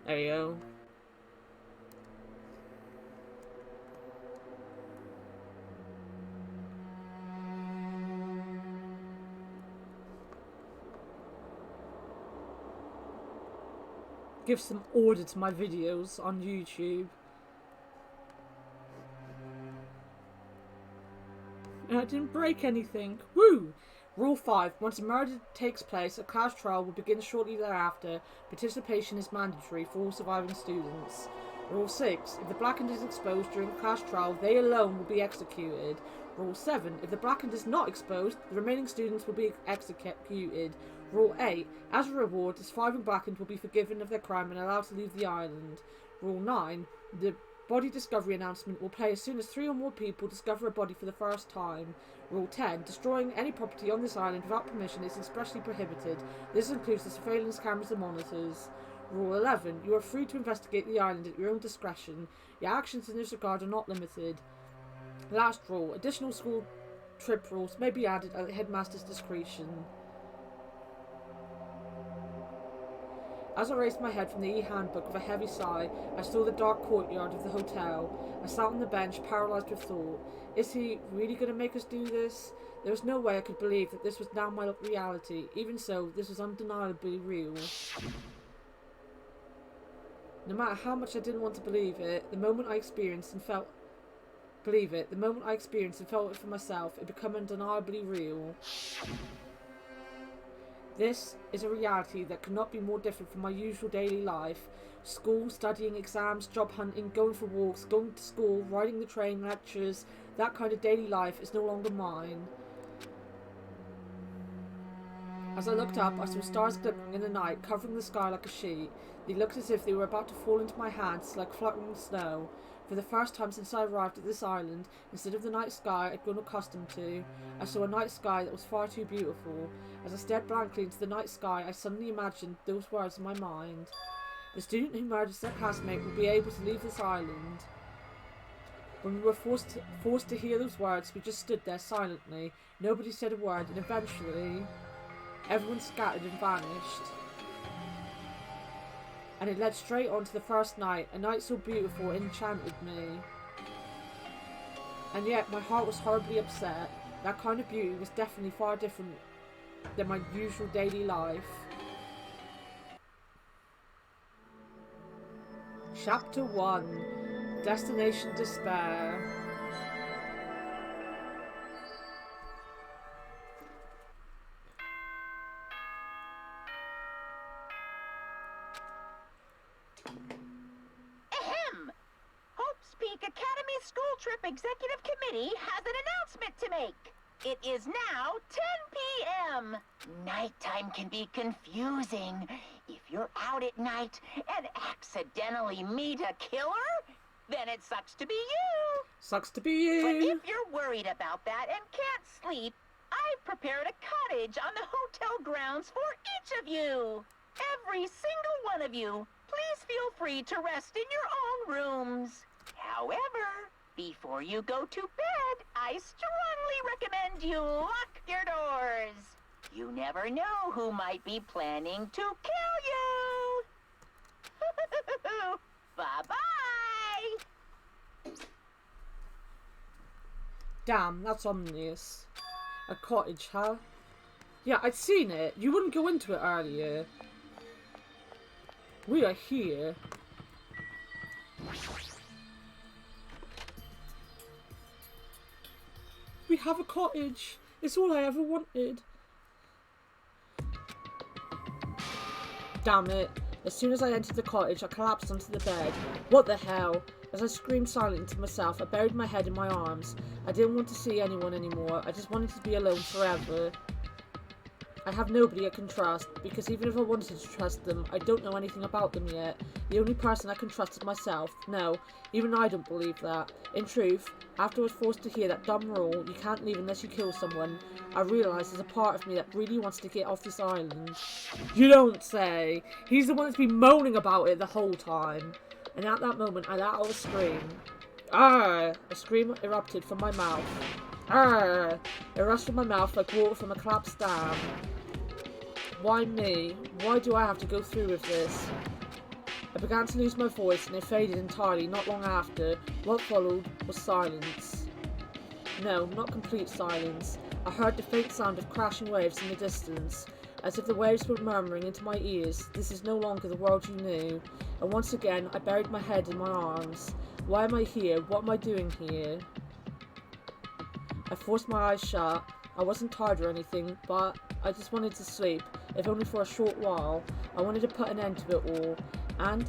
There you go. Give some order to my videos on YouTube. And I didn't break anything. Woo! Rule 5. Once a murder takes place, a class trial will begin shortly thereafter. Participation is mandatory for all surviving students. Rule 6. If the blackened is exposed during a class trial, they alone will be executed. Rule 7. If the blackened is not exposed, the remaining students will be executed. Rule 8. As a reward, the surviving blackened will be forgiven of their crime and allowed to leave the island. Rule 9. The body discovery announcement will play as soon as 3 or more people discover a body for the first time. Rule 10. Destroying any property on this island without permission is expressly prohibited. This includes the surveillance cameras and monitors. Rule 11. You are free to investigate the island at your own discretion. Your actions in this regard are not limited. Last rule. Additional school trip rules may be added at the headmaster's discretion. As I raised my head from the e-handbook with a heavy sigh, I saw the dark courtyard of the hotel. I sat on the bench, paralysed with thought. Is he really going to make us do this? There was no way I could believe that this was now my reality. Even so, this was undeniably real. No matter how much I didn't want to believe it, the moment I experienced and felt it for myself, it became undeniably real. This is a reality that could not be more different from my usual daily life. School, studying, exams, job hunting, going for walks, going to school, riding the train, lectures. That kind of daily life is no longer mine. As I looked up, I saw stars glimmering in the night, covering the sky like a sheet. They looked as if they were about to fall into my hands like fluttering snow. For the first time since I arrived at this island, instead of the night sky I'd grown accustomed to, I saw a night sky that was far too beautiful. As I stared blankly into the night sky, I suddenly imagined those words in my mind. The student who murdered their classmate will be able to leave this island. When we were forced to hear those words, we just stood there silently. Nobody said a word, and eventually, everyone scattered and vanished. And it led straight on to the first night. A night so beautiful it enchanted me. And yet my heart was horribly upset. That kind of beauty was definitely far different than my usual daily life. Chapter 1. Destination Despair. Academy School Trip Executive Committee has an announcement to make. It is now 10 p.m. Nighttime can be confusing. If you're out at night and accidentally meet a killer, then it sucks to be you. Sucks to be you. But if you're worried about that and can't sleep, I've prepared a cottage on the hotel grounds for each of you. Every single one of you. Please feel free to rest in your own rooms. However, before you go to bed, I strongly recommend you lock your doors. You never know who might be planning to kill you. Bye-bye. Damn, that's ominous. A cottage, huh? Yeah, I'd seen it. You wouldn't go into it earlier. We are here. We have a cottage. It's all I ever wanted. Damn it. As soon as I entered the cottage, I collapsed onto the bed. What the hell? As I screamed silently to myself, I buried my head in my arms. I didn't want to see anyone anymore. I just wanted to be alone forever. I have nobody I can trust, because even if I wanted to trust them, I don't know anything about them yet. The only person I can trust is myself. No, even I don't believe that. In truth, after I was forced to hear that dumb rule, you can't leave unless you kill someone, I realised there's a part of me that really wants to get off this island. You don't say! He's the one that's been moaning about it the whole time. And at that moment, I let out a scream. Arrgh! A scream erupted from my mouth. Arrgh! It rushed from my mouth like water from a collapsed dam. Why me? Why do I have to go through with this? I began to lose my voice and it faded entirely not long after. What followed was silence. No, not complete silence. I heard the faint sound of crashing waves in the distance, as if the waves were murmuring into my ears, "This is no longer the world you knew." And once again, I buried my head in my arms. Why am I here? What am I doing here? I forced my eyes shut. I wasn't tired or anything, but I just wanted to sleep, if only for a short while. I wanted to put an end to it all, and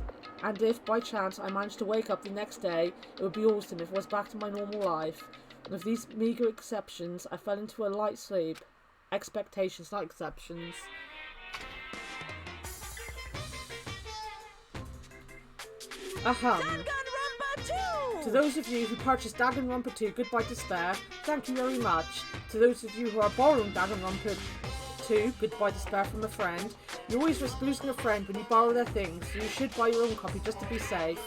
if by chance I managed to wake up the next day, it would be awesome if it was back to my normal life. With these meagre exceptions, I fell into a light sleep. Expectations, not exceptions. Danganronpa 2! To those of you who purchased Danganronpa 2 Goodbye Despair, thank you very much. To those of you who are borrowing Danganronpa 2 Goodbye Despair from a friend, you always risk losing a friend when you borrow their things, so you should buy your own copy just to be safe.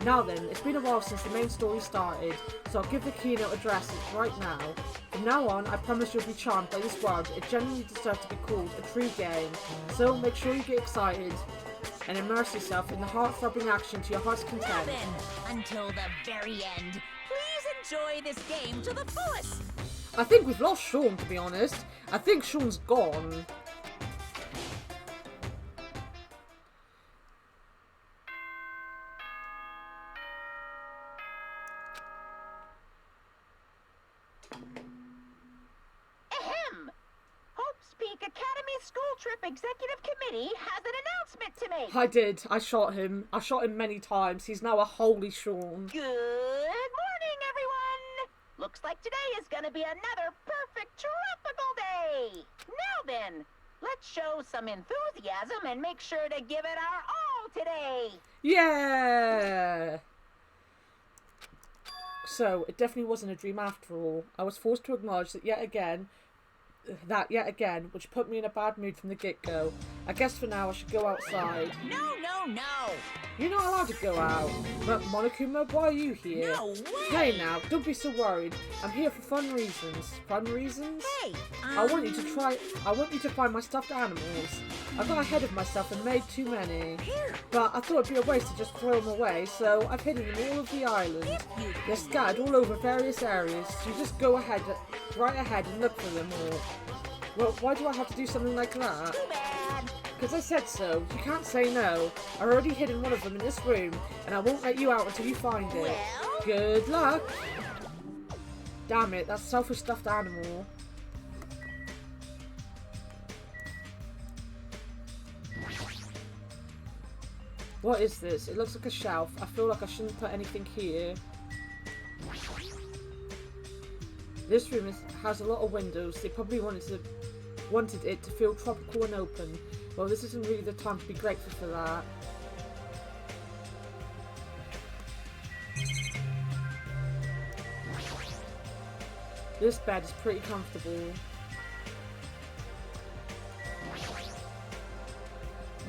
Now then, it's been a while since the main story started, so I'll give the keynote addresses right now. From now on, I promise you'll be charmed by this world. It genuinely deserves to be called a true game, so make sure you get excited and immerse yourself in the heart-throbbing action to your heart's Now content. then, until the very end, please enjoy this game to the fullest. I think we've lost Sean, to be honest. I think Sean's gone. Ahem! Hope's Peak Academy School Trip Executive Committee has an announcement to make. I did. I shot him. I shot him many times. He's now a holy Sean. Good morning, everyone! Looks like today is gonna be another perfect tropical day! Now then, let's show some enthusiasm and make sure to give it our all today! Yeah! So, it definitely wasn't a dream after all. I was forced to acknowledge that yet again, which put me in a bad mood from the get-go. I guess for now I should go outside. No! You're not allowed to go out. But Monokuma, why are you here? No way! Hey now, don't be so worried. I'm here for fun reasons. Fun reasons? Hey! I want you to find my stuffed animals. I got ahead of myself and made too many. Here! But I thought it'd be a waste to just throw them away, so I've hidden them all over the island. You They're scattered all over various areas, so you just go ahead, right ahead and look for them all. Well, why do I have to do something like that? too bad! Because I said so. You can't say no. I've already hidden one of them in this room, and I won't let you out until you find it. Well? Good luck! Damn it, that selfish stuffed animal. What is this? It looks like a shelf. I feel like I shouldn't put anything here. This room has a lot of windows. They probably wanted it to feel tropical and open. Well, this isn't really the time to be grateful for that. This bed is pretty comfortable.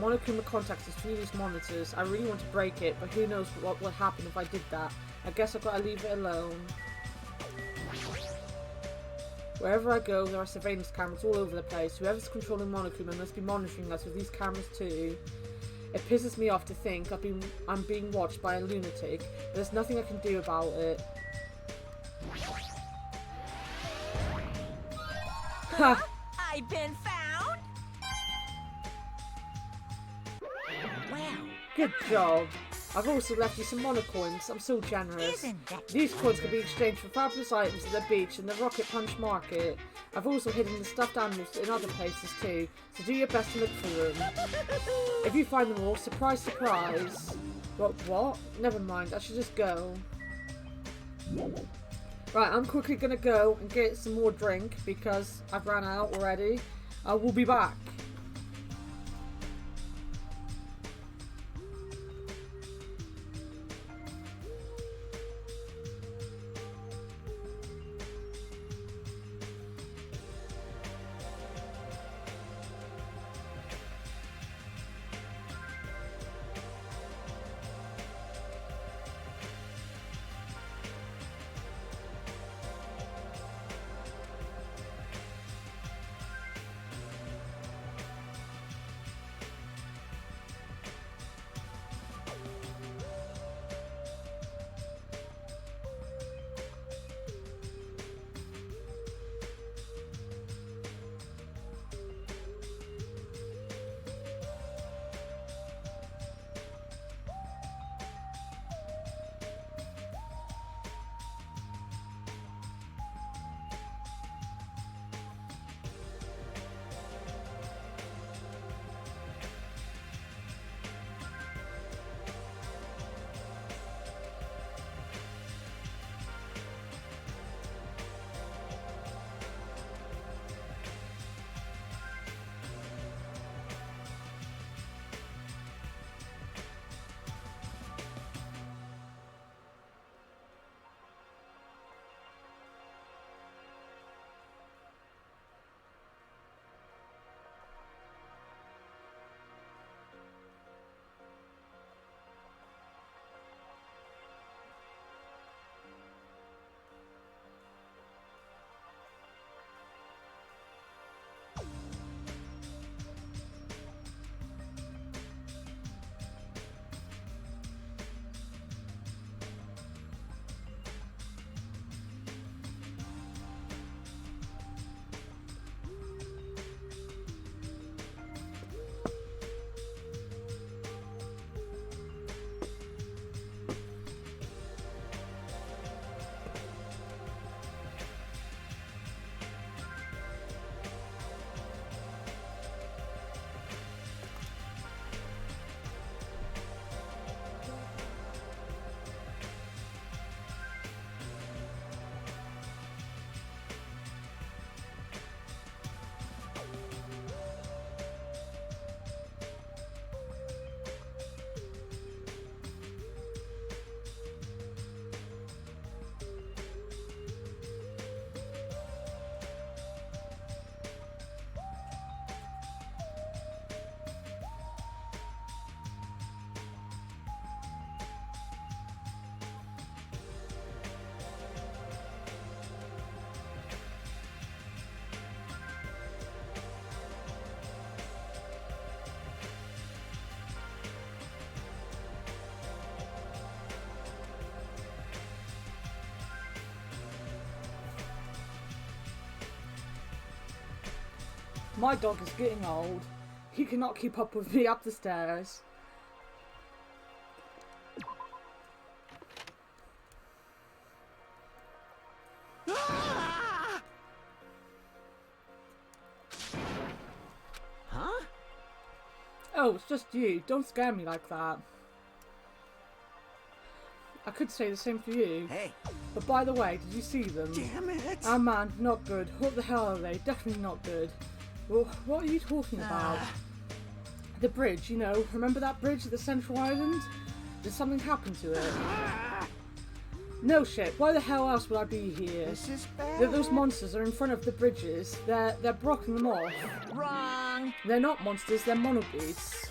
Monokuma contacts us through these monitors. I really want to break it, but who knows what would happen if I did that. I guess I've got to leave it alone. Wherever I go, there are surveillance cameras all over the place. Whoever's controlling Monokuma must be monitoring us with these cameras too. It pisses me off to think I'm being watched by a lunatic, but there's nothing I can do about it. Ha! I've been found! Wow! Good job. I've also left you some monocoins. I'm so generous. Isn't that These coins can be exchanged for fabulous items at the beach and the Rocket Punch Market. I've also hidden the stuffed animals in other places too, so do your best to look for them. If you find them all, surprise, surprise. What? Never mind, I should just go. Right, I'm quickly gonna go and get some more drink because I've ran out already. I will be back. My dog is getting old. He cannot keep up with me up the stairs. Huh? Oh, it's just you. Don't scare me like that. I could say the same for you. Hey. But by the way, did you see them? Damn it. Oh man, not good. What the hell are they? Definitely not good. Well, what are you talking about? The bridge, you know. Remember that bridge at the Central Island? Did something happen to it? No shit. Why the hell else would I be here? This is bad. Those monsters are in front of the bridges. They're blocking them off. Wrong. They're not monsters, they're monobeasts.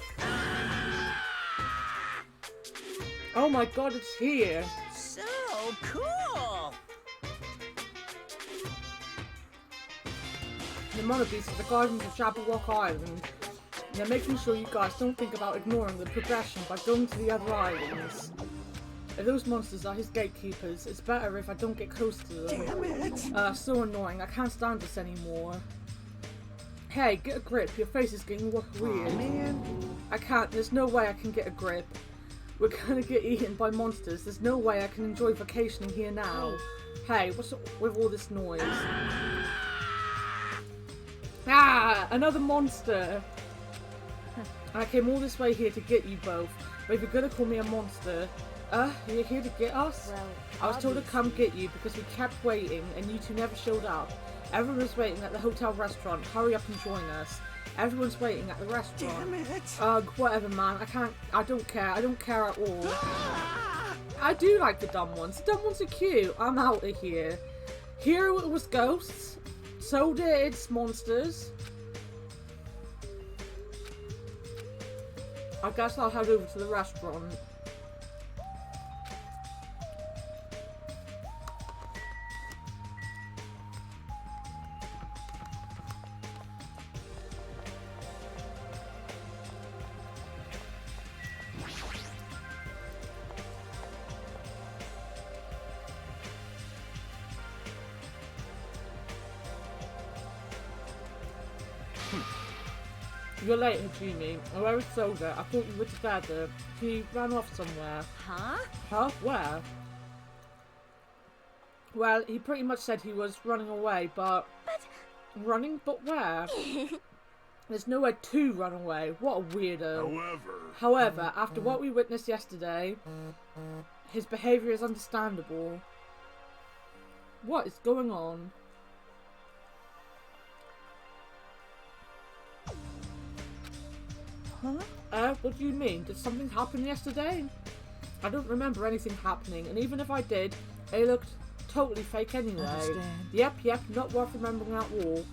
Oh my god, it's here. So cool. The monobeasts are the guardians of Jabberwock Island. They're making sure you guys don't think about ignoring the progression by going to the other islands. If those monsters are his gatekeepers, it's better if I don't get close to them. Damn it. So annoying. I can't stand this anymore. Hey, get a grip. Your face is getting weird. Oh, man. I can't. There's no way I can get a grip. We're gonna get eaten by monsters. There's no way I can enjoy vacationing here now. Hey, what's up with all this noise? Ah! Another monster! I came all this way here to get you both. But if you're gonna call me a monster, you're here to get us? Well, I was told to come get you because we kept waiting and you two never showed up. Everyone was waiting at the hotel restaurant. Hurry up and join us. Everyone's waiting at the restaurant. Damn it. Whatever, man. I don't care. I don't care at all. I do like the dumb ones. The dumb ones are cute. I'm out of here. Here it was ghosts. So did monsters. I guess I'll head over to the restaurant. You're late, Hajime. Where is Soda? I thought you were together. He ran off somewhere. Huh? Huh? Where? Well, he pretty much said he was running away, but... Running? But where? There's nowhere to run away. What a weirdo. However, after what we witnessed yesterday, his behaviour is understandable. What is going on? Huh? What do you mean? Did something happen yesterday? I don't remember anything happening, and even if I did, it looked totally fake anyway. Understand. Yep, not worth remembering at all.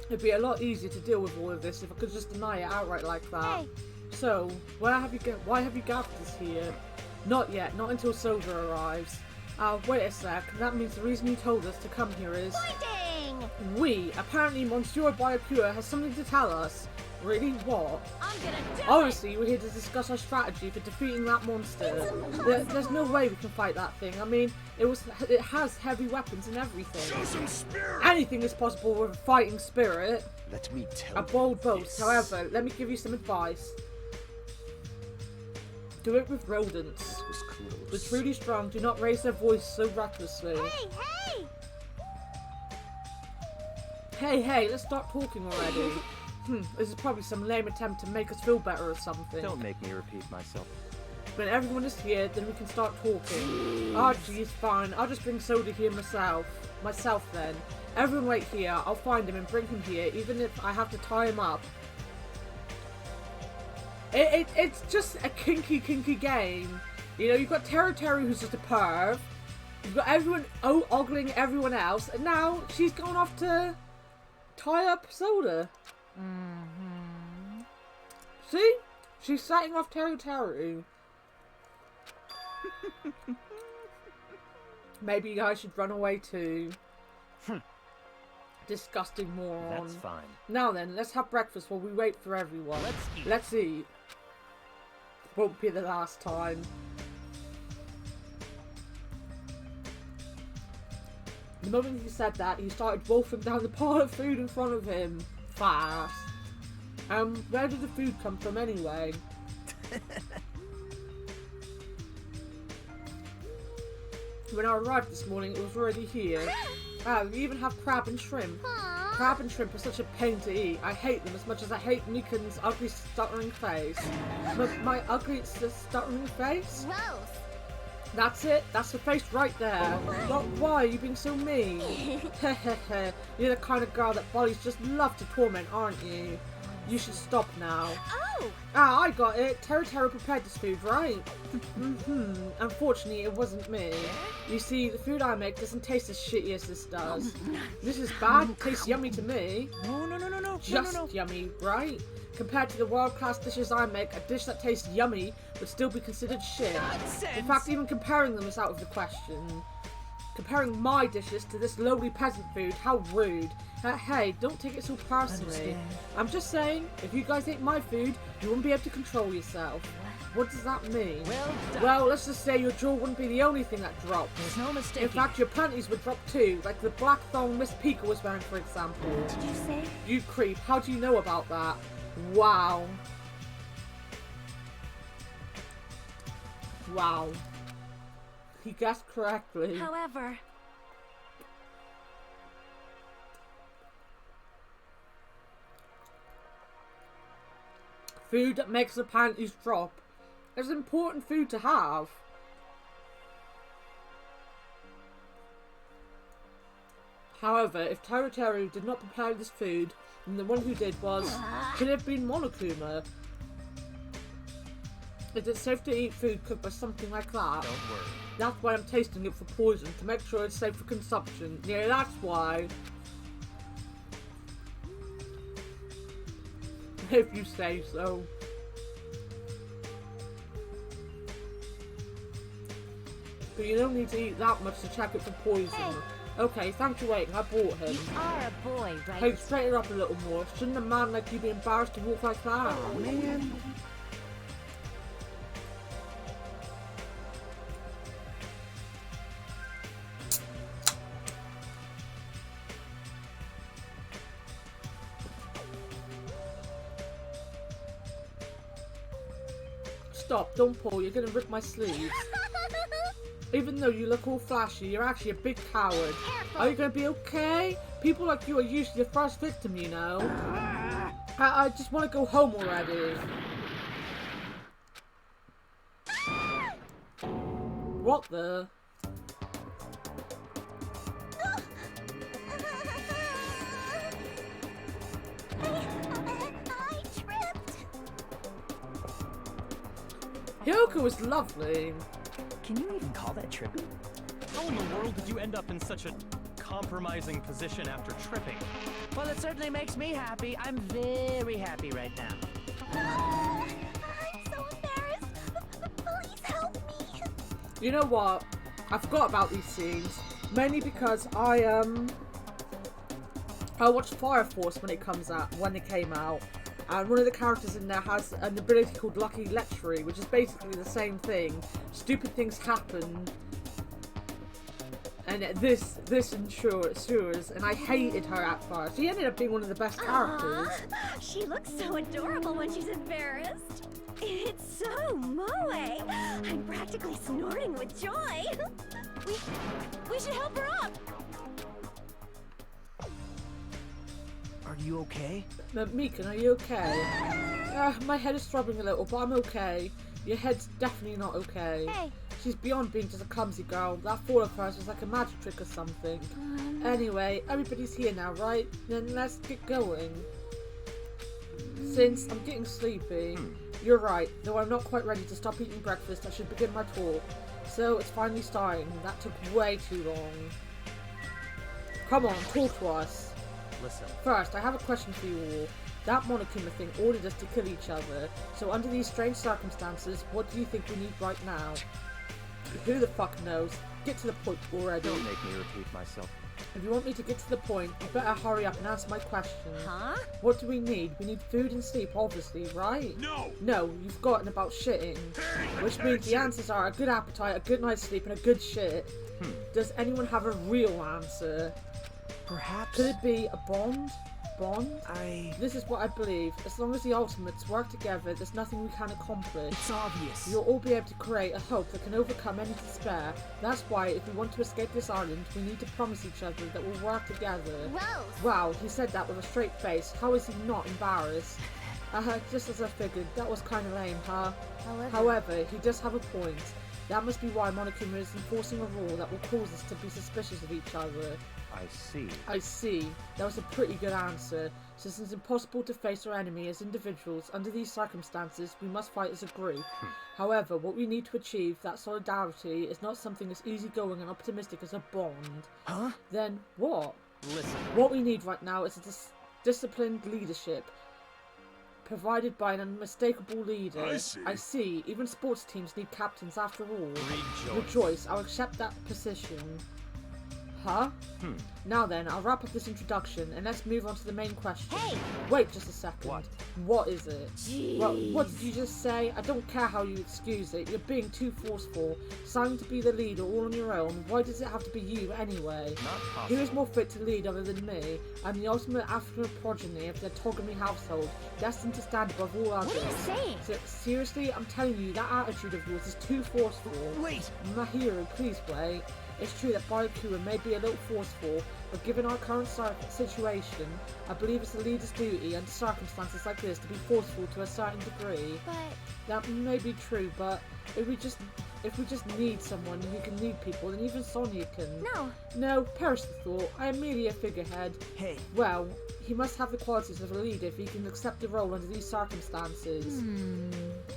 It'd be a lot easier to deal with all of this if I could just deny it outright like that. Hey. So, why have you gathered us here? Not yet, not until Soda arrives. Wait a sec, that means the reason you told us to come here is... Pointing! We, apparently Monsieur Biopure has something to tell us. Really? What? I'm gonna do Honestly, we're here to discuss our strategy for defeating that monster. There's no way we can fight that thing. I mean, it has heavy weapons and everything. Show some spirit! Anything is possible with a fighting spirit. Let me tell A bold you boast. this. However, let me give you some advice. Do it with rodents. That was close. The truly strong do not raise their voice so recklessly. Hey! Hey, let's start talking already. This is probably some lame attempt to make us feel better or something. Don't make me repeat myself. When everyone is here, then we can start talking. Oh, geez, fine. I'll just bring Soda here myself. Myself, then. Everyone wait here. I'll find him and bring him here, even if I have to tie him up. It's just a kinky game. You know, you've got Terry who's just a perv. You've got everyone ogling everyone else, and now she's gone off to tie up Soda. See? She's setting off Terry. Maybe you guys should run away too. Disgusting moron. That's fine. Now then, let's have breakfast while we wait for everyone. Let's eat. Let's eat. Won't be the last time. The moment he said that, he started wolfing down the pile of food in front of him. Fast. Where did the food come from anyway? When I arrived this morning, it was already here. We even have crab and shrimp. Crab and shrimp are such a pain to eat. I hate them as much as I hate Meekan's ugly stuttering face. My ugly stuttering face? Gross. That's it. That's the face right there. Why are you being so mean? Hehehe. You're the kind of girl that bullies just love to torment, aren't you? You should stop now. Oh! I got it. Taro prepared this food, right? Unfortunately, it wasn't me. You see, the food I make doesn't taste as shitty as this does. This is bad. It tastes yummy to me. No. Just yummy, right? Compared to the world-class dishes I make, a dish that tastes yummy would still be considered shit. Nonsense. In fact, even comparing them is out of the question. Comparing my dishes to this lowly peasant food, how rude. Hey, don't take it so personally. I'm just saying, if you guys ate my food, you wouldn't be able to control yourself. What does that mean? Well, let's just say your jaw wouldn't be the only thing that dropped. There's no mistake. In fact, your panties would drop too, like the black thong Miss Pika was wearing, for example. Did you say? You creep, how do you know about that? Wow. Wow. He guessed correctly. However, Food that makes the panties drop is important food to have. However, if Teru did not prepare this food, then the one who did could have been Monokuma. Is it safe to eat food cooked by something like that? Don't worry. That's why I'm tasting it for poison, to make sure it's safe for consumption. Yeah, that's why. If you say so. But you don't need to eat that much to check it for poison. Hey. Okay, thanks for waiting, I bought him. you are a boy, right? Hey, straighten up a little more. Shouldn't a man like you be embarrassed to walk like that? Oh, man. Stop, don't pull, you're gonna rip my sleeves. Even though you look all flashy, you're actually a big coward. Are you gonna be okay? People like you are usually the first victim, you know. I just want to go home already. What the? I tripped. Hyoko was lovely. Can you even call that tripping? How in the world did you end up in such a compromising position after tripping? Well, it certainly makes me happy. I'm very happy right now. I'm so embarrassed. Please help me. You know what? I forgot about these scenes. Mainly because I watched Fire Force when it came out. And one of the characters in there has an ability called Lucky Lechery, which is basically the same thing. Stupid things happen. And this ensures, and I hated her at first. She ended up being one of the best characters. Aw, she looks so adorable when she's embarrassed. It's so moe. I'm practically snorting with joy. We should help her up. Are you okay? Meekan, are you okay? My head is throbbing a little, but I'm okay. Your head's definitely not okay. Hey. She's beyond being just a clumsy girl. That fall of hers was like a magic trick or something. Anyway, everybody's here now, right? Then let's get going. Since I'm getting sleepy, you're right. Though I'm not quite ready to stop eating breakfast, I should begin my talk. So it's finally starting. That took way too long. Come on, talk to us. Listen, First, I have a question for you all. That Monokuma thing ordered us to kill each other. So under these strange circumstances, what do you think we need right now? Who the fuck knows? Get to the point already. Don't make me repeat myself. If you want me to get to the point, you better hurry up and answer my question. Huh? What do we need? We need food and sleep, obviously, right? No! No, you've forgotten about shitting. Which means the answers are a good appetite, a good night's sleep, and a good shit. Does anyone have a real answer? Perhaps. Could it be a bond? Bond? I. This is what I believe. As long as the ultimates work together, there's nothing we can't accomplish. It's obvious. You'll all be able to create a hope that can overcome any despair. That's why, if we want to escape this island, we need to promise each other that we'll work together. Gross. Wow, he said that with a straight face. How is he not embarrassed? Just as I figured, that was kind of lame, huh? However, he does have a point. That must be why Monokuma is enforcing a rule that will cause us to be suspicious of each other. I see. I see. That was a pretty good answer. Since it's impossible to face our enemy as individuals, under these circumstances, we must fight as a group. However, what we need to achieve, that solidarity, is not something as easygoing and optimistic as a bond. Huh? Then what? Listen, What we need right now is a disciplined leadership, provided by an unmistakable leader. I see. Even sports teams need captains after all. rejoice. Rejoice. I'll accept that position. Huh? Now then, I'll wrap up this introduction and let's move on to the main question. Hey! Wait just a second. What? What is it? Jeez. Well, what did you just say? I don't care how you excuse it. You're being too forceful. Deciding to be the leader all on your own. Why does it have to be you anyway? Not possible. Who is more fit to lead other than me? I'm the ultimate African progeny of the Togami household, destined to stand above all others. What are you saying? Seriously, I'm telling you, that attitude of yours is too forceful. Wait! Mahiro, please wait. It's true that Byakuya may be a little forceful, but given our current situation, I believe it's the leader's duty under circumstances like this to be forceful to a certain degree. But That may be true, but if we just need someone who can lead people, then even Sonia can. No, perish the thought. I am merely a figurehead. Hey. Well, he must have the qualities of a leader if he can accept the role under these circumstances.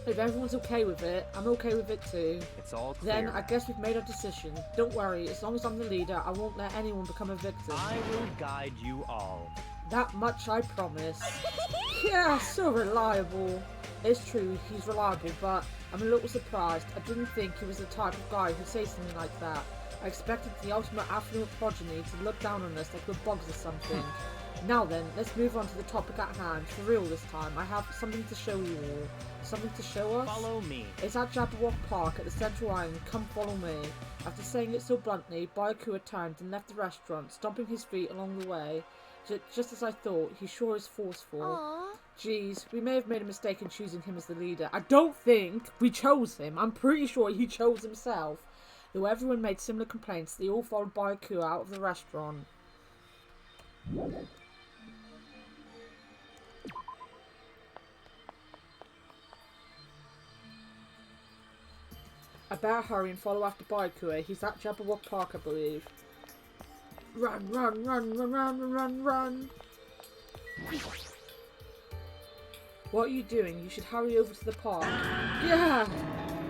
If everyone's okay with it, I'm okay with it too. It's all clear. Then I guess we've made our decision. Don't worry, as long as I'm the leader, I won't let anyone become a victim. I will guide you all. That much I promise. Yeah, so reliable. It's true, he's reliable, but I'm a little surprised. I didn't think he was the type of guy who'd say something like that. I expected the ultimate affluent progeny to look down on us like we're bugs or something. Now then, let's move on to the topic at hand. For real this time, I have something to show you all. Something to show us? Follow me. It's at Jabberwock Park at the Central Island. Come follow me. After saying it so bluntly, Byakuya turned and left the restaurant, stomping his feet along the way. Just as I thought, he sure is forceful. Aww. Geez, we may have made a mistake in choosing him as the leader. I don't think we chose him. I'm pretty sure he chose himself. Though everyone made similar complaints, they all followed Byakuya out of the restaurant. I better hurry and follow after Byakuya. He's at Jabberwock Park, I believe. Run, run, run, run, run, run, run. What are you doing? You should hurry over to the park. Yeah!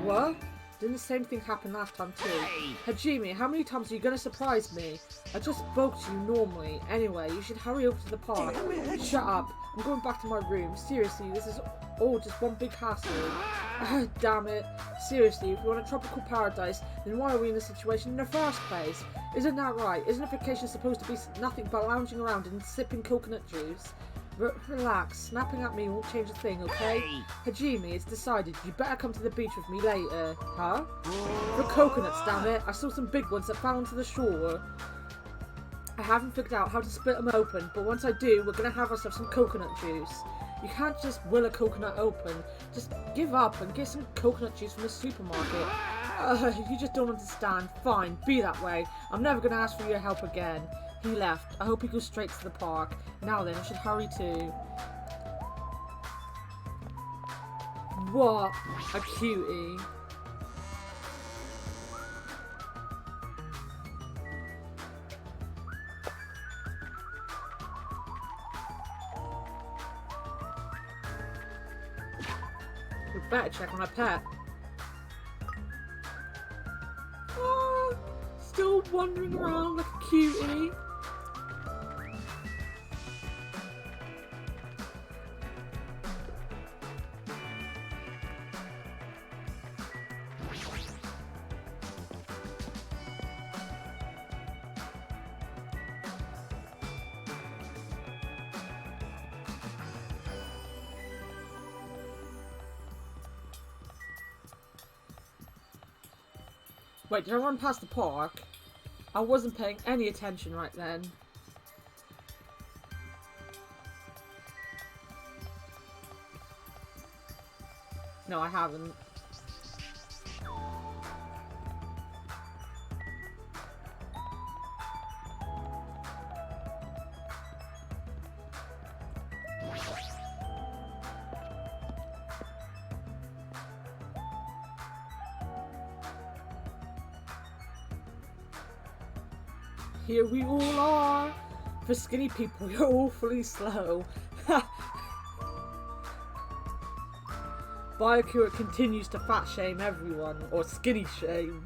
What? Didn't the same thing happen last time too? Hey! Hajime, how many times are you gonna surprise me? I just spoke to you normally. Anyway, you should hurry over to the park. Shut up. I'm going back to my room. Seriously, this is all just one big hassle. Damn it. Seriously, if we want a tropical paradise, then why are we in this situation in the first place? Isn't that right? Isn't a vacation supposed to be nothing but lounging around and sipping coconut juice? Relax. Snapping at me won't change a thing, okay? Hey. Hajime, it's decided. You better come to the beach with me later. Huh? For coconuts, damn it. I saw some big ones that fell onto the shore. I haven't figured out how to split them open, but once I do, we're gonna have ourselves some coconut juice. You can't just will a coconut open. Just give up and get some coconut juice from the supermarket. You just don't understand. Fine, be that way. I'm never gonna ask for your help again. He left. I hope he goes straight to the park. Now then, I should hurry too. What a cutie. We better check on our pet. Oh, still wandering around like a cutie. Wait, did I run past the park? I wasn't paying any attention right then. No, I haven't. Here we all are. For skinny people, you're awfully slow. Byakuya continues to fat shame everyone, or skinny shame.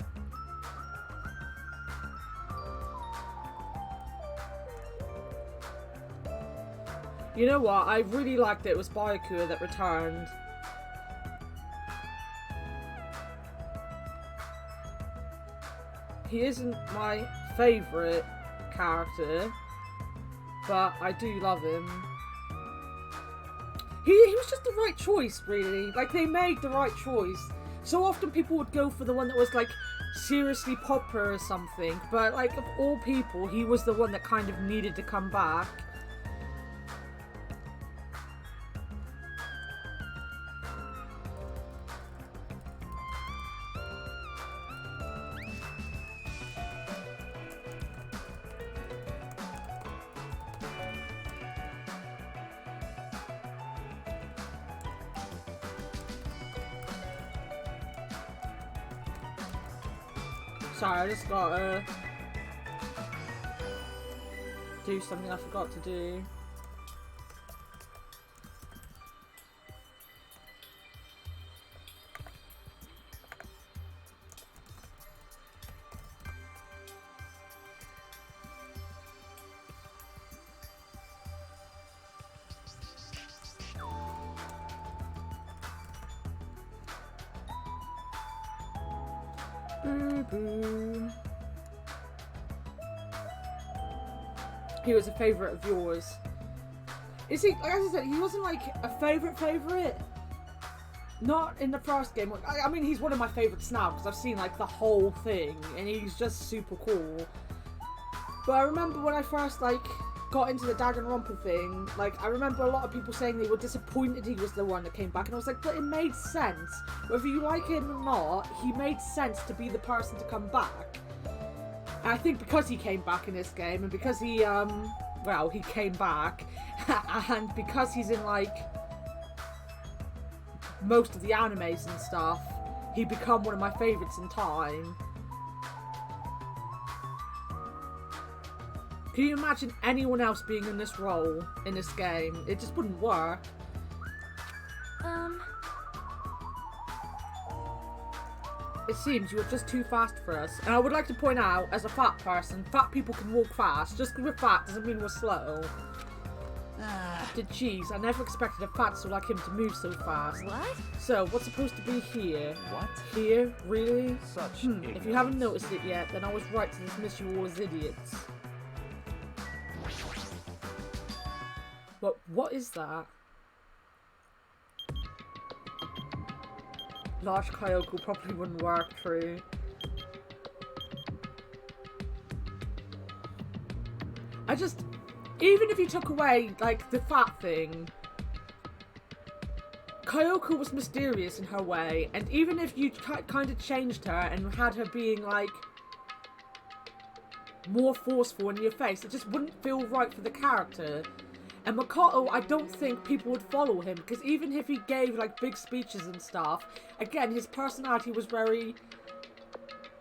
You know what? I really liked it was Byakuya that returned. He isn't my favourite character, but I do love him. He was just the right choice, really. Like, they made the right choice. So often people would go for the one that was, like, seriously popular or something, but, like, of all people, he was the one that kind of needed to come back. Sorry, I just gotta do something I forgot to do. Boo. He was a favourite of yours. Is he, like I said, he wasn't like a favourite? Not in the first game. I mean, he's one of my favourites now because I've seen like the whole thing and he's just super cool. But I remember when I first like got into the Danganronpa thing, like I remember a lot of people saying they were disappointed he was the one that came back, and I was like, but it made sense. Whether you like him or not, he made sense to be the person to come back. And I think because he came back in this game, and because he well, he came back, and because he's in like most of the animes and stuff, he become one of my favourites in time. Can you imagine anyone else being in this role in this game? It just wouldn't work. It seems you are just too fast for us. And I would like to point out, as a fat person, fat people can walk fast. Just because we're fat doesn't mean we're slow. Jeez, I never expected a fatso like him to move so fast. What? So, what's supposed to be here? What? Here? Really? Such If you haven't noticed it yet, then I was right to dismiss you all as idiots. But what is that? Large Kyoko probably wouldn't work through. Even if you took away, like, the fat thing, Kyoko was mysterious in her way, and even if you kind of changed her and had her being, like, more forceful in your face, it just wouldn't feel right for the character. And Makoto, I don't think people would follow him, because even if he gave, like, big speeches and stuff, again, his personality was very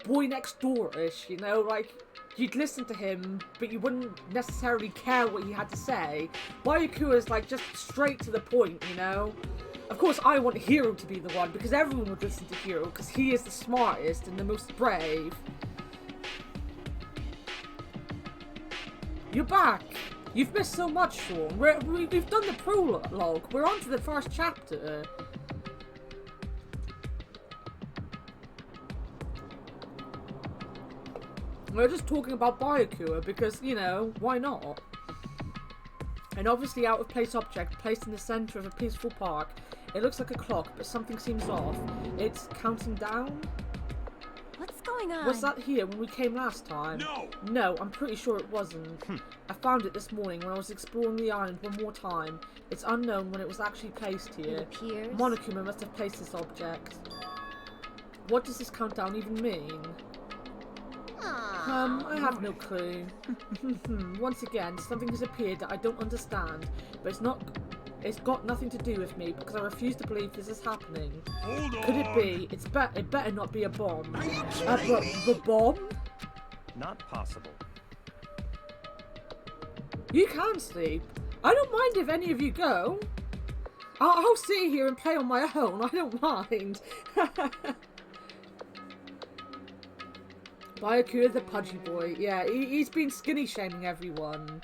boy next door-ish, you know, like, you'd listen to him, but you wouldn't necessarily care what he had to say. Byakuya is, like, just straight to the point, you know? Of course, I want Hiro to be the one, because everyone would listen to Hiro, because he is the smartest and the most brave. You're back! You've missed so much, Sean. We've done the prologue. We're on to the first chapter. We're just talking about Byakuya because, you know, why not? An obviously out-of-place object placed in the centre of a peaceful park. It looks like a clock, but something seems off. It's counting down? What's going going on? Was that here when we came last time? No! No, I'm pretty sure it wasn't. I found it this morning when I was exploring the island one more time. It's unknown when it was actually placed here. It appears. Monokuma must have placed this object. What does this countdown even mean? I have no clue. Once again, something has appeared that I don't understand, but it's got nothing to do with me because I refuse to believe this is happening. Hold on! Could it be? It better not be a bomb. Are you kidding me? The bomb? Not possible. You can sleep. I don't mind if any of you go. I'll sit here and play on my own. I don't mind. Byakuya the pudgy boy. Yeah, he's been skinny shaming everyone.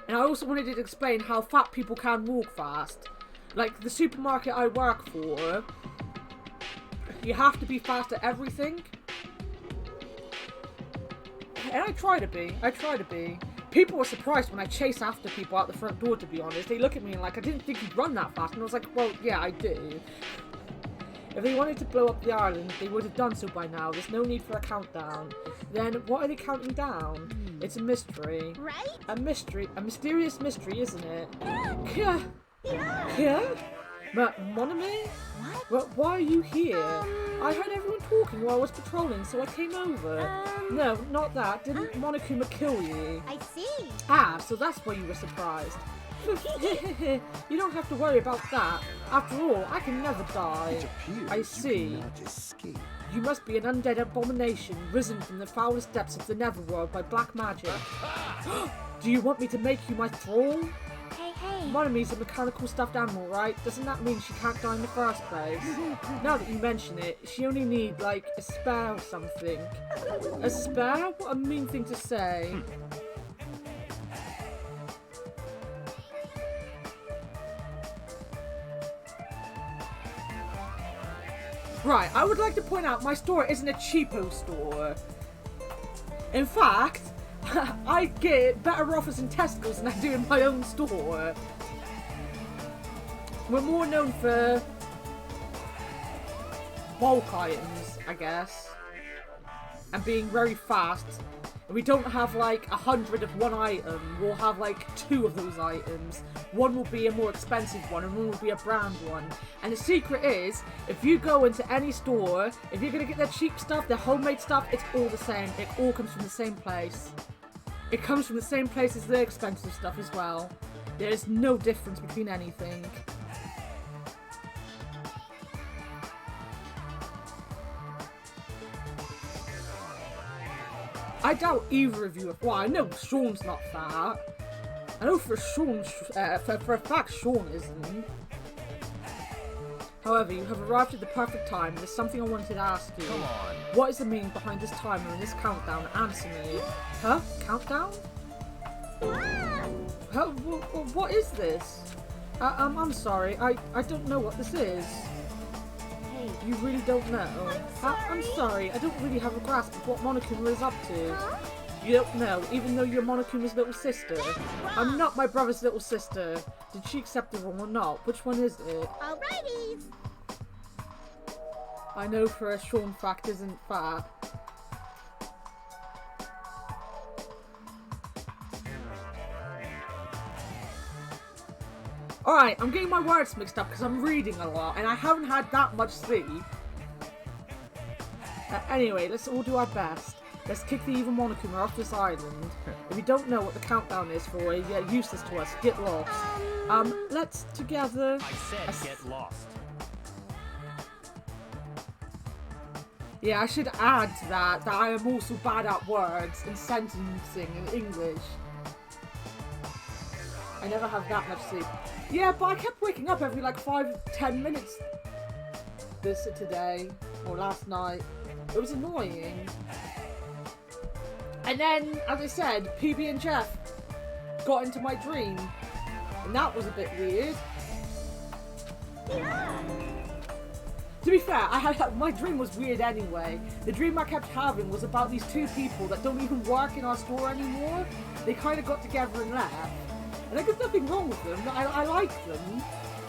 And I also wanted to explain how fat people can walk fast. Like the supermarket I work for, you have to be fast at everything. And I try to be. People were surprised when I chase after people out the front door, to be honest. They look at me and like, I didn't think you'd run that fast. And I was like, well, yeah, I do. If they wanted to blow up the island, they would have done so by now. There's no need for a countdown. Then, what are they counting down? It's a mystery. Right? A mystery. A mysterious mystery, isn't it? Kia? Yeah. Kia? Monome? What? Well, why are you here? I heard everyone talking while I was patrolling, so I came over. No, not that. Didn't Monokuma kill you? I see. Ah, so that's why you were surprised. You don't have to worry about that. After all, I can never die. appears I see. You cannot escape. You must be an undead abomination, risen from the foulest depths of the netherworld by black magic. Do you want me to make you my thrall? Hey. Monomi's a mechanical stuffed animal, right? Doesn't that mean she can't die in the first place? Now that you mention it, she only needs, like, a spare or something. A spare? What a mean thing to say. Right, I would like to point out my store isn't a cheapo store. In fact, I get better offers in Tesco's than I do in my own store. We're more known for bulk items, I guess, and being very fast. We don't have like 100 of one item, we'll have like 2 of those items. One will be a more expensive one and one will be a brand one. And the secret is, if you go into any store, if you're gonna get their cheap stuff, their homemade stuff, it's all the same. It all comes from the same place. It comes from the same place as the expensive stuff as well. There's no difference between anything. I doubt either of you are. Well, I know Sean's not fat. I know for Sean, for a fact Sean isn't. However, you have arrived at the perfect time. There's something I wanted to ask you. Come on. What is the meaning behind this timer and this countdown? Answer me. Huh? Countdown? Huh? What is this? I'm sorry. I don't know what this is. Hey. You really don't know? I'm sorry. I don't really have a grasp of what Monokuma is up to. Huh? You don't know, even though you're Monokuma's little sister. I'm not my brother's little sister. Did she accept the role or not? Which one is it? Alrighty. I know for a Sean fact isn't fat. Alright, I'm getting my words mixed up because I'm reading a lot and I haven't had that much sleep. Anyway, let's all do our best. Let's kick the evil Monokuma off this island. If you don't know what the countdown is for, you're useless to us. Get lost. Let's together... I said get lost. Yeah, I should add to that I am also bad at words and sentencing in English. I never have that much sleep. Yeah, but I kept waking up every like 5-10 minutes today, or last night. It was annoying. And then, as I said, PB and Jeff got into my dream. And that was a bit weird. Yeah. To be fair, my dream was weird anyway. The dream I kept having was about these 2 people that don't even work in our store anymore. They kind of got together and left. And there's nothing wrong with them. I like them.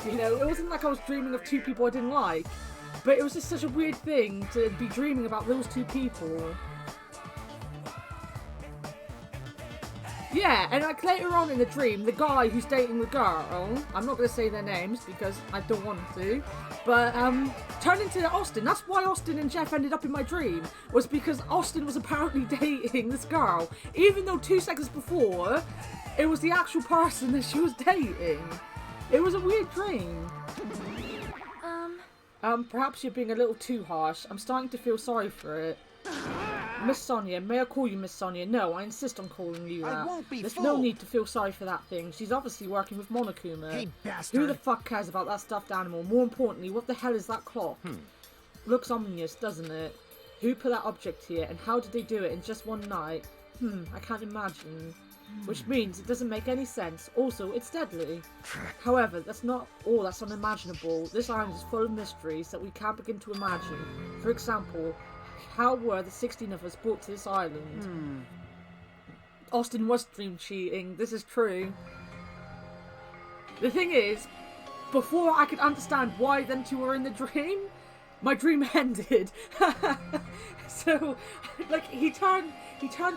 You know, it wasn't like I was dreaming of 2 people I didn't like. But it was just such a weird thing to be dreaming about those two people. Yeah, and like later on in the dream, the guy who's dating the girl, I'm not going to say their names because I don't want to, but turned into Austin. That's why Austin and Jeff ended up in my dream, was because Austin was apparently dating this girl, even though 2 seconds before, it was the actual person that she was dating. It was a weird dream. Perhaps you're being a little too harsh. I'm starting to feel sorry for it. Miss Sonia, may I call you Miss Sonia? No, I insist on calling you that. I won't be There's fooled. no need to feel sorry for that thing. She's obviously working with Monokuma. Hey, bastard. Who the fuck cares about that stuffed animal? More importantly, what the hell is that clock? Looks ominous, doesn't it? Who put that object here, and how did they do it in just one night? I can't imagine. Which means it doesn't make any sense. Also, it's deadly. However, that's not all that's unimaginable. This island is full of mysteries that we can't begin to imagine. For example, how were the 16 of us brought to this island? Austin was dream cheating. This is true. The thing is, before I could understand why them two were in the dream, my dream ended. So, like, he turned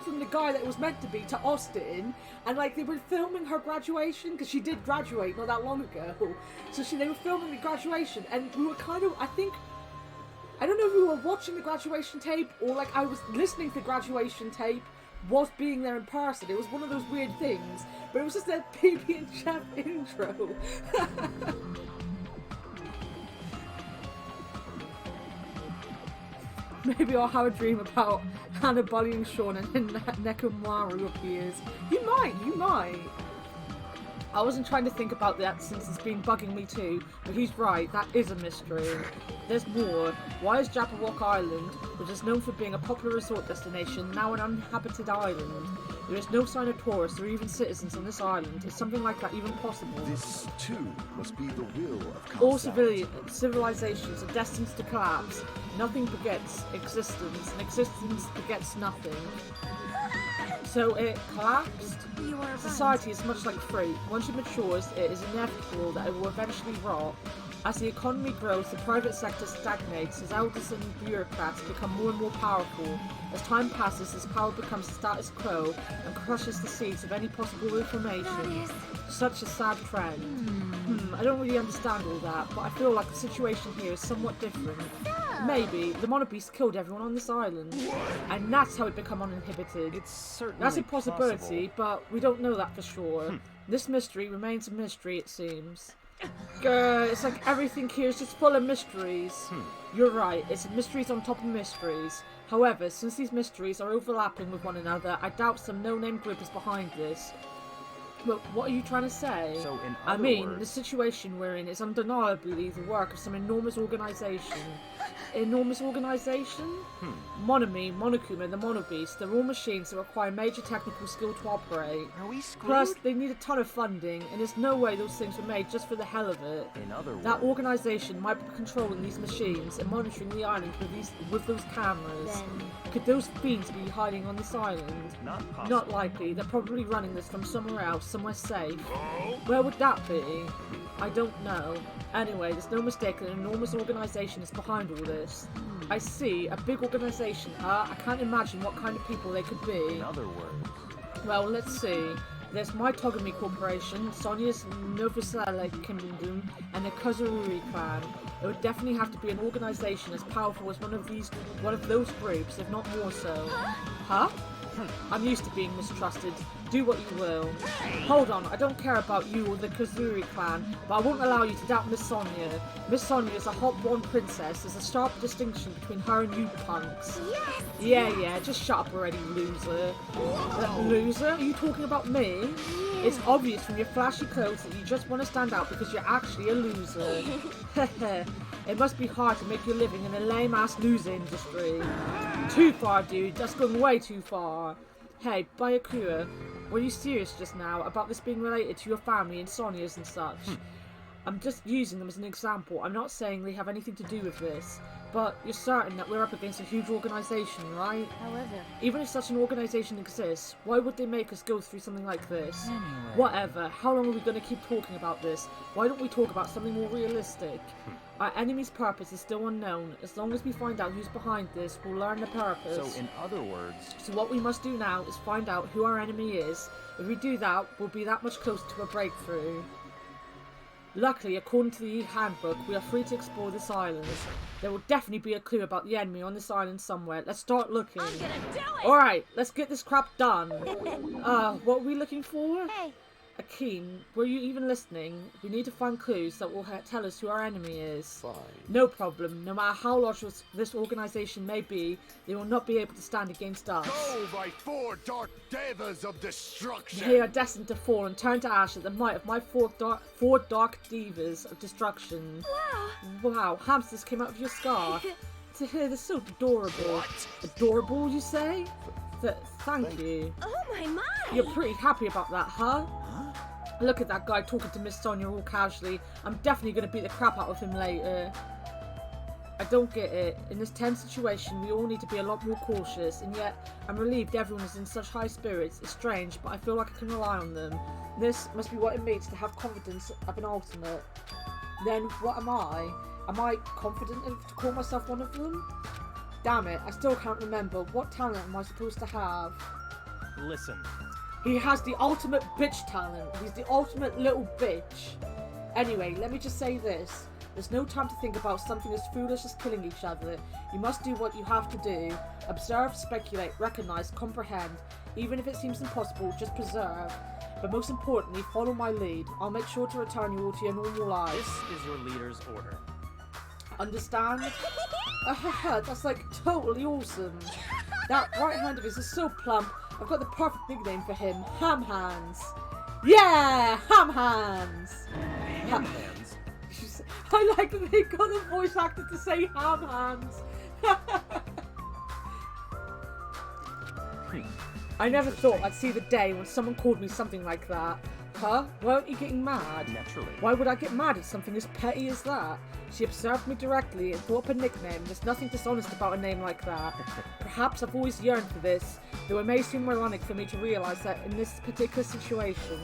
from the guy that it was meant to be to Austin, and like they were filming her graduation because she did graduate not that long ago. So they were filming the graduation, and we were kind of, I don't know if we were watching the graduation tape or like I was listening to the graduation tape was being there in person. It was one of those weird things, but it was just that PB and Chef intro. Maybe I'll have a dream about Hannah bullying Sean and then Nekomaru appears. You might. I wasn't trying to think about that since it's been bugging me too, but he's right, that is a mystery. There's more. Why is Jabberwock Island, which is known for being a popular resort destination, now an uninhabited island? There is no sign of tourists or even citizens on this island. Is something like that even possible? This, too, must be the will of All Constance. civilizations are destined to collapse. Nothing begets existence, and existence begets nothing. So it collapsed? You are right. Society is much like fruit. Once it matures, it is inevitable that it will eventually rot. As the economy grows, the private sector stagnates, as elders and bureaucrats become more and more powerful. As time passes, this power becomes status quo and crushes the seeds of any possible information. That is... Such a sad trend. I don't really understand all that, but I feel like the situation here is somewhat different. Maybe the monobeast killed everyone on this island, and that's how it became uninhibited. It's certainly That's a possibility, possible. but we don't know that for sure. This mystery remains a mystery, it seems. It's like everything here is just full of mysteries. You're right, it's mysteries on top of mysteries. However, since these mysteries are overlapping with one another, I doubt some no-name group is behind this. But what are you trying to say? So in I other mean, words, the situation we're in is undeniably the work of some enormous organisation. Enormous organisation? Monomi, Monokuma, the Monobeast, they're all machines that require major technical skill to operate. Are we screwed? Plus, they need a ton of funding, and there's no way those things were made just for the hell of it. in other words, That organisation might be controlling these machines and monitoring the island with those cameras. Then... Could those fiends be hiding on this island? not possible. Not likely. They're probably running this from somewhere else, somewhere safe. Where would that be? I don't know. Anyway, there's no mistake that an enormous organisation is behind all this. I see. A big organisation, huh? I can't imagine what kind of people they could be. In other words, Well, let's see. There's My Togami Corporation, Sonia's Novosela Kingdom, and the Kazururi clan. It would definitely have to be an organisation as powerful as one of those groups, if not more so. Huh? I'm used to being mistrusted. Do what you will. Hold on, I don't care about you or the Kazuri clan, but I won't allow you to doubt Miss Sonia. Miss Sonia is a hot-born princess. There's a sharp distinction between her and you punks. Yes! Yeah, just shut up already, loser. Loser? Are you talking about me? It's obvious from your flashy clothes that you just want to stand out because you're actually a loser. It must be hard to make your living in a lame-ass loser industry. Too far, dude. That's going way too far. Hey, Bayakura, were you serious just now about this being related to your family and Sonia's and such? I'm just using them as an example. I'm not saying they have anything to do with this. But you're certain that we're up against a huge organisation, right? However... Even if such an organisation exists, why would they make us go through something like this? Anyway. Whatever, how long are we going to keep talking about this? Why don't we talk about something more realistic? Our enemy's purpose is still unknown. As long as we find out who's behind this, we'll learn the purpose. So, in other words... So what we must do now is find out who our enemy is. If we do that, we'll be that much closer to a breakthrough. Luckily, according to the handbook, we are free to explore this island. There will definitely be a clue about the enemy on this island somewhere. Let's start looking. I'm gonna do it! Alright, let's get this crap done. What are we looking for? Hey, Akeem, were you even listening? We need to find clues that will tell us who our enemy is. Fine. No problem. No matter how large this organization may be, they will not be able to stand against us. Go by 4 dark devas of destruction! They are destined to fall and turn to ash at the might of my four dark divas of destruction. wow! Wow, hamsters came out of your scar. They're so adorable. What? Adorable, you say? Thank you. Oh my! You're pretty happy about that, huh? Look at that guy talking to Miss Sonia all casually. I'm definitely going to beat the crap out of him later. I don't get it. In this tense situation, we all need to be a lot more cautious, and yet I'm relieved everyone is in such high spirits. It's strange, but I feel like I can rely on them. This must be what it means to have confidence of an ultimate. Then what am I? Am I confident enough to call myself one of them? Damn it, I still can't remember. What talent am I supposed to have? Listen. He has the ultimate bitch talent. He's the ultimate little bitch. Anyway, let me just say this. There's no time to think about something as foolish as killing each other. You must do what you have to do. Observe, speculate, recognize, comprehend. Even if it seems impossible, just preserve. But most importantly, follow my lead. I'll make sure to return you all to your normal lives. This is your leader's order. Understand? That's like totally awesome. That right hand of his is so plump. I've got the perfect nickname for him. Ham Hands. Yeah! Ham Hands! Ham hands. I like that they got a voice actor to say Ham Hands. I never thought I'd see the day when someone called me something like that. Huh? Why aren't you getting mad? Naturally. Why would I get mad at something as petty as that? She observed me directly and thought up a nickname. There's nothing dishonest about a name like that. Perhaps I've always yearned for this, though it may seem ironic for me to realise that in this particular situation,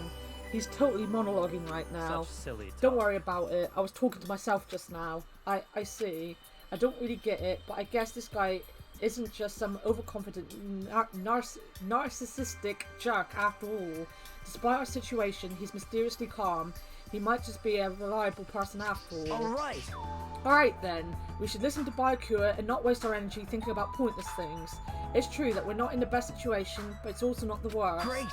he's totally monologuing right now. Such silly talk. Don't worry about it. I was talking to myself just now. I see. I don't really get it, but I guess this guy isn't just some overconfident, narcissistic jerk after all. Despite our situation, he's mysteriously calm. He might just be a reliable person after all. Alright. Alright then, we should listen to Byakuya and not waste our energy thinking about pointless things. It's true that we're not in the best situation, but it's also not the worst. Great.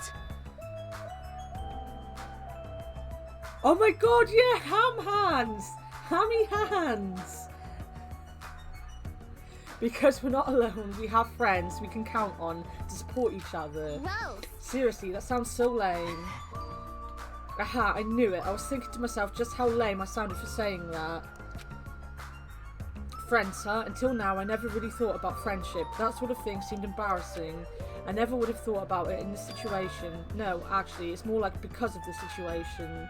Oh my god, yeah, ham hands! Hammy hands! Because we're not alone, we have friends we can count on to support each other. Whoa! Seriously, that sounds so lame. Aha, I knew it. I was thinking to myself just how lame I sounded for saying that. Friends, huh? Until now, I never really thought about friendship. That sort of thing seemed embarrassing. I never would have thought about it in this situation. No, actually, it's more like because of the situation.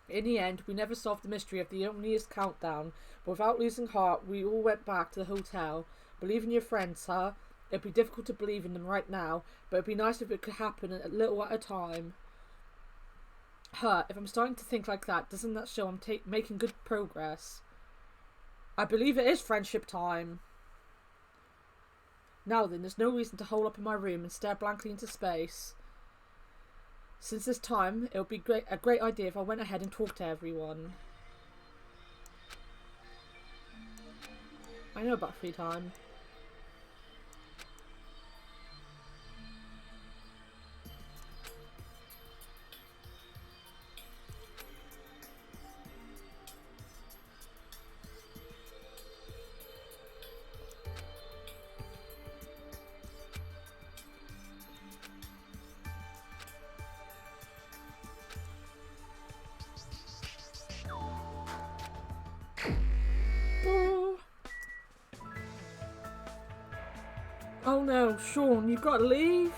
In the end, we never solved the mystery of the Omnius countdown, but without losing heart, we all went back to the hotel. Believe in your friends, huh? It'd be difficult to believe in them right now, but it'd be nice if it could happen a little at a time. Huh, if I'm starting to think like that, doesn't that show I'm making good progress? I believe it is friendship time. Now then, there's no reason to hole up in my room and stare blankly into space. Since this time, it would be a great idea if I went ahead and talked to everyone. I know about free time. Oh no, Sean, you've got to leave?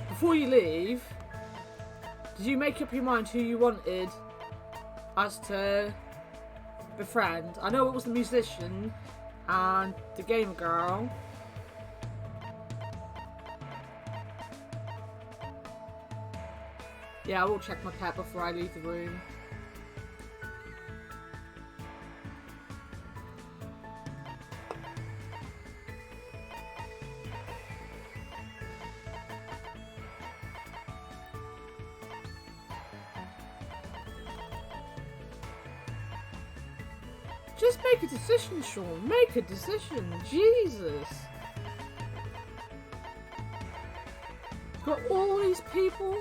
Before you leave, did you make up your mind who you wanted as to befriend? I know it was the musician and the gamer girl, Yeah, I will check my pet before I leave the room. Just make a decision, Sean. Make a decision. Jesus. Got all these people.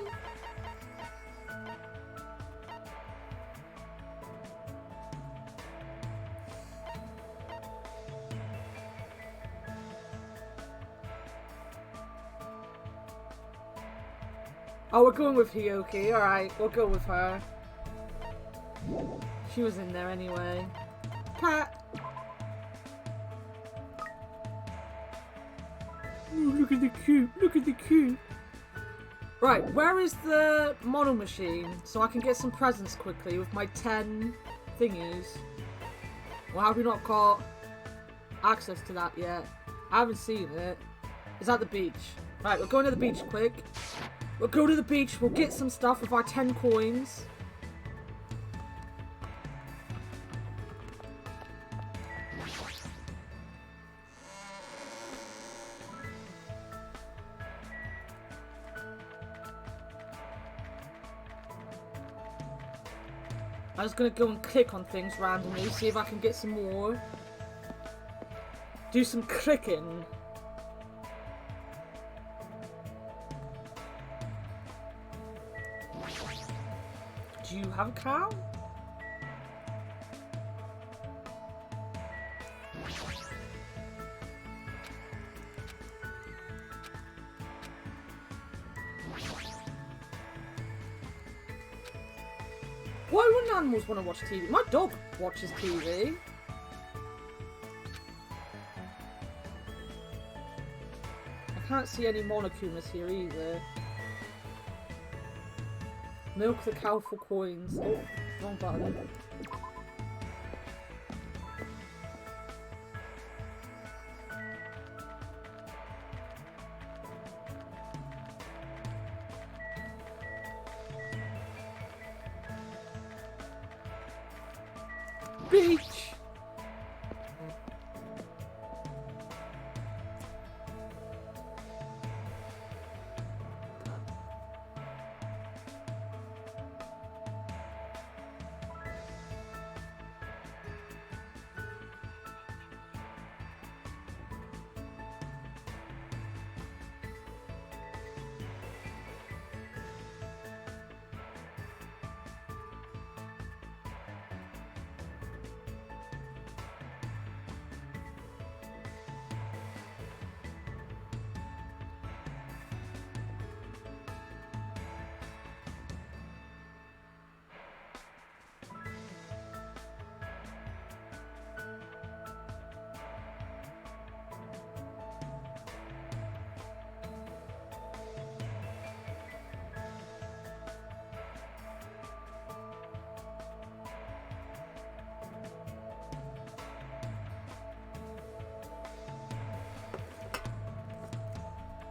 Oh, we're going with Hioki. Alright, we'll go with her. She was in there anyway. Cat! Ooh, look at the cube. Look at the cube. Right, where is the model machine? So I can get some presents quickly with my 10 thingies. Well, have we not got access to that yet? I haven't seen it. It's at the beach. Right, we're going to the beach quick. We'll go to the beach, we'll get some stuff with our 10 coins. I was gonna go and click on things randomly, see if I can get some more. Do some clicking. Do you have a cow? Why wouldn't animals want to watch TV? My dog watches TV. I can't see any Monokumas here either. Milk the cow for coins. Oh, wrong button. Beach!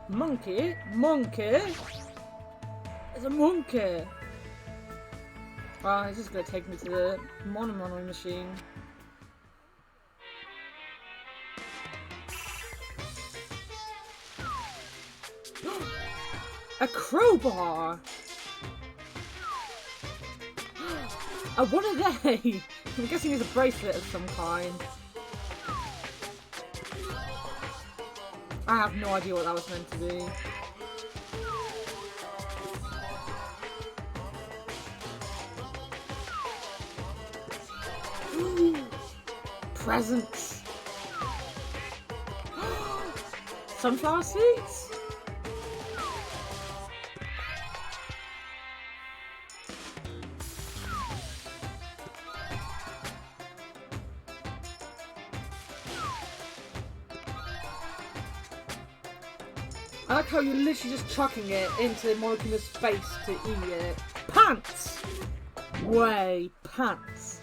Monkey? Monkey? There's a monkey! Oh, it's just gonna take me to the mono machine. A crowbar! What are they? I'm guessing it's a bracelet of some kind. I have no idea what that was meant to be. Ooh, presents. Sunflower seeds? I like how you're literally just chucking it into Monokuma's face to eat it. Pants! Way, pants.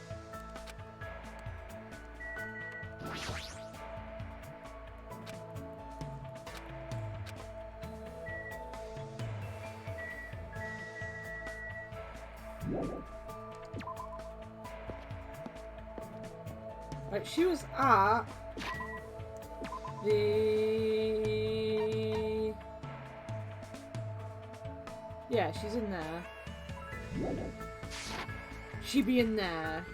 Right, she was at the... Yeah, she's in there. She be in there.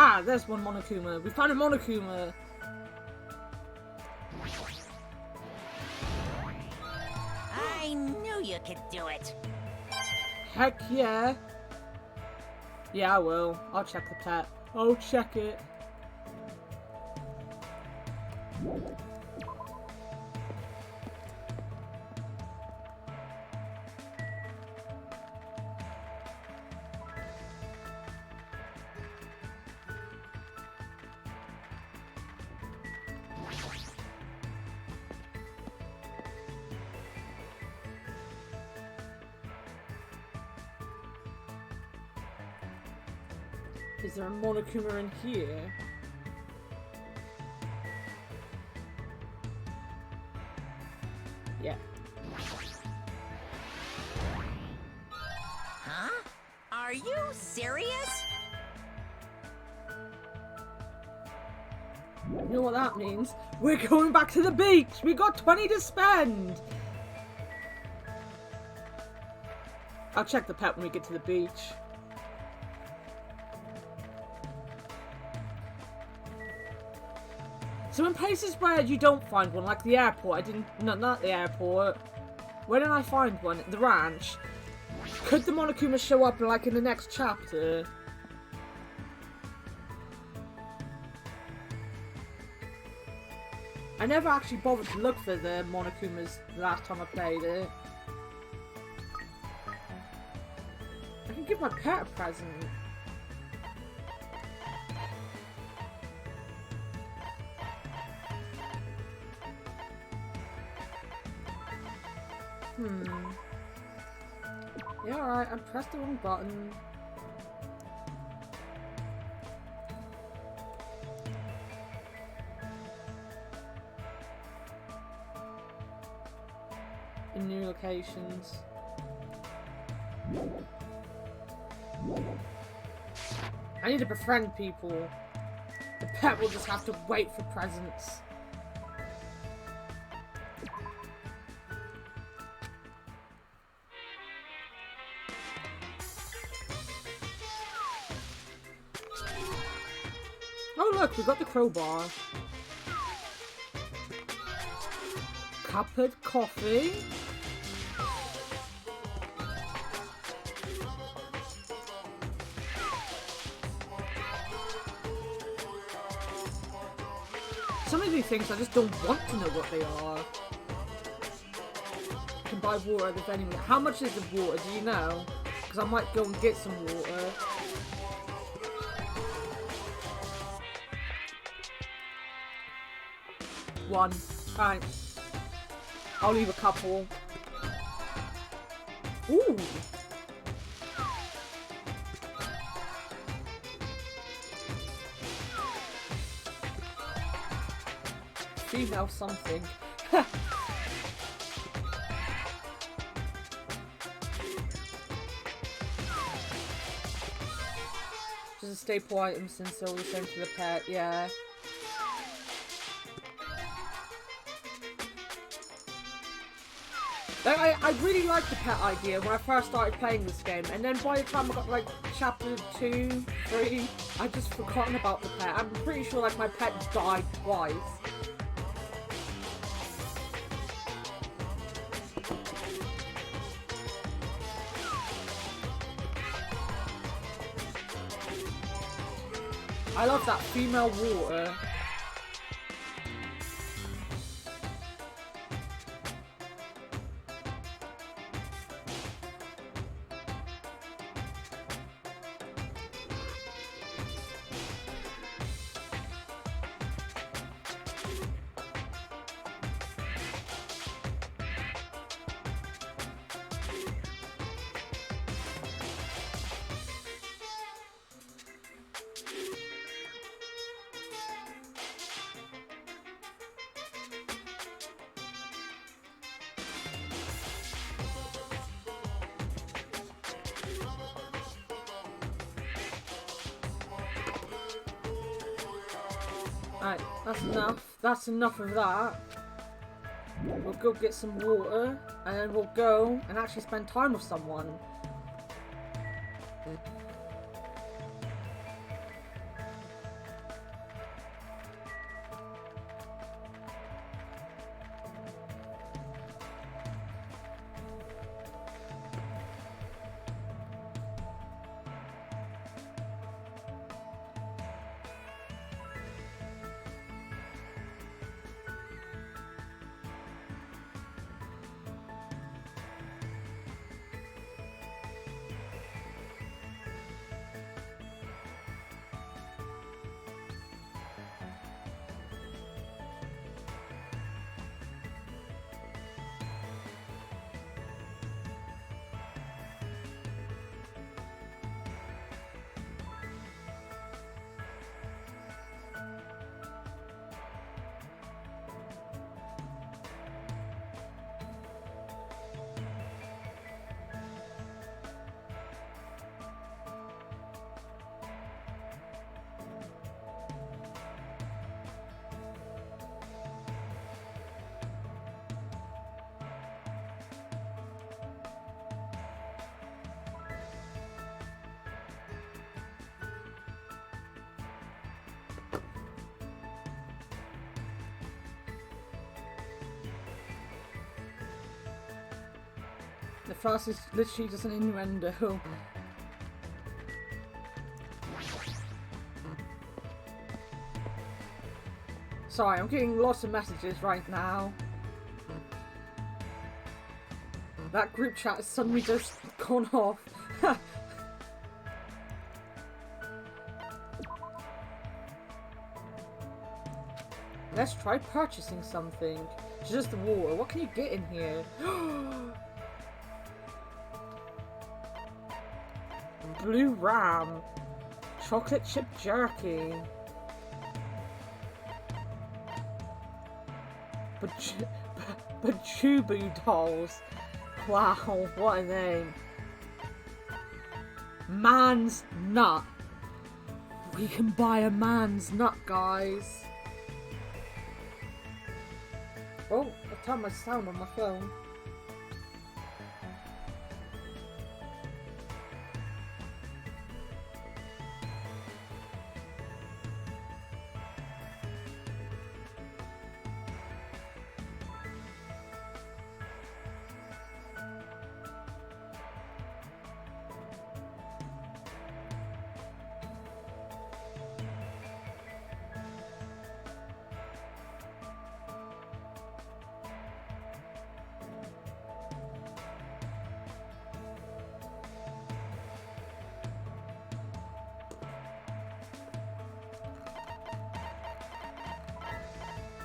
Ah, there's one Monokuma. We found a Monokuma. I knew you could do it. Heck yeah. Yeah, I will. I'll check the pet. I'll check it. Is there a Monokuma in here? Yeah. Huh? Are you serious? You know what that means? We're going back to the beach! We got 20 to spend! I'll check the pet when we get to the beach. So in places where you don't find one, like the airport, not the airport. Where did I find one? The ranch. Could the Monokuma show up like in the next chapter? I never actually bothered to look for the Monokumas the last time I played it. I can give my pet a present. Yeah, alright, I pressed the wrong button. In new locations. I need to befriend people. The pet will just have to wait for presents. Oh look, we got the crowbar. Cupboard coffee. Some of these things I just don't want to know what they are. You can buy water at the vending machine. How much is the water, do you know? Because I might go and get some water. One. Right. I'll leave a couple. Ooh. Female something. Just a staple item since they're all the same to the pet, yeah. I really liked the pet idea when I first started playing this game, and then by the time I got like chapter 2, 3, I'd just forgotten about the pet. I'm pretty sure like my pet died twice. I love that female water. Alright, that's enough. That's enough of that. We'll go get some water, and then we'll go and actually spend time with someone. The fast is literally just an innuendo. Sorry, I'm getting lots of messages right now. That group chat has suddenly just gone off. Let's try purchasing something. Just the water. What can you get in here? Blue ram. Chocolate chip jerky. Bajubu dolls. Wow, what a name. Man's nut. We can buy a man's nut, guys. Oh, I turned my sound on my phone.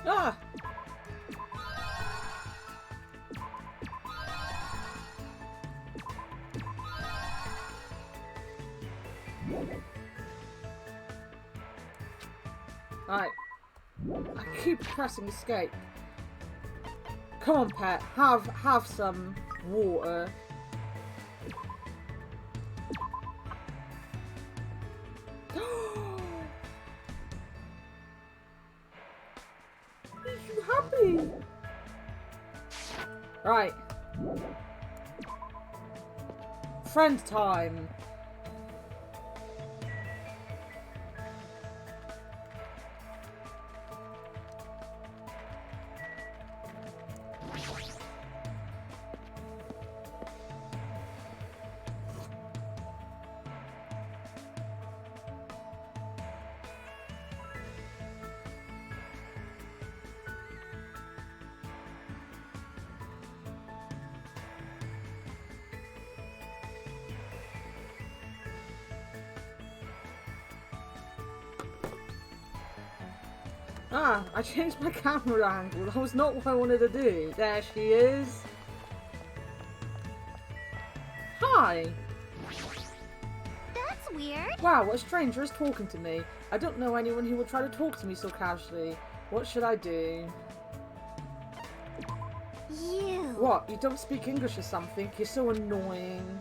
Ah! Alright. I keep pressing escape. Come on, pet. Have some water. Are you happy? Right. Friend time. Ah, I changed my camera angle. That was not what I wanted to do. There she is. Hi. That's weird. Wow, what a stranger is talking to me. I don't know anyone who would try to talk to me so casually. What should I do? You. What? You don't speak English or something? You're so annoying.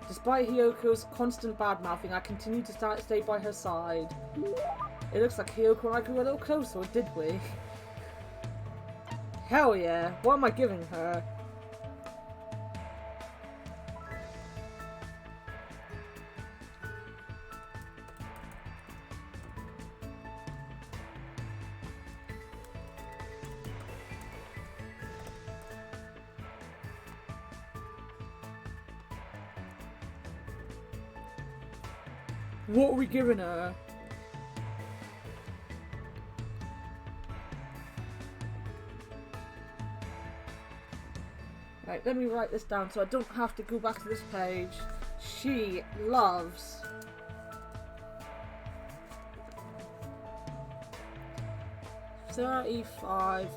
Despite Hiyoko's constant bad-mouthing, I continue to stay by her side. It looks like Hiyoko and I grew a little closer, did we? Hell yeah. What am I giving her? What are we giving her? Right, let me write this down so I don't have to go back to this page. She loves $35,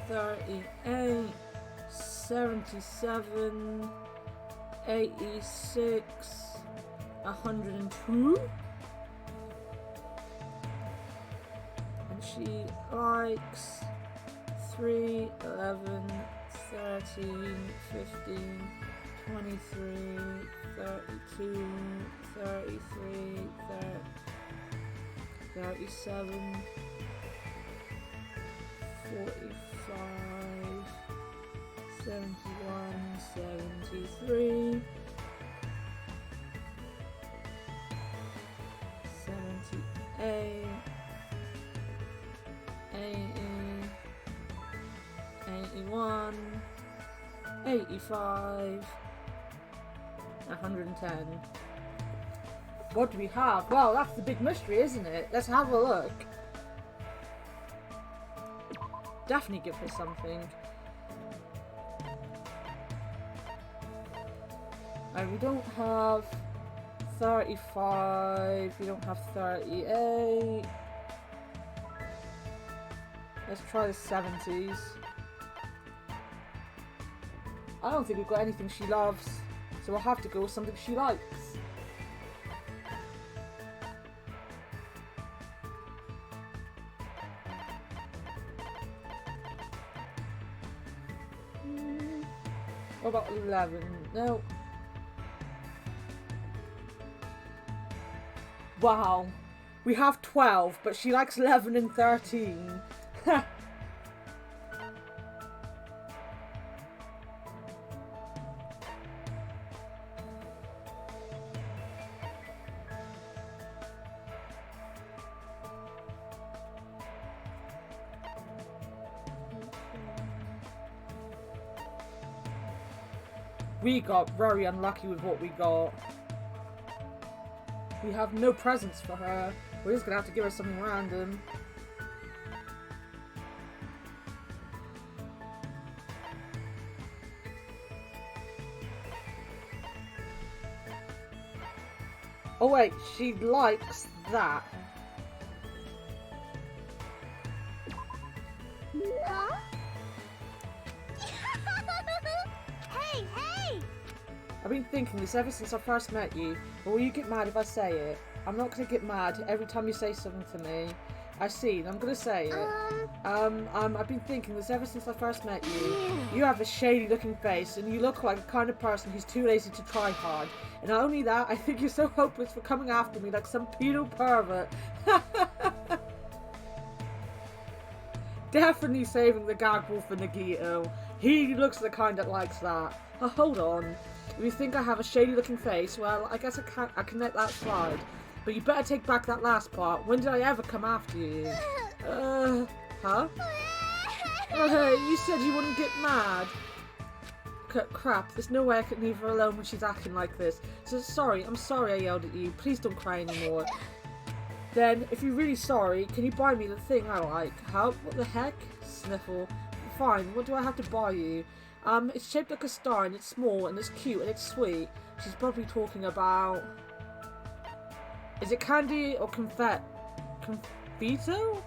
$38, $77, $86, $102. And she likes 3, 11, 13, 15, 23, 32, 33, 37, 45, 71, 73, 78, 80, 81, 85, 110. What do we have? Well, that's the big mystery, isn't it? Let's have a look. Definitely give her something. And we don't have 35, we don't have 38. Let's try the 70s. I don't think we've got anything she loves, so we'll have to go with something she likes. What about 11? No. Wow. We have 12, but she likes 11 and 13. We got very unlucky with what we got. We have no presents for her. We're just gonna have to give her something random. Oh wait, she likes that. Huh? Hey, hey! I've been thinking this ever since I first met you, but will you get mad if I say it? I'm not gonna get mad every time you say something to me. I see, and I'm gonna say it. I've been thinking this ever since I first met you. You have a shady looking face, and you look like the kind of person who's too lazy to try hard. And not only that, I think you're so hopeless for coming after me like some pedo pervert. Definitely saving the gag ball for Nagito. He looks the kind that likes that. Oh, hold on. If you think I have a shady looking face, well, I guess I can let that slide. But you better take back that last part. When did I ever come after you? Huh? You said you wouldn't get mad. Crap, there's no way I can leave her alone when she's acting like this. So I'm sorry I yelled at you. Please don't cry anymore. Then, if you're really sorry, can you buy me the thing I like? How? What the heck? Sniffle. Fine, what do I have to buy you? It's shaped like a star and it's small and it's cute and it's sweet. She's probably talking about... Is it candy or confetti? Confito?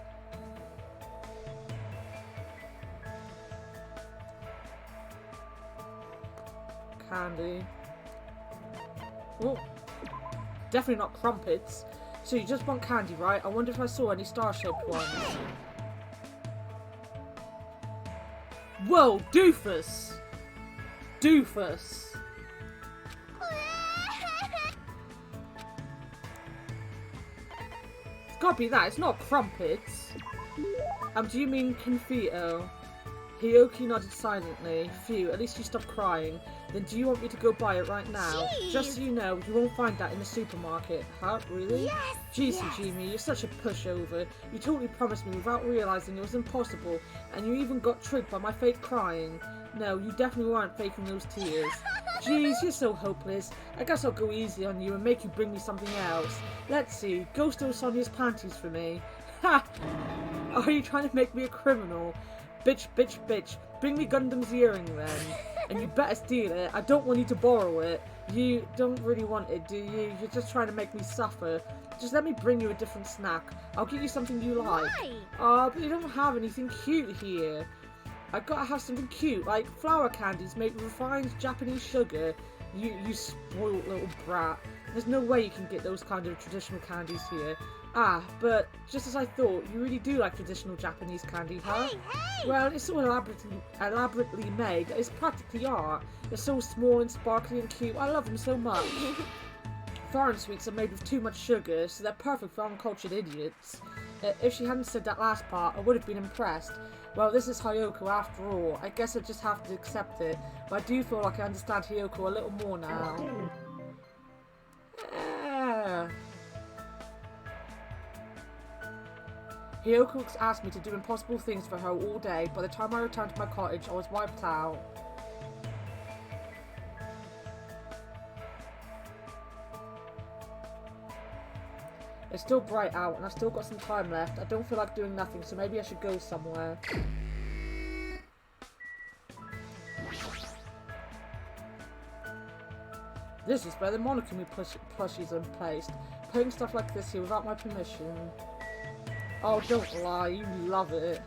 Candy. Oh, definitely not crumpets. So you just want candy, right? I wonder if I saw any star-shaped ones. Whoa, doofus! Doofus! It's gotta be that. It's not crumpets. Do you mean confito? Hiyoko nodded silently. Phew, at least you stopped crying. Then do you want me to go buy it right now? Jeez. Just so you know, you won't find that in the supermarket. Huh? Really? Yes! Jeez, yes. Hajime, you're such a pushover. You totally promised me without realising it was impossible, and you even got tricked by my fake crying. No, you definitely weren't faking those tears. Jeez, you're so hopeless. I guess I'll go easy on you and make you bring me something else. Let's see, go steal Sonia's panties for me. Ha! Are you trying to make me a criminal? Bitch, bitch, bitch. Bring me Gundam's earring then. And you better steal it. I don't want you to borrow it. You don't really want it, do you? You're just trying to make me suffer. Just let me bring you a different snack. I'll get you something you like. Why? But you don't have anything cute here. I gotta have something cute, like flower candies made with refined Japanese sugar. You spoiled little brat. There's no way you can get those kind of traditional candies here. Ah, but just as I thought, you really do like traditional Japanese candy, huh? Hey, hey! Well, it's so elaborately made that it's practically art. They're so small and sparkly and cute. I love them so much. Foreign sweets are made with too much sugar, so they're perfect for uncultured idiots. If she hadn't said that last part, I would have been impressed. Well, this is Hiyoko after all. I guess I just have to accept it. But I do feel like I understand Hiyoko a little more now. Hiyoko asked me to do impossible things for her all day. By the time I returned to my cottage, I was wiped out. It's still bright out and I've still got some time left. I don't feel like doing nothing, so maybe I should go somewhere. This is where the Monokumi plushies are placed. Putting stuff like this here without my permission. Oh, don't lie, you love it.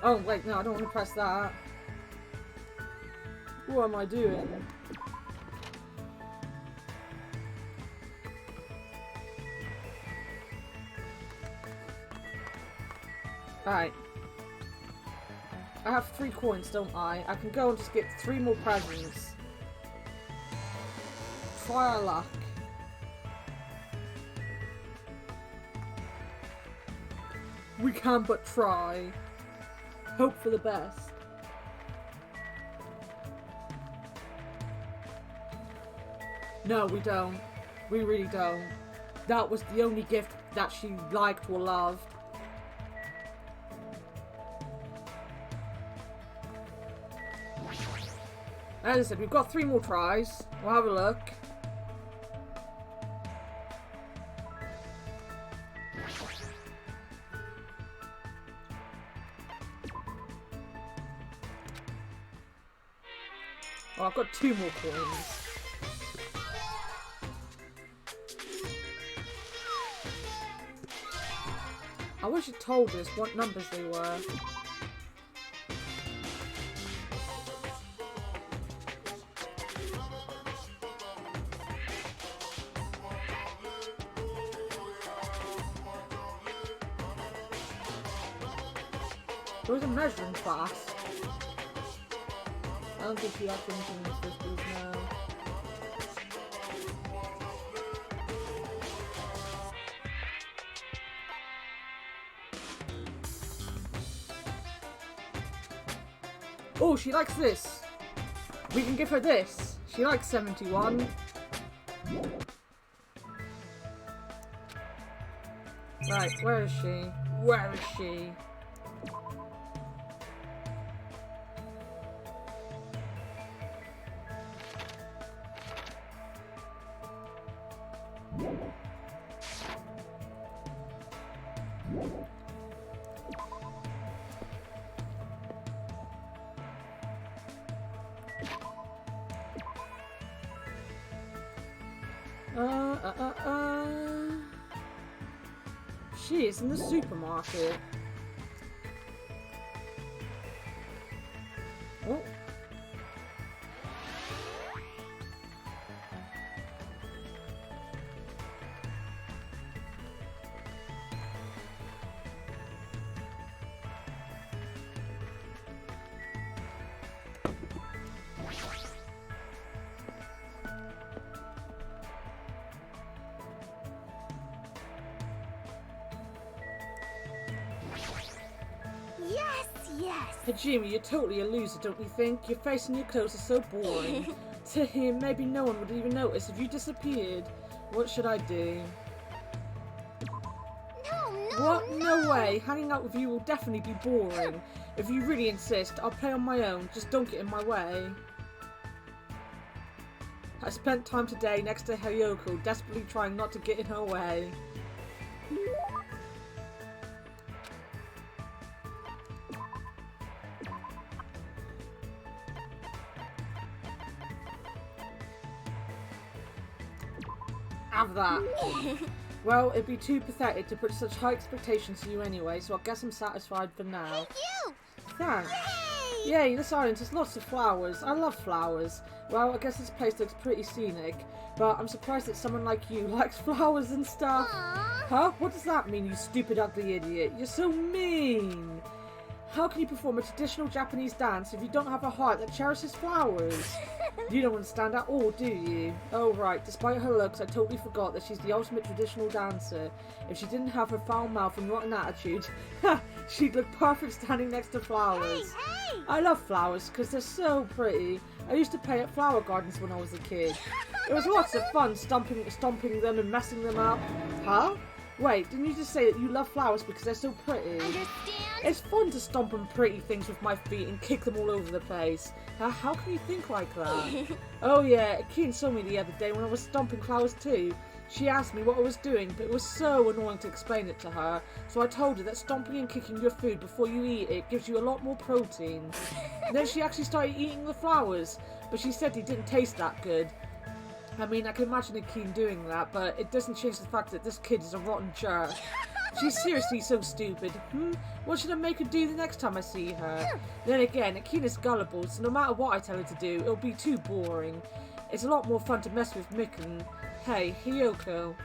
Oh, wait, no, I don't want to press that. What am I doing? Right. I have 3 coins, don't I? I can go and just get 3 more presents. Try our luck. We can but try. Hope for the best. No, we don't. We really don't. That was the only gift that she liked or loved. As I said, we've got 3 more tries. We'll have a look. Oh, I've got 2 more coins. I wish it told us what numbers they were. There was a measuring class. I don't think you have anything in the 50s now. Oh, she likes this. We can give her this. She likes 71. Right, where is she? Where is she? She is in the supermarket. Oh. Hajime, you're totally a loser, don't you think? Your face and your clothes are so boring. To him, maybe no one would even notice if you disappeared. What should I do? What? No way. Hanging out with you will definitely be boring. If you really insist, I'll play on my own. Just don't get in my way. I spent time today next to Hayoko, desperately trying not to get in her way. Have that. Well, it'd be too pathetic to put such high expectations to you anyway, so I guess I'm satisfied for now. You! Thanks. Yay, this island has lots of flowers. I love flowers. Well, I guess this place looks pretty scenic, but I'm surprised that someone like you likes flowers and stuff. Aww. Huh? What does that mean, you stupid ugly idiot? You're so mean. How can you perform a traditional Japanese dance if you don't have a heart that cherishes flowers? You don't understand at all, do you? Oh right, despite her looks, I totally forgot that she's the ultimate traditional dancer. If she didn't have her foul mouth and rotten attitude, she'd look perfect standing next to flowers. Hey! I love flowers because they're so pretty. I used to play at flower gardens when I was a kid. It was lots of fun stomping them and messing them up. Huh? Wait, didn't you just say that you love flowers because they're so pretty? Understand? It's fun to stomp on pretty things with my feet and kick them all over the place. How can you think like that? Oh yeah, Keen saw me the other day when I was stomping flowers too. She asked me what I was doing, but it was so annoying to explain it to her. So I told her that stomping and kicking your food before you eat it gives you a lot more protein. Then she actually started eating the flowers, but she said they didn't taste that good. I mean, I can imagine a Keen doing that, but it doesn't change the fact that this kid is a rotten jerk. She's seriously so stupid. What should I make her do the next time I see her? Then again, Akeen is gullible, so no matter what I tell her to do, it'll be too boring. It's a lot more fun to mess with Mick and... Hey, Hiyoko.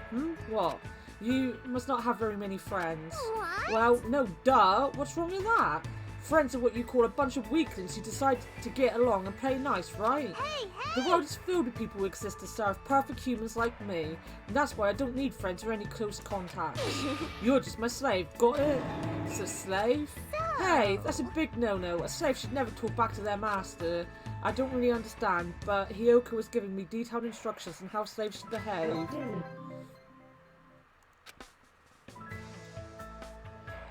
What? You must not have very many friends. What? Well, no duh. What's wrong with that? Friends are what you call a bunch of weaklings who decide to get along and play nice, right? Hey! The world is filled with people who exist to serve perfect humans like me, and that's why I don't need friends or any close contacts. You're just my slave, got it? It's a slave? So... Hey, that's a big no-no. A slave should never talk back to their master. I don't really understand, but Hiyoko was giving me detailed instructions on how slaves should behave.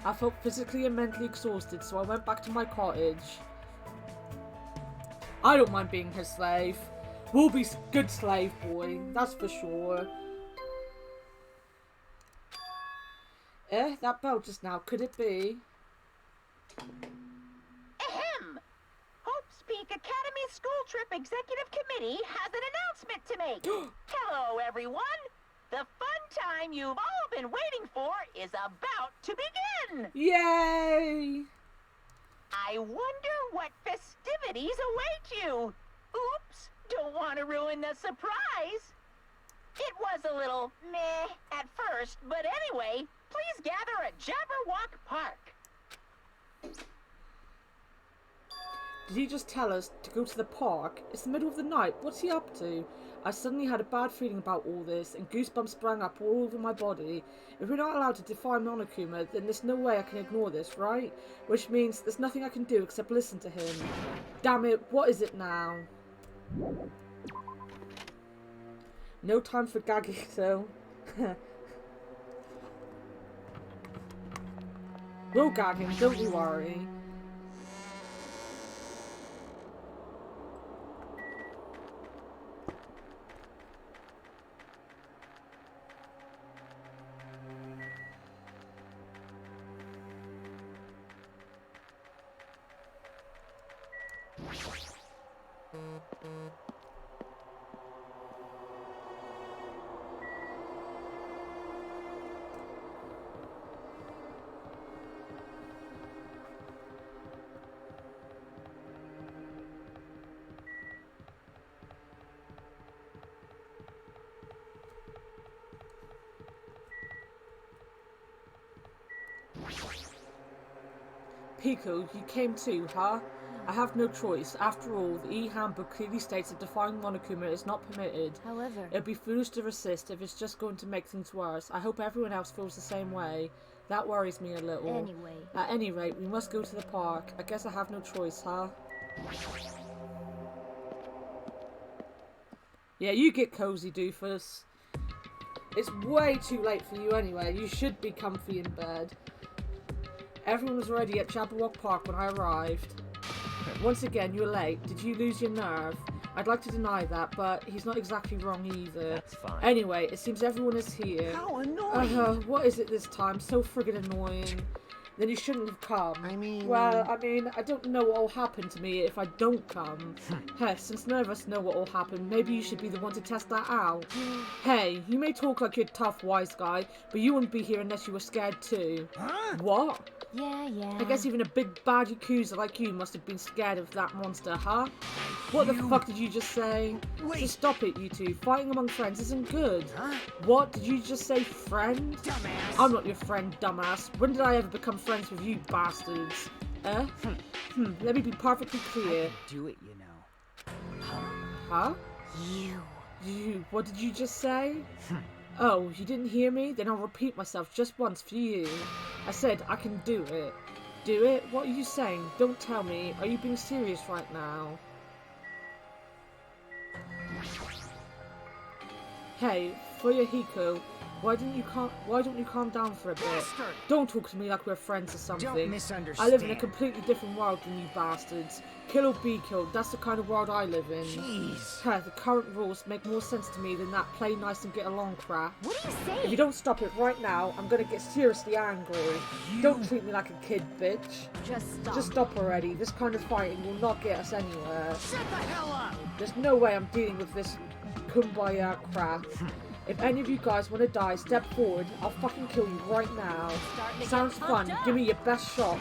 I felt physically and mentally exhausted, so I went back to my cottage. I don't mind being his slave. We'll be good slave boy, that's for sure. That bell just now, could it be? Ahem! Hope's Peak Academy School Trip Executive Committee has an announcement to make. Hello, everyone! The fun time you've all been waiting for is about to begin! Yay! I wonder what festivities await you. Oops, don't want to ruin the surprise. It was a little meh at first, but anyway, please gather at Jabberwock Park. Did he just tell us to go to the park? It's the middle of the night. What's he up to? I suddenly had a bad feeling about all this, and goosebumps sprang up all over my body. If we're not allowed to defy Monokuma, then there's no way I can ignore this, right? Which means there's nothing I can do except listen to him. Damn it, what is it now? No time for gagging, though. We'll gag him, don't you worry. Pico, you came too, huh? I have no choice. After all, the E-handbook clearly states that defying Monokuma is not permitted. However... It'd be foolish to resist if it's just going to make things worse. I hope everyone else feels the same way. That worries me a little. Anyway. At any rate, we must go to the park. I guess I have no choice, huh? Yeah, you get cozy, doofus. It's way too late for you anyway. You should be comfy in bed. Everyone was already at Jabberwock Park when I arrived. Once again, you're late. Did you lose your nerve? I'd like to deny that, but he's not exactly wrong either. That's fine. Anyway, it seems everyone is here. How annoying! What is it this time? So friggin' annoying. Then you shouldn't have come. Well, I don't know what will happen to me if I don't come. Hey, since none of us know what will happen, maybe you should be the one to test that out. Hey, you may talk like you're a tough, wise guy, but you wouldn't be here unless you were scared too. Huh? What? Yeah. I guess even a big bad Yakuza like you must have been scared of that monster, huh? What the fuck did you just say? Wait. Just stop it, you two. Fighting among friends isn't good. Huh? What? Did you just say friend? Dumbass! I'm not your friend, dumbass. When did I ever become friends with you bastards? Let me be perfectly clear. Do it, you know. Huh? You. What did you just say? Oh, you didn't hear me? Then I'll repeat myself just once for you. I said I can do it. Do it? What are you saying? Don't tell me. Are you being serious right now? Hey, Fuyuhiko, why don't you calm down for a bit? Bastard! Don't talk to me like we're friends or something. Don't I misunderstand. live in a completely different world than you bastards. Kill or be killed, that's the kind of world I live in. Jeez. The current rules make more sense to me than that play nice and get along crap. What are you If saying? you don't stop it right now, I'm gonna get seriously angry. Don't treat me like a kid, bitch. Just stop. Just stop already. This kind of fighting will not get us anywhere. Shut the hell up! There's no way I'm dealing with this kumbaya crap. If any of you guys want to die, step forward. I'll fucking kill you right now. Starting to Sounds get fun. pumped Give me up. your best shot.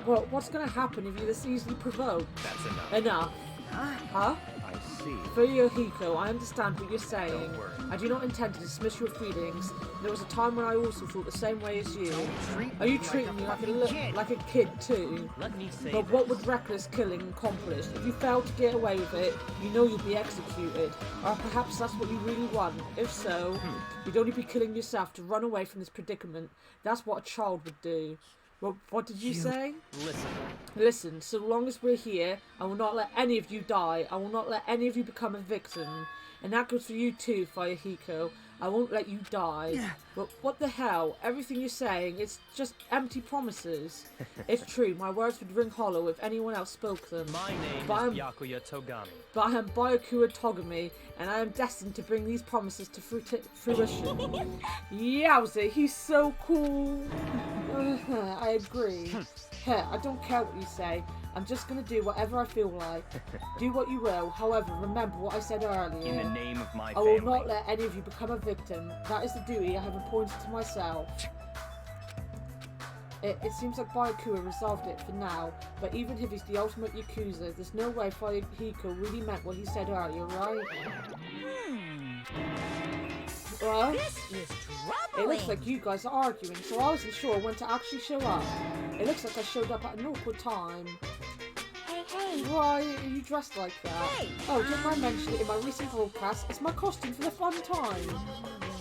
Well, what's gonna happen if you're this easily provoked? That's enough. Enough. Huh? I see. Fuyuhiko, I understand what you're saying. Don't worry. I do not intend to dismiss your feelings. There was a time when I also thought the same way as you. Treat Are you me treating me like a like fucking kid. like a kid too? Let me say But this. what would reckless killing accomplish? If you fail to get away with it, you know you'll be executed. Or perhaps that's what you really want. If so, you'd only be killing yourself to run away from this predicament. That's what a child would do. Well, what did you say? Listen, Listen, so long as we're here, I will not let any of you die. I will not let any of you become a victim. And that goes for you too, Fuyuhiko. I won't let you die. But what the hell? Everything you're saying, it's just empty promises. It's true, my words would ring hollow if anyone else spoke them. my name But I'm- is Byakuya Togami. But I am Byakuya Togami, and I am destined to bring these promises to fruition. Yowza, he's so cool. I agree. I don't care what you say. I'm just gonna do whatever I feel like. Do what you will. However, remember what I said earlier. In the name of my I will family. not let any of you become a victim. That is the duty I have appointed to myself. It seems like Byakuya resolved it for now, but even if he's the ultimate Yakuza, there's no way Fuyuhiko really meant what he said earlier, right? Well, This is it troubling. looks like you guys are arguing, so I wasn't sure when to actually show up. It looks like I showed up at an awkward time. Hey. Why are you dressed like that? Hey, Oh, didn't I mention it in my recent broadcast? It's my costume for the fun time.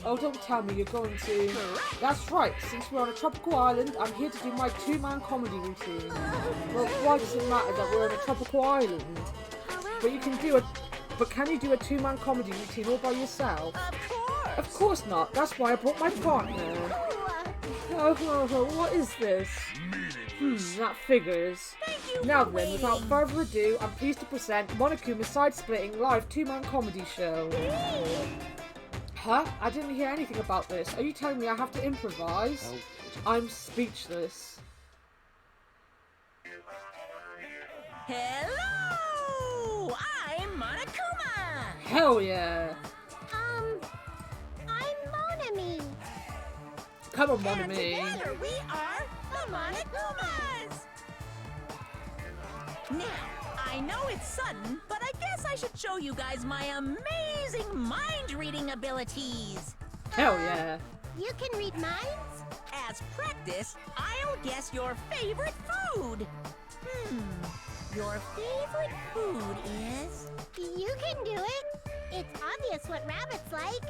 Oh, don't tell me you're going to... That's right, since we're on a tropical island, I'm here to do my two-man comedy routine. Well, why does it matter that we're on a tropical island? But you can do a... But can you do a two-man comedy routine all by yourself? Of course. Of course not, that's why I brought my partner. Oh, what is this? That figures. Now then, without further ado, I'm pleased to present Monokuma's side-splitting live two-man comedy show. Huh? I didn't hear anything about this. Are you telling me I have to improvise? I'm speechless. Hello! I'm Monokuma! Hell yeah! I'm Monami. Come on, And Monami. together we are the Monokumas! Now, I know it's sudden, but I guess I should show you guys my amazing mind-reading abilities. Hell yeah. You can read minds? As practice, I'll guess your favorite food. Your favorite food is... You can do it. It's obvious what rabbits like.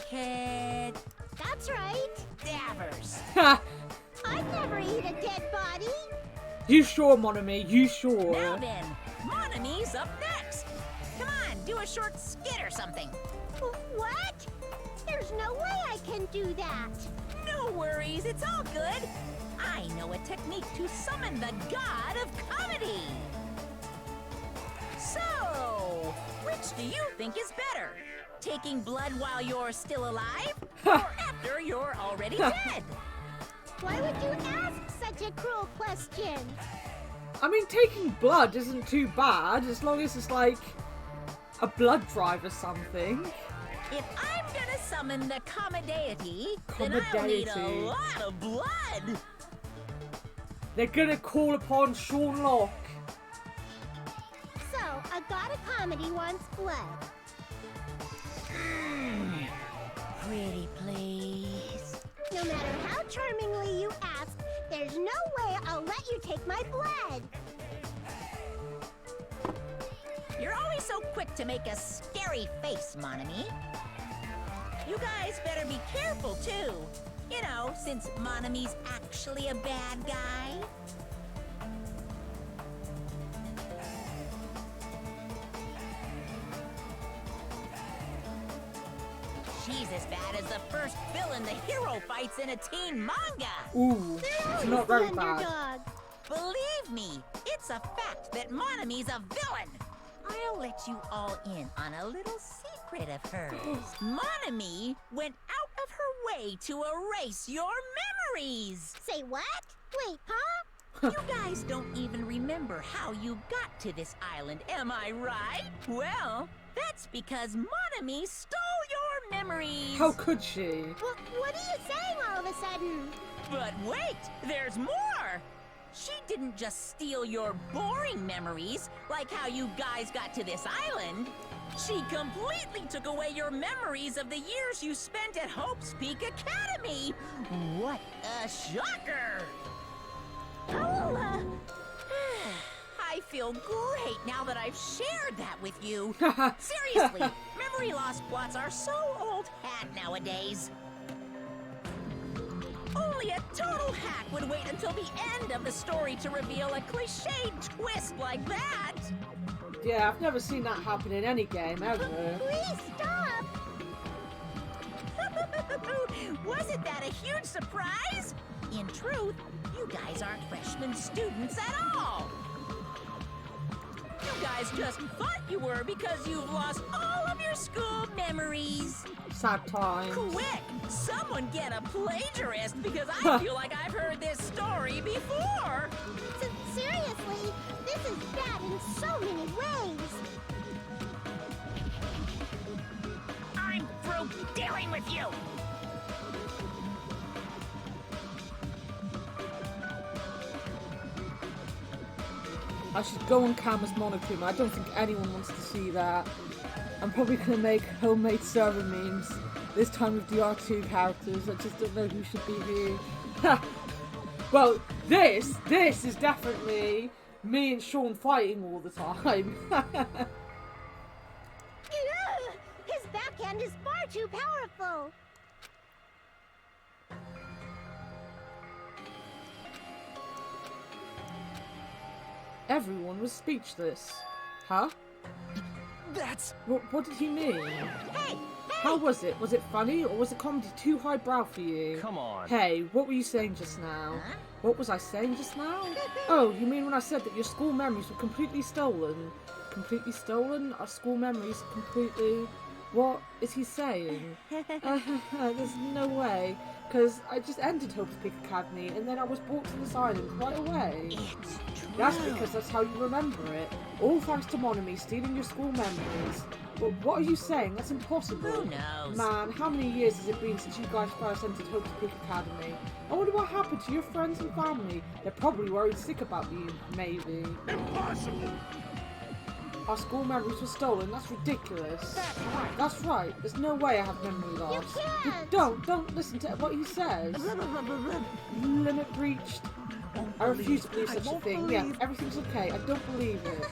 Cadavers. That's right. Ha! I'd never eat a dead body. You sure, Monami? You sure? Now then, Monami's up next. Come on, do a short skit or something. What? There's no way I can do that. No worries, it's all good. I know a technique to summon the god of comedy. So, which do you think is better? Taking blood while you're still alive? Or after you're already dead? Why would you ask such a cruel question? I mean, taking blood isn't too bad, as long as it's like a blood drive or something. If I'm gonna summon the comedy, then I'll need a lot of blood. They're gonna call upon Sean Locke. So, a god of comedy wants blood. Pretty please. No matter how charmingly you ask, there's no way I'll let you take my blood. You're always so quick to make a scary face, Monami. You guys better be careful, too. You know, since Monami's actually a bad guy. She's as bad as the first villain the hero fights in a teen manga. Ooh, it's not very bad. Underdog. Believe me, it's a fact that Monami's a villain. I'll let you all in on a little secret of hers. Monami went out of her way to erase your memories. Say what? Wait, huh? You guys don't even remember how you got to this island, am I right? Well, that's because Monami stole your memories. How could she? What are you saying all of a sudden? But wait, there's more! She didn't just steal your boring memories, like how you guys got to this island. She completely took away your memories of the years you spent at Hope's Peak Academy. What a shocker! Oh, I feel great now that I've shared that with you. Seriously, memory loss plots are so old hat nowadays. Only a total hack would wait until the end of the story to reveal a cliched twist like that. Yeah, I've never seen that happen in any game, ever. please stop. Wasn't that a huge surprise? In truth, you guys aren't freshman students at all. You guys just thought you were because you've lost all of your school memories. Sad times. Quick! Someone get a plagiarist because I feel like I've heard this story before. Seriously, this is bad in so many ways. I'm through dealing with you. I should go on Camus Monochrome. I don't think anyone wants to see that. I'm probably gonna make homemade server memes. This time with the R2 characters. I just don't know who should be here. Well, this is definitely me and Sean fighting all the time. His backhand is far too powerful. Everyone was speechless. Huh? That's... What did he mean? Hey! How was it? Was it funny, or was the comedy too highbrow for you? Come on. Hey, what were you saying just now? Huh? What was I saying just now? Oh, you mean when I said that your school memories were completely stolen? Completely stolen? Our school memories completely... What is he saying? There's no way. Because I just entered Hope's Peak Academy, and then I was brought to this island right away. It's true. That's because that's how you remember it. All thanks to Monami stealing your school memories. But what are you saying? That's impossible. Who knows? Man, how many years has it been since you guys first entered Hope's Peak Academy? I wonder what happened to your friends and family. They're probably worried sick about you, maybe. Impossible! Our school memories were stolen. That's ridiculous. That's right. That's right. There's no way I have memory loss. can't. Don't listen to what he says. Limit breached. I refuse to believe such a thing. Yeah, everything's okay. I don't believe it.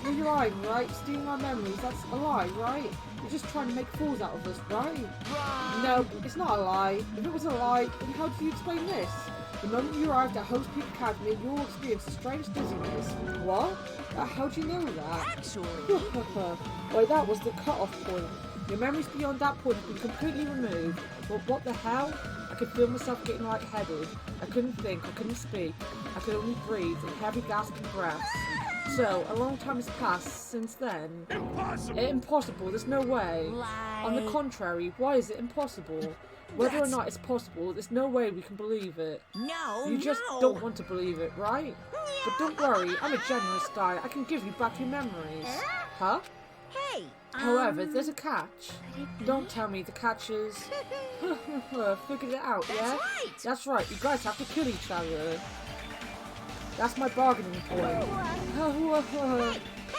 You're lying, right? Stealing our memories, that's a lie, right? You're just trying to make fools out of us, right? No, it's not a lie. If it was a lie, then how do you explain this? The moment you arrived at Hope's Peak Academy, you all experienced the strangest dizziness. What? How'd you know that? Actually, Well, that was the cut-off point. Your memories beyond that point have been completely removed. But what the hell? I could feel myself getting lightheaded. I couldn't think, I couldn't speak. I could only breathe in heavy gasping breaths. So, a long time has passed since then. Impossible! Impossible, there's no way. On the contrary, why is it impossible? Whether or not it's possible, there's no way we can believe it. no, You just no. don't want to believe it, right? But don't worry, I'm a generous guy. I can give you back your memories. Huh? Hey, However, there's a catch. Don't tell me the catch is... Figured it out, yeah? That's right. That's right, you guys have to kill each other. That's my bargaining point.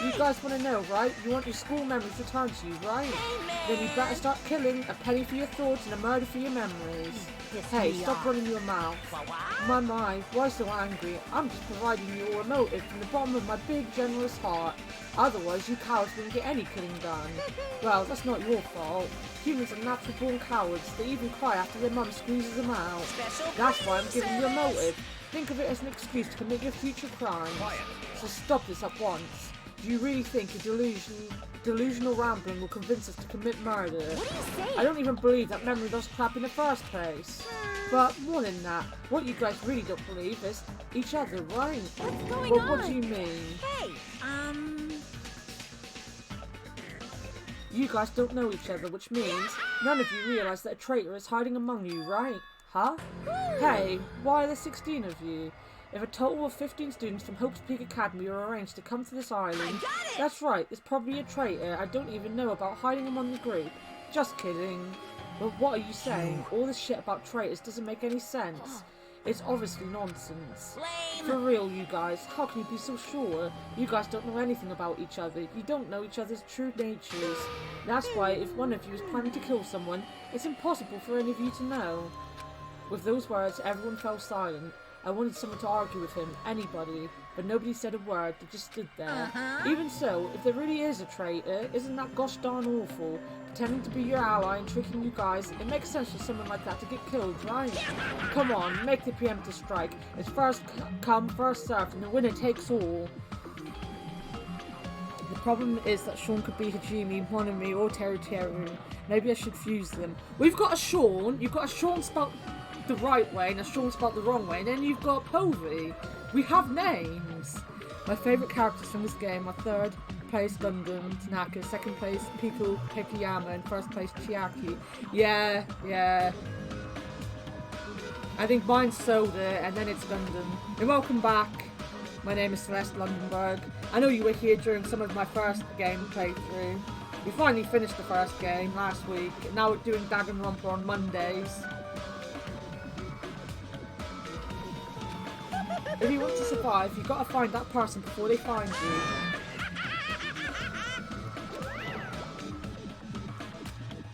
You guys want to know, right? You want your school memories returned to you, right? Then you better start killing. A penny for your thoughts and a murder for your memories. Hey, stop running your mouth. My, why so angry? I'm just providing you all a motive from the bottom of my big, generous heart. Otherwise, you cowards wouldn't get any killing done. Well, that's not your fault. Humans are natural born cowards. They even cry after their mum squeezes them out. That's why I'm giving you a motive. Think of it as an excuse to commit your future crimes. So stop this at once. Do you really think your delusional rambling will convince us to commit murder? What do you say? I don't even believe that memory loss crap in the first place. But more than that, what you guys really don't believe is each other, right? What's going Well, on? what do you mean? Hey, You guys don't know each other, which means none of you realise that a traitor is hiding among you, right? Huh? Hey, why are there 16 of you? If a total of 15 students from Hope's Peak Academy are arranged to come to this island, that's right, there's probably a traitor I don't even know about hiding among the group. Just kidding. But what are you saying? All this shit about traitors doesn't make any sense. It's obviously nonsense. lame. For real, you guys, how can you be so sure? You guys don't know anything about each other. You don't know each other's true natures. That's why if one of you is planning to kill someone, it's impossible for any of you to know. With those words, everyone fell silent. I wanted someone to argue with him, anybody, but nobody said a word, they just stood there. Even so, if there really is a traitor, isn't that gosh darn awful? Pretending to be your ally and tricking you guys, it makes sense for someone like that to get killed, right? Come on, make the preemptive strike. It's first come, first served, and the winner takes all. The problem is that Sean could be Hajime, Monami, or Teru. Maybe I should fuse them. We've got a Sean, you've got a Sean spelled the right way and a Sean spelled the wrong way, and then you've got Povey. We have names. My favourite characters from this game are third place Gundam Tanaka, second place Pico Pekiyama, and first place Chiaki. Yeah. I think mine's Soda, and then it's Gundam. And welcome back. My name is Celeste Lundenberg. I know you were here during some of my first game playthrough. We finally finished the first game last week, and now we're doing Danganronpa on Mondays. If you want to survive, you've got to find that person before they find you.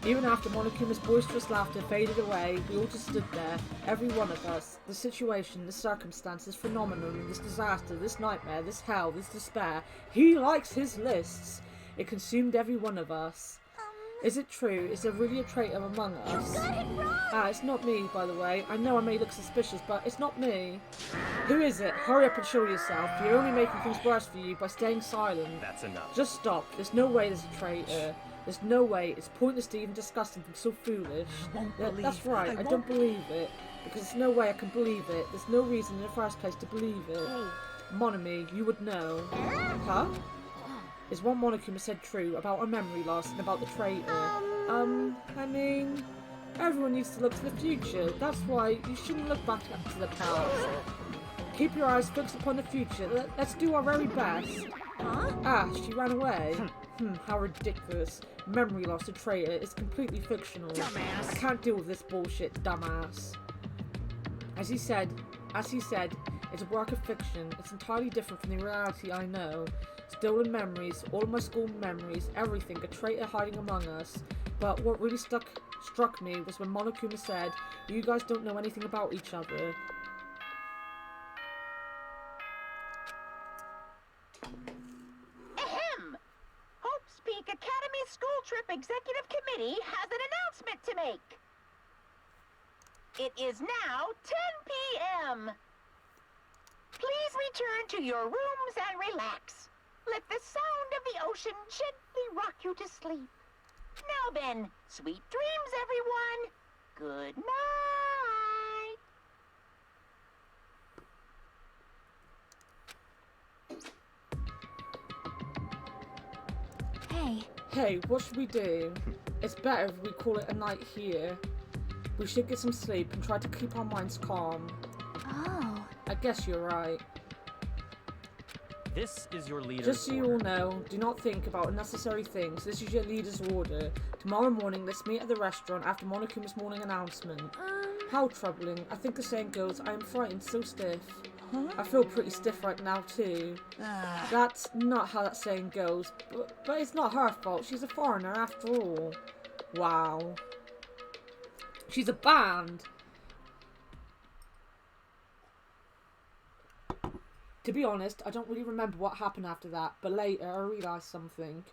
Even after Monokuma's boisterous laughter faded away, we all just stood there, every one of us. The situation, the circumstance, this phenomenon, this disaster, this nightmare, this hell, this despair. He likes his lists. It consumed every one of us. Is it true? Is there really a traitor among us? You got it wrong! It's not me, by the way. I know I may look suspicious, but it's not me. Who is it? Hurry up and show yourself. You're only making things worse for you by staying silent. That's enough. Just stop. There's no way there's a traitor. There's no way. It's pointless to even discuss something so foolish. That's right. I don't believe it. Because there's no way I can believe it. There's no reason in the first place to believe it. Monami, you would know. Huh? Is what Monokuma said true about our memory loss and about the traitor? I mean, everyone needs to look to the future. That's why you shouldn't look back to the past. Keep your eyes fixed upon the future. Let's do our very best. Huh? She ran away. How ridiculous. Memory loss, a traitor, is completely fictional. Dumbass. I can't deal with this bullshit, dumbass. As he said, it's a work of fiction. It's entirely different from the reality I know. Stolen memories, all of my school memories, everything, a traitor hiding among us. But what really struck me was when Monokuma said, you guys don't know anything about each other. Ahem! Hope's Peak Academy School Trip Executive Committee has an announcement to make. It is now 10 p.m. Please return to your rooms and relax. Let the sound of the ocean gently rock you to sleep. Now then, sweet dreams, everyone. Good night. Hey, Hey, what should we do? It's better if we call it a night here. We should get some sleep and try to keep our minds calm. oh. I guess you're right. This is your leader's Just so you order. all know, do not think about unnecessary things. This is your leader's order. Tomorrow morning, let's meet at the restaurant after Monokuma's morning announcement. How troubling. I think the saying goes, I am frightened so stiff. I feel pretty stiff right now too. That's not how that saying goes, but it's not her fault. She's a foreigner after all. Wow. She's a band. To be honest, I don't really remember what happened after that, but later I realised something.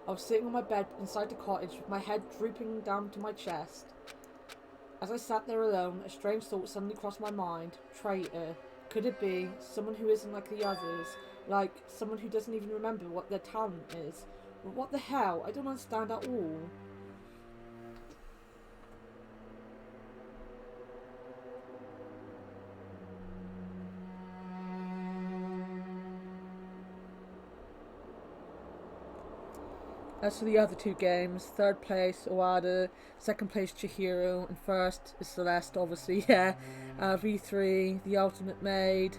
I was sitting on my bed inside the cottage with my head drooping down to my chest. As I sat there alone, a strange thought suddenly crossed my mind. Traitor. Could it be someone who isn't like the others? Like someone who doesn't even remember what their talent is? But what the hell? I don't understand at all. As for the other two games, third place Owada, second place Chihiro, and first is Celeste, obviously, yeah. V3, The Ultimate Maid,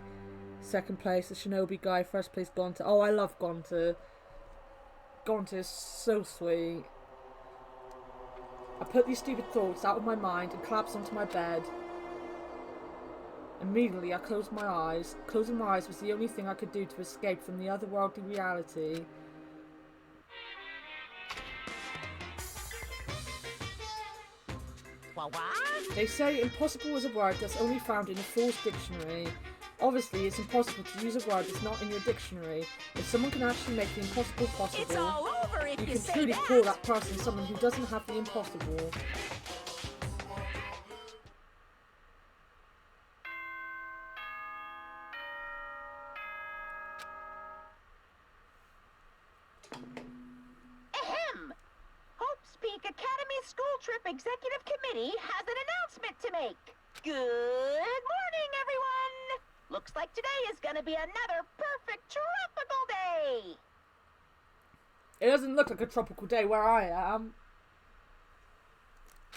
second place the Shinobi guy, first place Gonta. Oh, I love Gonta. Gonta is so sweet. I put these stupid thoughts out of my mind and collapsed onto my bed. Immediately I closed my eyes. Closing my eyes was the only thing I could do to escape from the otherworldly reality. What? They say impossible is a word that's only found in a fool's dictionary. Obviously, it's impossible to use a word that's not in your dictionary. If someone can actually make the impossible It's possible, all over if you you can say truly that. call that person someone who doesn't have the impossible. Ahem! Hope's Peak Academy School Trip Executive Committee has an announcement to make. Good morning, everyone! Looks like today is going to be another perfect tropical day. It doesn't look like a tropical day where I am.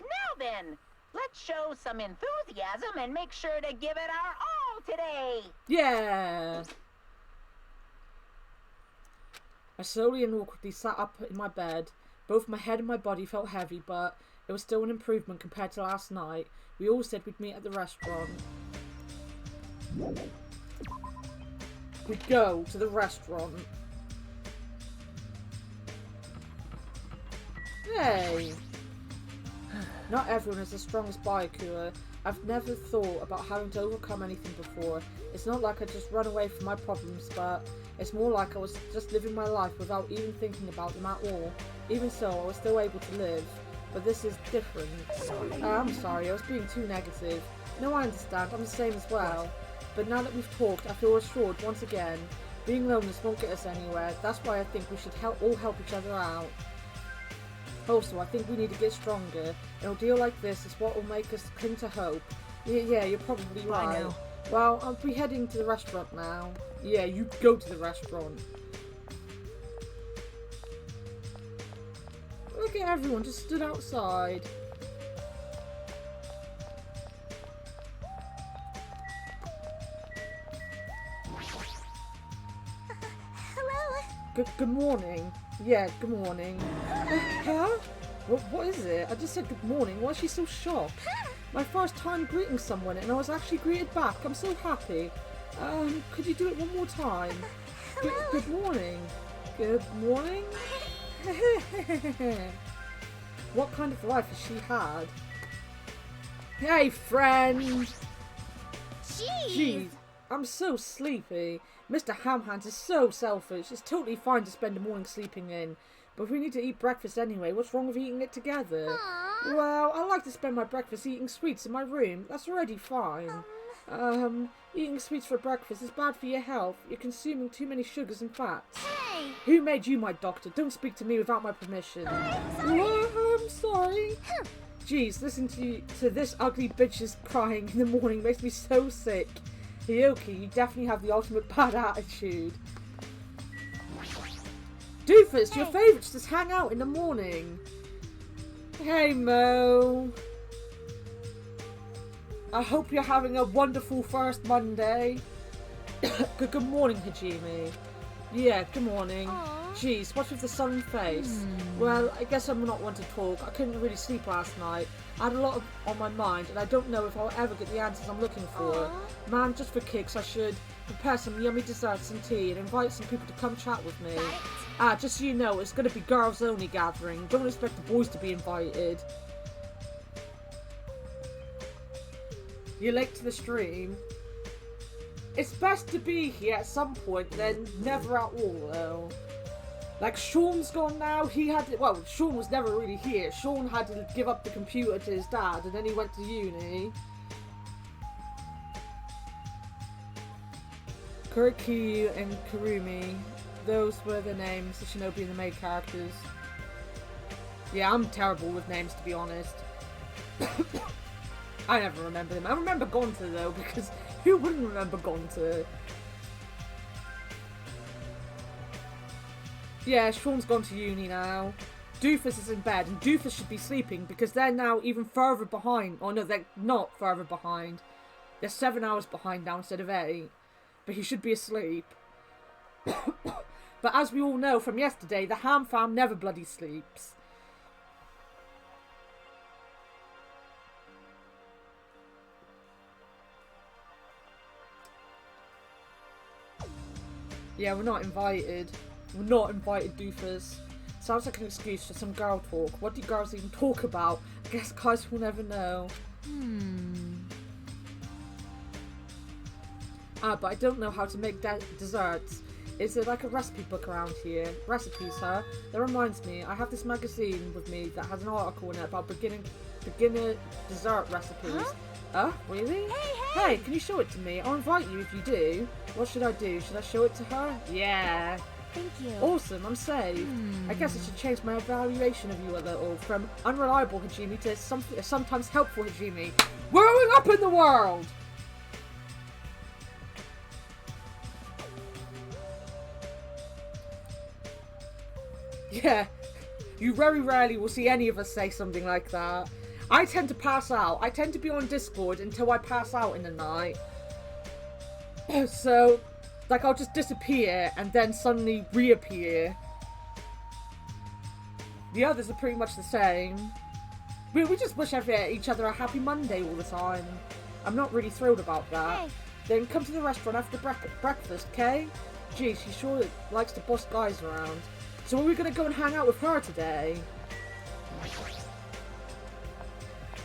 Now then, let's show some enthusiasm and make sure to give it our all today. Yeah! I slowly and awkwardly sat up in my bed. Both my head and my body felt heavy, but it was still an improvement compared to last night. We all said we'd meet at the restaurant. We'd go to the restaurant. Hey! Not everyone is as strong as Byakuya. I've never thought about having to overcome anything before. It's not like I just run away from my problems, but it's more like I was just living my life without even thinking about them at all. Even so, I was still able to live. But this is different. I'm sorry, I was being too negative. No, I understand, I'm the same as well. But now that we've talked, I feel assured once again. Being loneless won't get us anywhere. That's why I think we should all help each other out. Also, I think we need to get stronger. An ordeal like this is what will make us cling to hope. Yeah, you're probably right. now. Well, I'll be heading to the restaurant now. Yeah, you go to the restaurant. Look at everyone just stood outside. Hello? Good morning. Yeah, good morning. Huh? What is it? I just said good morning. Why is she so shocked? My first time greeting someone and I was actually greeted back. I'm so happy. Could you do it one more time? Good morning. Good morning? What kind of life has she had? Hey, friend! Jeez, I'm so sleepy. Mr. Hamhands is so selfish. It's totally fine to spend the morning sleeping in. But we need to eat breakfast anyway. What's wrong with eating it together? Well, I like to spend my breakfast eating sweets in my room. That's already fine. Eating sweets for breakfast is bad for your health. You're consuming too many sugars and fats. Hey! Who made you my doctor? Don't speak to me without my permission. I'm sorry. Jeez, listen to this ugly bitch's crying in the morning makes me so sick. Hioki, you definitely have the ultimate bad attitude. Doofus, your favourites just hang out in the morning. Hey, Mo. I hope you're having a wonderful first Monday. Good morning, Hajime. Yeah, good morning. Jeez, what's with the sullen face? Well, I guess I'm not one to talk. I couldn't really sleep last night. I had a lot on my mind, and I don't know if I'll ever get the answers I'm looking for. Man, just for kicks, I should prepare some yummy desserts and tea and invite some people to come chat with me. Just so you know, it's going to be girls-only gathering. Don't expect the boys to be invited. You're late to the stream. It's best to be here at some point, then never at all, though. Like, Sean's gone now. Sean was never really here. Sean had to give up the computer to his dad, and then he went to uni. Kurikyu and Kurumi. Those were the names, the Shinobi and the main characters. Yeah, I'm terrible with names, to be honest. I never remember them. I remember Gonta, though, because who wouldn't remember Gonta? Yeah, Sean's gone to uni now. Doofus is in bed, and Doofus should be sleeping because they're now even further behind. Oh no, they're not further behind. They're 7 hours behind now instead of 8. But he should be asleep. But as we all know from yesterday, the Ham Fam never bloody sleeps. Yeah, we're not invited. We're not invited, Doofus. Sounds like an excuse for some girl talk. What do girls even talk about? I guess guys will never know. But I don't know how to make desserts. Is there like a recipe book around here? Recipes, huh? That reminds me, I have this magazine with me that has an article in it about beginner dessert recipes. Really? Hey, can you show it to me? I'll invite you if you do. What should I do? Should I show it to her? Yeah. Thank you. Awesome, I'm saved. I guess I should change my evaluation of you a little, from unreliable Hajime to sometimes helpful Hajime. Growing up in the world! Yeah, you very rarely will see any of us say something like that. I tend to pass out. I tend to be on Discord until I pass out in the night. So, like, I'll just disappear and then suddenly reappear. The others are pretty much the same. We just wish each other a happy Monday all the time. I'm not really thrilled about that. Hey. Then come to the restaurant after breakfast, okay? Gee, she sure likes to boss guys around. So are we going to go and hang out with her today?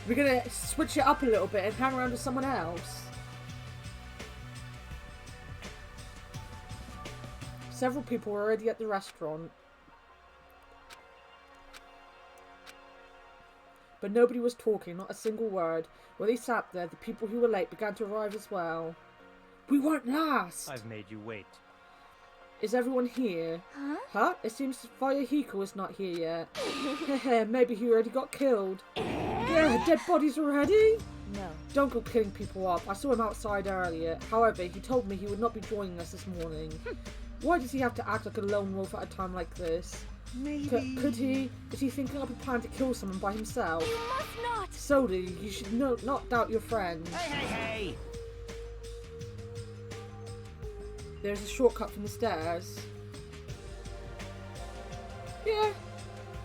We're going to switch it up a little bit and hang around with someone else. Several people were already at the restaurant. But nobody was talking, not a single word. While they sat there, the people who were late began to arrive as well. We weren't last! I've made you wait. Is everyone here? Huh? It seems Fire-Hiko is not here yet. Maybe he already got killed. Yeah, dead bodies already? No. Don't go killing people up. I saw him outside earlier. However, he told me he would not be joining us this morning. Why does he have to act like a lone wolf at a time like this? Maybe. Could he? Is he thinking up a plan to kill someone by himself? You must not! Soda, you should not doubt your friend. Hey! There's a shortcut from the stairs. Yeah.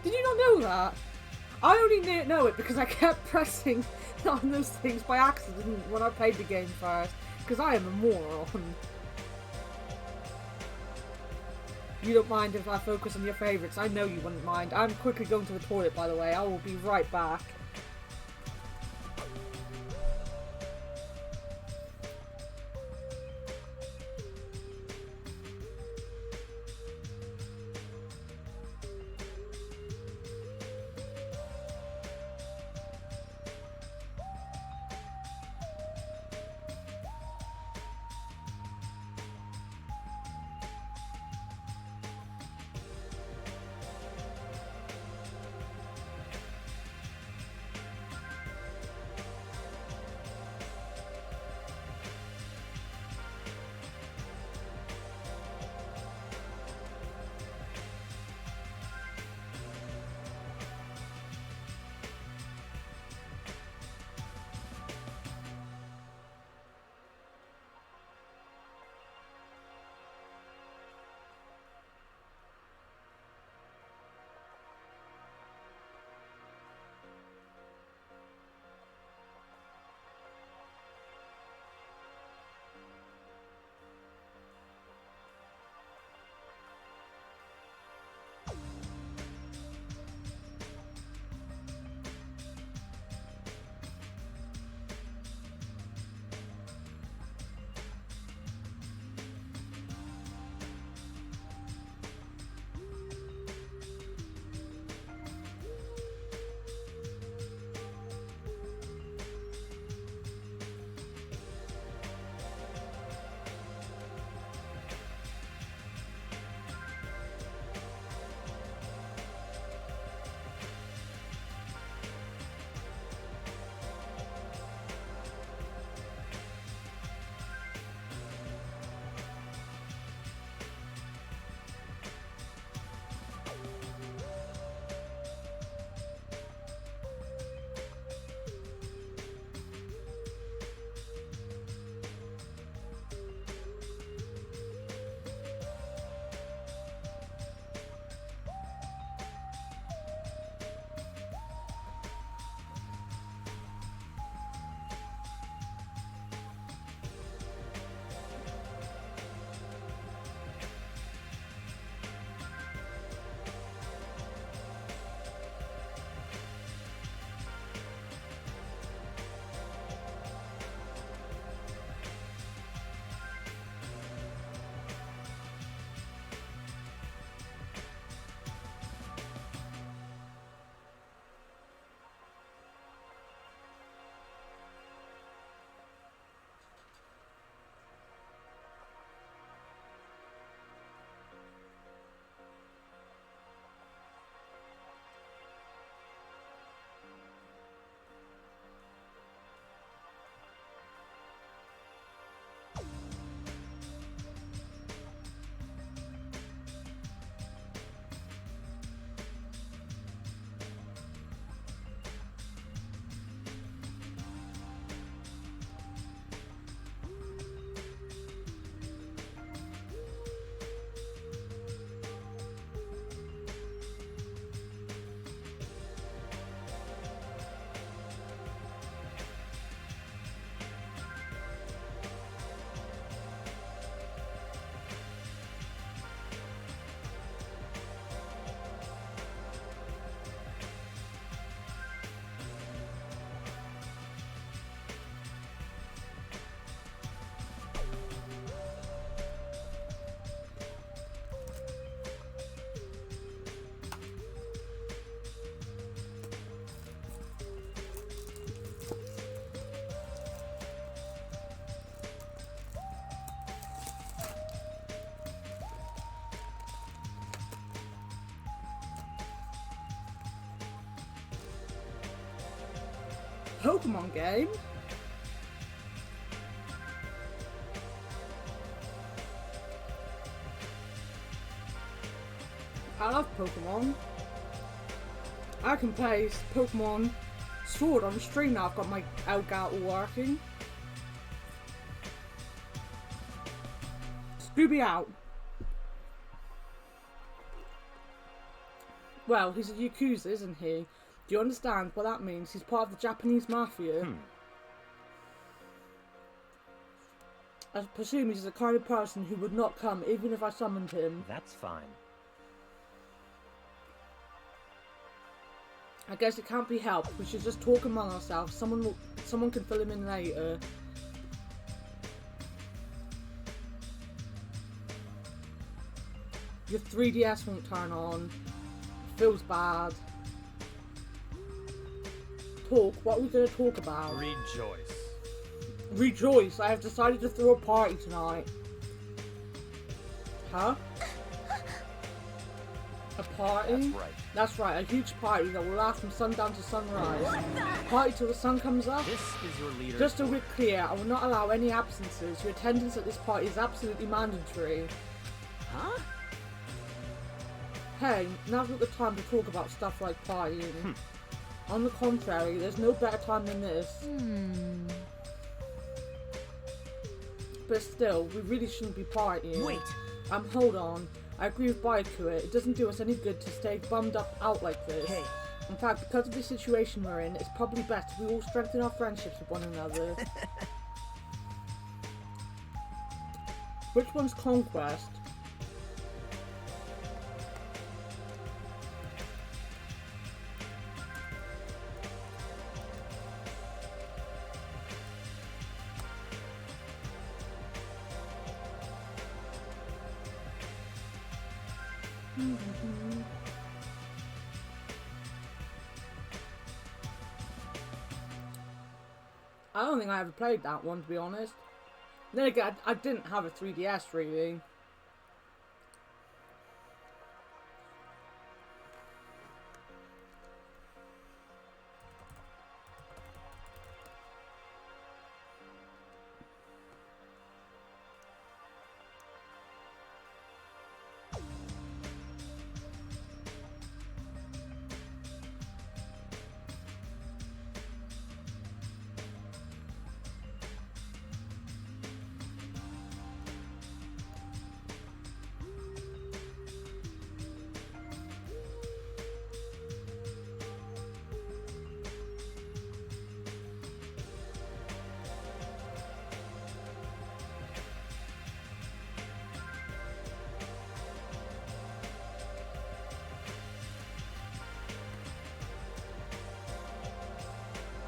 Did you not know that? I only know it because I kept pressing on those things by accident when I played the game first. Because I am a moron. You don't mind if I focus on your favourites. I know you wouldn't mind. I'm quickly going to the toilet, by the way. I will be right back. Pokemon game? I love Pokemon. I can play Pokemon Sword on stream now. I've got my Elgato working. Scooby out. Well, he's a Yakuza, isn't he? Do you understand what that means? He's part of the Japanese mafia. I presume he's the kind of person who would not come even if I summoned him. That's fine. I guess it can't be helped. We should just talk among ourselves. Someone can fill him in later. Your 3DS won't turn on. Feels bad. Talk. What are we going to talk about? Rejoice. Rejoice. I have decided to throw a party tonight. Huh? A party? That's right. That's right, a huge party that will last from sundown to sunrise. Party till the sun comes up. This is your leader. Just so we're clear, I will not allow any absences. Your attendance at this party is absolutely mandatory. Huh? Hey, now's not the time to talk about stuff like partying. On the contrary, there's no better time than this. But still, we really shouldn't be partying. Wait. Hold on. I agree with Byakuya. It doesn't do us any good to stay bummed out like this. Hey. In fact, because of the situation we're in, it's probably best we all strengthen our friendships with one another. Which one's Conquest? I don't think I ever played that one, to be honest. Then again, I didn't have a 3DS really.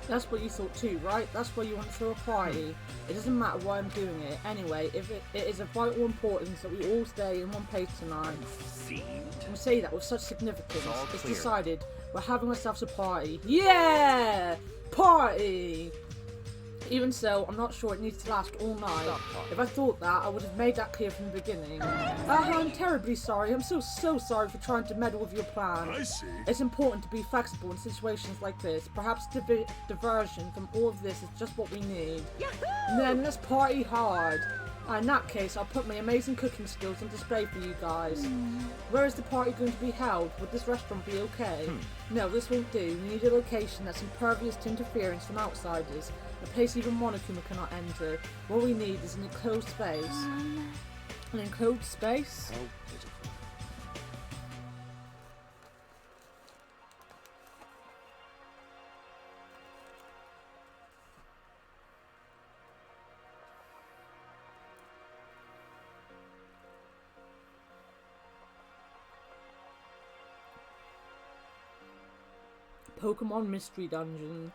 That's what you thought too, right? That's why you want to throw a party. It doesn't matter why I'm doing it. Anyway, if it is of vital importance that we all stay in one place tonight. And we say that with such significance. It's decided. We're having ourselves a party. Yeah! Party! Even so, I'm not sure it needs to last all night. If I thought that, I would have made that clear from the beginning. I'm terribly sorry. I'm so sorry for trying to meddle with your plan. I see. It's important to be flexible in situations like this. Perhaps diversion from all of this is just what we need. And then let's party hard. In that case, I'll put my amazing cooking skills on display for you guys. Where is the party going to be held? Would this restaurant be okay? No, this won't do. We need a location that's impervious to interference from outsiders. A place even Monokuma cannot enter. What we need is an enclosed space. An enclosed space? How pitiful. Pokemon Mystery Dungeon.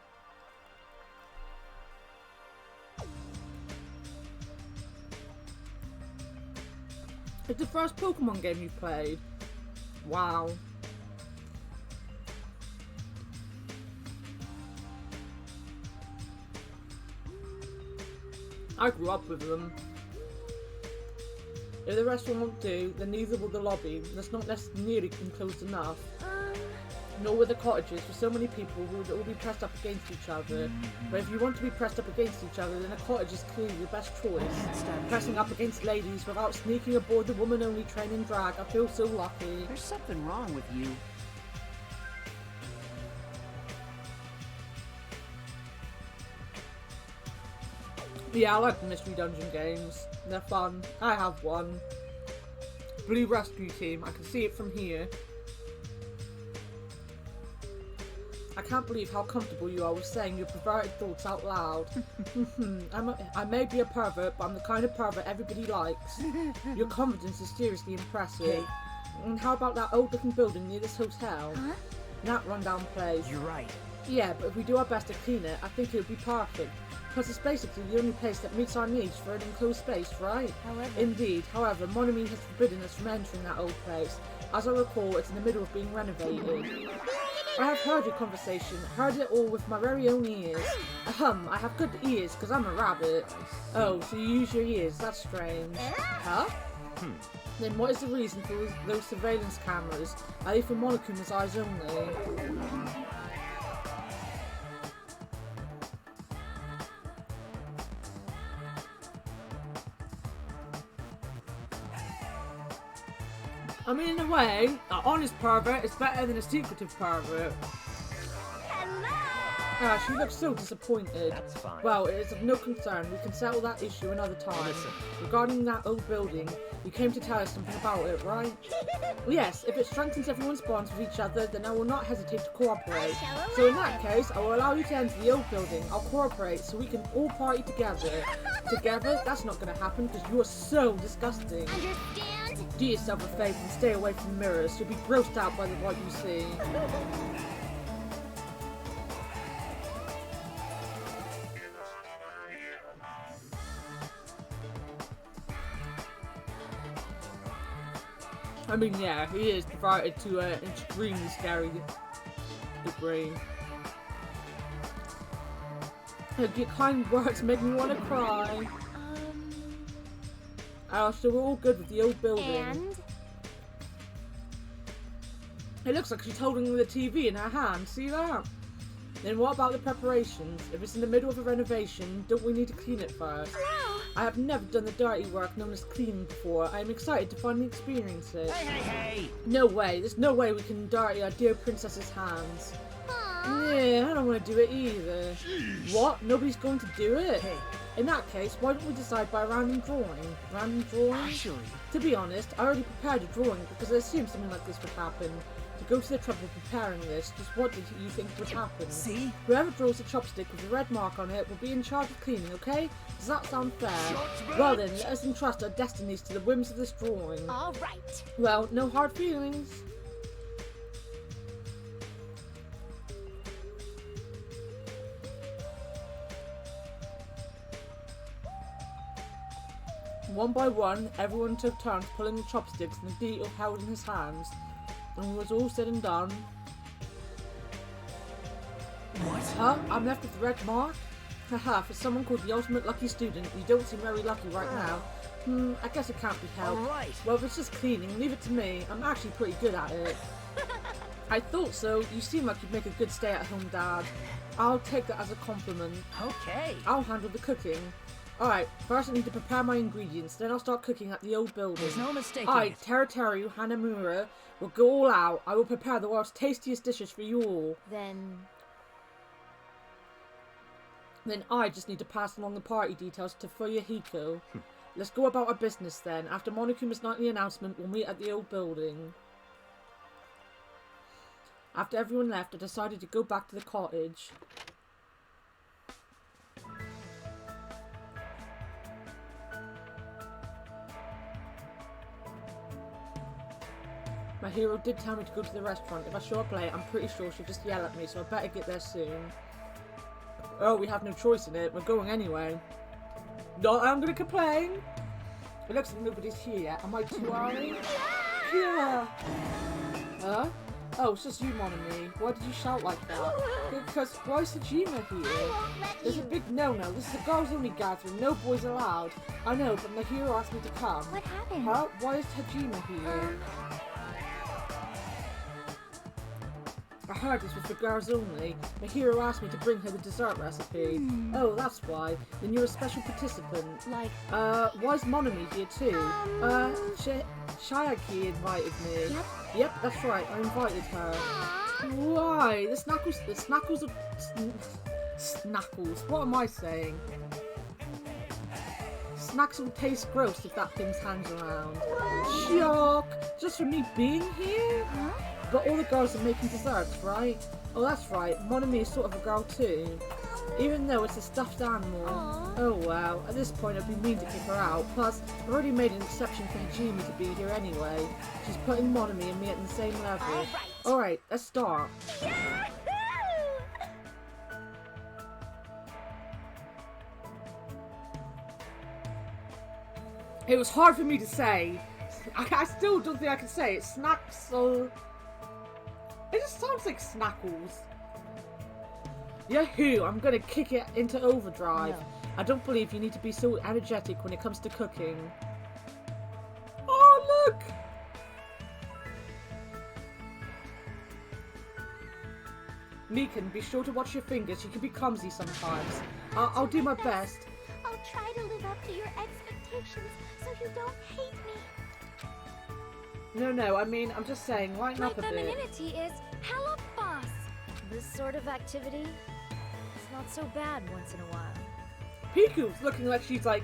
It's the first Pokemon game you've played. Wow. I grew up with them. If the restaurant won't do, then neither will the lobby. That's not nearly enclosed enough. nor were the cottages for so many people who would all be pressed up against each other. But if you want to be pressed up against each other, then a cottage is clearly the best choice. Pressing up against ladies without sneaking aboard the woman-only train in drag, I feel so lucky. There's something wrong with you. Yeah, I like the Mystery Dungeon games. They're fun. I have one. Blue Rescue Team. I can see it from here. I can't believe how comfortable you are with saying your perverted thoughts out loud. I may be a pervert, but I'm the kind of pervert everybody likes. Your confidence is seriously impressive. Hey. And how about that old-looking building near this hotel? Huh? That rundown place. You're right. Yeah, but if we do our best to clean it, I think it would be perfect. Because it's basically the only place that meets our needs for an enclosed space, right? However. Indeed. However, Mon Ami has forbidden us from entering that old place. As I recall, it's in the middle of being renovated. I have heard your conversation, heard it all with my very own ears. I have good ears, because I'm a rabbit. Oh, so you use your ears, that's strange. Huh? Then what is the reason for those surveillance cameras? Are they for Monokuma's eyes only? I mean, in a way, an honest pervert is better than a secretive pervert. Ah, she looks so disappointed. That's fine. Well, it is of no concern. We can settle that issue another time. Listen. Regarding that old building, you came to tell us something about it, right? Yes, if it strengthens everyone's bonds with each other, then I will not hesitate to cooperate. So in that case, I will allow you to enter the old building. I'll cooperate so we can all party together. Together? That's not going to happen because you are so disgusting. Understand? Do yourself a favour and stay away from mirrors. You'll be grossed out by what you see. I mean, yeah, he is perverted to an extremely scary degree. Your kind words make me want to cry. So we're all good with the old building. And? It looks like she's holding the TV in her hand. See that? Then what about the preparations? If it's in the middle of a renovation, don't we need to clean it first? No! I have never done the dirty work known as cleaning before. I am excited to finally experience it. Hey! No way. There's no way we can dirty our dear princess's hands. Aww. Yeah, I don't want to do it either. What? Nobody's going to do it? Hey. In that case, why don't we decide by random drawing? Random drawing? Actually, To be honest, I already prepared a drawing because I assumed something like this would happen. To go to the trouble of preparing this, just what did you think would happen? see? Whoever draws a chopstick with a red mark on it will be in charge of cleaning, okay? Does that sound fair? Well then, let us entrust our destinies to the whims of this drawing. All right. Well, no hard feelings. One by one, everyone took turns pulling the chopsticks and the beetle held in his hands. And when it was all said and done... What? Huh? I'm left with the red mark? Haha, for someone called the ultimate lucky student, you don't seem very lucky right now. I guess it can't be helped. Alright. Well, if it's just cleaning, leave it to me. I'm actually pretty good at it. I thought so. You seem like you'd make a good stay-at-home dad. I'll take that as a compliment. Okay. I'll handle the cooking. Alright, first I need to prepare my ingredients, then I'll start cooking at the old building. There's no mistaking I, it. Teruteru Hanamura, will go all out. I will prepare the world's tastiest dishes for you all. Then... Then I just need to pass along the party details to Fuyahiko. Let's go about our business then. After Monokuma's nightly announcement, we'll meet at the old building. After everyone left, I decided to go back to the cottage. My hero did tell me to go to the restaurant. If I show up late, I'm pretty sure she'll just yell at me, so I better get there soon. Oh, we have no choice in it. We're going anyway. Not I'm gonna complain. It looks like nobody's here yet. Am I too early? Yeah. Huh? Oh, it's just you, Mon Ami. Why did you shout like that? Because why is Hajime here? There's a big no-no. This is a girls-only gathering. No boys allowed. I know, but my hero asked me to come. What happened? Huh? Why is Hajime here? I heard this was for girls only. My hero asked me to bring her the dessert recipe. Oh, that's why. Then you're a special participant. Like, Why's Monami here too? Shayaki invited me. Yep, that's right. I invited her. Why? The Snackles Snackles. What am I saying? Snacks will taste gross if that thing's hangs around. Shock! Just for me being here? But all the girls are making desserts, right? Oh, that's right. Monami is sort of a girl too. Even though it's a stuffed animal. Oh wow, at this point I'd be mean to kick her out. Plus, I've already made an exception for Hajime to be here anyway. She's putting Monami and me at the same level. Alright, let's start. It was hard for me to say. I still don't think I can say it. Snacks, so... It just sounds like Snackles. Yahoo! I'm gonna kick it into overdrive. No. I don't believe you need to be so energetic when it comes to cooking. Oh, look! Meekan, be sure to watch your fingers. You can be clumsy sometimes. I'll do my best. I'll try to live up to your expectations so you don't hate me. No, I mean, I'm just saying, lighten up a bit. My femininity is hella boss. This sort of activity is not so bad once in a while. Piku's looking like she's, like,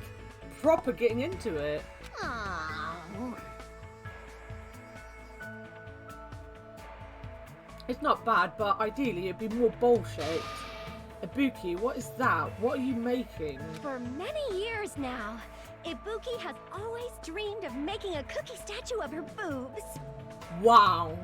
proper getting into it. It's not bad, but ideally it'd be more bowl-shaped. Ibuki, what is that? What are you making? For many years now, Ibuki has always dreamed of making a cookie statue of her boobs. Wow.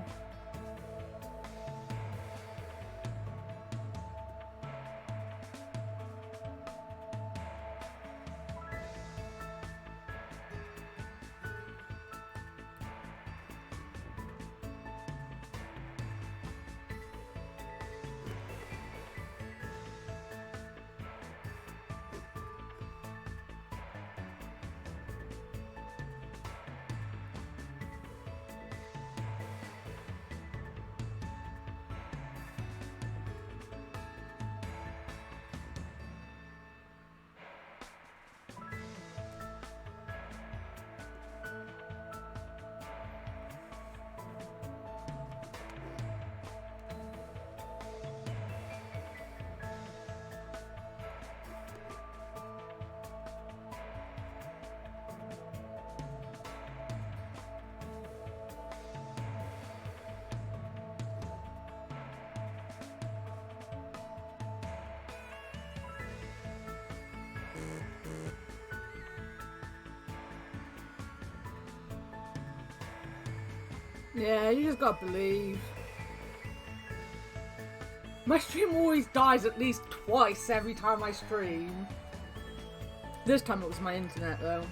Yeah, you just gotta believe. My stream always dies at least twice every time I stream. This time it was my internet though.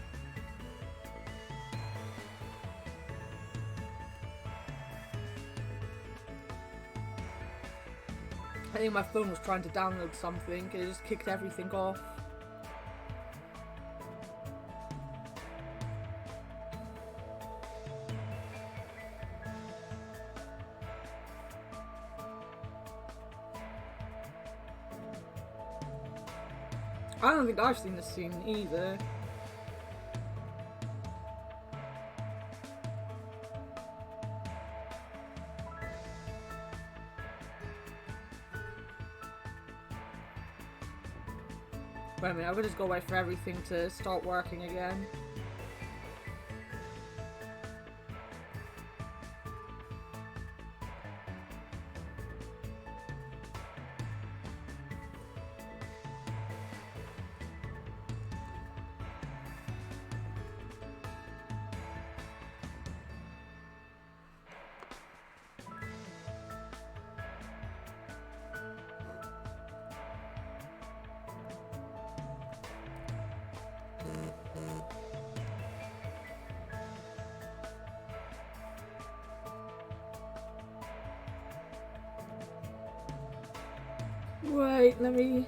I think my phone was trying to download something and it just kicked everything off. I don't think I've seen this scene either. Wait a minute, I'm gonna just go wait for everything to start working again. Wait, let me...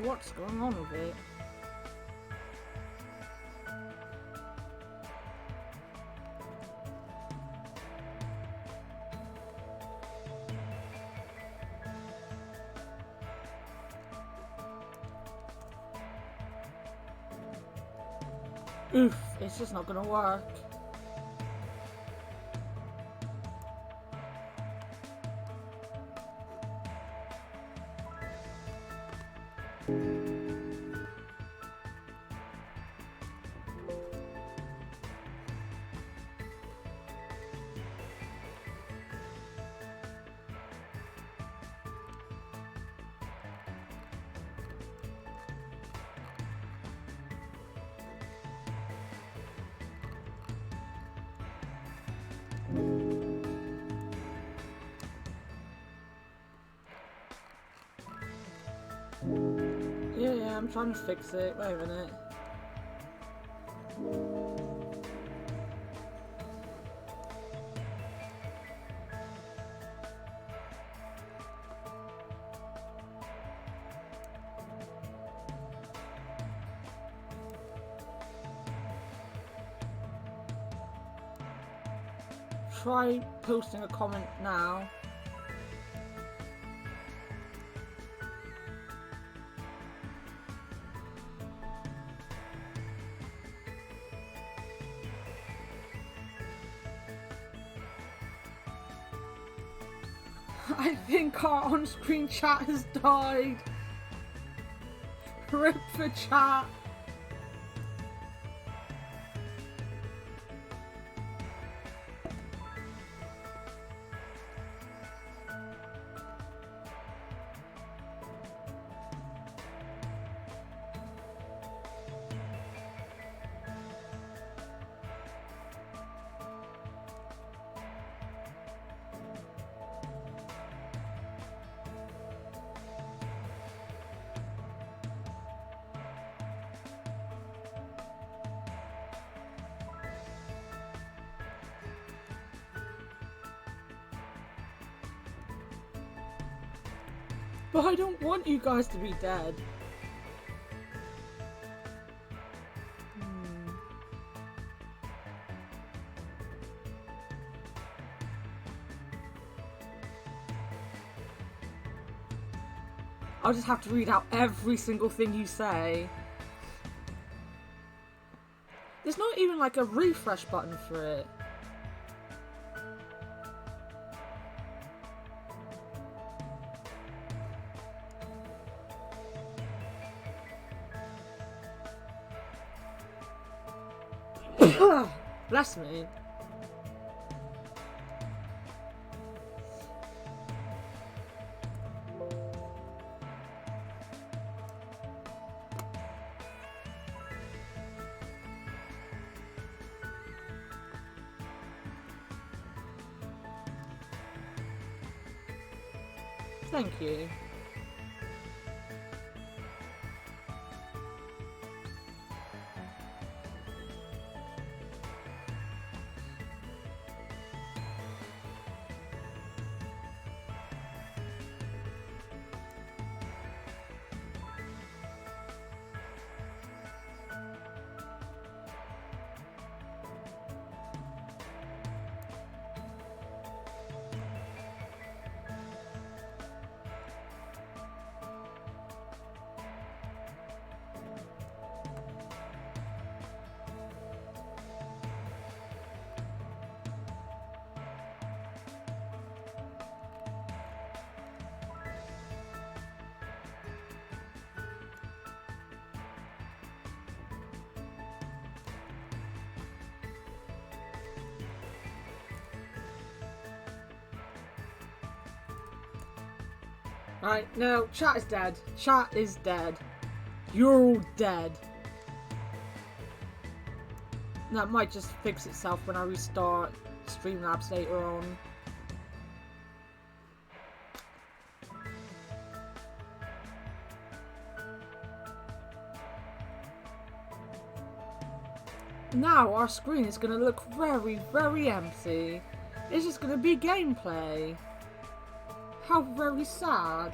What's going on with it? Oof, it's just not gonna work. Yeah, I'm trying to fix it. Wait a minute. Try posting a comment now. I think our on-screen chat has died. Rip for chat. But I don't want you guys to be dead. I'll just have to read out every single thing you say. There's not even like a refresh button for it. Bless me. Thank you. Right, no, chat is dead. Chat is dead. You're all dead. That might just fix itself when I restart Streamlabs later on. Now our screen is going to look very, very empty. It's just going to be gameplay. How very sad.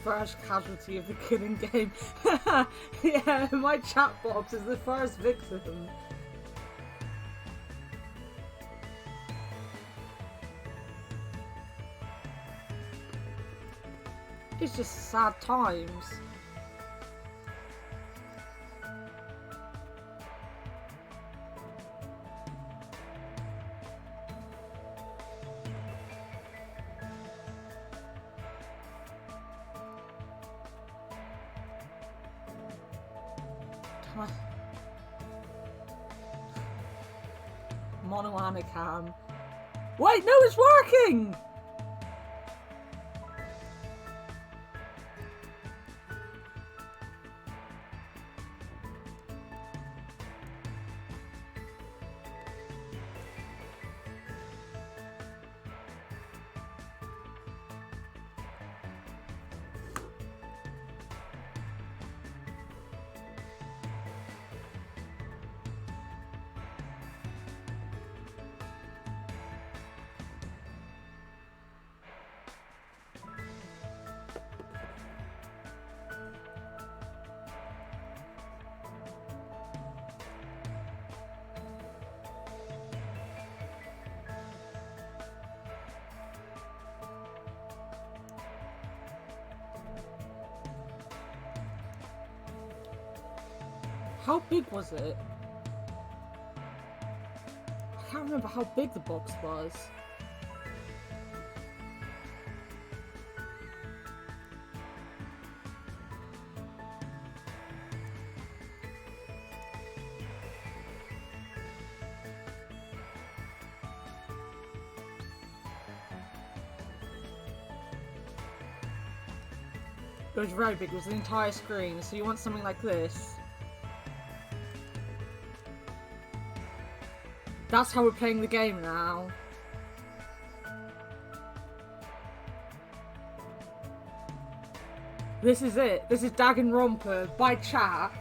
first casualty of the killing game. Yeah, my chat box is the first victim. It's just sad times. Mono Anacam. Wait, no, it's working! How big was it? I can't remember how big the box was. It was very big, it was the entire screen, so you want something like this. That's how we're playing the game now. This is it. This is Danganronpa. By chat,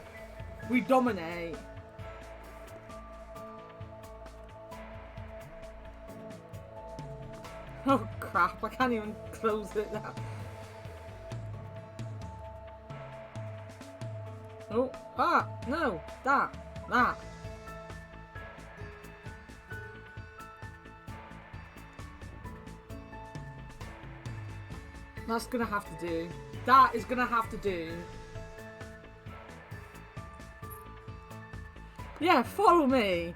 we dominate. Oh crap, I can't even close it now. Oh, no, that. That's gonna have to do. That is gonna have to do. Yeah, follow me.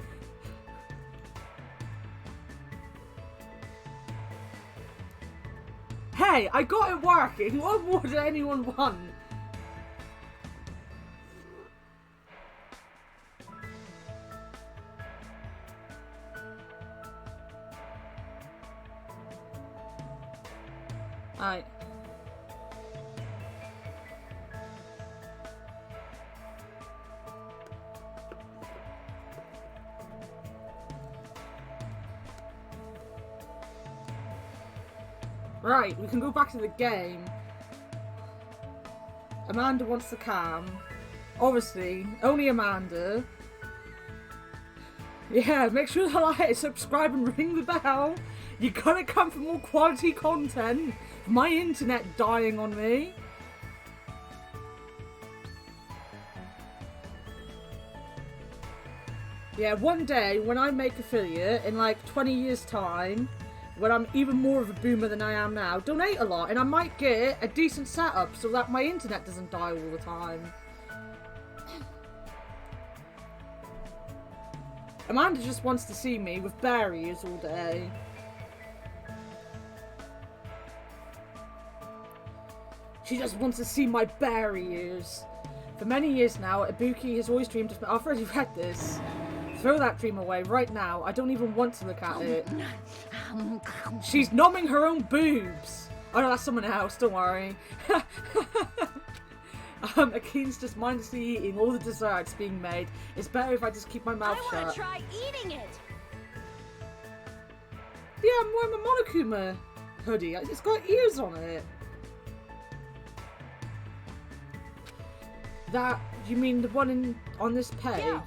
Hey, I got it working. What more did anyone want? Alright. Right, we can go back to the game. Amanda wants the cam. Obviously, only Amanda. Yeah, make sure to like, subscribe and ring the bell. You gotta come for more quality content. My internet dying on me. Yeah, one day when I make affiliate in like 20 years time, when I'm even more of a boomer than I am now, donate a lot and I might get a decent setup so that my internet doesn't die all the time. Amanda just wants to see me with bear ears all day. She just wants to see my bear ears. For many years now, Ibuki has always dreamed of... I've already read this. Throw that dream away right now. I don't even want to look at it. She's numbing her own boobs. Oh no, that's someone else. Don't worry. Akine's just mindlessly eating all the desserts being made. It's better if I just keep my mouth shut. I want to try eating it. Yeah, I'm wearing my Monokuma hoodie. It's got ears on it. That, you mean the one on this page? Yeah.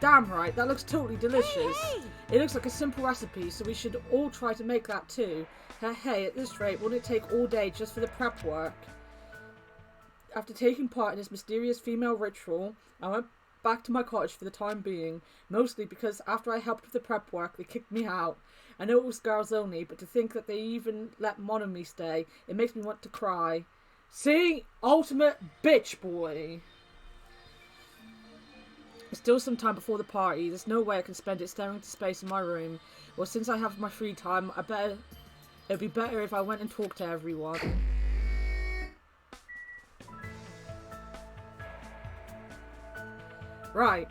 Damn right, that looks totally delicious. Hey! It looks like a simple recipe, so we should all try to make that too. Hey, at this rate, won't it take all day just for the prep work? after taking part in this mysterious female ritual, I went back to my cottage for the time being, mostly because after I helped with the prep work, they kicked me out. I know it was girls only, but to think that they even let Monomi stay, it makes me want to cry. See? Ultimate bitch boy. Still some time before the party. There's no way I can spend it staring into space in my room. Well, since I have my free time, it'd be better if I went and talked to everyone. Right.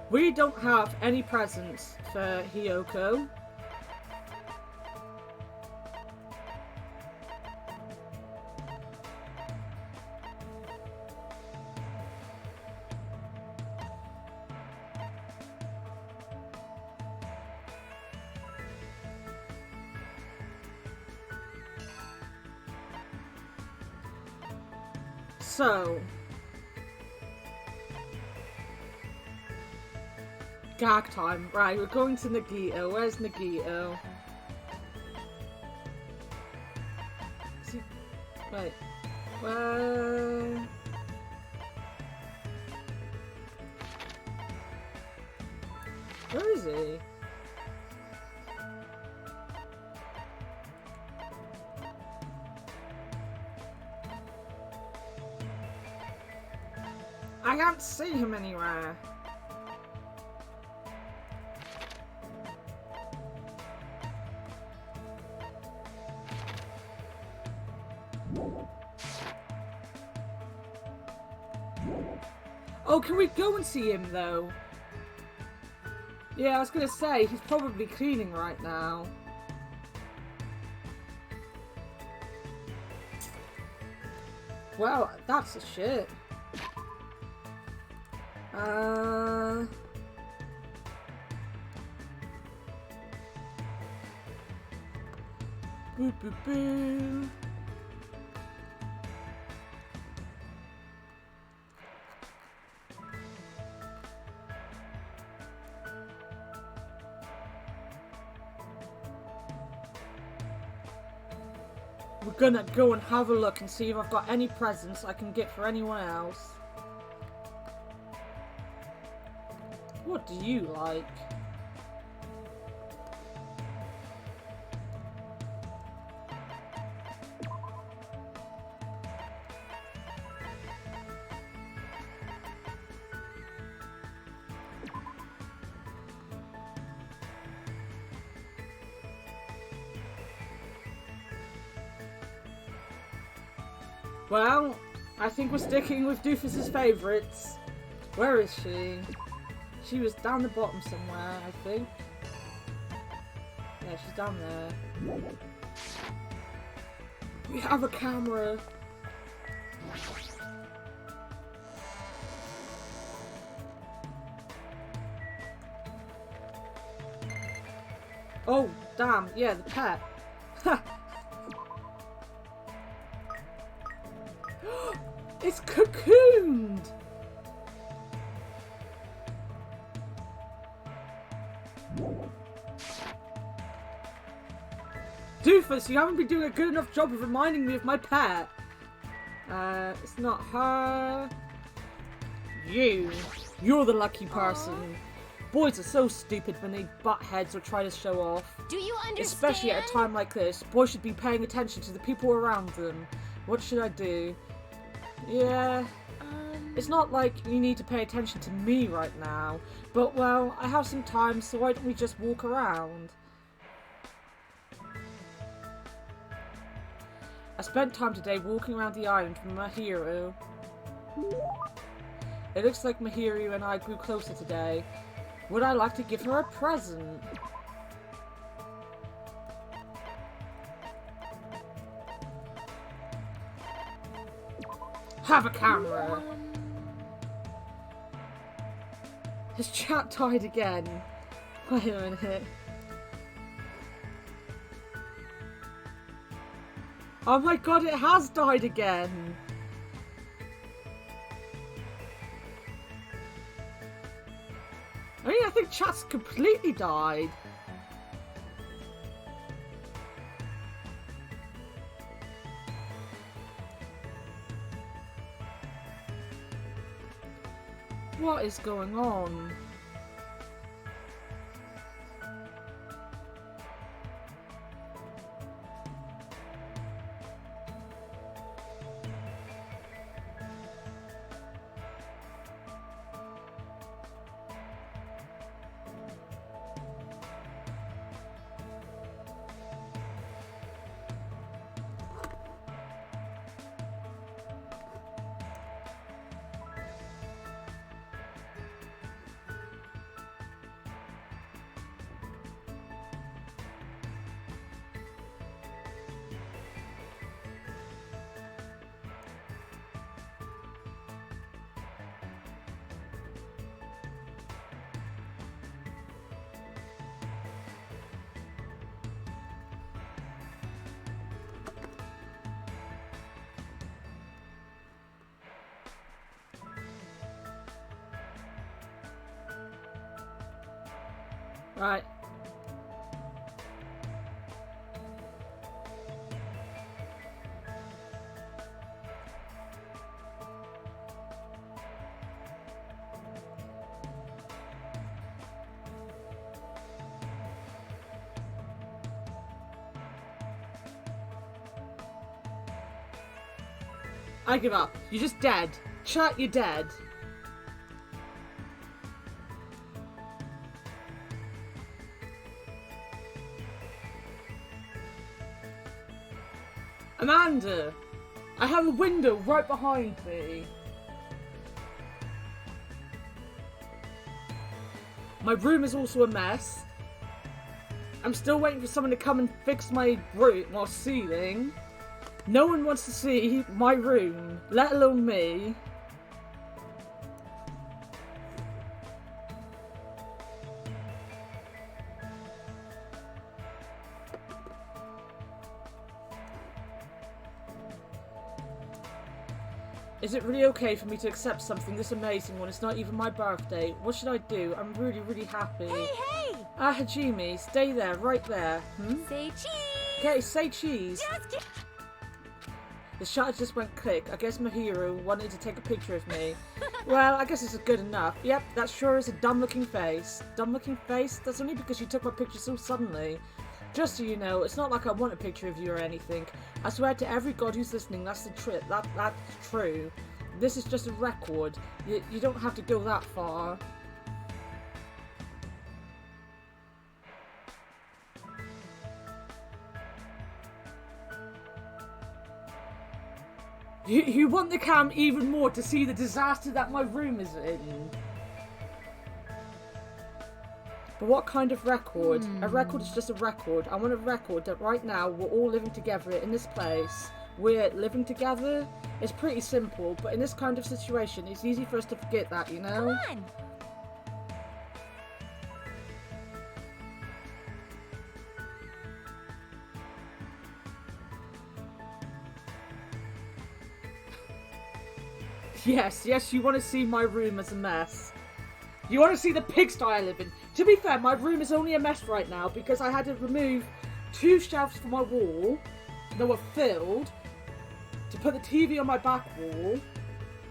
We don't have any presents for Hiyoko. So, gag time. Right, we're going to Nagito. Where's Nagito? Is he... Wait. Where... Where is he? I can't see him anywhere. Oh, can we go and see him though? Yeah, I was gonna say, he's probably cleaning right now. Well, that's a shit. Boo boo boo. We're gonna go and have a look and see if I've got any presents I can get for anyone else. What do you like? Well, I think we're sticking with Doofus's favourites. Where is she? She was down the bottom somewhere, I think. Yeah, she's down there. We have a camera. Oh, damn. Yeah, the pet. Ha! It's cocooned! Doofus, you haven't been doing a good enough job of reminding me of my pet. It's not her. You're the lucky person. Aww. Boys are so stupid when they butt heads or try to show off. Do you understand? Especially at a time like this, boys should be paying attention to the people around them. What should I do? Yeah, it's not like you need to pay attention to me right now, but well, I have some time, so why don't we just walk around? I spent time today walking around the island with Mahiru. It looks like Mahiru and I grew closer today. Would I like to give her a present? Have a camera! His chat died again. Wait a minute. Oh my god, it has died again! I think chat's completely died. What is going on? Right. I give up. You're just dead. Chat, you're dead. Amanda! I have a window right behind me. My room is also a mess. I'm still waiting for someone to come and fix my ceiling. No one wants to see my room, let alone me. Is it really okay for me to accept something this amazing when it's not even my birthday? What should I do? I'm really, really happy. Hey, hey! Ah, Hajime, stay there, right there. Say cheese! Okay, say cheese. Just The shutter just went click. I guess my hero wanted to take a picture of me. Well, I guess it's good enough. Yep, that sure is a dumb-looking face. Dumb-looking face? That's only because you took my picture so suddenly. Just so you know, it's not like I want a picture of you or anything. I swear to every god who's listening, that's the that's true. This is just a record. You don't have to go that far. You want the cam even more to see the disaster that my room is in. But what kind of record? A record is just a record. I want a record that right now we're all living together in this place. We're living together. It's pretty simple, but in this kind of situation, it's easy for us to forget that, you know? come on! Yes, you want to see my room as a mess. You want to see the pigsty I live in. To be fair, my room is only a mess right now because I had to remove 2 shelves from my wall that were filled to put the TV on my back wall,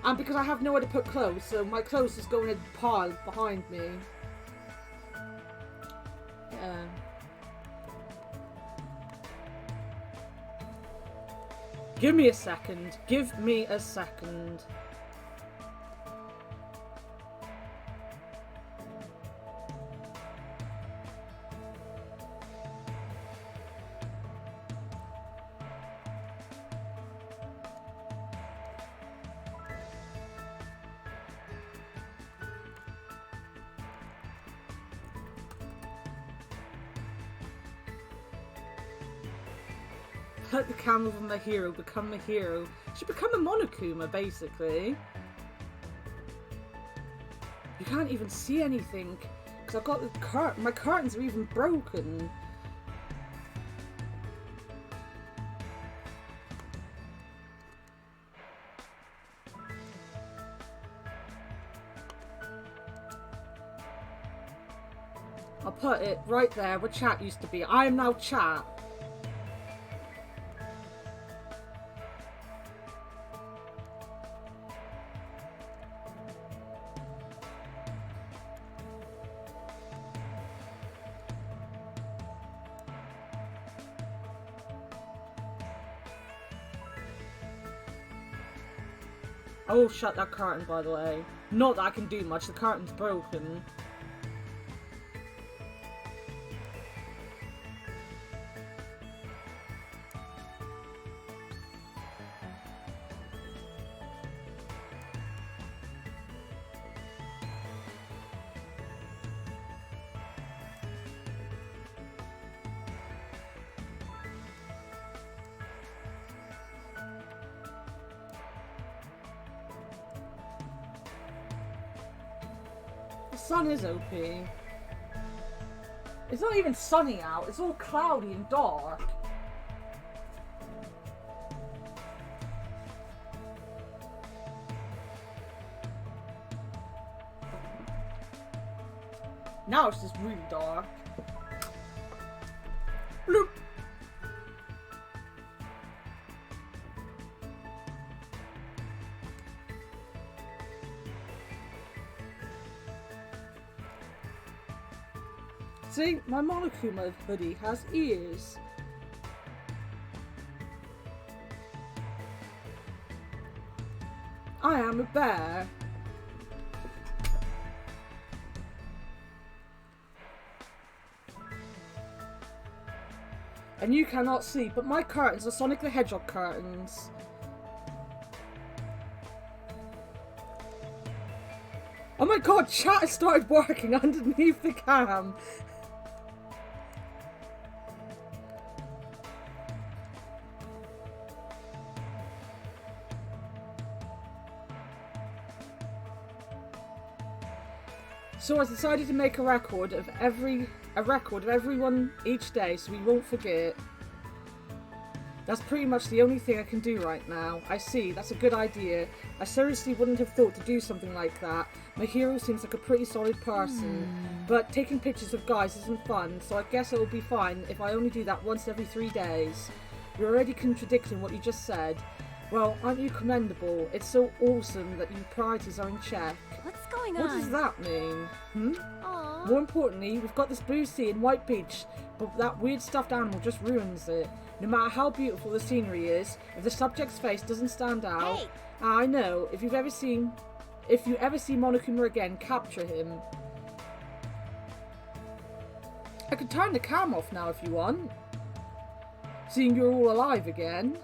and because I have nowhere to put clothes, so my clothes just go in a pile behind me. Give me a second. Give me a second. Put the camera on the hero, become the hero. Should become a Monokuma, basically. You can't even see anything because I've got the curtain. My curtains are even broken. I'll put it right there where chat used to be. I am now chat. I will shut that curtain, by the way. Not that I can do much, the curtain's broken. The sun is OP. It's not even sunny out, it's all cloudy and dark. Now it's just really dark. Bloop. See, my Monokuma hoodie has ears. I am a bear. And you cannot see, but my curtains are Sonic the Hedgehog curtains. Oh my god, chat has started working underneath the cam. So I decided to make a record of everyone each day, so we won't forget. That's pretty much the only thing I can do right now. I see, that's a good idea. I seriously wouldn't have thought to do something like that. My hero seems like a pretty solid person. But taking pictures of guys isn't fun, so I guess it'll be fine if I only do that once every 3 days. You're already contradicting what you just said. Well, aren't you commendable? It's so awesome that your priorities are in check. What's going on? What does that mean? Aww. More importantly, we've got this blue sea and white beach, but that weird stuffed animal just ruins it. No matter how beautiful the scenery is, if the subject's face doesn't stand out... Hey! I know, if you ever see Monokuma again, capture him. I could turn the cam off now if you want. Seeing you're all alive again.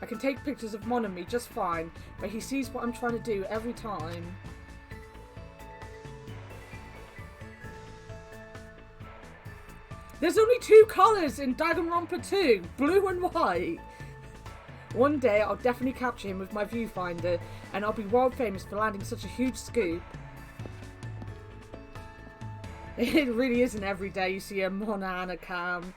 I can take pictures of Monami just fine, but he sees what I'm trying to do every time. There's only 2 colours in Danganronpa 2, blue and white. One day I'll definitely capture him with my viewfinder, and I'll be world famous for landing such a huge scoop. It really isn't every day you see a Mona and a cam.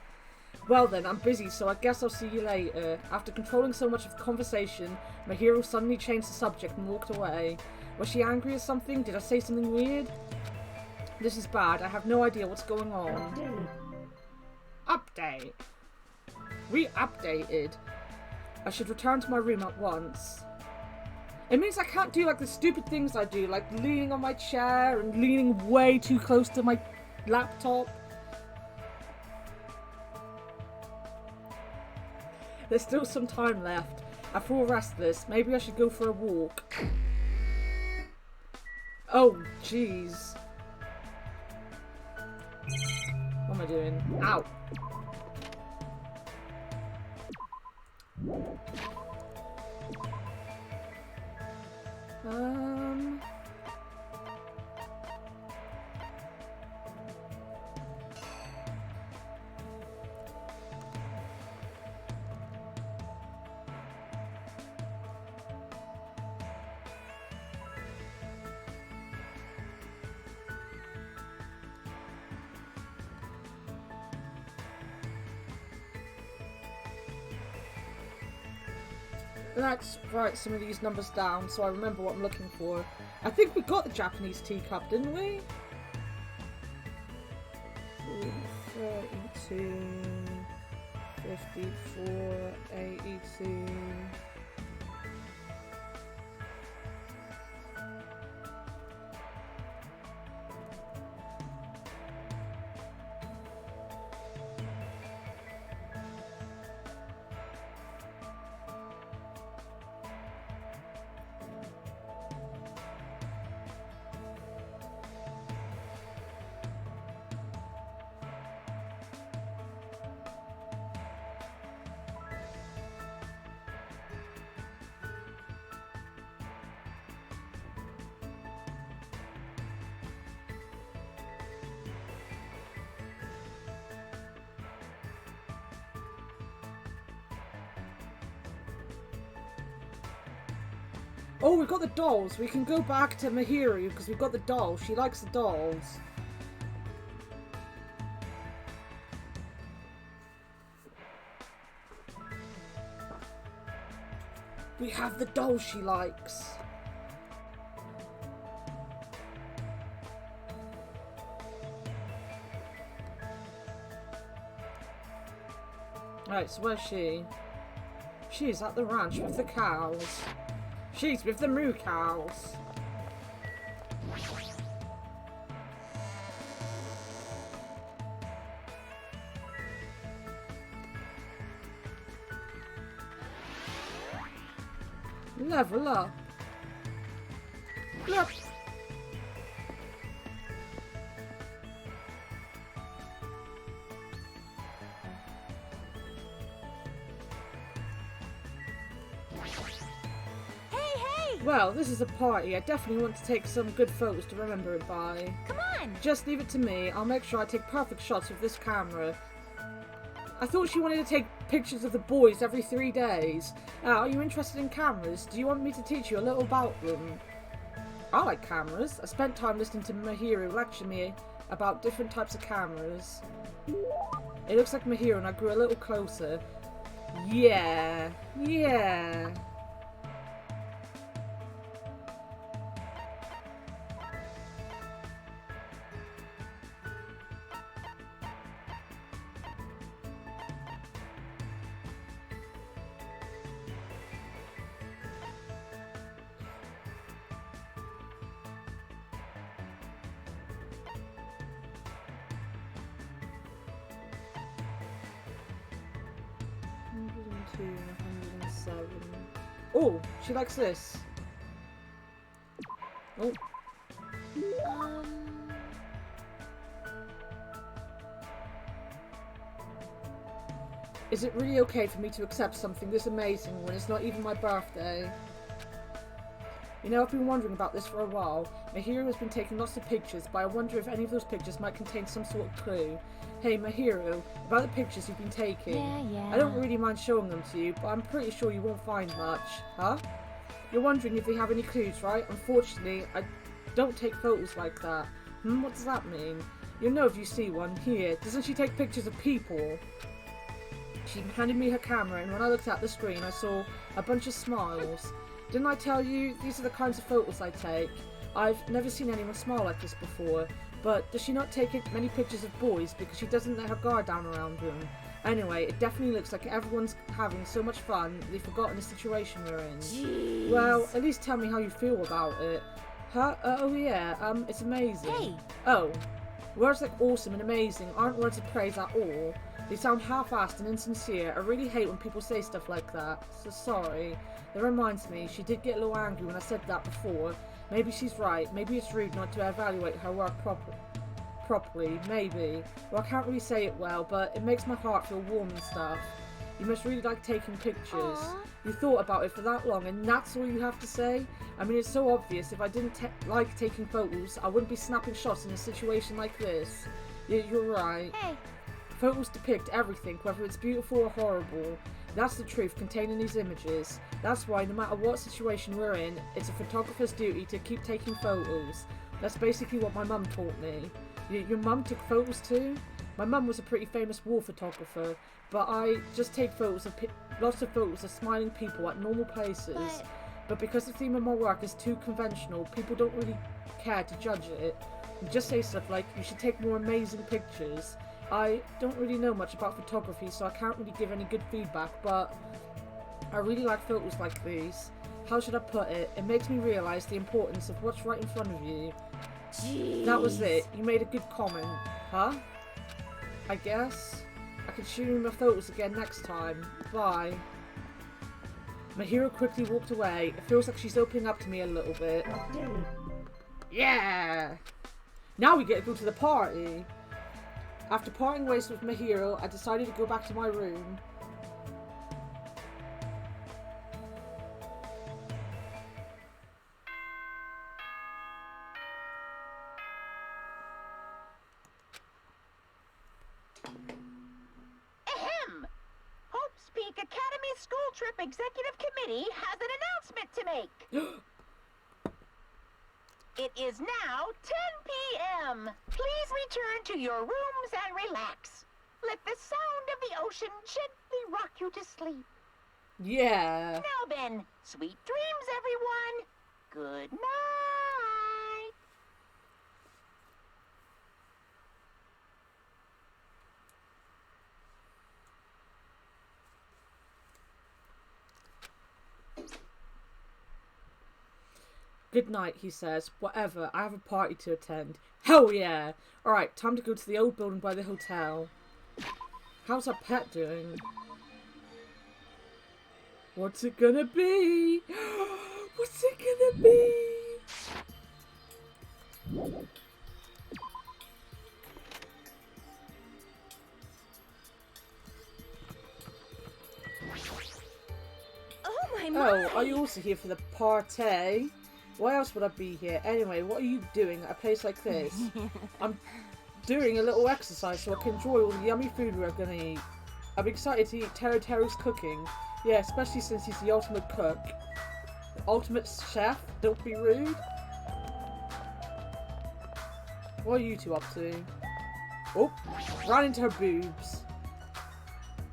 Well then, I'm busy, so I guess I'll see you later. After controlling so much of the conversation, my hero suddenly changed the subject and walked away. Was she angry or something? Did I say something weird? This is bad. I have no idea what's going on. Update. Re-updated. I should return to my room at once. It means I can't do like the stupid things I do, like leaning on my chair and leaning way too close to my laptop. There's still some time left. I feel restless. Maybe I should go for a walk. Oh, jeez. What am I doing? Ow. Let's write some of these numbers down so I remember what I'm looking for. I think we got the Japanese teacup, didn't we? 32, 54, 82... Oh, we've got the dolls. We can go back to Mahiru because we've got the dolls. She likes the dolls. We have the dolls she likes. Right, so where's she? She's at the ranch with the cows. She's with the moo cows. Level up. Look. Well, this is a party. I definitely want to take some good photos to remember it by. Come on! Just leave it to me. I'll make sure I take perfect shots with this camera. I thought she wanted to take pictures of the boys every 3 days. Are you interested in cameras? Do you want me to teach you a little about them? I like cameras. I spent time listening to Mahiru lecture me about different types of cameras. It looks like Mahiru and I grew a little closer. Yeah. Yeah. Oh, she likes this. Oh. Is it really okay for me to accept something this amazing when it's not even my birthday? You know, I've been wondering about this for a while. Mahiru has been taking lots of pictures, but I wonder if any of those pictures might contain some sort of clue. Hey, Mahiru, about the pictures you've been taking. Yeah. I don't really mind showing them to you, but I'm pretty sure you won't find much. Huh? You're wondering if they have any clues, right? Unfortunately, I don't take photos like that. What does that mean? You'll know if you see one. Here, doesn't she take pictures of people? She handed me her camera, and when I looked at the screen, I saw a bunch of smiles. Didn't I tell you, these are the kinds of photos I take? I've never seen anyone smile like this before, but does she not take many pictures of boys because she doesn't let her guard down around them? Anyway, it definitely looks like everyone's having so much fun they've forgotten the situation we're in. Jeez. Well, at least tell me how you feel about it. Huh? Oh yeah, it's amazing. Hey! Oh, words like awesome and amazing aren't words of praise at all. They sound half-assed and insincere. I really hate when people say stuff like that, so sorry. That reminds me, she did get a little angry when I said that before. Maybe she's right. Maybe it's rude not to evaluate her work properly. Maybe. Well, I can't really say it well, but it makes my heart feel warm and stuff. You must really like taking pictures. Aww. You thought about it for that long, and that's all you have to say? I mean, it's so obvious. If I didn't like taking photos, I wouldn't be snapping shots in a situation like this. You're right. Hey. Photos depict everything, whether it's beautiful or horrible. That's the truth contained in these images. That's why, no matter what situation we're in, it's a photographer's duty to keep taking photos. That's basically what my mum taught me. Your mum took photos too? My mum was a pretty famous war photographer, but I just take photos of lots of photos of smiling people at normal places. But because the theme of my work is too conventional, people don't really care to judge it. And just say stuff like, you should take more amazing pictures. I don't really know much about photography, so I can't really give any good feedback, but I really like photos like these. How should I put it? It makes me realise the importance of what's right in front of you. Jeez. That was it. You made a good comment. Huh? I guess? I can show you my photos again next time. Bye. Mahiru quickly walked away. It feels like she's opening up to me a little bit. Yeah! Now we get to go to the party. After parting ways with Mahiru, I decided to go back to my room. Ahem! Hope's Peak Academy School Trip Executive Committee has an announcement to make. It is now 10 p.m. Please return to your rooms and relax. Let the sound of the ocean gently rock you to sleep. Yeah. Now then, sweet dreams, everyone. Good night. Good night, he says. Whatever, I have a party to attend. Hell yeah! Alright, time to go to the old building by the hotel. How's our pet doing? What's it gonna be? What's it gonna be? Oh my. Oh, are you also here for the party? Why else would I be here? Anyway, what are you doing at a place like this? I'm doing a little exercise so I can enjoy all the yummy food we're gonna eat. I'm excited to eat Teru's cooking. Yeah, especially since he's the ultimate cook. The ultimate chef, don't be rude. What are you two up to? Oh, ran into her boobs.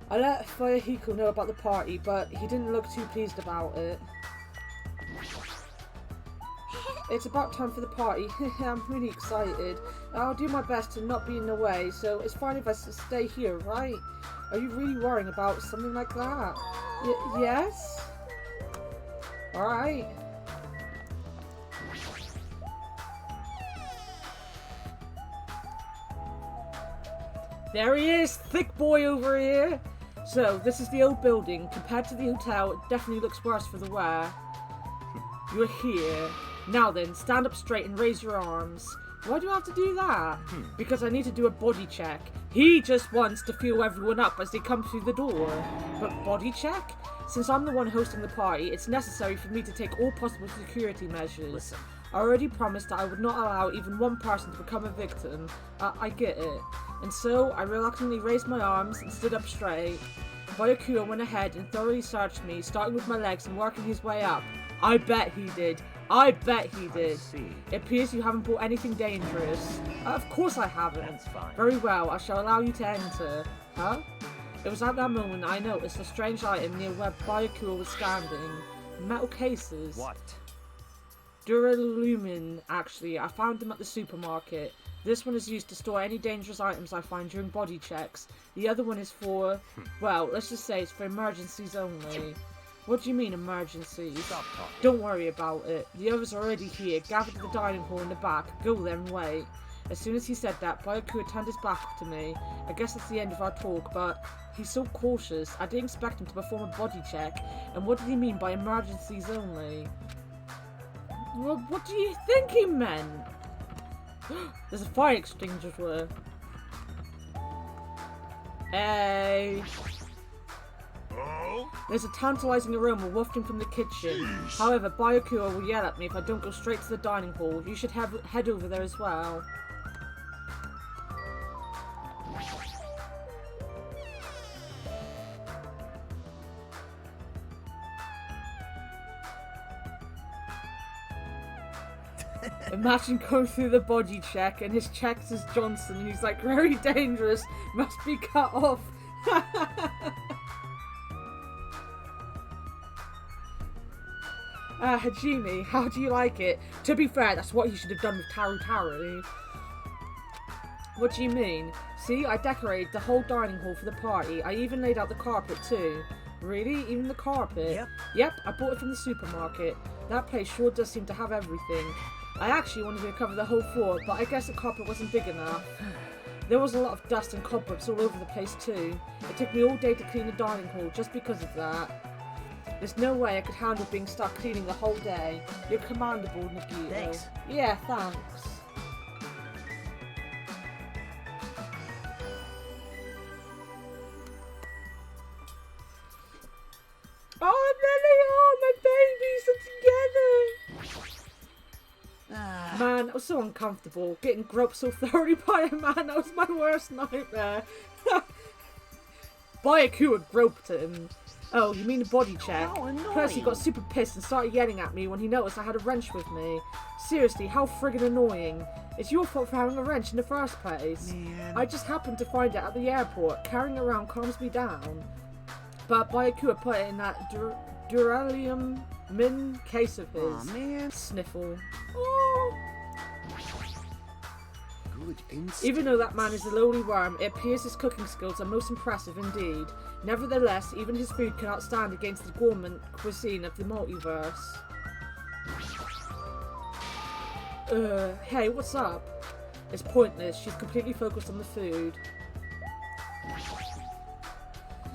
I let Fuyahiko know about the party, but he didn't look too pleased about it. It's about time for the party. I'm really excited. I'll do my best to not be in the way, so it's fine if I stay here, right? Are you really worrying about something like that? Yes? Alright. There he is! Thick boy over here! So, this is the old building. Compared to the hotel, it definitely looks worse for the wear. You're here. Now then, stand up straight and raise your arms. Why do I have to do that? Because I need to do a body check. He just wants to feel everyone up as they come through the door. But body check? Since I'm the one hosting the party, it's necessary for me to take all possible security measures. Listen. I already promised that I would not allow even one person to become a victim. I get it. And so, I reluctantly raised my arms and stood up straight. Byakuya went ahead and thoroughly searched me, starting with my legs and working his way up. I bet he did. I bet he did. I see. It appears you haven't bought anything dangerous. Of course I haven't. That's fine. Very well, I shall allow you to enter. Huh? It was at that moment I noticed a strange item near where Byakuya was standing. Metal cases. What? Duralumin, actually. I found them at the supermarket. This one is used to store any dangerous items I find during body checks. The other one is for, well, let's just say it's for emergencies only. What do you mean, emergencies? Stop talking. Don't worry about it. The others are already here, gathered at the dining hall in the back. Go there and wait. As soon as he said that, Byakuya turned his back to me. I guess that's the end of our talk, but he's so cautious. I didn't expect him to perform a body check. And what did he mean by emergencies only? Well, what do you think he meant? There's a fire extinguisher. Hey. Oh? There's a tantalizing aroma wafting from the kitchen. However, Byakuya will yell at me if I don't go straight to the dining hall. You should head over there as well. Imagine going through the body check and his check says Johnson and he's like, very dangerous, must be cut off. Hajime, how do you like it? To be fair, that's what he should have done with Taru. What do you mean? See, I decorated the whole dining hall for the party. I even laid out the carpet too. Really? Even the carpet? Yep, I bought it from the supermarket. That place sure does seem to have everything. I actually wanted to cover the whole floor, but I guess the carpet wasn't big enough. There was a lot of dust and cobwebs all over the place too. It took me all day to clean the dining hall just because of that. There's no way I could handle being stuck cleaning the whole day. You're commendable, Nagito. Thanks. Yeah, thanks. Oh, Lily, oh, my babies are together! Man, that was so uncomfortable. Getting groped so thoroughly by a man, that was my worst nightmare. Byakuya groped him. Oh, you mean the body check? How annoying. Plus, he got super pissed and started yelling at me when he noticed I had a wrench with me. Seriously, how friggin' annoying. It's your fault for having a wrench in the first place. Man. I just happened to find it at the airport. Carrying it around calms me down. But Byakuya put it in that Duralium Min case of his. Aw, man. Sniffle. Oh. Good instinct. Even though that man is a lowly worm, it appears his cooking skills are most impressive indeed. Nevertheless, even his food cannot stand against the gourmand cuisine of the multiverse. Hey, what's up? It's pointless. She's completely focused on the food.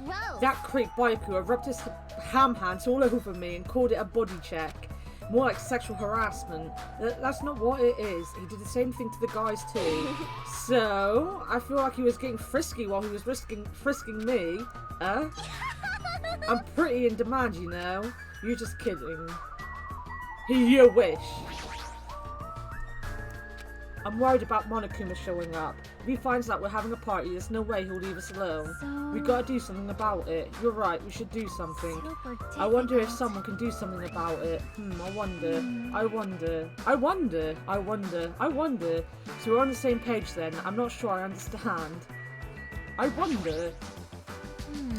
Gross. That creep Byakuya rubbed his ham hands all over me and called it a body check. More like sexual harassment. That's not what it is. He did the same thing to the guys too. So, I feel like he was getting frisky while he was frisking me. I'm pretty in demand, you know. You're just kidding. You wish. I'm worried about Monokuma showing up. If he finds out we're having a party, there's no way he'll leave us alone. So- We gotta do something about it. You're right, we should do something. Super I wonder if difficult. someone can do something about it. I wonder. So we're on the same page then. I'm not sure I understand. I wonder.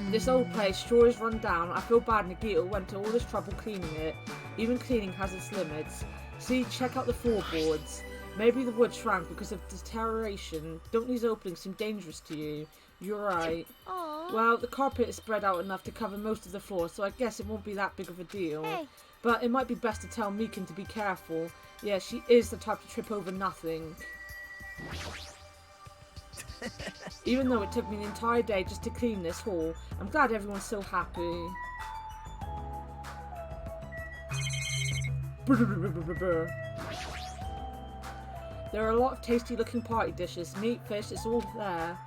This old place sure is run down. I feel bad Nagito went to all this trouble cleaning it. Even cleaning has its limits. See, check out the floorboards. Maybe the wood shrank because of deterioration. Don't these openings seem dangerous to you? You're right. Aw. Well, the carpet is spread out enough to cover most of the floor, so I guess it won't be that big of a deal. Hey. But it might be best to tell Mikan to be careful. Yeah, she is the type to trip over nothing. Even though it took me the entire day just to clean this hall, I'm glad everyone's so happy. There are a lot of tasty looking party dishes. Meat, fish, it's all there.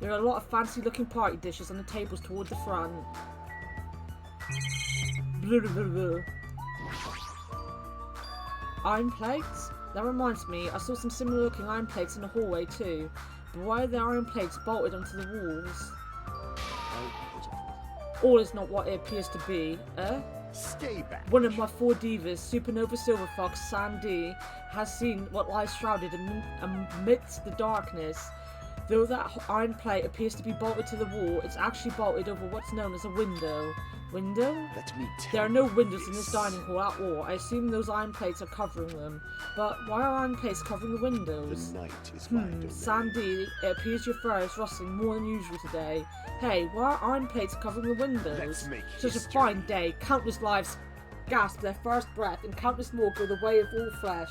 There are a lot of fancy looking party dishes on the tables toward the front. Iron plates? That reminds me, I saw some similar looking iron plates in the hallway too. But why are the iron plates bolted onto the walls? All is not what it appears to be, Stay back. One of my 4 divas, Supernova Silver Fox Sandy, has seen what lies shrouded amidst the darkness. Though that iron plate appears to be bolted to the wall, it's actually bolted over what's known as a window. Window? Let me tell There are no you windows in this dining hall at all. I assume those iron plates are covering them. But why are iron plates covering the windows? The night is my domain. Sandy, it appears your fur is rustling more than usual today. Hey, why are iron plates covering the windows? Let's make Such a history. fine day. Countless lives gasp their first breath, and countless more go the way of all flesh.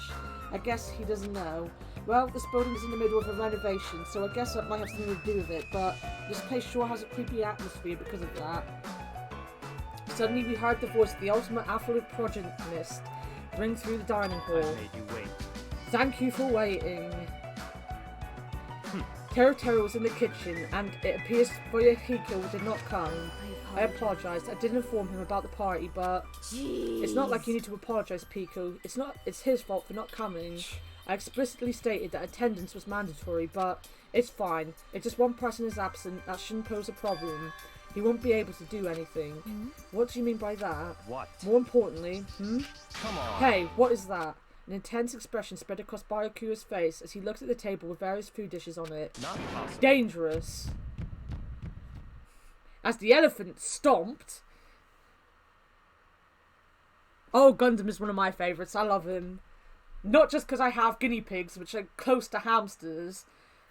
I guess he doesn't know. Well, this building is in the middle of a renovation, so I guess that might have something to do with it, but this place sure has a creepy atmosphere because of that. Suddenly we heard the voice of the ultimate affluent protagonist ring through the dining hall. I made you wait. Thank you for waiting. Teru was in the kitchen, and it appears Boyahiko did not come. I apologised. I did inform him about the party, but it's not like you need to apologise, Pico. It's his fault for not coming. I explicitly stated that attendance was mandatory, but it's fine. If just one person is absent, that shouldn't pose a problem. He won't be able to do anything. What do you mean by that? What? More importantly, Come on. Hey, what is that? An intense expression spread across Byakuya's face as he looked at the table with various food dishes on it. Not possible. Dangerous. As the elephant stomped. Oh, Gundam is one of my favourites. I love him. Not just because I have guinea pigs, which are close to hamsters.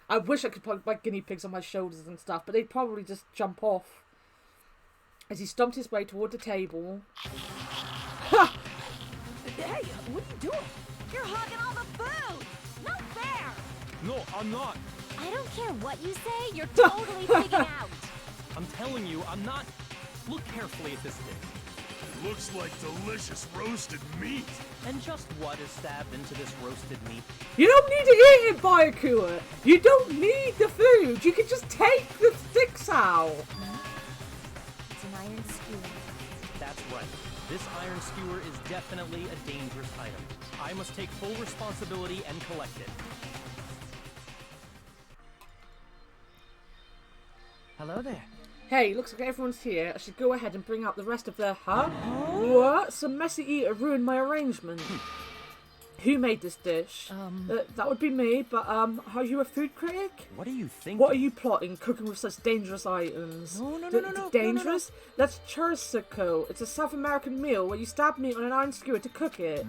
I wish I could put my guinea pigs on my shoulders and stuff, but they'd probably just jump off. As he stomped his way toward the table. Ha! Hey, what are you doing? You're hogging all the food! Not fair! No, I'm not. I don't care what you say, you're totally pigging out. I'm telling you, I'm not. Look carefully at this dish. Looks like delicious roasted meat. And just what is stabbed into this roasted meat? You don't need to eat it, Byakuya! You don't need the food! You can just take the sticks out! It's an iron skewer. That's right. This iron skewer is definitely a dangerous item. I must take full responsibility and collect it. Hello there. Hey, looks like everyone's here. I should go ahead and bring out the rest of their... Huh? What? Some messy eater ruined my arrangement. Who made this dish? That would be me, but, are you a food critic? What are you thinking? What are you plotting, cooking with such dangerous items? No. Dangerous? That's churrasco. It's a South American meal where you stab meat on an iron skewer to cook it.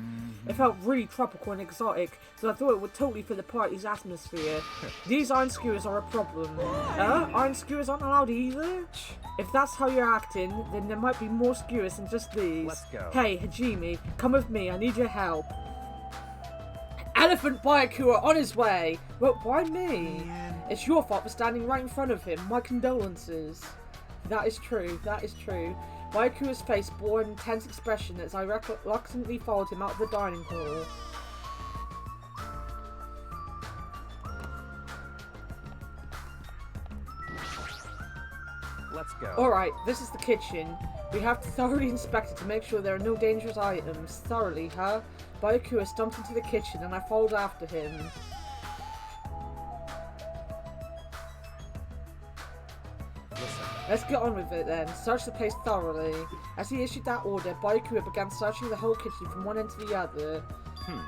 It felt really tropical and exotic, so I thought it would totally fit the party's atmosphere. These iron skewers are a problem. Iron skewers aren't allowed either? If that's how you're acting, then there might be more skewers than just these. Let's go. Hey, Hajime, come with me. I need your help. Elephant Byakuya on his way! Well, why me? It's your fault for standing right in front of him. My condolences. That is true. That is true. Byakuya's face bore an intense expression as I reluctantly followed him out of the dining hall. Let's go. Alright, this is the kitchen. We have to thoroughly inspect it to make sure there are no dangerous items. Thoroughly, huh? Byakuya stumped into the kitchen and I followed after him. Let's get on with it then. Search the place thoroughly. As he issued that order, Byakuya began searching the whole kitchen from one end to the other.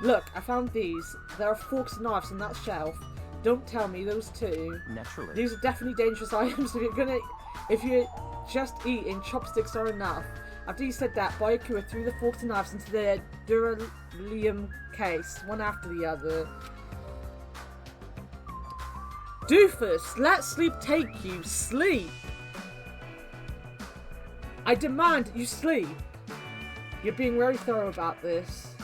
Look, I found these. There are forks and knives on that shelf. Don't tell me those two. Naturally. These are definitely dangerous items if you're just eating, chopsticks are enough. After he said that, Byakuya threw the forks and knives into their duralium case, one after the other. Doofus, let sleep take you. Sleep! I demand you sleep. You're being very thorough about this.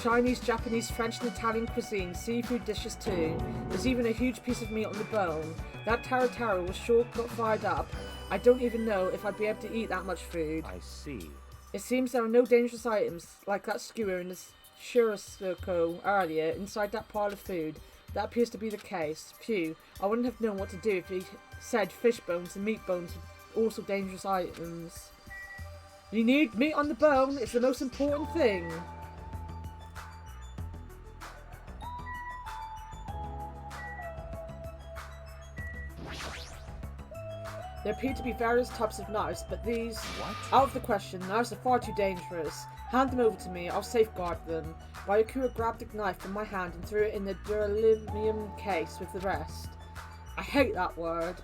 Chinese, Japanese, French and Italian cuisine, seafood dishes too. There's even a huge piece of meat on the bone. That taro was sure got fired up. I don't even know if I'd be able to eat that much food. I see. It seems there are no dangerous items, like that skewer in the churrasco earlier, inside that pile of food. That appears to be the case. Phew, I wouldn't have known what to do if he said fish bones and meat bones were also dangerous items. You need meat on the bone, it's the most important thing. There appear to be various types of knives, but these... What? Out of the question, knives are far too dangerous. Hand them over to me, I'll safeguard them. Byakuya grabbed the knife from my hand and threw it in the duralium case with the rest. I hate that word.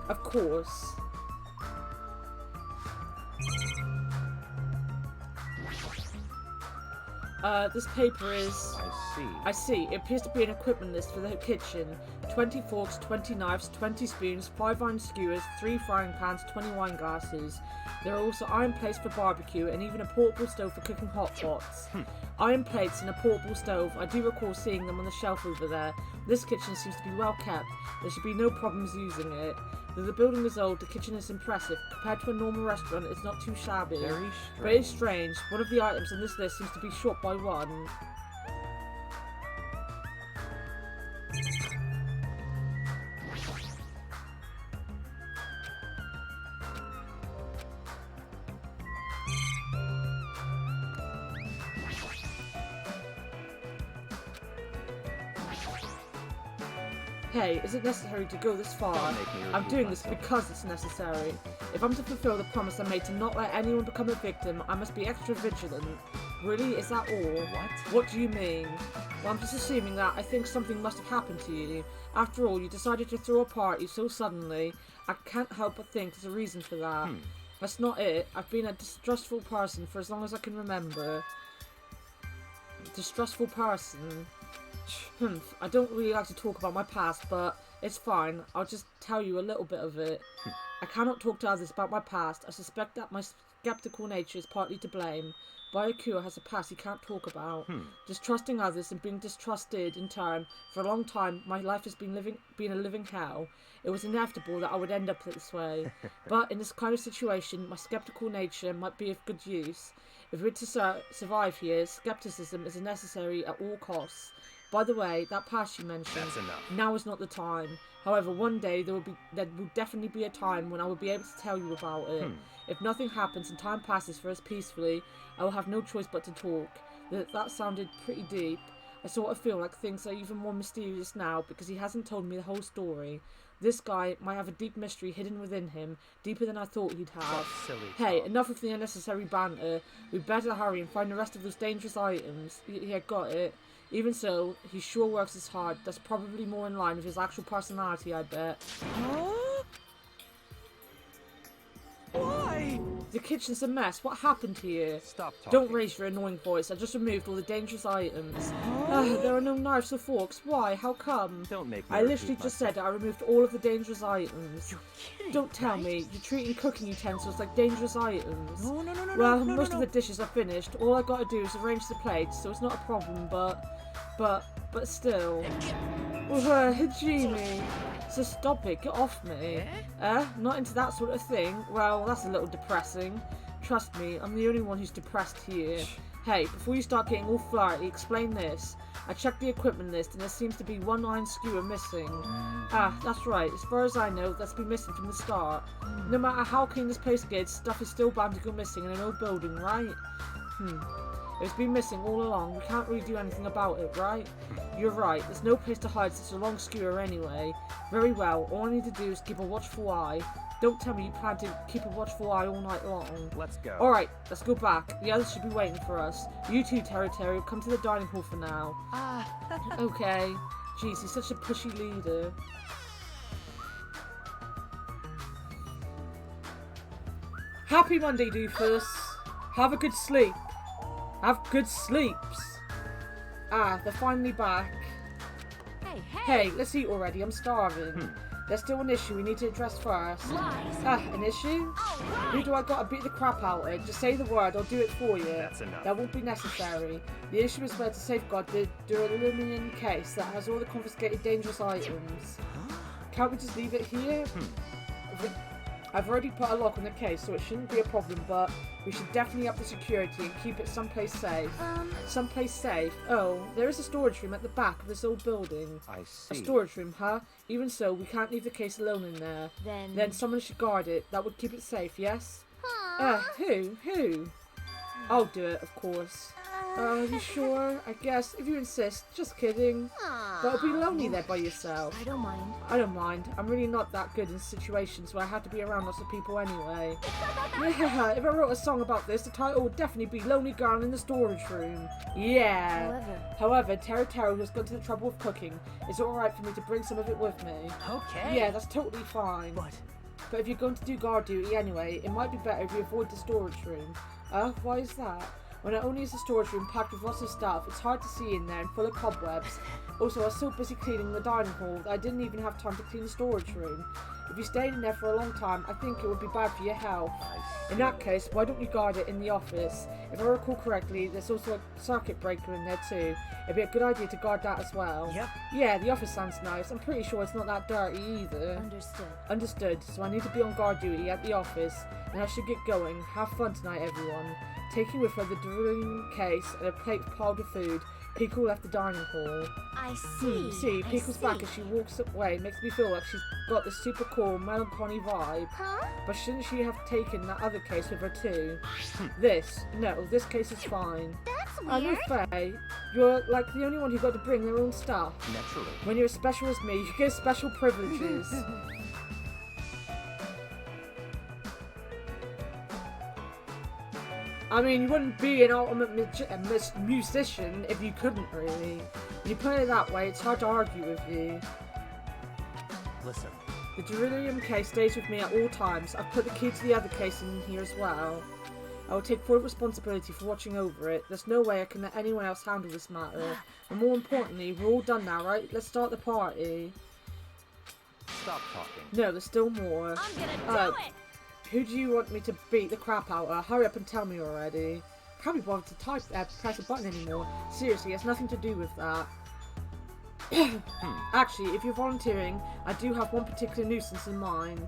Of course. This paper is... I see. It appears to be an equipment list for the kitchen. 20 forks, 20 knives, 20 spoons, 5 iron skewers, 3 frying pans, 20 wine glasses. There are also iron plates for barbecue and even a portable stove for cooking hot pots. Iron plates and a portable stove. I do recall seeing them on the shelf over there. This kitchen seems to be well kept. There should be no problems using it. Though the building is old, the kitchen is impressive. Compared to a normal restaurant, it's not too shabby. Very strange. But it's strange. One of the items on this list seems to be short by one. Hey, is it necessary to go this far? Don't make me I'm repeat doing this myself. because it's necessary. If I'm to fulfill the promise I made to not let anyone become a victim, I must be extra vigilant. Really? Is that all? What? What do you mean? Well, I'm just assuming that I think something must have happened to you. After all, you decided to throw a party so suddenly. I can't help but think there's a reason for that. That's not it. I've been a distrustful person for as long as I can remember. Distrustful person? I don't really like to talk about my past, but it's fine. I'll just tell you a little bit of it. I cannot talk to others about my past. I suspect that my skeptical nature is partly to blame. Byakuya has a past he can't talk about. Distrusting others and being distrusted in turn. For a long time, my life has been a living hell. It was inevitable that I would end up this way. But in this kind of situation, my skeptical nature might be of good use. If we're to survive here, skepticism is necessary at all costs. By the way, that past you mentioned, That's enough. now is not the time. However, one day there will definitely be a time when I will be able to tell you about it. If nothing happens and time passes for us peacefully, I will have no choice but to talk. That sounded pretty deep. I sort of feel like things are even more mysterious now because he hasn't told me the whole story. This guy might have a deep mystery hidden within him, deeper than I thought he'd have. That's silly, Hey, Tom. enough of the unnecessary banter. We'd better hurry and find the rest of those dangerous items. Yeah, got it. Even so, he sure works as hard. That's probably more in line with his actual personality, I bet. Huh? Why? The kitchen's a mess. What happened here? Stop talking. Don't raise your annoying voice. I just removed all the dangerous items. There are no knives or forks. Why? How come? Don't make me I repeat literally just myself. said I removed all of the dangerous items. You're kidding, Don't tell right? me. You're treating cooking utensils like dangerous items. No, no, no, no, Well, no, no, most no, of the dishes are finished. All I gotta do is arrange the plates, so it's not a problem, but still. Hajime. So stop it, get off me. Not into that sort of thing? Well, that's a little depressing. Trust me, I'm the only one who's depressed here. Hey, before you start getting all flirty, explain this. I checked the equipment list and there seems to be one iron skewer missing. That's right. As far as I know, that's been missing from the start. No matter how clean this place gets, stuff is still bound to go missing in an old building, right? It's been missing all along. We can't really do anything about it, right? You're right. There's no place to hide such a long skewer anyway. Very well. All I need to do is keep a watchful eye. Don't tell me you plan to keep a watchful eye all night long. Let's go. Alright, let's go back. The others should be waiting for us. You two, Terry, come to the dining hall for now. Okay. Jeez, he's such a pushy leader. Happy Monday, doofus. Have a good sleep. Have good sleeps. They're finally back. Hey, let's eat already. I'm starving. There's still an issue we need to address first. An issue? Who do I gotta beat the crap out of? Just say the word, I'll do it for you. That's enough. That won't be necessary. The issue is where to safeguard the Duraluminium case that has all the confiscated dangerous items. Can't we just leave it here? I've already put a lock on the case, so it shouldn't be a problem, but we should definitely up the security and keep it someplace safe. Someplace safe? Oh, there is a storage room at the back of this old building. I A see. storage room, huh? Even so, we can't leave the case alone in there. Then someone should guard it. That would keep it safe, yes? Who? I'll do it, of course. You sure? I guess, if you insist. Just kidding. But it'll be lonely there by yourself. I don't mind. I don't mind. I'm really not that good in situations where I have to be around lots of people anyway. Yeah, if I wrote a song about this, the title would definitely be Lonely Girl in the Storage Room. Yeah. However, Terry, who's gone to the trouble of cooking, is it alright for me to bring some of it with me? Okay. Yeah, that's totally fine. But if you're going to do guard duty anyway, it might be better if you avoid the storage room. Why is that? When it only is a storage room packed with lots of stuff, it's hard to see in there and full of cobwebs. Also, I was so busy cleaning the dining hall that I didn't even have time to clean the storage room. If you stayed in there for a long time, I think it would be bad for your health. In that case, why don't you guard it in the office? If I recall correctly, there's also a circuit breaker in there too. It'd be a good idea to guard that as well. Yep. Yeah, the office sounds nice. I'm pretty sure it's not that dirty either. Understood. So I need to be on guard duty at the office, and I should get going. Have fun tonight, everyone. Taking with her the drilling case and a plate piled with food, Pico left the dining hall. I see. See, Pico's back as she walks away makes me feel like she's got this super cool, melancholy vibe. But shouldn't she have taken that other case with her too? This case is fine. That's I know, Faye. You're like the only one who got to bring their own stuff. Naturally. When you're as special as me, you get special privileges. I mean, you wouldn't be an ultimate musician if you couldn't, really. When you put it that way, it's hard to argue with you. Listen. The Duraluminium case stays with me at all times. I've put the key to the other case in here as well. I will take full responsibility for watching over it. There's no way I can let anyone else handle this matter. And more importantly, we're all done now, right? Let's start the party. Stop talking. No, there's still more. I'm gonna do it! Who do you want me to beat the crap out of? Hurry up and tell me already. Can't be bothered to press a button anymore. Seriously, it's nothing to do with that. Actually, if you're volunteering, I do have one particular nuisance in mind.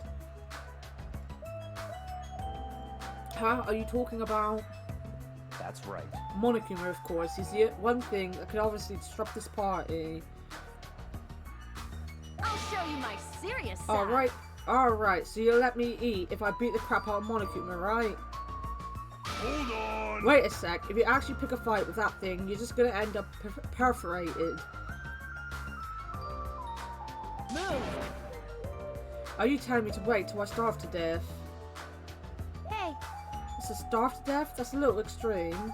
Huh? Are you talking about? That's right. Monokuma, of course. He's the one thing that could obviously disrupt this party. I'll show you my serious side. Alright, so you'll let me eat if I beat the crap out of Monokuma, right? Hold on. on. Wait a sec. If you actually pick a fight with that thing, you're just gonna end up perforated. Move! Are you telling me to wait till I starve to death? Hey, It's a starve to death? That's a little extreme.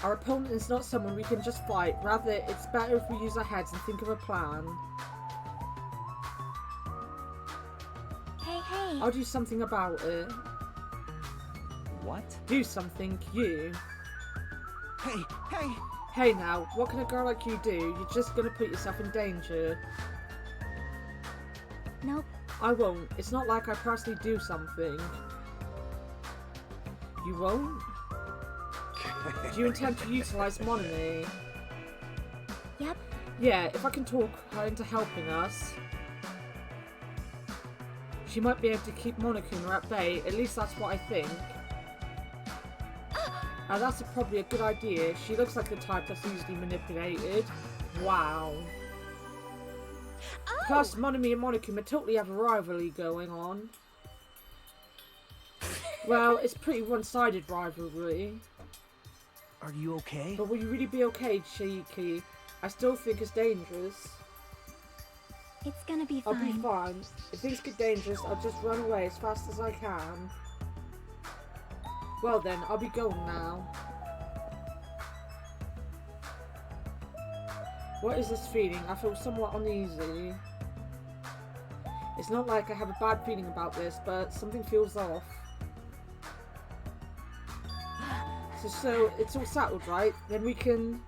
Our opponent is not someone we can just fight. Rather, it's better if we use our heads and think of a plan. hey. I'll do something about it. What? Do something, you. Hey! Hey now, what can a girl like you do? You're just gonna put yourself in danger. Nope. I won't. It's not like I personally do something. You won't? Do you intend to utilize Monami? Yep. Yeah, if I can talk her into helping us, she might be able to keep Monokuma at bay. At least that's what I think. That's probably a good idea. She looks like the type that's easily manipulated. Wow. Oh! Plus, Monami and Monokuma totally have a rivalry going on. Well, it's pretty one-sided rivalry. Are you okay? But will you really be okay, Cheeky? I still think it's dangerous. It's gonna be I'll fine. be fine. If things get dangerous, I'll just run away as fast as I can. Well then, I'll be going now. What is this feeling? I feel somewhat uneasy. It's not like I have a bad feeling about this, but something feels off. So it's all settled, right? Then we can...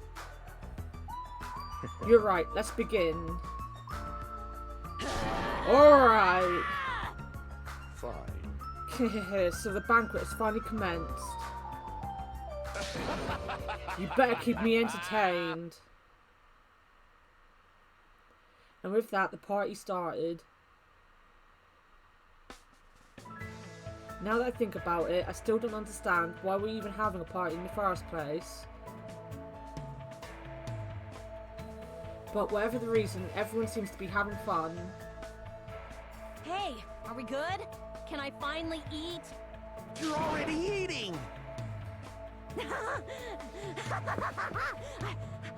You're right, let's begin. Alright! Fine. So the banquet has finally commenced. You better keep me entertained. And with that, the party started. Now that I think about it, I still don't understand why we're even having a party in the first place. But whatever the reason, everyone seems to be having fun. Hey, are we good? Can I finally eat? You're already eating!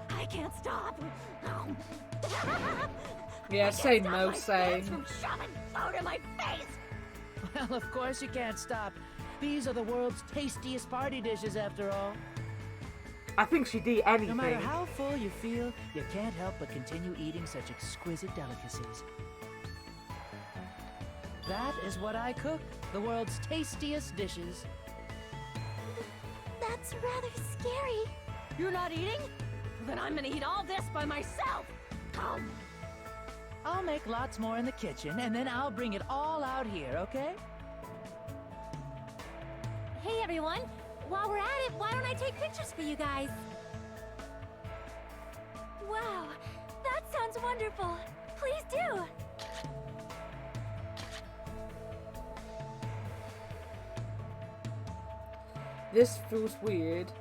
I can't stop. Yeah, same Mo, same. From shoving food in my face. Well, of course you can't stop. These are the world's tastiest party dishes, after all. I think she'd eat anything. No matter how full you feel, you can't help but continue eating such exquisite delicacies. That is what I cook, the world's tastiest dishes. That's rather scary. You're not eating? Then I'm gonna eat all this by myself. I'll make lots more in the kitchen, and then I'll bring it all out here, okay? Hey everyone, while we're at it, why don't I take pictures for you guys? Wow, that sounds wonderful. Please do. This feels weird.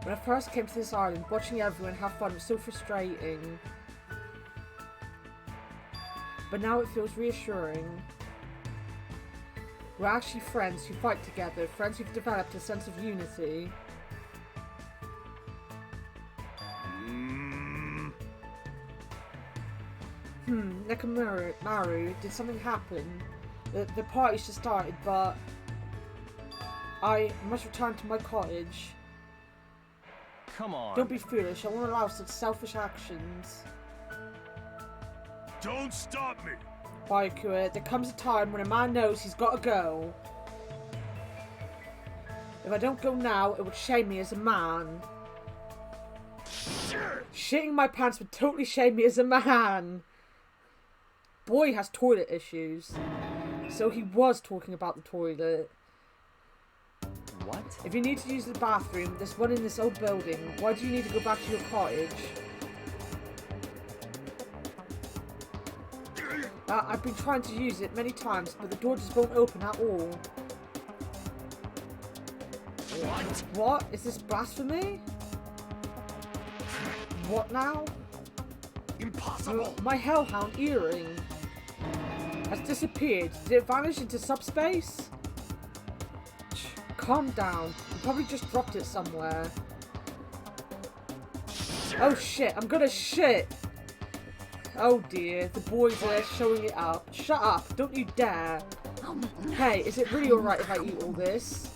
When I first came to this island, watching everyone have fun was so frustrating. But now it feels reassuring. We're actually friends who fight together, friends who've developed a sense of unity. Nekomaru, did something happen? The party's just started, but I must return to my cottage. Come on. Don't be foolish, I won't allow such selfish actions. Don't stop me! Baikua, there comes a time when a man knows he's got to go. If I don't go now, it would shame me as a man. Shitting my pants would totally shame me as a man. Boy has toilet issues. So he was talking about the toilet. What? If you need to use the bathroom, there's one in this old building. Why do you need to go back to your cottage? I've been trying to use it many times, but the door just won't open at all. What? What? Is this blasphemy? What now? Impossible! My hellhound earring has disappeared. Did it vanish into subspace? calm down. You probably just dropped it somewhere. Oh shit, I'm gonna shit! Oh dear, the boys are showing it up. Shut up, don't you dare! Hey, is it really alright if I eat all this?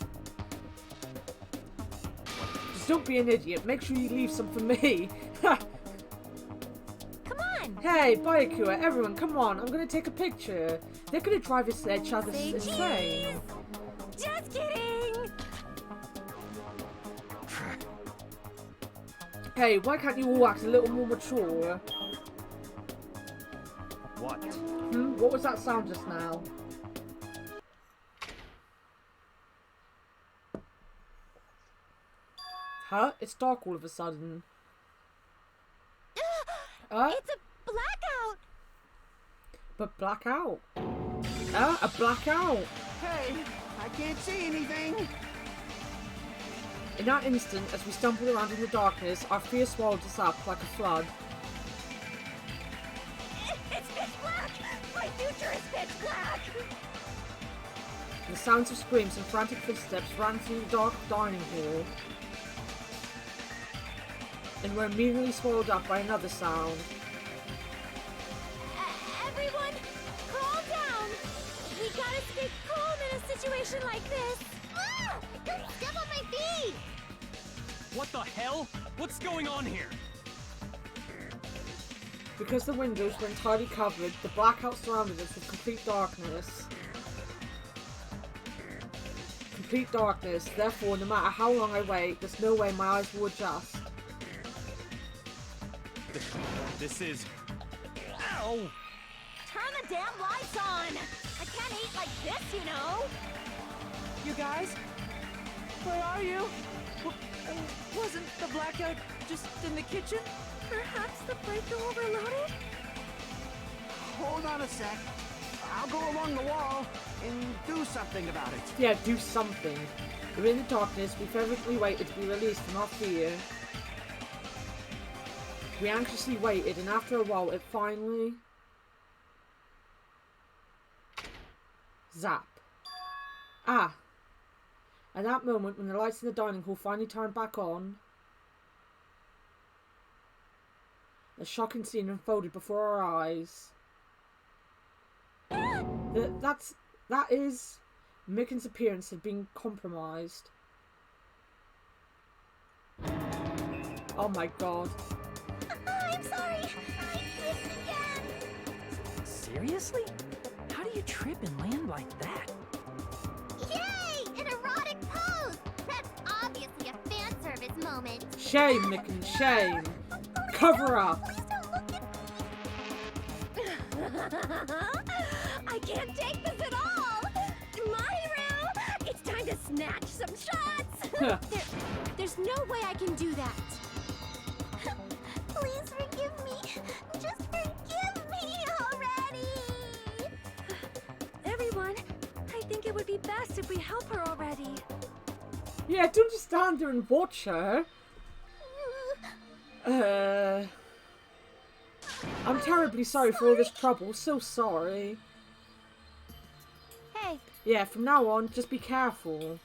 Just don't be an idiot, make sure you leave some for me! Come on! Hey, Byakuya, everyone, come on, I'm gonna take a picture. They're gonna drive each other Say insane. cheese! Just kidding! Hey, why can't you all act a little more mature? What? What was that sound just now? Huh? It's dark all of a sudden. It's a blackout! But blackout? A blackout! Hey, I can't see anything. In that instant, as we stumbled around in the darkness, our fear swallowed us up like a flood. It's pitch black! My future is pitch black! The sounds of screams and frantic footsteps ran through the dark dining hall. And were immediately swallowed up by another sound. Everyone, calm down! We gotta stay calm in a situation like this! Ah! Don't step on my feet! What the hell? What's going on here? Because the windows were entirely covered, the blackout surrounded us with complete darkness. Complete darkness, therefore no matter how long I wait, there's no way my eyes will adjust. This is... Ow! Turn the damn lights on! I can't eat like this, you know! You guys? Where are you? Wasn't the blackout just in the kitchen? Perhaps the breaker overloaded? Hold on a sec. I'll go along the wall and do something about it. Yeah, do something. We're in the darkness, we fervently waited to be released from our fear. We anxiously waited, and after a while it finally... Zap. Ah! At that moment, when the lights in the dining hall finally turned back on, a shocking scene unfolded before our eyes. That is... Mickens' appearance had been compromised. Oh my god. I'm sorry! I slipped again! Seriously? How do you trip and land like that? Yay! An erotic pose! That's obviously a fan service moment. Shame, Mickens, shame. Cover up. Please don't look at me. I can't take this at all! My hero! It's time to snatch some shots! There's no way I can do that. Please forgive me. Just forgive me already! Everyone, I think it would be best if we help her already. Yeah, don't just stand there and watch her. I'm terribly sorry for all this trouble. So sorry. Hey. Yeah, from now on, just be careful.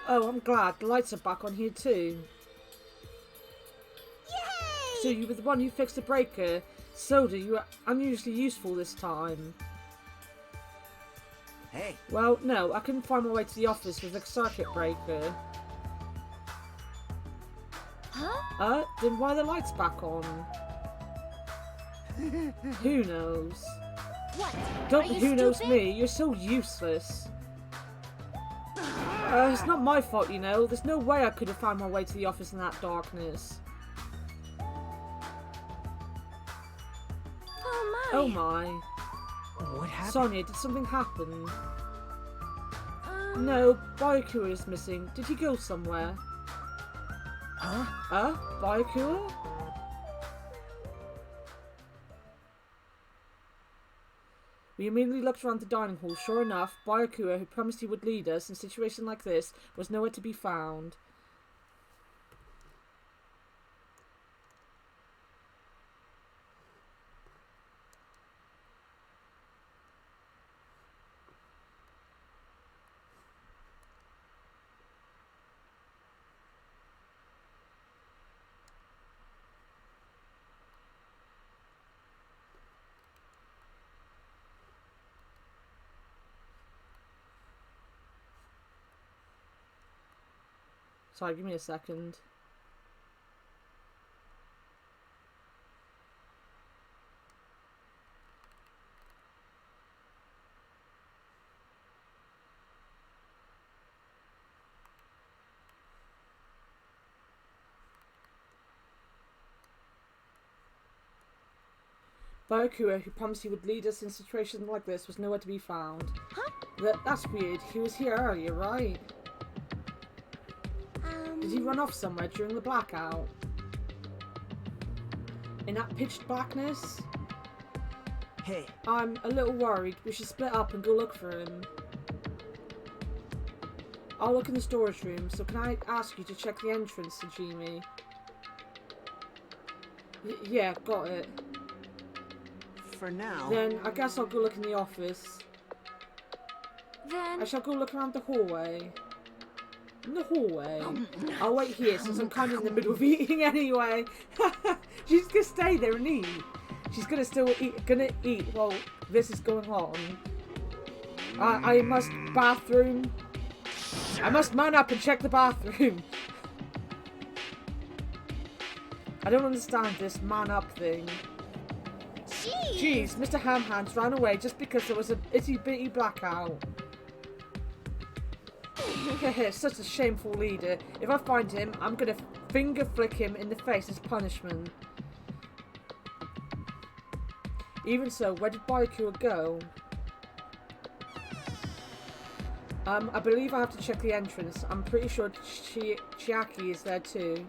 Oh, I'm glad. The lights are back on here too. Yay! So you were the one who fixed the breaker. Soda, you were unusually useful this time. Hey, Well, no, I couldn't find my way to the office with the circuit breaker. Huh? Then why are the lights back on? Who knows? What? Don't Are you who knows stupid? me, you're so useless. It's not my fault, you know. There's no way I could have found my way to the office in that darkness. Oh my. Oh my. what happened? Sonia, did something happen? Um, No, Byakuya is missing. Did he go somewhere? Huh? Byakuya? We immediately looked around the dining hall. Sure enough, Byakuya, who promised he would lead us in a situation like this, was nowhere to be found. Sorry, give me a second. Byakuya, who promised he would lead us in situations like this, was nowhere to be found. Huh? That's weird. He was here earlier, right? Did he run off somewhere during the blackout? In that pitch blackness? Hey, I'm a little worried. We should split up and go look for him. I'll look in the storage room, so can I ask you to check the entrance, Hajime? Yeah, got it. for now. Then I guess I'll go look in the office. Then... I shall go look around the hallway. In the hallway? I'll wait here since I'm kind of in the middle of eating anyway. She's gonna stay there and eat. She's gonna still eat while this is going on. I must bathroom. I must man up and check the bathroom. I don't understand this man up thing. Jeez, Mr. Hamhands ran away just because there was a itty bitty blackout. Such a shameful leader. If I find him, I'm gonna finger flick him in the face as punishment. Even so, where did Byakuya go? I believe I have to check the entrance. I'm pretty sure Chiaki is there too.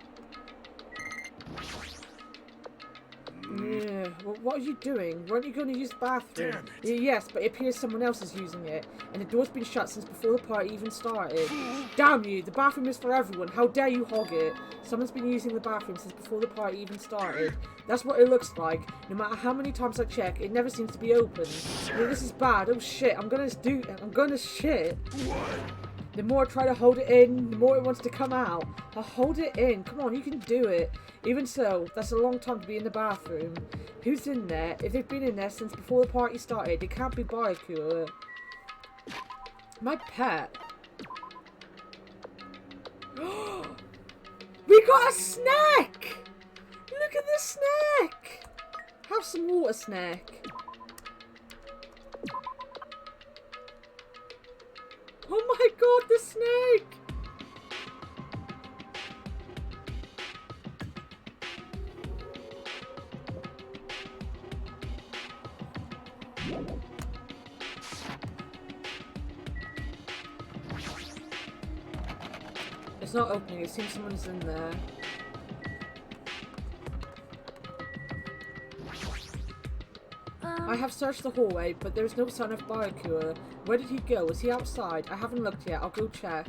Yeah, well, what are you doing? Weren't you going to use the bathroom? Damn Yes, but it appears someone else is using it, and the door's been shut since before the party even started. Damn you, the bathroom is for everyone. How dare you hog it? Someone's been using the bathroom since before the party even started. That's what it looks like. No matter how many times I check, it never seems to be open. This is bad. Oh shit, I'm gonna shit. The more I try to hold it in, the more it wants to come out. I'll hold it in. Come on, you can do it. Even so, that's a long time to be in the bathroom. Who's in there? If they've been in there since before the party started, it can't be Byakuya. My pet. We got a snack! Look at the snack! Have some water, snack. Oh my god, the snake! It's not opening, it seems someone's in there. I have searched the hallway, but there is no sign of Byakuya. Where did he go? Is he outside? I haven't looked yet. I'll go check.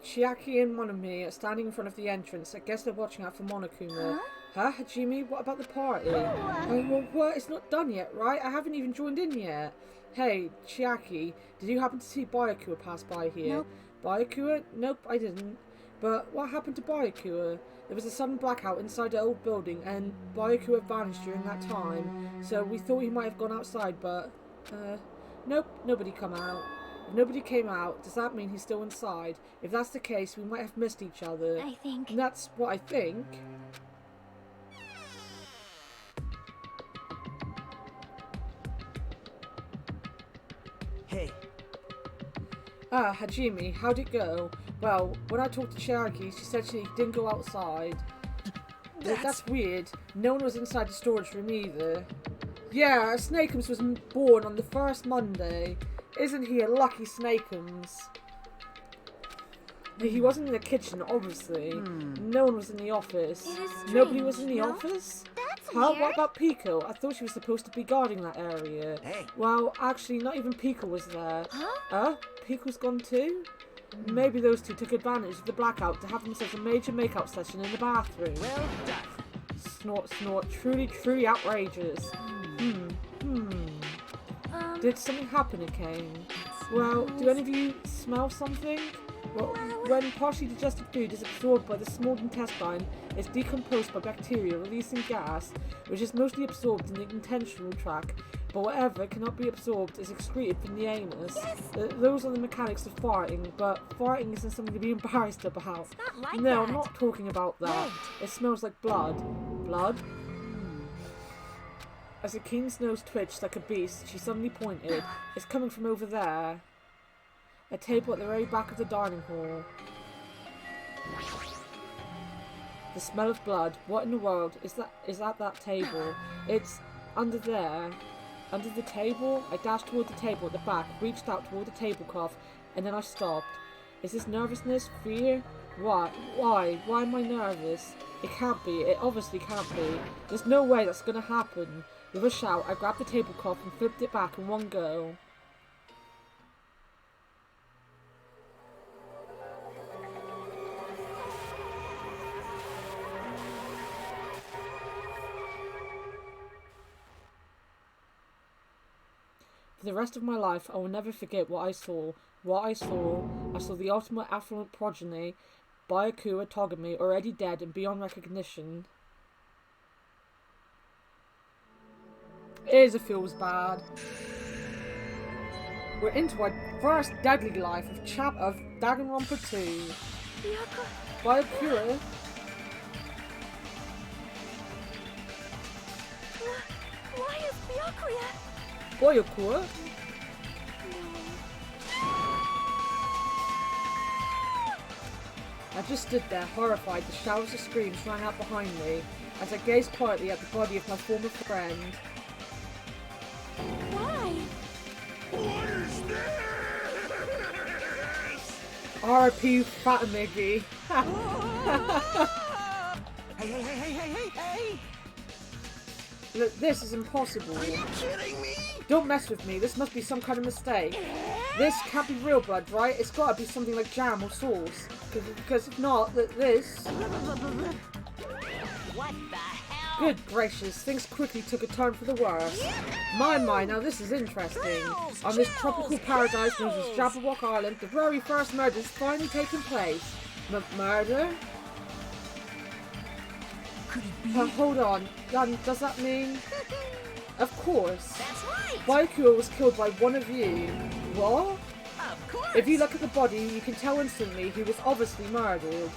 Chiaki and Monami are standing in front of the entrance. I guess they're watching out for Monokuma. Huh, Hajime? What about the party? Oh, well, what? It's not done yet, right? I haven't even joined in yet. Hey, Chiaki, did you happen to see Byakuya pass by here? Nope. Byakuya? Nope, I didn't. But what happened to Byakuya? There was a sudden blackout inside the old building, and Byakuya vanished during that time. So we thought he might have gone outside, but... nope, nobody come out. If nobody came out, does that mean he's still inside? If that's the case, we might have missed each other. I think... And that's what I think. Hey, Ah, Hajime, how'd it go? Well, when I talked to Chiaki, she said she didn't go outside. That's weird. No one was inside the storage room either. Yeah, Snakeums was born on the first Monday. Isn't he a lucky Snakeums? He wasn't in the kitchen, obviously. No one was in the office. It is Nobody was in strange, the no? office? That's Huh? weird. What about Pico? I thought she was supposed to be guarding that area. hey. Well, actually, not even Pico was there. Huh? Pico's gone too? Maybe those two took advantage of the blackout to have themselves a major make-out session in the bathroom. Well done. Snort, snort. Truly outrageous. Did something happen, Kane? Well, do any of you smell something? When partially digested food is absorbed by the small intestine, it's decomposed by bacteria, releasing gas, which is mostly absorbed in the intestinal tract, but whatever cannot be absorbed is excreted from the anus. Yes. Those are the mechanics of farting, but farting isn't something to be embarrassed about. It's not like No, that. I'm not talking about that. Wait. It smells like blood. Blood? As the king's nose twitched like a beast, she suddenly pointed. It's coming from over there. A table at the very back of the dining hall. The smell of blood. What in the world is that? Is at that table? It's under there. Under the table? I dashed toward the table at the back, reached out toward the tablecloth, and then I stopped. Is this nervousness? Fear? Why? Why? Why am I nervous? It can't be. It obviously can't be. There's no way that's gonna happen. With a shout, I grabbed the tablecloth and flipped it back in one go. For the rest of my life, I will never forget what I saw. I saw the ultimate affluent progeny, Byakuya Togami, already dead and beyond recognition. It feels bad. We're into our first deadly life of Danganronpa 2. Byakuya. Why is Byakuya? Byakuya? I just stood there, horrified. The showers of screams rang out behind me as I gazed quietly at the body of my former friend. Why? What is this? R.I.P. Fatamigi. Hey! Look, this is impossible. Are you kidding me? Don't mess with me. This must be some kind of mistake. This can't be real blood, right? It's got to be something like jam or sauce. Because if not, this... What the hell? Good gracious, things quickly took a turn for the worse. My, now this is interesting. On this tropical paradise known as Jabberwock Island, the very first murder has finally taken place. Murder? Could it be? Hold on. Does that mean... Of course. That's right. Byakuya was killed by one of you. What? Of course. If you look at the body, you can tell instantly he was obviously murdered.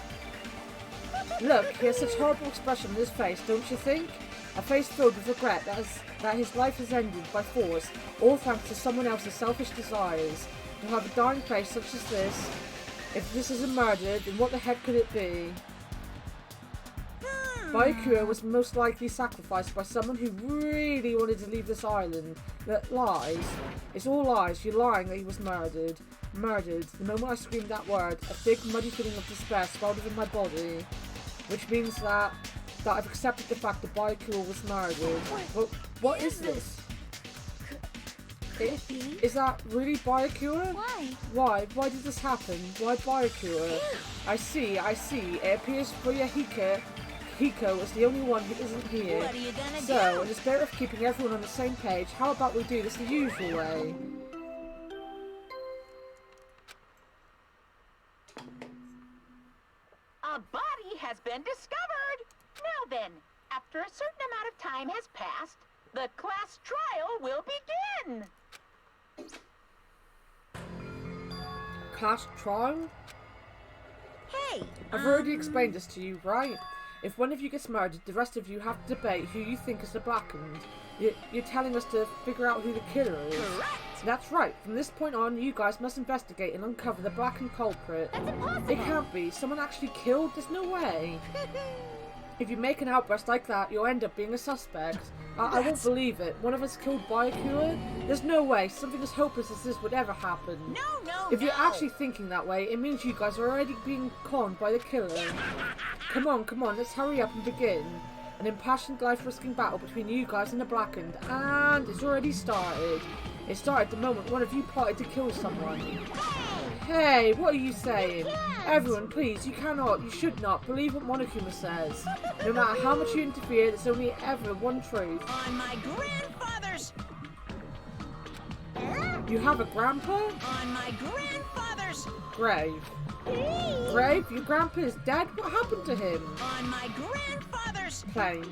Look, he has such a horrible expression on his face, don't you think? A face filled with regret that his life has ended by force, all thanks to someone else's selfish desires. To have a dying face such as this, if this isn't murder, then what the heck could it be? Byakuya was most likely sacrificed by someone who really wanted to leave this island. But lies. It's all lies. You're lying that he was murdered. Murdered. The moment I screamed that word, a big muddy feeling of despair swelled within my body. Which means that I've accepted the fact that Byakuya was murdered. What is this? Is that really Byakuya? Why? Why? Why did this happen? Why Byakuya? I see. It appears Hiko is the only one who isn't here. What are you gonna So, do? in the spirit of keeping everyone on the same page, how about we do this the usual way? A body has been discovered. Now then, after a certain amount of time has passed, the class trial will begin. Class trial? Hey. I've already explained this to you, right? If one of you gets murdered, the rest of you have to debate who you think is the blackened. You're telling us to figure out who the killer is. Correct. That's right. From this point on, you guys must investigate and uncover the blackened culprit. That's impossible. It can't be. Someone actually killed? There's no way. If you make an outburst like that, you'll end up being a suspect. I won't believe it. One of us killed Byakuya? There's no way. Something as hopeless as this would ever happen. No. If you're actually thinking that way, it means you guys are already being conned by the killer. Come on, let's hurry up and begin. An impassioned life-risking battle between you guys and the blackened, and it's already started. It started the moment one of you plotted to kill someone. Hey, what are you saying? Everyone, please, you cannot, you should not believe what Monokuma says. No matter how much you interfere, there's only ever one truth. On my grandfather's... You have a grandpa? On my grandfather's grandfather's. Grave. Grave? Your grandpa is dead? What happened to him? On my grandfather's. Plane.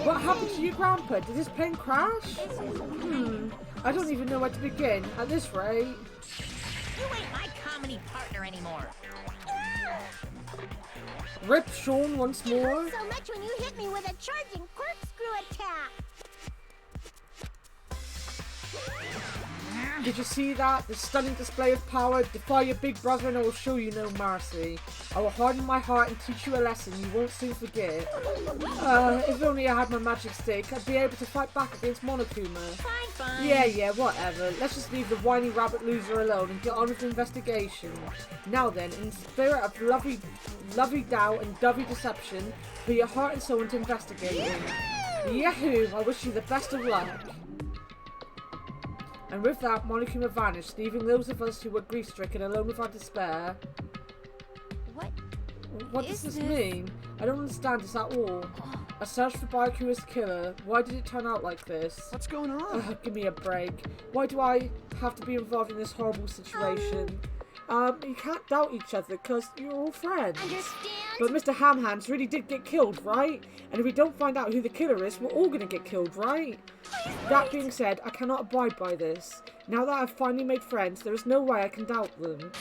What happened to your grandpa? Did his plane crash? I don't even know where to begin. At this rate. You ain't my comedy partner anymore. Rip Sean once It more. hurt so much when you hit me with a charging corkscrew attack. Did you see that? The stunning display of power. Defy your big brother and I will show you no mercy. I will harden my heart and teach you a lesson you won't soon forget. If only I had my magic stick, I'd be able to fight back against Monokuma. Fine. Yeah, whatever. Let's just leave the whiny rabbit loser alone and get on with the investigation. Now then, in the spirit of lovey doubt and dovey deception, put your heart and soul into investigating. Yahoo! I wish you the best of luck. And with that, Monokuma vanished, leaving those of us who were grief-stricken alone with our despair. What does this mean? I don't understand this at all. A search for Byakuya's killer. Why did it turn out like this? What's going on? Give me a break. Why do I have to be involved in this horrible situation? You can't doubt each other because you're all friends. Understand? But Mr. Hamhands really did get killed, right? And if we don't find out who the killer is, we're all gonna get killed, right? That being said, I cannot abide by this. Now that I've finally made friends, there is no way I can doubt them.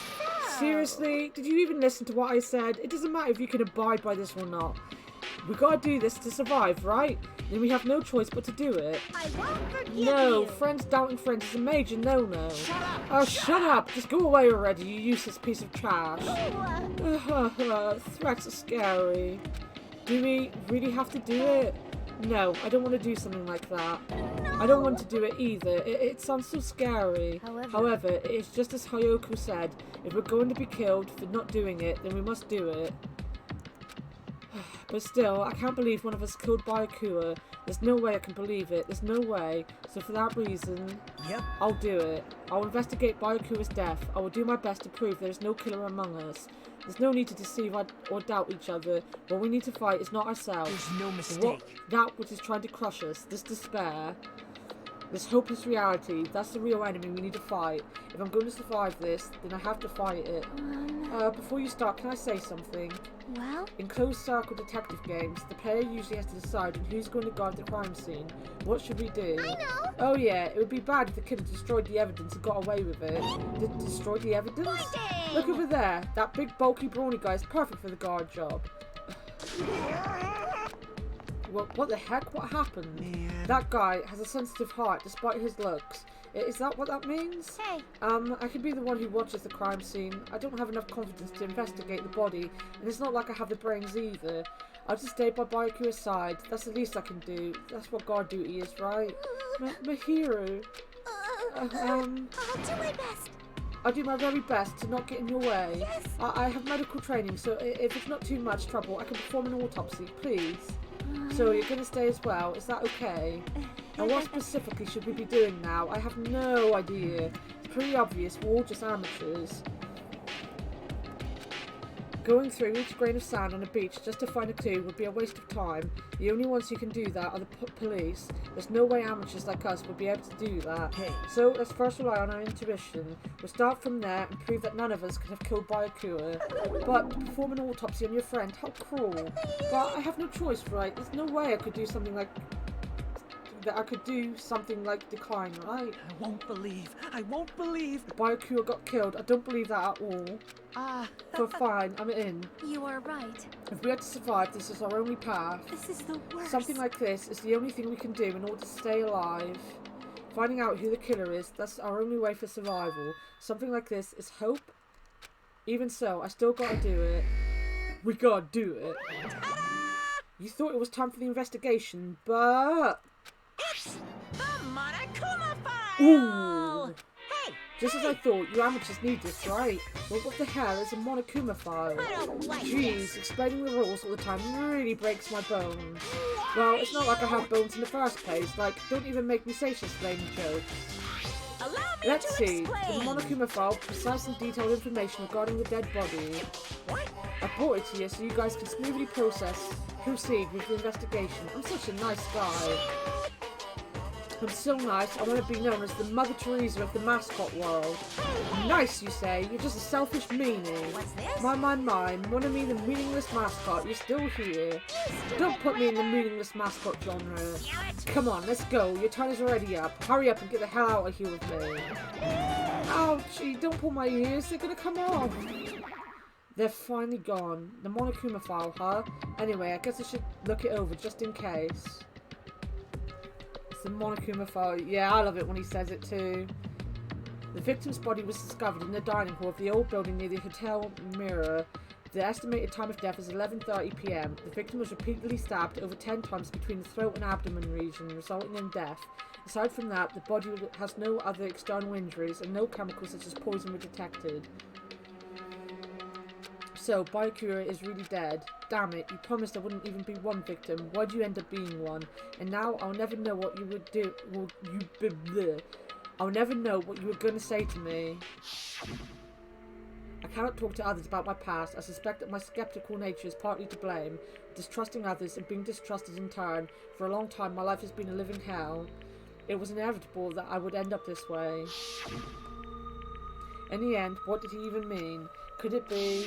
Seriously? Did you even listen to what I said? It doesn't matter if you can abide by this or not. We gotta do this to survive, right? Then we have no choice but to do it. I won't forgive No, you. friends doubting friends is a major no-no. Shut up! Oh, shut up! Just go away already, you useless piece of trash. Ooh, Threats are scary. Do we really have to do it? No, I don't want to do something like that. I don't want to do it either. It sounds so scary. However, it is just as Hayoko said. If we're going to be killed for not doing it, then we must do it. But still, I can't believe one of us killed Byakuya. There's no way I can believe it. There's no way. So for that reason, Yep. I'll do it. I'll investigate Byakuya's death. I will do my best to prove there is no killer among us. There's no need to deceive or doubt each other. What we need to fight is not ourselves. There's no mistake. That which is trying to crush us. This despair. This hopeless reality. That's the real enemy we need to fight. If I'm going to survive this, then I have to fight it. Before you start, can I say something? well, In closed circle detective games, the player usually has to decide on who's going to guard the crime scene. What should we do? I know. Oh yeah, it would be bad if the killer destroyed the evidence and got away with it. Destroyed the evidence? Fighting! Look over there. That big bulky brawny guy is perfect for the guard job. What the heck? What happened? Man. That guy has a sensitive heart despite his looks. Is that what that means? Hey, I could be the one who watches the crime scene. I don't have enough confidence to investigate the body, and it's not like I have the brains either. I'll just stay by Byakuya's side. That's the least I can do. That's what guard duty is, right? My hero. I'll do my best. I'll do my very best to not get in your way. Yes. I have medical training, so if it's not too much trouble, I can perform an autopsy, please. So you're going to stay as well, is that okay? And what specifically should we be doing now? I have no idea. It's pretty obvious, we're all just amateurs. Going through each grain of sand on a beach just to find a clue would be a waste of time. The only ones who can do that are the police. There's no way amateurs like us would be able to do that. Hey. So let's first rely on our intuition. We'll start from there and prove that none of us could have killed Byakuya. But to perform an autopsy on your friend, how cruel. But I have no choice, right? There's no way I could do something like... decline, right? I won't believe. Byakuya got killed. I don't believe that at all. But fine, I'm in. You are right. If we are to survive, this is our only path. This is the worst. Something like this is the only thing we can do in order to stay alive. Finding out who the killer is, that's our only way for survival. Something like this is hope. Even so, I still gotta do it. We gotta do it. You thought it was time for the investigation, but... It's the Monokuma file! Ooh! Hey! Just as I thought, you amateurs need this, right? Well, what the hell is a Monokuma file? I don't like Jeez, this. explaining the rules all the time really breaks my bones. Well, it's not like I have bones in the first place. Like, don't even make me say she's explaining jokes. Allow me Let's to see. explain. In the Monokuma file, precise and detailed information regarding the dead body. What? I brought it to you so you guys can smoothly proceed with the investigation. I'm such a nice guy. I'm so nice, I want to be known as the Mother Teresa of the mascot world. Nice, you say? You're just a selfish meanie. What's this? My, wanna be the meaningless mascot? You're still here. Don't put me in the meaningless mascot genre. Come on, let's go. Your time is already up. Hurry up and get the hell out of here with me. Ouchie, don't pull my ears, they're gonna come off. They're finally gone. The Monokuma file, huh? Anyway, I guess I should look it over just in case. It's the Monokuma file. Yeah, I love it when he says it too. The victim's body was discovered in the dining hall of the old building near the Hotel Mirror. The estimated time of death is 11:30 p.m. The victim was repeatedly stabbed over 10 times between the throat and abdomen region, resulting in death. Aside from that, the body has no other external injuries and no chemicals such as poison were detected. So, Byakuya is really dead. Damn it, you promised there wouldn't even be one victim. Why'd you end up being one? And now I'll never know what you would do. I'll never know what you were going to say to me. I cannot talk to others about my past. I suspect that my skeptical nature is partly to blame. Distrusting others and being distrusted in turn. For a long time, my life has been a living hell. It was inevitable that I would end up this way. In the end, what did he even mean? Could it be...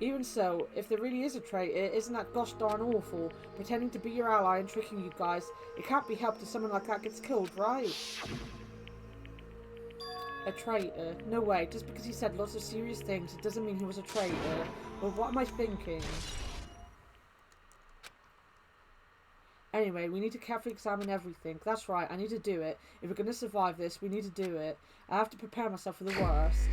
Even so, if there really is a traitor, isn't that gosh darn awful? Pretending to be your ally and tricking you guys. It can't be helped if someone like that gets killed, right? A traitor? No way. Just because he said lots of serious things, it doesn't mean he was a traitor. Well, what am I thinking? Anyway, we need to carefully examine everything. That's right, I need to do it. If we're going to survive this, we need to do it. I have to prepare myself for the worst.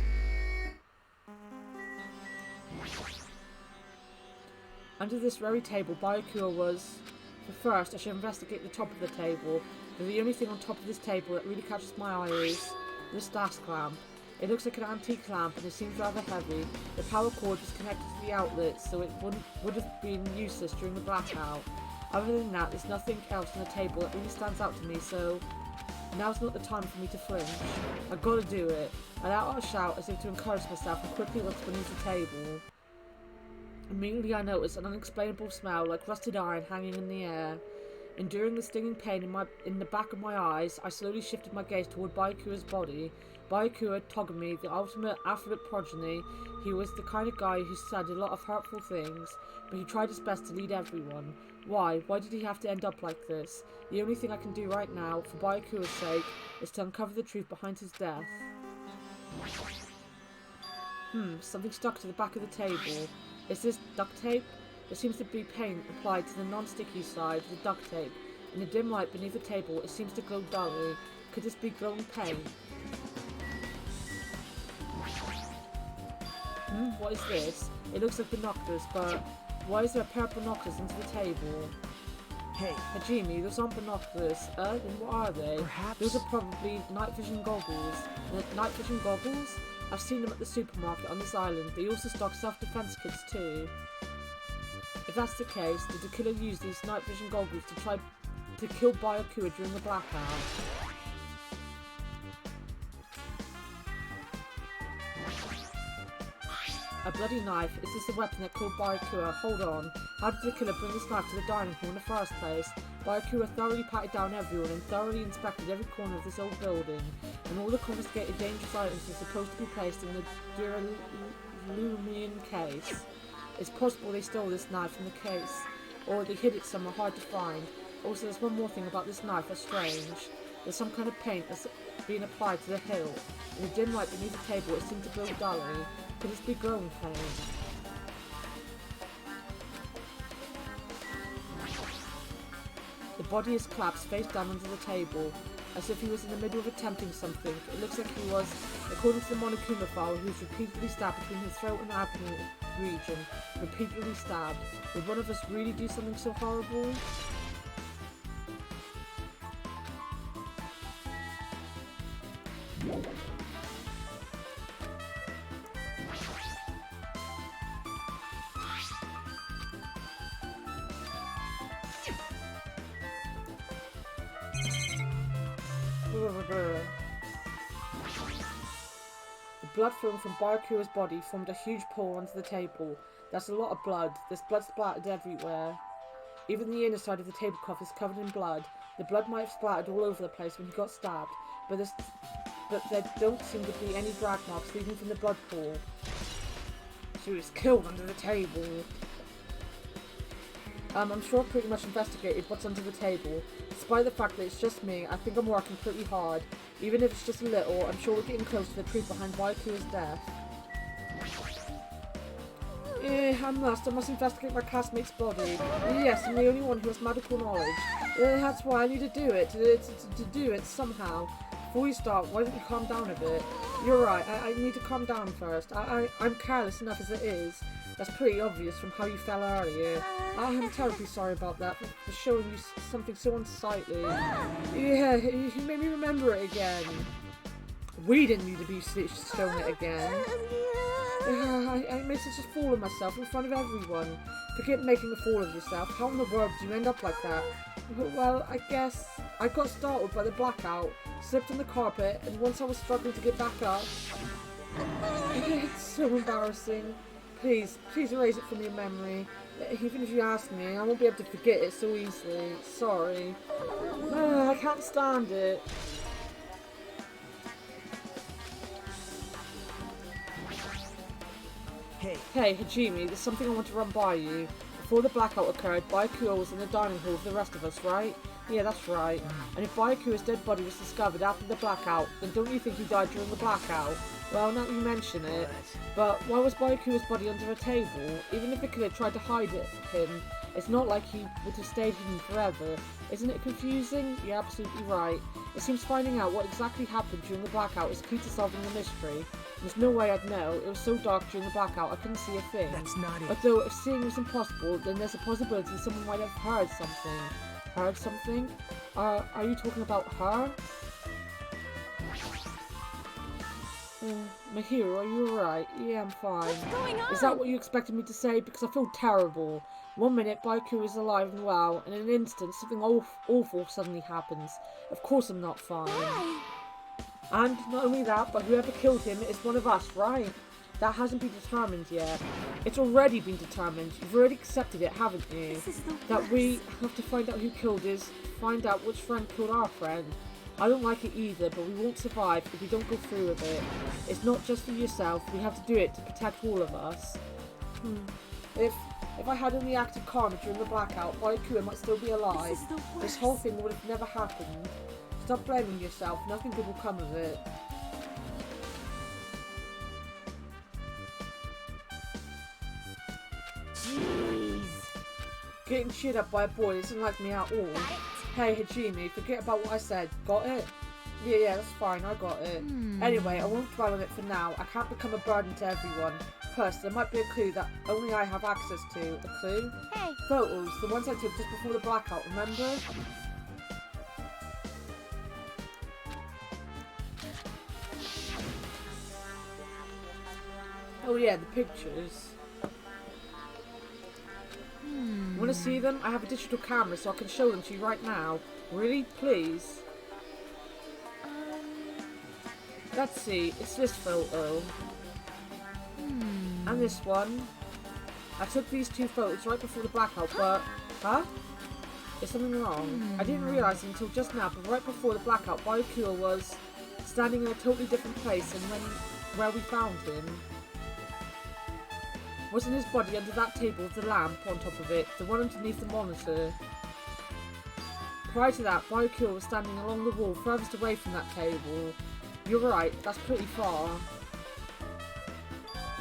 Under this very table, Byakuya was... But first, I should investigate the top of the table. But the only thing on top of this table that really catches my eye is... this desk lamp. It looks like an antique lamp and it seems rather heavy. The power cord was connected to the outlet, so it would have been useless during the blackout. Other than that, there's nothing else on the table that really stands out to me, so... Now's not the time for me to flinch. I've got to do it. I let out a shout as if to encourage myself and quickly looked beneath the table. Immediately I noticed an unexplainable smell like rusted iron hanging in the air. Enduring the stinging pain in the back of my eyes, I slowly shifted my gaze toward Byakuya's body. Byakuya, Togami, the ultimate alphabet progeny, he was the kind of guy who said a lot of hurtful things, but he tried his best to lead everyone. Why? Why did he have to end up like this? The only thing I can do right now, for Byakuya's sake, is to uncover the truth behind his death. Something stuck to the back of the table. Is this duct tape? There seems to be paint applied to the non-sticky side of the duct tape. In the dim light beneath the table, it seems to glow dully. Could this be glowing paint? What is this? It looks like binoculars, but why is there a pair of binoculars under the table? Hey, Hajime, those aren't binoculars. Then what are they? Perhaps... Those are probably night vision goggles. Night vision goggles? I've seen them at the supermarket on this island. They also stock self-defense kits too. If that's the case, did the killer use these night vision goggles to try to kill Byakuya during the blackout? A bloody knife. Is this the weapon that killed Byakuya? Hold on. How did the killer bring this knife to the dining hall in the first place? Byakuya thoroughly patted down everyone and thoroughly inspected every corner of this old building, and all the confiscated dangerous items were supposed to be placed in the Duralumion case. It's possible they stole this knife from the case, or they hid it somewhere hard to find. Also, there's one more thing about this knife that's strange. There's some kind of paint that's being applied to the hilt. In the dim light beneath the table, it seemed to glow dully. Could this be glowing paint? The body is collapsed face down under the table, as if he was in the middle of attempting something. It looks like he was, according to the Monokuma file, he was repeatedly stabbed between his throat and abdomen region. Repeatedly stabbed. Would one of us really do something so horrible? The blood film from Byakuya's body formed a huge pool onto the table. That's a lot of blood. There's blood splattered everywhere. Even the inner side of the tablecloth is covered in blood. The blood might have splattered all over the place when he got stabbed, but there don't seem to be any drag marks leading from the blood pool. She was killed under the table. I'm sure I've pretty much investigated what's under the table. Despite the fact that it's just me, I think I'm working pretty hard. Even if it's just a little, I'm sure we're getting close to the truth behind Baiku's death. I must investigate my classmate's body. Yes, I'm the only one who has medical knowledge. That's why I need to do it, to do it somehow. Before you start, why don't you calm down a bit? You're right, I need to calm down first. I'm careless enough as it is. That's pretty obvious from how you fell earlier. I'm terribly sorry about that, for showing you something so unsightly. Yeah, you made me remember it again. We didn't need to be shown it again. I made such a fool of myself in front of everyone. Forget making a fool of yourself. How in the world did you end up like that? Well, I guess I got startled by the blackout, slipped on the carpet, and once I was struggling to get back up... It's so embarrassing. Please erase it from your memory. Even if you ask me, I won't be able to forget it so easily. Sorry. I can't stand it. Hey, Hajime, there's something I want to run by you. Before the blackout occurred, Baiku was in the dining hall with the rest of us, right? Yeah, that's right. And if Baiku's dead body was discovered after the blackout, then don't you think he died during the blackout? Well, now that you mention it, but why was Baiku's body under a table? Even if it could have tried to hide him, it's not like he would have stayed hidden forever. Isn't it confusing? You're absolutely right. It seems finding out what exactly happened during the blackout is key to solving the mystery. There's no way I'd know. It was so dark during the blackout I couldn't see a thing. That's not it. Although if seeing was impossible, then there's a possibility someone might have heard something. Heard something? Are you talking about her? Mahiro, are you alright? Yeah, I'm fine. What's going on? Is that what you expected me to say? Because I feel terrible. One minute Baiku is alive and well, and in an instant something awful suddenly happens. Of course I'm not fine. Why? And not only that, but whoever killed him is one of us, right? That hasn't been determined yet. It's already been determined. You've already accepted it, haven't you? This is the That worst. we have to find out who killed us, find out which friend killed our friend. I don't like it either, but we won't survive if we don't go through with it. It's not just for yourself, we have to do it to protect all of us. If I had only acted calm during the blackout, Baiku might still be alive. This is the worst. This whole thing would have never happened. Stop blaming yourself, nothing good will come of it. Jeez. Getting cheered up by a boy isn't like me at all. Got it? Hey Hajime, forget about what I said. Got it? Yeah, that's fine, I got it. Anyway, I won't dwell on it for now. I can't become a burden to everyone. Plus, there might be a clue that only I have access to. A clue? Hey. Photos, the ones I took just before the blackout, remember? Oh yeah, the pictures. Want to see them? I have a digital camera so I can show them to you right now. Really? Please? Let's see, it's this photo. And this one. I took these two photos right before the blackout, but... Huh? Is something wrong? I didn't realise until just now, but right before the blackout, Baiku was standing in a totally different place than where we found him. Wasn't his body under that table with the lamp on top of it, the one underneath the monitor? Prior to that, Baiku was standing along the wall furthest away from that table. You're right, that's pretty far.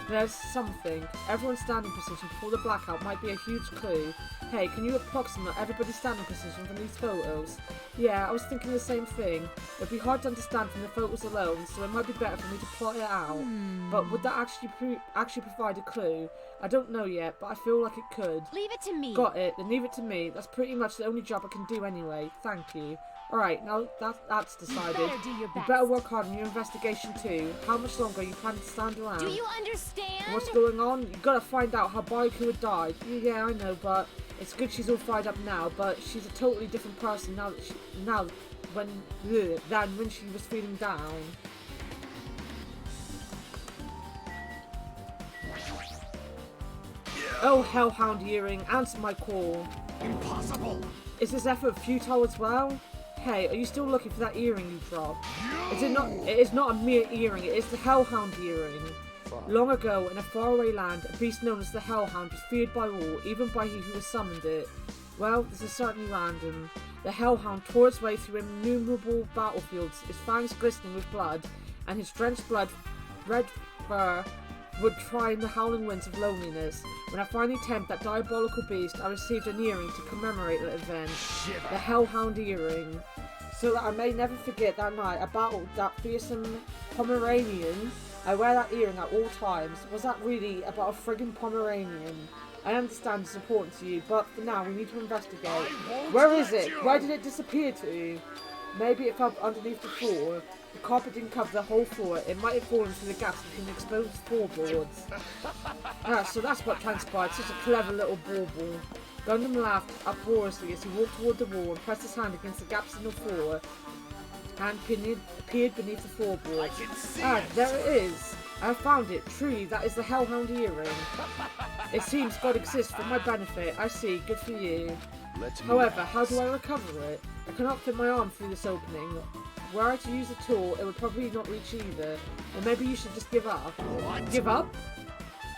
There's something. Everyone's standing position before the blackout might be a huge clue. Hey, can you approximate everybody's standing position from these photos? Yeah, I was thinking the same thing. It'd be hard to understand from the photos alone, so it might be better for me to plot it out. But would that actually provide a clue? I don't know yet, but I feel like it could. Leave it to me. Got it, then leave it to me. That's pretty much the only job I can do anyway. Thank you. Alright, now that's decided. You better do your You best. better work hard on your investigation too. How much longer are you planning to stand around? Do you understand? What's going on? You gotta find out how Baiku had died. Yeah, I know, but it's good she's all fired up now. But she's a totally different person now than when she was feeling down. Oh, Hellhound Earring, answer my call. Impossible! Is this effort futile as well? Hey, are you still looking for that earring you dropped? Is it not? It is not a mere earring, it is the Hellhound earring. Long ago, in a faraway land, a beast known as the Hellhound was feared by all, even by he who has summoned it. Well, this is certainly random. The Hellhound tore its way through innumerable battlefields, his fangs glistening with blood, and his drenched red fur would try in the howling winds of loneliness. When I finally tamed that diabolical beast, I received an earring to commemorate that event. The Hellhound earring. So that I may never forget that night I battled that fearsome Pomeranian. I wear that earring at all times. Was that really about a friggin' Pomeranian? I understand it's important to you, but for now we need to investigate. Where is it? Where did it disappear to? Maybe it fell underneath the floor. The carpet didn't cover the whole floor. It might have fallen through the gaps between the exposed floorboards. So that's what transpired. Such a clever little bauble. Gundam laughed uproariously as he walked toward the wall and pressed his hand against the gaps in the floor. Hand appeared beneath the floorboard. There it is. I have found it. Truly, that is the Hellhound earring. It seems God exists for my benefit. I see. Good for you. However, how do I recover it? I cannot fit my arm through this opening. Were I to use a tool, it would probably not reach either. Or maybe you should just give up. What? Give up?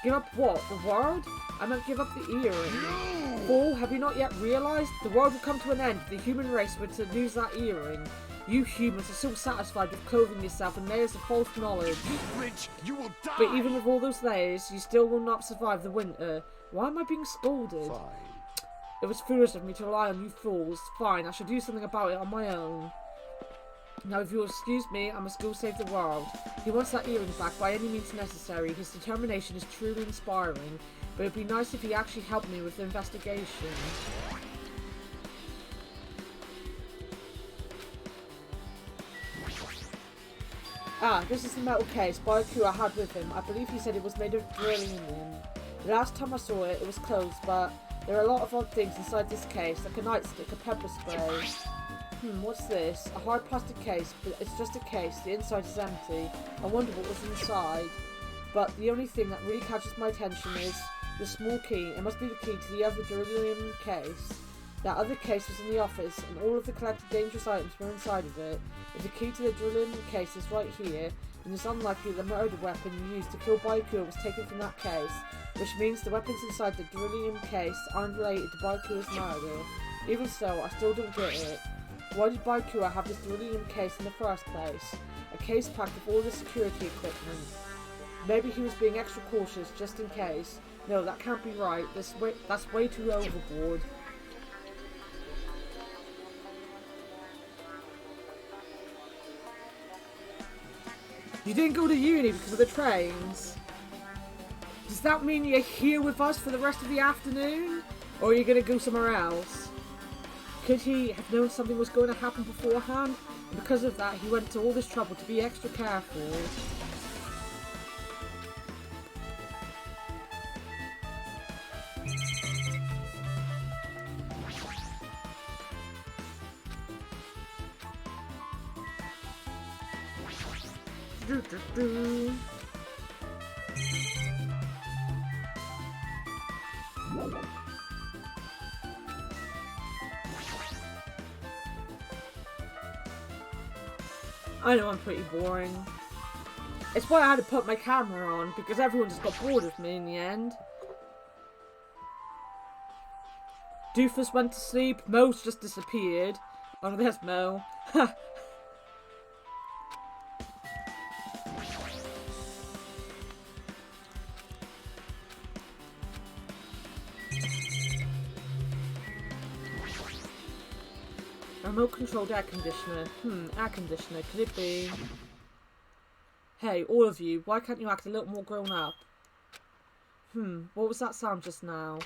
Give up what? The world? I meant give up the earring. Fool, have you not yet realised? The world will come to an end if the human race were to lose that earring. You humans are so satisfied with clothing yourself in layers of false knowledge. Rich, you will die. But even with all those layers, you still will not survive the winter. Why am I being scolded? Fine. It was foolish of me to rely on you fools. Fine, I shall do something about it on my own. Now, if you'll excuse me, I must go save the world. He wants that earring back by any means necessary. His determination is truly inspiring. But it'd be nice if he actually helped me with the investigation. This is the metal case Byakuya had with him. I believe he said it was made of beryllium. The last time I saw it, it was closed, but there are a lot of odd things inside this case, like a nightstick, a pepper spray. What's this? A hard plastic case, but it's just a case. The inside is empty. I wonder what was inside. But the only thing that really catches my attention is the small key. It must be the key to the other beryllium case. That other case was in the office, and all of the collected dangerous items were inside of it. If the key to the beryllium case is right here, then it's unlikely the murder weapon used to kill Byakuya was taken from that case, which means the weapons inside the beryllium case aren't related to Byakuya's murder. Even so, I still don't get it. Why did Byakuya have this beryllium case in the first place? A case packed with all the security equipment. Maybe he was being extra cautious just in case. No, that can't be right. That's way too overboard. You didn't go to uni because of the trains? Does that mean you're here with us for the rest of the afternoon? Or are you going to go somewhere else? Could he have known something was going to happen beforehand? And because of that, he went to all this trouble to be extra careful. I know I'm pretty boring. It's why I had to put my camera on, because everyone just got bored of me in the end. Doofus went to sleep, Mo's just disappeared. Oh, there's Mo. Remote-controlled air conditioner. Air conditioner. Could it be? Hey, all of you, why can't you act a little more grown up? What was that sound just now?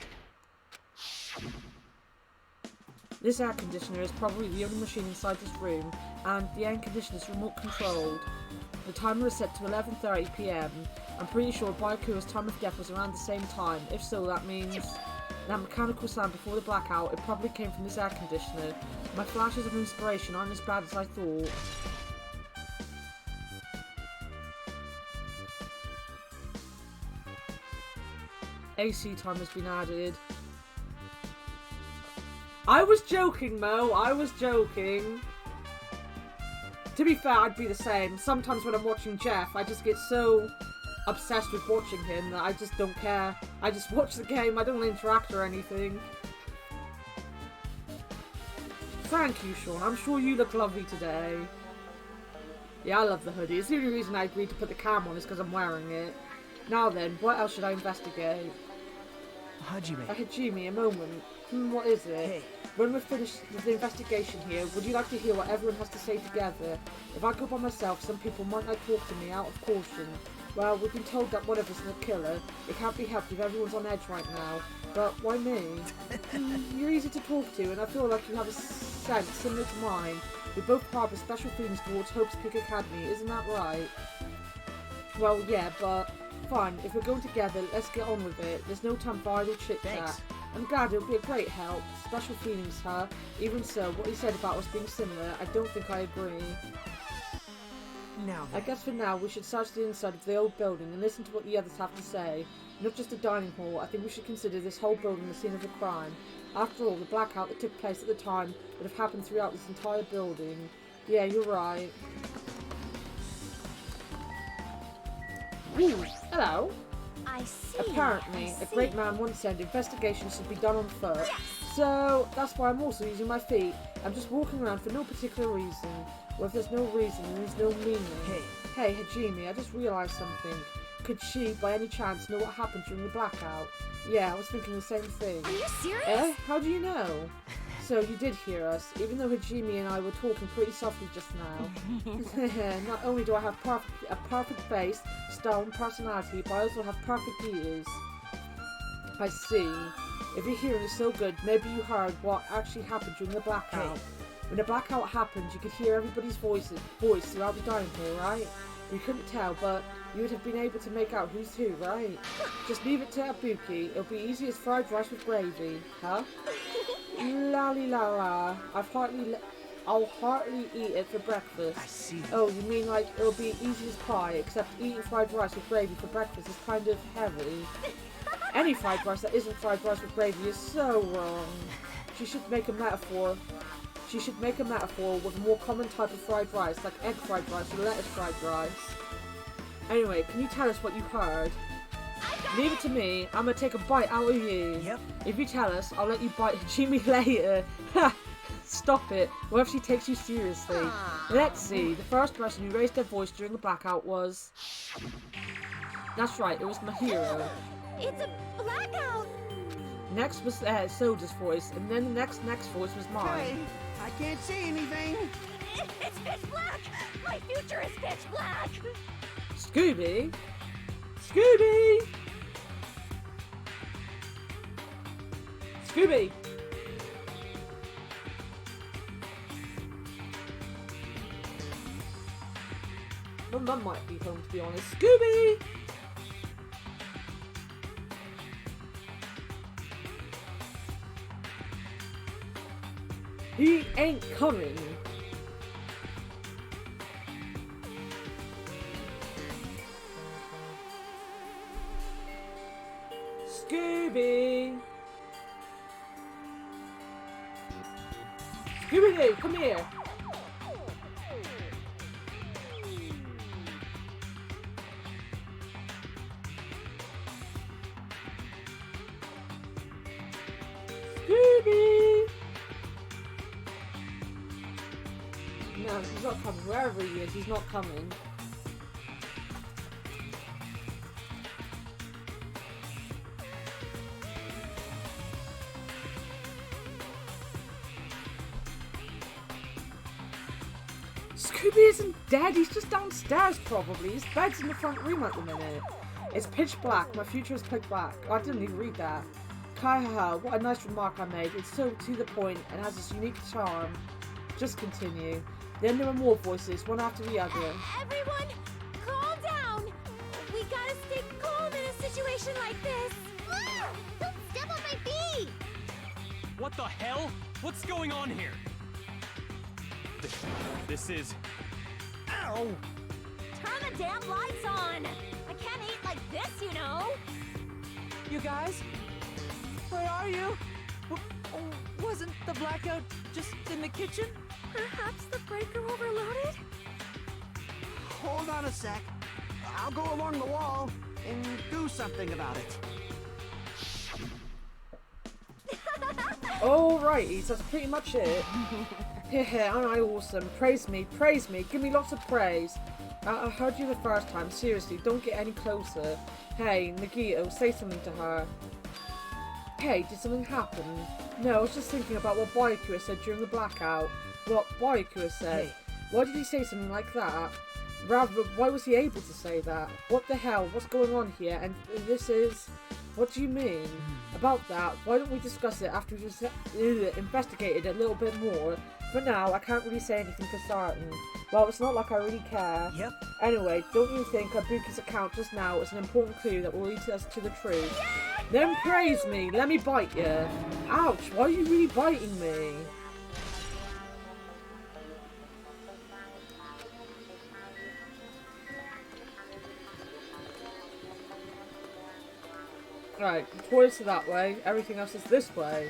This air conditioner is probably the only machine inside this room, and the air conditioner is remote-controlled. The timer is set to 11:30 PM. I'm pretty sure Byakuya's time of death was around the same time. If so, that means that mechanical sound before the blackout, it probably came from this air conditioner. My flashes of inspiration aren't as bad as I thought. AC time has been added. I was joking, Mo. I was joking. To be fair, I'd be the same. Sometimes when I'm watching Jeff, I just get so obsessed with watching him that I just don't care. I just watch the game, I don't interact or anything. Thank you, Sean. I'm sure you look lovely today. Yeah, I love the hoodie. It's the only reason I agreed to put the cam on is because I'm wearing it. Now then, what else should I investigate? Hajime. Hajime, a moment. What is it? Hey. When we're finished with the investigation here, would you like to hear what everyone has to say together? If I go by myself, some people might not talk to me out of caution. Well, we've been told that one of us is a killer. It can't be helped if everyone's on edge right now. But why me? You're easy to talk to, and I feel like you have a sense similar to mine. We both harbour special feelings towards Hope's Peak Academy, isn't that right? Well, yeah, but fine. If we're going together, let's get on with it. There's no time for idle chit-chat. Thanks. I'm glad it'll be a great help. Special feelings, huh? Even so, what he said about us being similar, I don't think I agree. Now I guess for now, we should search the inside of the old building and listen to what the others have to say. Not just the dining hall, I think we should consider this whole building the scene of a crime. After all, the blackout that took place at the time would have happened throughout this entire building. Yeah, you're right. Ooh, hello. I see. Apparently, I a see. great man once said investigations should be done on foot. Yes! So, that's why I'm also using my feet. I'm just walking around for no particular reason. Well, if there's no reason, then there's no meaning. Hey, Hajime, I just realised something. Could she, by any chance, know what happened during the blackout? Yeah, I was thinking the same thing. Are you serious? Eh? How do you know? So, you did hear us, even though Hajime and I were talking pretty softly just now. Not only do I have a perfect face, style and personality, but I also have perfect ears. I see. If your hearing is so good, maybe you heard what actually happened during the blackout. When the blackout happened, you could hear everybody's voice throughout the dining hall, right? You couldn't tell, but you would have been able to make out who's who, right? Just leave it to Abuki. It'll be easy as fried rice with gravy, huh? La. I'll heartily eat it for breakfast. I see. Oh, you mean like it'll be easy as pie, except eating fried rice with gravy for breakfast is kind of heavy. Any fried rice that isn't fried rice with gravy is so wrong. She should make a metaphor with a more common type of fried rice, like egg fried rice or lettuce fried rice. Anyway, can you tell us what you heard? Leave it to me. I'm gonna take a bite out of you. Yep. If you tell us, I'll let you bite Hajime later. Ha! Stop it. What if she takes you seriously? Let's see. The first person who raised their voice during the blackout was... That's right, it was my hero. It's a blackout! Next was Soda's voice, and then the next voice was mine. Hey, I can't see anything. It's pitch black! My future is pitch black! Scooby! Scooby! Scooby! My mum might be home, to be honest. Scooby! He ain't coming. Scooby! Scooby-Doo, come here! Scooby! No, he's not coming. Wherever he is, he's not coming. Scooby isn't dead, he's just downstairs probably. His bed's in the front room at the minute. It's pitch black, my future is pitch black. Oh, I didn't even read that. Kaihaha, what a nice remark I made. It's so to the point and has this unique charm. Just continue. Then there were more voices, one after the other. Everyone, calm down! We gotta stay calm in a situation like this. Ah! Don't step on my feet! What the hell? What's going on here? This is... Ow! Turn the damn lights on! I can't eat like this, you know! You guys? Where are you? Wasn't the blackout just in the kitchen? Perhaps the breaker overloaded? on a sec. I'll go along the wall and do something about it. Alrighty, so that's pretty much it. Hehe, aren't I awesome? Praise me, give me lots of praise. I heard you the first time, seriously, don't get any closer. Hey, Nagito, say something to her. Hey, did something happen? No, I was just thinking about what Byakuya said during the blackout. What Byakuya said? Hey. Why did he say something like that? Rather, why was he able to say that? What the hell? What's going on here? And this is... What do you mean? About that, why don't we discuss it after we've investigated it a little bit more? For now, I can't really say anything for certain. Well, it's not like I really care. Yep. Anyway, don't you think Ibuki's account just now is an important clue that will lead us to the truth? Then praise me! Let me bite you! Ouch! Why are you really biting me? Right, the toilets are that way, everything else is this way.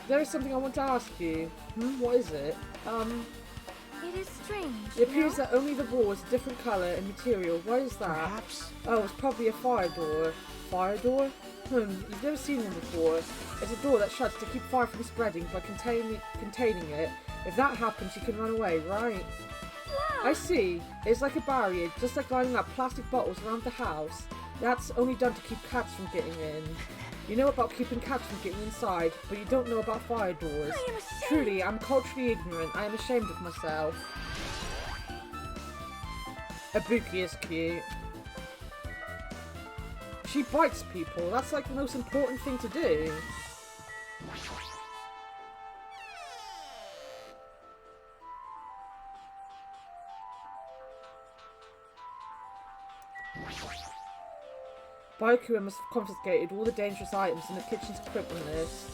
There is something I want to ask you. What is it? It is strange. It appears that only the wall is a different colour and material. Why is that? Perhaps. Oh, it's probably a fire door. Fire door? You've never seen one before. It's a door that shuts to keep fire from spreading by containing it. If that happens, you can run away, right? I see. It's like a barrier, just like lining up plastic bottles around the house. That's only done to keep cats from getting in. You know about keeping cats from getting inside, but you don't know about fire doors. I am ashamed. Truly, I'm culturally ignorant. I am ashamed of myself. Ibuki is cute. She bites people. That's like the most important thing to do. Byakuya must have confiscated all the dangerous items in the kitchen's equipment list.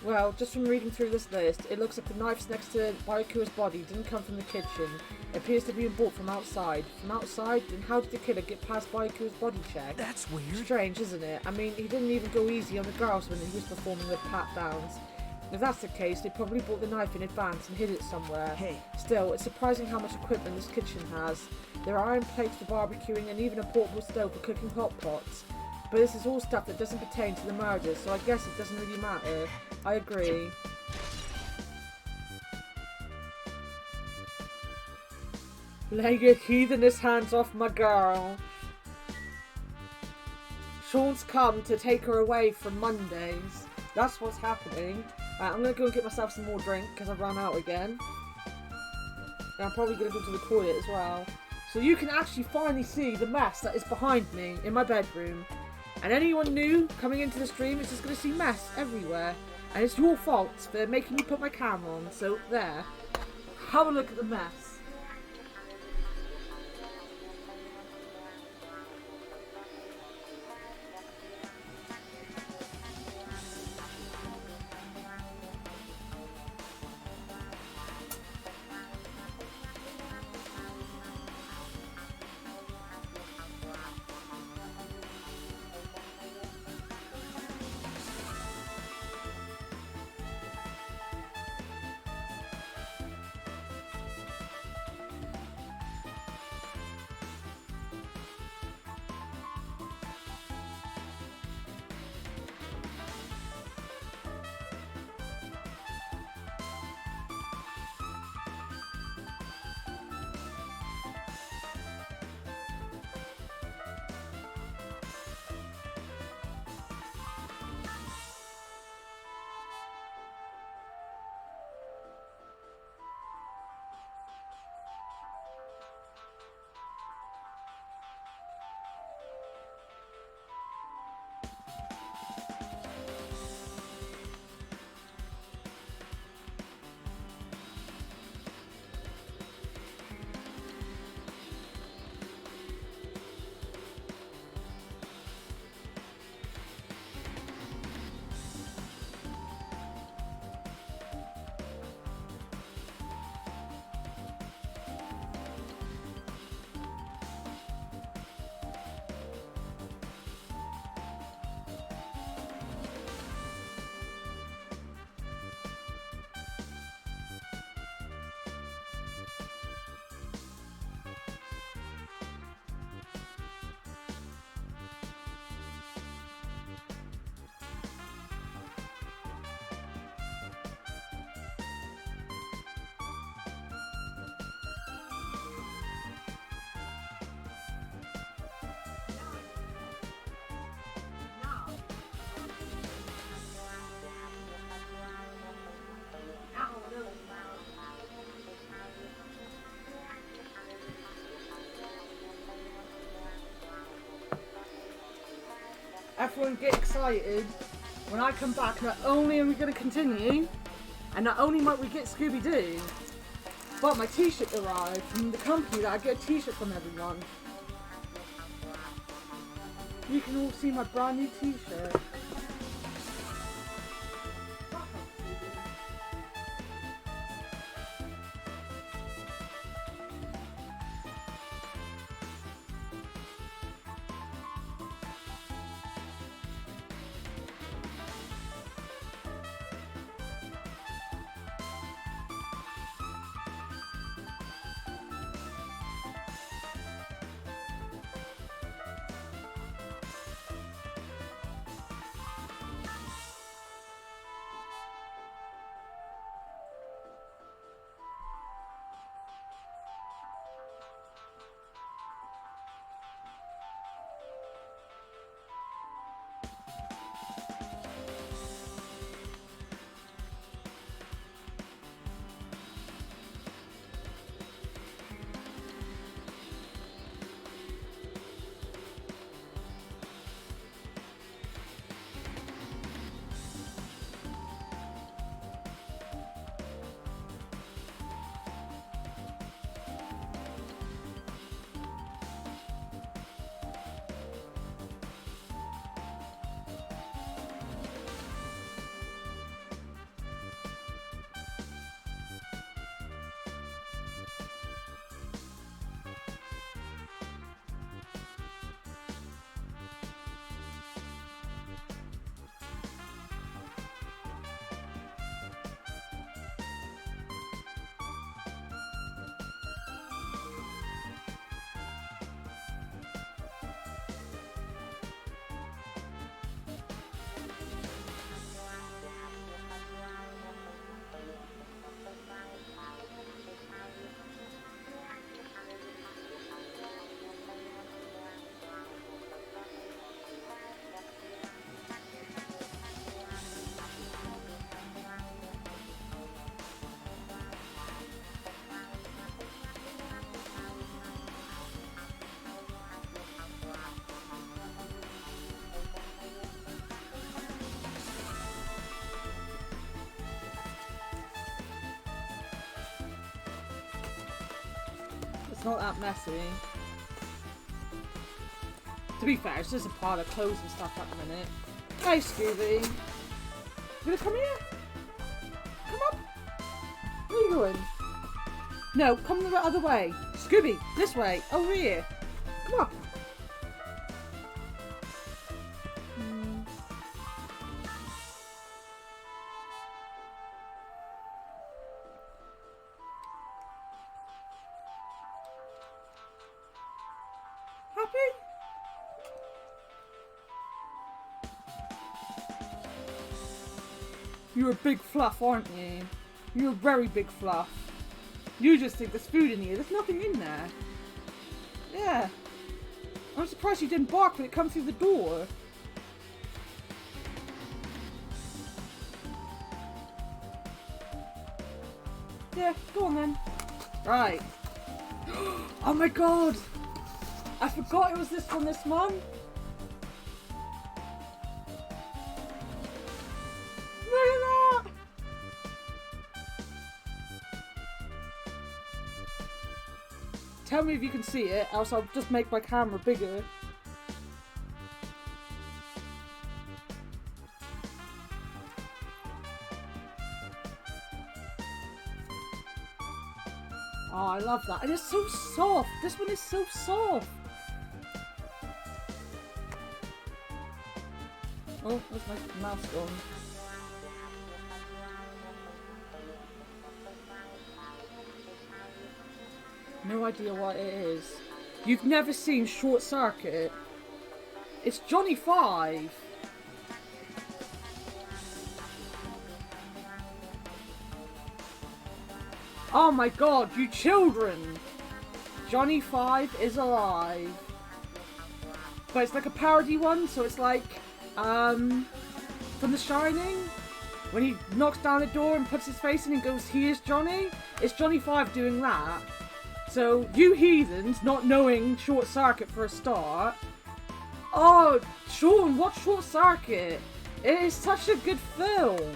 Well, just from reading through this list, it looks like the knives next to Byakuya's body didn't come from the kitchen. It appears to have been bought from outside. From outside? Then how did the killer get past Byakuya's body check? That's weird. Strange, isn't it? I mean, he didn't even go easy on the girls when he was performing the pat-downs. If that's the case, they probably bought the knife in advance and hid it somewhere. Hey. Still, it's surprising how much equipment this kitchen has. There are iron plates for barbecuing and even a portable stove for cooking hot pots. But this is all stuff that doesn't pertain to the murders, so I guess it doesn't really matter. I agree. Lay your heathenish hands off my girl. Sean's come to take her away from Mondays. That's what's happening. I'm going to go and get myself some more drink because I've run out again. And I'm probably going to go to the toilet as well. So you can actually finally see the mess that is behind me in my bedroom. And anyone new coming into the stream is just going to see mess everywhere. And it's your fault for making me put my camera on. So there. Have a look at the mess. everyone get excited. When I come back, not only are we going to continue, and not only might we get Scooby-Doo, but my t-shirt arrived from the company that I get a t-shirt from everyone. You can all see my brand new t-shirt. It's not that messy. To be fair, it's just a pile of clothes and stuff at the minute. Hey, Scooby. You gonna come here? Come up. Where are you going? No, come the other way. Scooby, this way. Over here. Come on. You're a big fluff, aren't you? You're a very big fluff. You just think there's food in here. There's nothing in there. Yeah. I'm surprised you didn't bark when it come through the door. Yeah, go on then. Right. Oh my god! I forgot it was this one this month. Tell me if you can see it, else I'll just make my camera bigger. Oh, I love that. And it's so soft. This one is so soft. Oh, where's my mouse gone? No idea what it is. You've never seen Short Circuit? It's Johnny 5. Oh my god, you children! Johnny 5 is alive. But it's like a parody one, so it's like, from The Shining. When he knocks down the door and puts his face in and goes, "He is Johnny." It's Johnny 5 doing that. So, you heathens, not knowing Short Circuit for a start, Oh, Sean, watch Short Circuit. It is such a good film.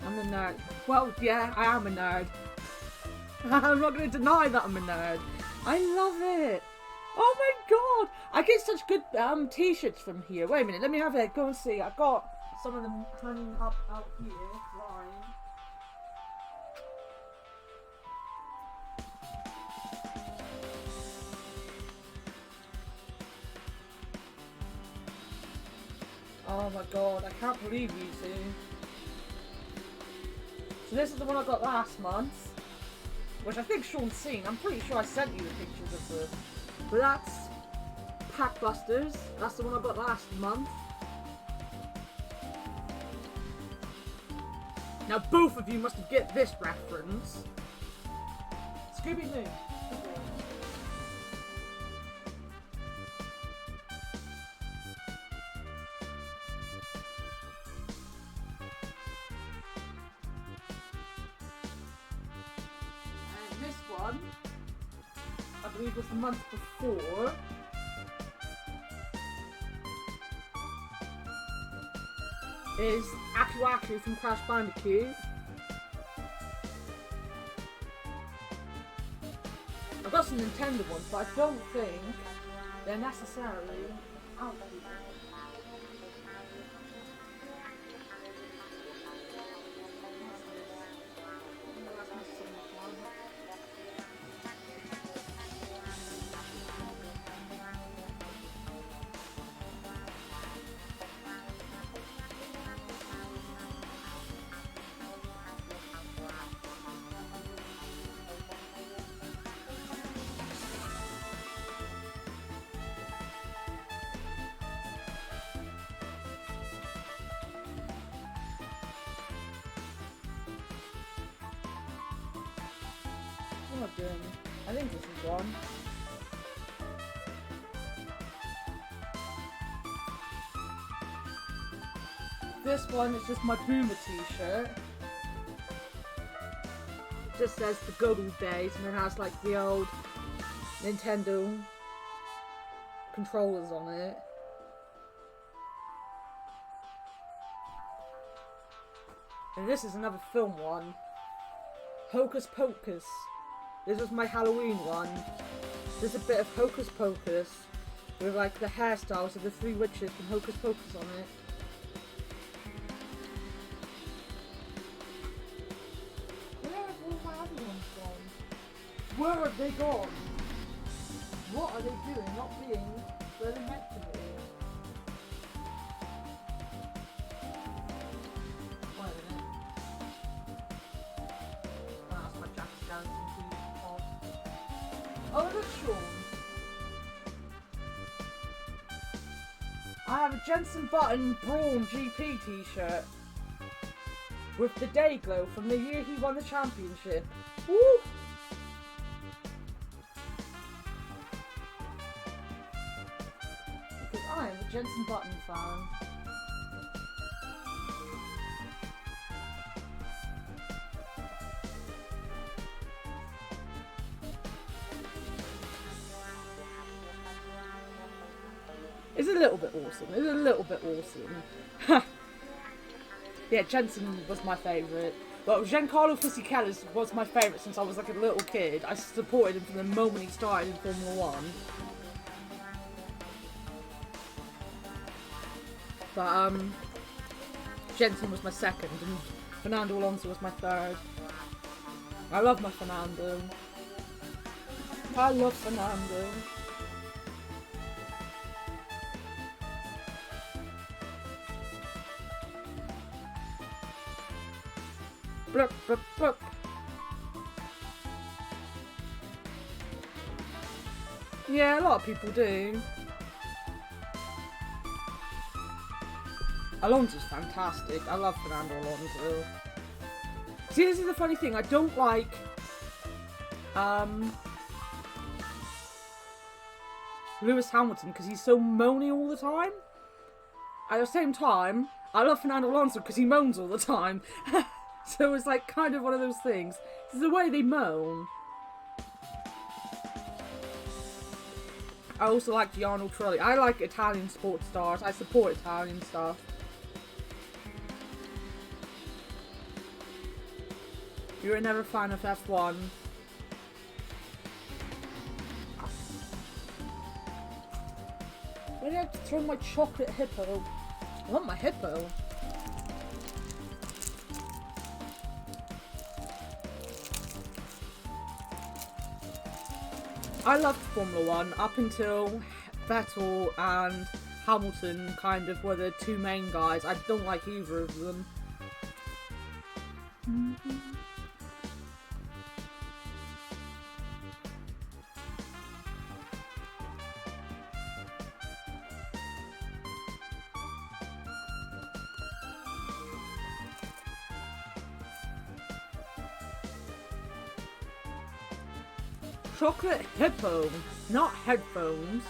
I'm a nerd. Well, yeah, I am a nerd. I'm not going to deny that I'm a nerd. I love it. Oh my god! I get such good t-shirts from here. Wait a minute, let me have it. Go and see. I've got some of them hanging up out here. Flying. Oh my god, I can't believe you two. So this is the one I got last month, which I think Sean's seen. I'm pretty sure I sent you the pictures of them. But that's Packbusters. That's the one I got last month. Now both of you must get this reference. Scooby-Doo. I believe was the month before. Is Aku Aku from Crash Bandicoot. I've got some Nintendo ones, but I don't think they're necessarily out here. What am I doing? I think this is one. This one is just my Boomer t-shirt. It just says the good old days and it has like the old Nintendo controllers on it. And this is another film one. Hocus Pocus. This was my Halloween one. There's a bit of Hocus Pocus with like the hairstyles of the three witches from Hocus Pocus on it. Where have all my other ones gone? Where have they gone? What are they doing? Not being where they're meant to be. Wait a minute. That's my Jack Skellington top. Oh, look, Sean. I have a Jensen Button Brawn GP t-shirt with the day glow from the year he won the championship. Woo! Because I am a Jensen Button fan. It's a little bit awesome. It's a little bit awesome. Yeah, Jensen was my favourite. But Giancarlo Fisichella was my favourite since I was like a little kid. I supported him from the moment he started in Formula 1. But Jensen was my second and Fernando Alonso was my third. I love my Fernando. I love Fernando. Blup, blup, blup. Yeah, a lot of people do. Alonso's fantastic. I love Fernando Alonso. See, this is the funny thing. I don't like Lewis Hamilton because he's so moany all the time. At the same time, I love Fernando Alonso because he moans all the time. So it's like kind of one of those things. It's the way they moan. I also like Gianno Trulli. I like Italian sports stars. I support Italian stuff. You're never a fan of F1. Why did I have to throw my chocolate hippo? I want my hippo. I loved Formula 1 up until Vettel and Hamilton kind of were the two main guys. I don't like either of them. Chocolate hippo, not headphones.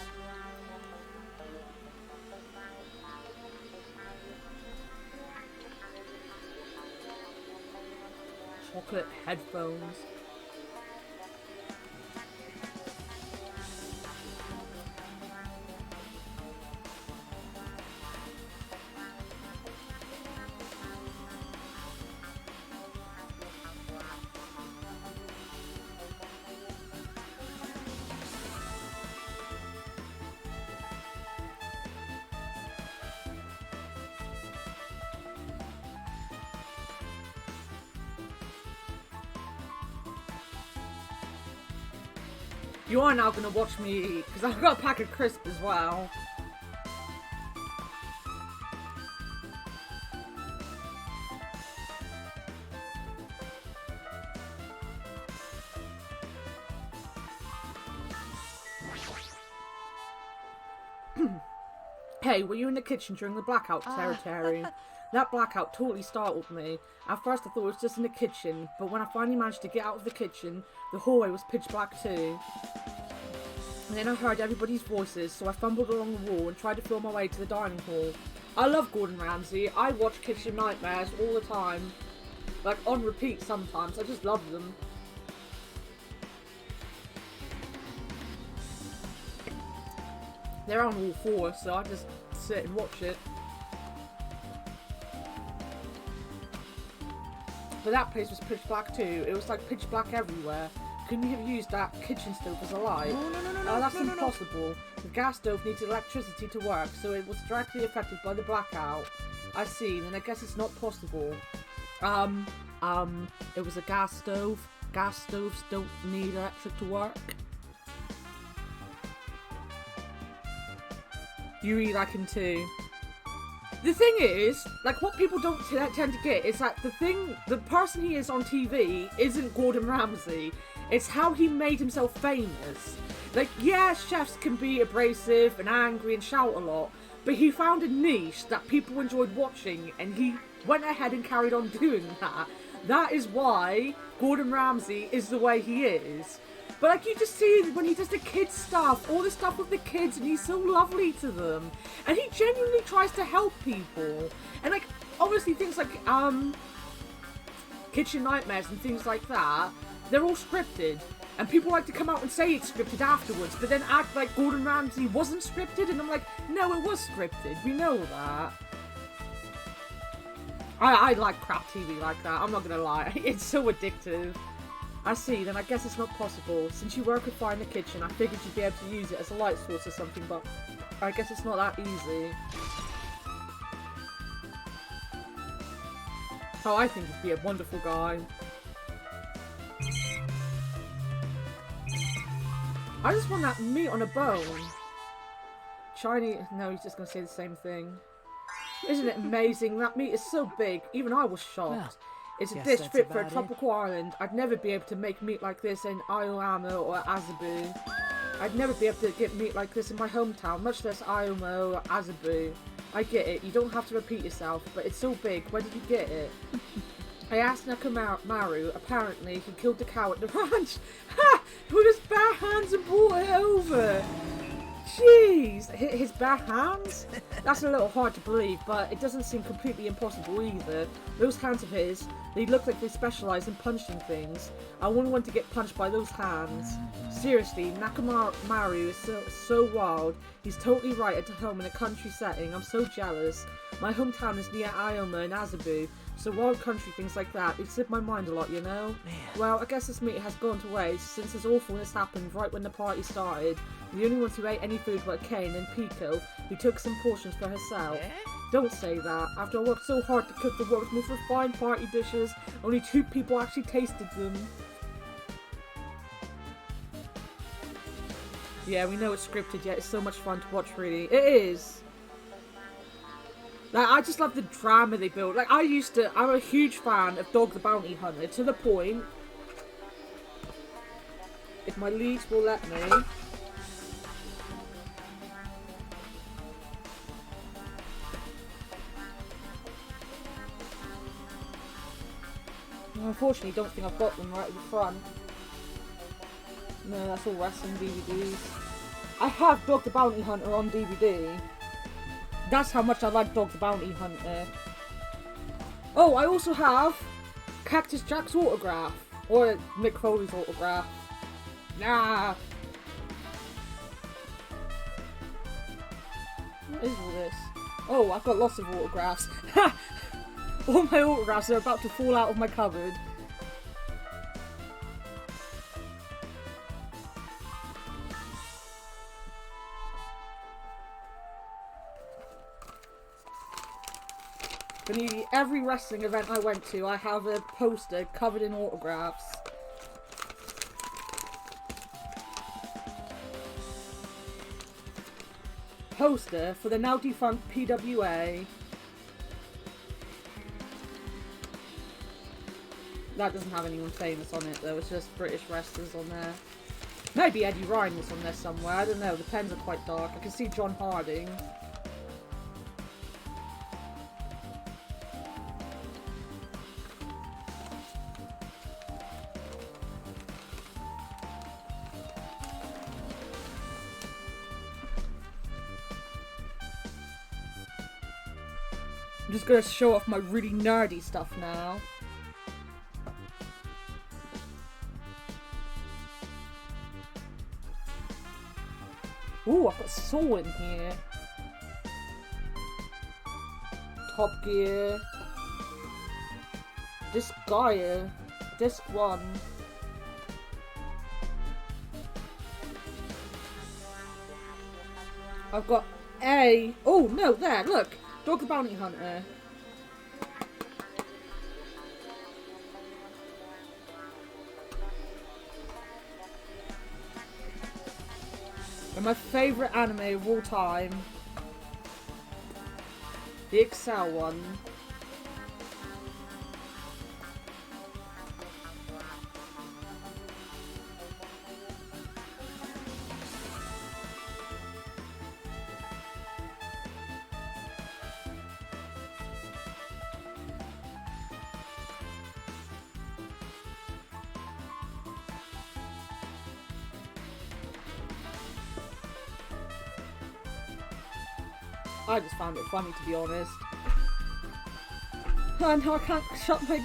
Chocolate headphones. You are now gonna watch me eat, because I've got a pack of crisps as well. Hey, were you in the kitchen during the blackout territory? That blackout totally startled me. At first I thought it was just in the kitchen, but when I finally managed to get out of the kitchen, the hallway was pitch black too. And then I heard everybody's voices, so I fumbled along the wall and tried to feel my way to the dining hall. I love Gordon Ramsay. I watch Kitchen Nightmares all the time. Like, on repeat sometimes. I just love them. They're on all four, so I just sit and watch it. But that place was pitch black too. It was like pitch black everywhere. Couldn't you have used that kitchen stove as a light? No, that's impossible. The gas stove needs electricity to work, so it was directly affected by the blackout. I see, then I guess it's not possible. It was a gas stove. Gas stoves don't need electric to work. You really like him too. The thing is, like, what people don't tend to get is that the person he is on TV isn't Gordon Ramsay. It's how he made himself famous. Like, yeah, chefs can be abrasive and angry and shout a lot, but he found a niche that people enjoyed watching, and he went ahead and carried on doing that. That is why Gordon Ramsay is the way he is. But, like, you just see when he does the kids stuff, all the stuff with the kids, and he's so lovely to them. And he genuinely tries to help people. And, like, obviously things like, Kitchen Nightmares and things like that, they're all scripted. And people like to come out and say it's scripted afterwards, but then act like Gordon Ramsay wasn't scripted, and I'm like, no, it was scripted. We know that. I like crap TV like that, I'm not gonna lie. It's so addictive. I see, then I guess it's not possible. Since you work with fire in the kitchen, I figured you'd be able to use it as a light source or something, but I guess it's not that easy. Oh, I think he'd be a wonderful guy. I just want that meat on a bone. Shiny... No, he's just going to say the same thing. Isn't it amazing? That meat is so big. Even I was shocked. Well, it's a guess dish that's fit for a about it. tropical island. I'd never be able to make meat like this in Aoyama or Azabu. I'd never be able to get meat like this in my hometown, much less Aoyama or Azabu. I get it. You don't have to repeat yourself, but it's so big. Where did you get it? I asked Nakamaru. Apparently, he killed the cow at the ranch. Ha! With his bare hands and brought it over. Jeez, his bare hands? That's a little hard to believe, but it doesn't seem completely impossible either. Those hands of his, They look like they specialise in punching things. I wouldn't want to get punched by those hands. Seriously, Nakamaru is so wild. He's totally right at home in a country setting. I'm so jealous. My hometown is near Ioma and Azabu, so wild country things like that, it slipped my mind a lot, you know? Man. Well, I guess this meeting has gone to waste, since this awfulness happened right when the party started. The only ones who ate any food were Kane and Pico, who took some portions for herself. Don't say that. After I worked so hard to cook the world's most refined party dishes, only 2 people actually tasted them. Yeah, we know it's scripted, yet it's so much fun to watch, really. It is! Like, I just love the drama they build. Like, I'm a huge fan of Dog the Bounty Hunter, to the point, if my leads will let me, unfortunately, don't think I've got them right at the front. No, that's all wrestling DVDs. I have Dog the Bounty Hunter on DVD. That's how much I like Dog the Bounty Hunter. Oh, I also have Cactus Jack's autograph. Or Mick Foley's autograph. Nah. What is all this? Oh, I've got lots of autographs. All my autographs are about to fall out of my cupboard. For nearly every wrestling event I went to, I have a poster covered in autographs. Poster for the now defunct PWA. That doesn't have anyone famous on it though, it's just British wrestlers on there. Maybe Eddie Ryan was on there somewhere, I don't know, the pens are quite dark. I can see John Harding. I'm just gonna show off my really nerdy stuff now. Ooh, I've got Saw in here. Top Gear. Disc Gaia. Disc 1. I've got A. Oh, no, there, look. Dog the Bounty Hunter. And my favourite anime of all time. The Excel one. I just found it funny, to be honest. Oh no, I can't shut my...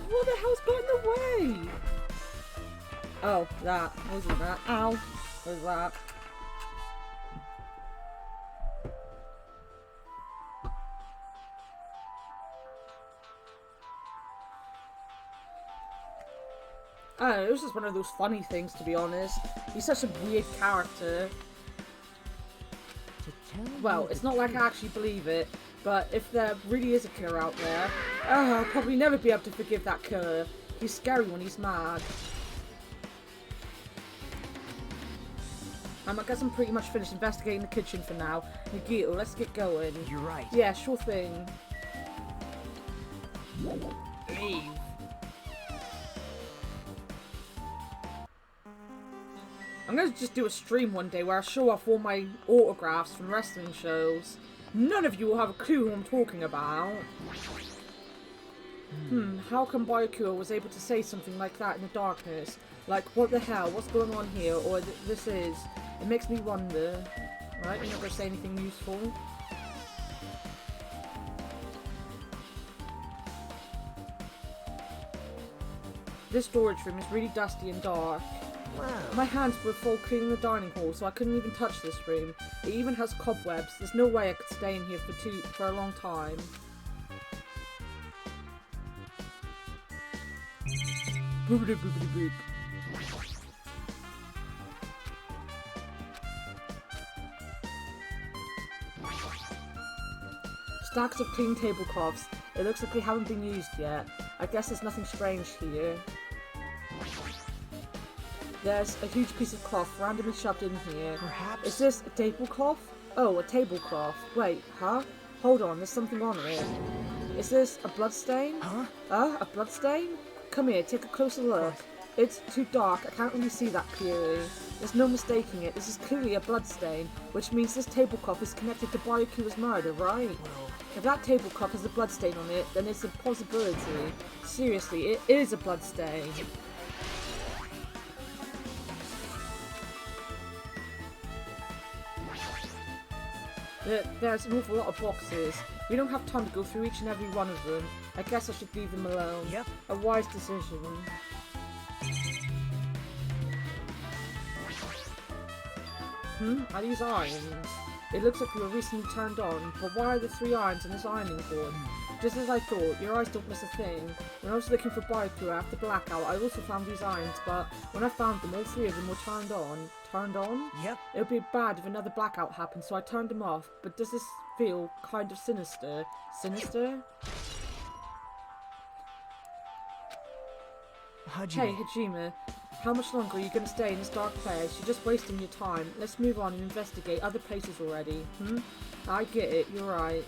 What the hell's got in the way? Oh, that. Wasn't that? Ow. What was that? I don't know, it was just one of those funny things, to be honest. He's such a weird character. Well, it's not like I actually believe it, but if there really is a killer out there, I'll probably never be able to forgive that killer. He's scary when he's mad. I guess I'm pretty much finished investigating the kitchen for now. Nagito, let's get going. You're right. Yeah, sure thing. Leave. I'm gonna just do a stream one day where I show off all my autographs from wrestling shows. None of you will have a clue who I'm talking about. How come Byakuya was able to say something like that in the darkness? Like, what the hell, what's going on here? Or this is... It makes me wonder. Right, you're not gonna say anything useful. This storage room is really dusty and dark. Wow. My hands were full cleaning the dining hall, so I couldn't even touch this room. It even has cobwebs. There's no way I could stay in here for a long time. Boopity boopity boop. Stacks of clean tablecloths. It looks like they haven't been used yet. I guess there's nothing strange here. There's a huge piece of cloth randomly shoved in here. Perhaps. Is this a tablecloth? Oh, a tablecloth. Wait, huh? Hold on, there's something on it. Is this a bloodstain? Huh? A bloodstain? Come here, take a closer look. It's too dark, I can't really see that clearly. There's no mistaking it, this is clearly a bloodstain, which means this tablecloth is connected to Byakuya's murder, right? If that tablecloth has a bloodstain on it, then it's a possibility. Seriously, it is a bloodstain. There's an awful lot of boxes. We don't have time to go through each and every one of them. I guess I should leave them alone. Yep. A wise decision. Are these irons? It looks like they were recently turned on, but why are there 3 irons in this ironing board? Just as I thought, your eyes don't miss a thing. When I was looking for Byakuya after Blackout, I also found these irons, but when I found them, all 3 of them were turned on. Turned on? Yep. It would be bad if another blackout happened, so I turned them off, but does this feel kind of sinister? Sinister? Hajime. Hey, Hajime. How much longer are you going to stay in this dark place? You're just wasting your time. Let's move on and investigate other places already. I get it, you're right.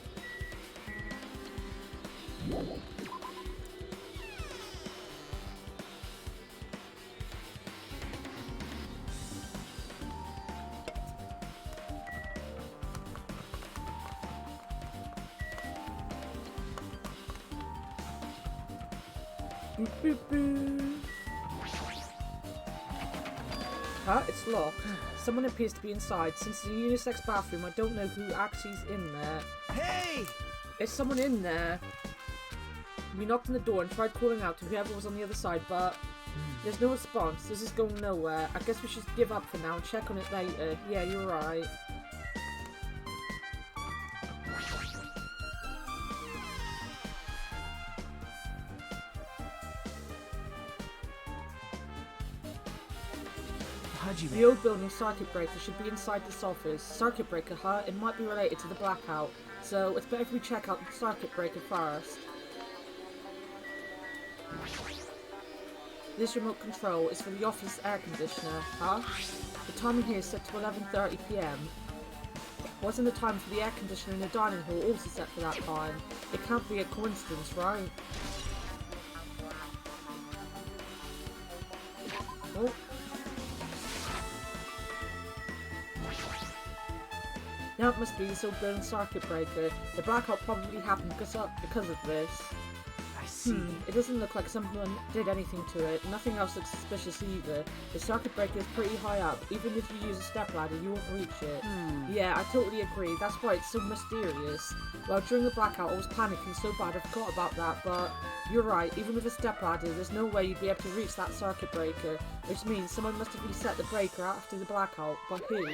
Boop, boop, boop. Huh? It's locked. Someone appears to be inside. Since it's a unisex bathroom, I don't know who actually is in there. Hey! Is someone in there? We knocked on the door and tried calling out to whoever was on the other side, but there's no response. This is going nowhere. I guess we should give up for now and check on it later. Yeah, you're right. The old building circuit breaker should be inside this office. Circuit breaker, huh? It might be related to the blackout. So it's better if we check out the circuit breaker first. This remote control is for the office air conditioner, huh? The timing here is set to 11:30 PM. Wasn't the time for the air conditioner in the dining hall also set for that time? It can't be a coincidence, right? Oh. Now it must be this old building circuit breaker. The blackout probably happened because of this. I see. It doesn't look like someone did anything to it. Nothing else looks suspicious either. The circuit breaker is pretty high up. Even if you use a stepladder, you won't reach it. Yeah, I totally agree. That's why it's so mysterious. Well, during the blackout, I was panicking so bad I forgot about that, but you're right. Even with a stepladder, there's no way you'd be able to reach that circuit breaker, which means someone must have reset the breaker after the blackout. But who?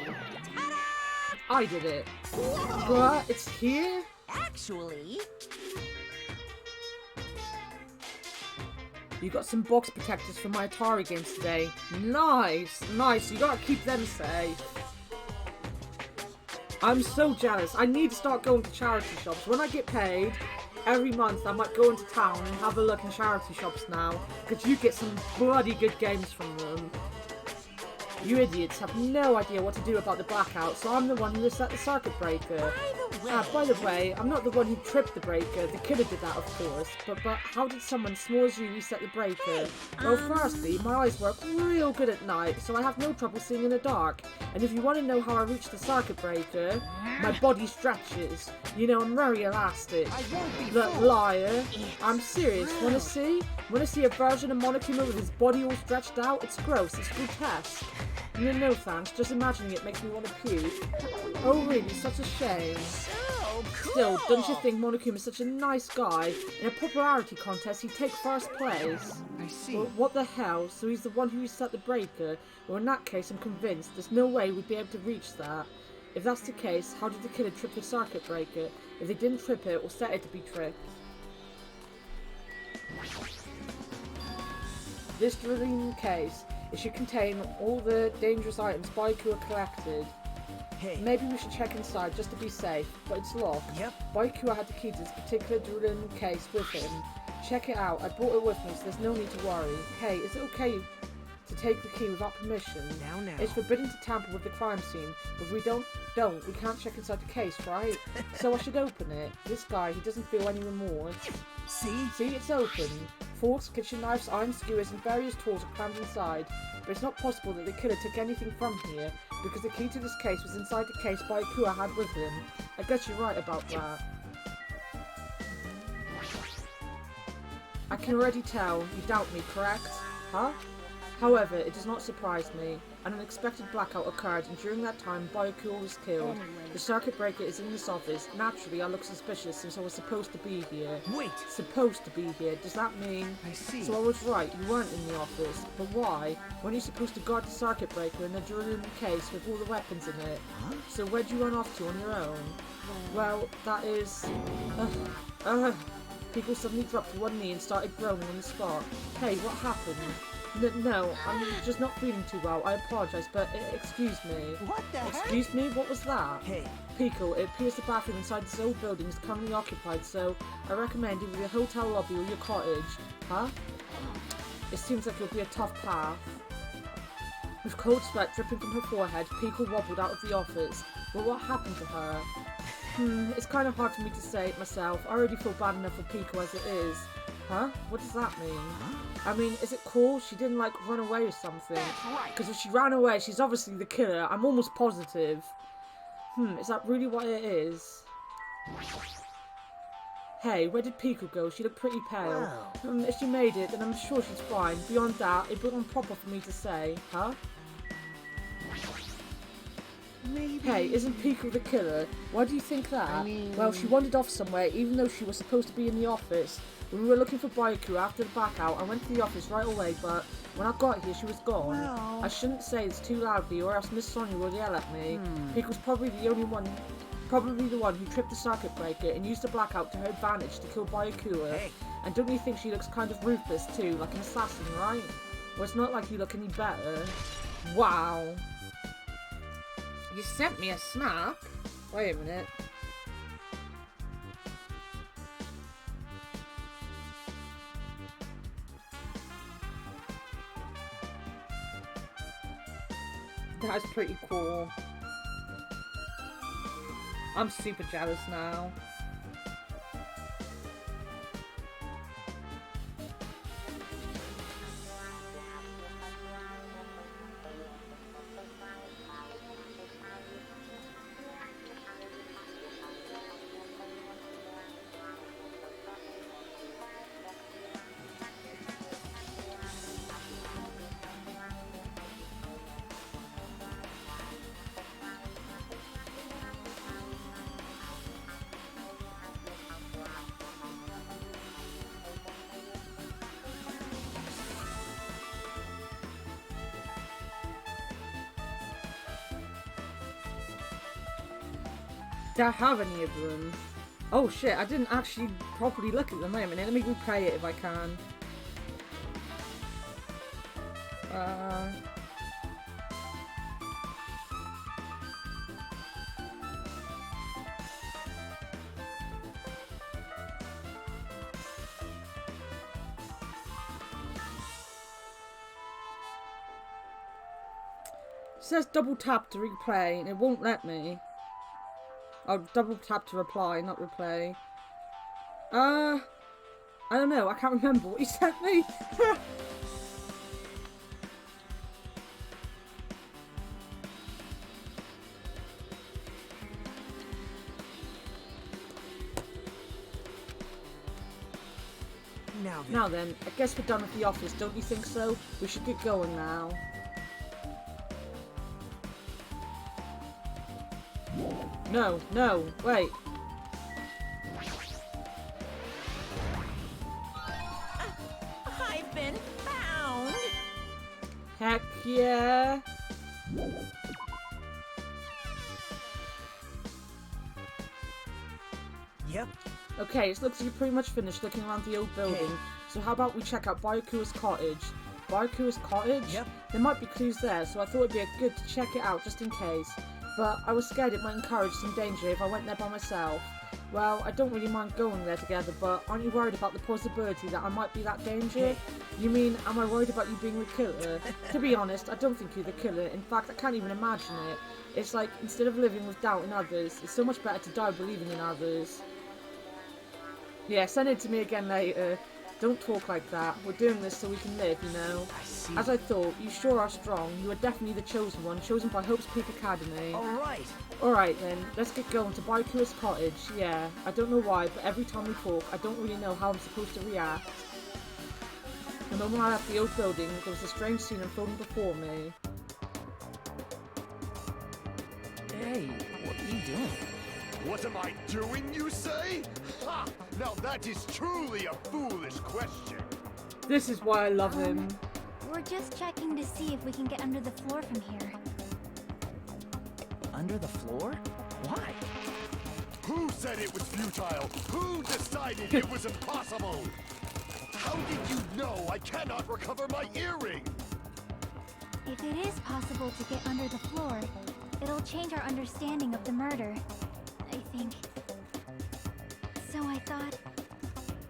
I did it. What? It's here? Actually, You got some box protectors for my Atari games today. Nice, nice. You gotta keep them safe. I'm so jealous. I need to start going to charity shops. When I get paid, every month I might go into town and have a look in charity shops now. Because you get some bloody good games from them. You idiots have no idea what to do about the blackout, so I'm the one who reset the circuit breaker. By the way, I'm not the one who tripped the breaker. The killer did that, of course. But how did someone small as you reset the breaker? Well, firstly, my eyes work real good at night, so I have no trouble seeing in the dark. And if you want to know how I reached the circuit breaker, my body stretches. You know, I'm very elastic. I won't be The fooled. liar. I'm serious. Wanna see? Wanna see a version of Monokuma with his body all stretched out? It's gross. It's grotesque. No thanks. Just imagining it makes me want to puke. Oh really? Such a shame. so cool. still, don't you think Monokuma is such a nice guy? In a popularity contest, he'd take first place. I see. Well, what the hell? So he's the one who reset the breaker? Well, in that case, I'm convinced there's no way we'd be able to reach that. If that's the case, how did the killer trip the circuit breaker? If they didn't trip it, or set it to be tripped? This drilling case, it should contain all the dangerous items Baiku collected. Hey. Maybe we should check inside just to be safe, but it's locked. Yep. Baiku had the key to this particular drilling case with him. Check it out. I brought it with me, so there's no need to worry. Hey, is it okay to take the key without permission? Now. It's forbidden to tamper with the crime scene, but if we don't, we can't check inside the case, right? So I should open it. This guy, he doesn't feel any remorse. See, it's open. Forks, kitchen knives, iron skewers, and various tools are crammed inside. But it's not possible that the killer took anything from here, because the key to this case was inside the case Byakuya had with him. I guess you're right about that. I can already tell you doubt me, correct? Huh? However, it does not surprise me. An unexpected blackout occurred, and during that time, Byakuya was killed. The circuit breaker is in this office. Naturally, I look suspicious since I was supposed to be here. Wait! Supposed to be here. Does that mean? I see. So I was right, you weren't in the office. But why? Weren't you supposed to guard the circuit breaker in the drilling case with all the weapons in it? Huh? So where'd you run off to on your own? Well, that is... People suddenly dropped to one knee and started groaning on the spot. Hey, what happened? No, I'm just not feeling too well. I apologise, but excuse me. What the heck? Excuse me? What was that? Hey. Pico, it appears the bathroom inside this old building is currently occupied, so I recommend either your hotel lobby or your cottage. Huh? It seems like it'll be a tough path. With cold sweat dripping from her forehead, Pico wobbled out of the office. But what happened to her? It's kind of hard for me to say it myself. I already feel bad enough for Pico as it is. Huh? What does that mean? I mean, is it cool she didn't, like, run away or something? That's right. Because if she ran away, she's obviously the killer. I'm almost positive. Is that really what it is? Hey, where did Pico go? She looked pretty pale. If she made it, then I'm sure she's fine. Beyond that, it wasn't proper for me to say. Huh? Maybe. Hey, isn't Pico the killer? Why do you think that? I mean... Well, she wandered off somewhere, even though she was supposed to be in the office. When we were looking for Byakuya after the blackout, I went to the office right away, but when I got here, she was gone. Well... I shouldn't say this too loudly, or else Miss Sonia will yell at me. Pico's probably the one who tripped the circuit breaker and used the blackout to her advantage to kill Byakuya. Hey. And don't you think she looks kind of ruthless too, like an assassin, right? Well, it's not like you look any better. Wow. You sent me a snap? Wait a minute. That's pretty cool. I'm super jealous now. Do I have any of them? Oh shit, I didn't actually properly look at them. Wait a minute, let me replay it if I can. It says double tap to replay and it won't let me. Oh, double tap to reply, not replay. I don't know, I can't remember what you sent me. Now then, I guess we're done with the office, don't you think so? We should get going now. No, wait. been found. Heck yeah. Yep. Okay, it looks like you're pretty much finished looking around the old building. Okay. So how about we check out Byakuya's cottage? Byakuya's cottage? Yep. There might be clues there, so I thought it'd be good to check it out just in case. But I was scared it might encourage some danger if I went there by myself. Well, I don't really mind going there together, but aren't you worried about the possibility that I might be that danger? Hey. You mean, am I worried about you being the killer? To be honest, I don't think you're the killer. In fact, I can't even imagine it. It's like, instead of living with doubt in others, it's so much better to die believing in others. Yeah, send it to me again later. Don't talk like that. We're doing this so we can live, you know? I see. As I thought, you sure are strong. You are definitely the chosen one, chosen by Hope's Peak Academy. Alright. Alright then, let's get going to Byakuya's cottage. Yeah, I don't know why, but every time we talk, I don't really know how I'm supposed to react. The moment I left the old building, there was a strange scene unfolding before me. Hey, what are you doing? What am I doing, you say? Ha! Now that is truly a foolish question. This is why I love him. We're just checking to see if we can get under the floor from here. Under the floor? Why? Who said it was futile? Who decided it was impossible? How did you know I cannot recover my earring? If it is possible to get under the floor, it'll change our understanding of the murder, I think. So I thought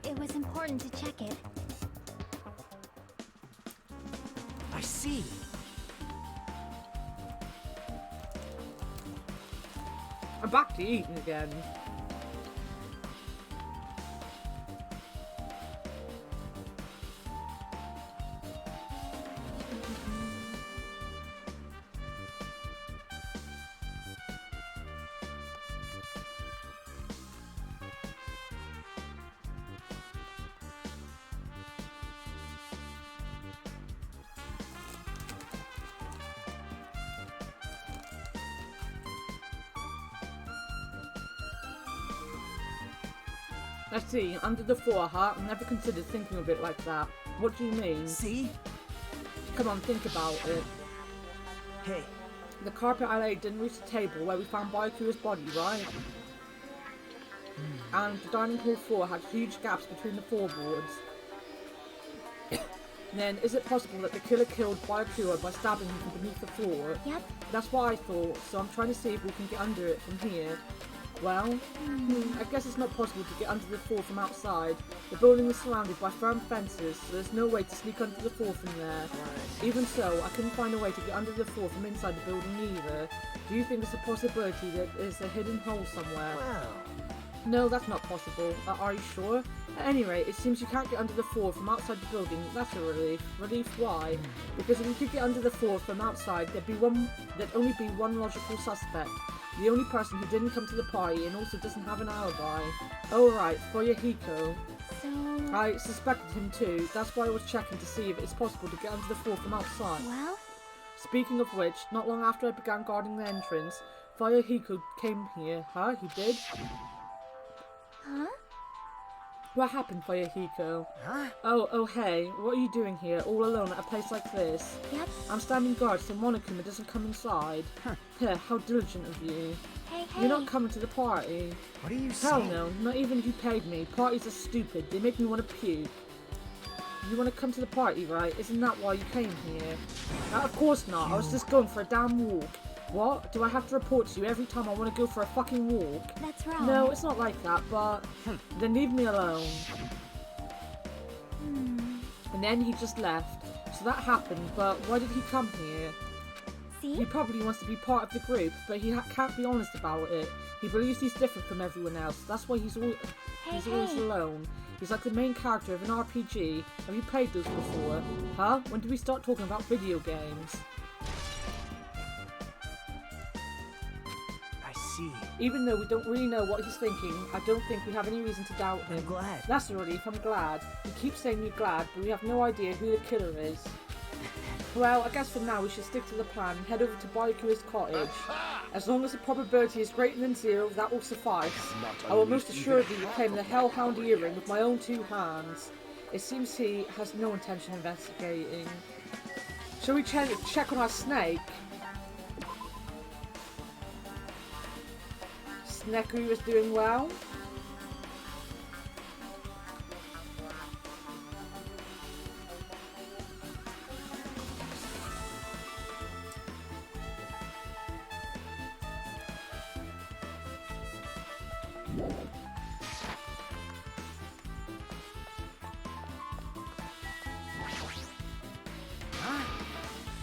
it was important to check it. I see. I'm back to eating again. I see, under the floor, huh? I never considered thinking of it like that. What do you mean? See? Come on, think about it. Hey, The carpet I laid didn't reach the table where we found Byakuya's body, right? And the dining hall floor had huge gaps between the floorboards. Then, is it possible that the killer killed Byakuya by stabbing him from beneath the floor? Yep. That's what I thought, so I'm trying to see if we can get under it from here. Well, I guess it's not possible to get under the floor from outside. The building is surrounded by firm fences, so there's no way to sneak under the floor from there. right. Even so, I couldn't find a way to get under the floor from inside the building either. Do you think there's a possibility that there's a hidden hole somewhere? Well, No, that's not possible. Are you sure? At any rate, it seems you can't get under the floor from outside the building. That's a relief. Relief why? Because if you could get under the floor from outside, there'd only be one logical suspect. The only person who didn't come to the party and also doesn't have an alibi. Oh right, Fuyuhiko. So... I suspected him too. That's why I was checking to see if it's possible to get under the floor from outside. Well, Speaking of which, not long after I began guarding the entrance, Fuyuhiko came here. Huh? He did? huh? What happened, Fuyuhiko? huh? Oh, hey, what are you doing here, all alone at a place like this? Yep. I'm standing guard so Monokuma doesn't come inside. Huh, how diligent of you. Hey, hey. You're not coming to the party. What are you Hell saying? no, not even if you paid me. Parties are stupid, they make me want to puke. You want to come to the party, right? Isn't that why you came here? Of course not, I was just going for a damn walk. What? Do I have to report to you every time I want to go for a fucking walk? That's wrong. No, it's not like that, but... Then leave me alone. And then he just left. So that happened, but why did he come here? See? He probably wants to be part of the group, but he can't be honest about it. He believes he's different from everyone else. That's why he's always Hey. alone. He's like the main character of an RPG. Have you played those before? Huh? When did we start talking about video games? I see. Even though we don't really know what he's thinking, I don't think we have any reason to doubt him. I'm glad. That's a relief, I'm glad. You keep saying you're glad, but we have no idea who the killer is. Well, I guess for now we should stick to the plan and head over to Byakuya's cottage. As long as the probability is greater than 0, that will suffice. I will most assuredly reclaim the Hellhound earring with my own 2 hands. It seems he has no intention of investigating. Shall we check on our snake? Sneku is doing well.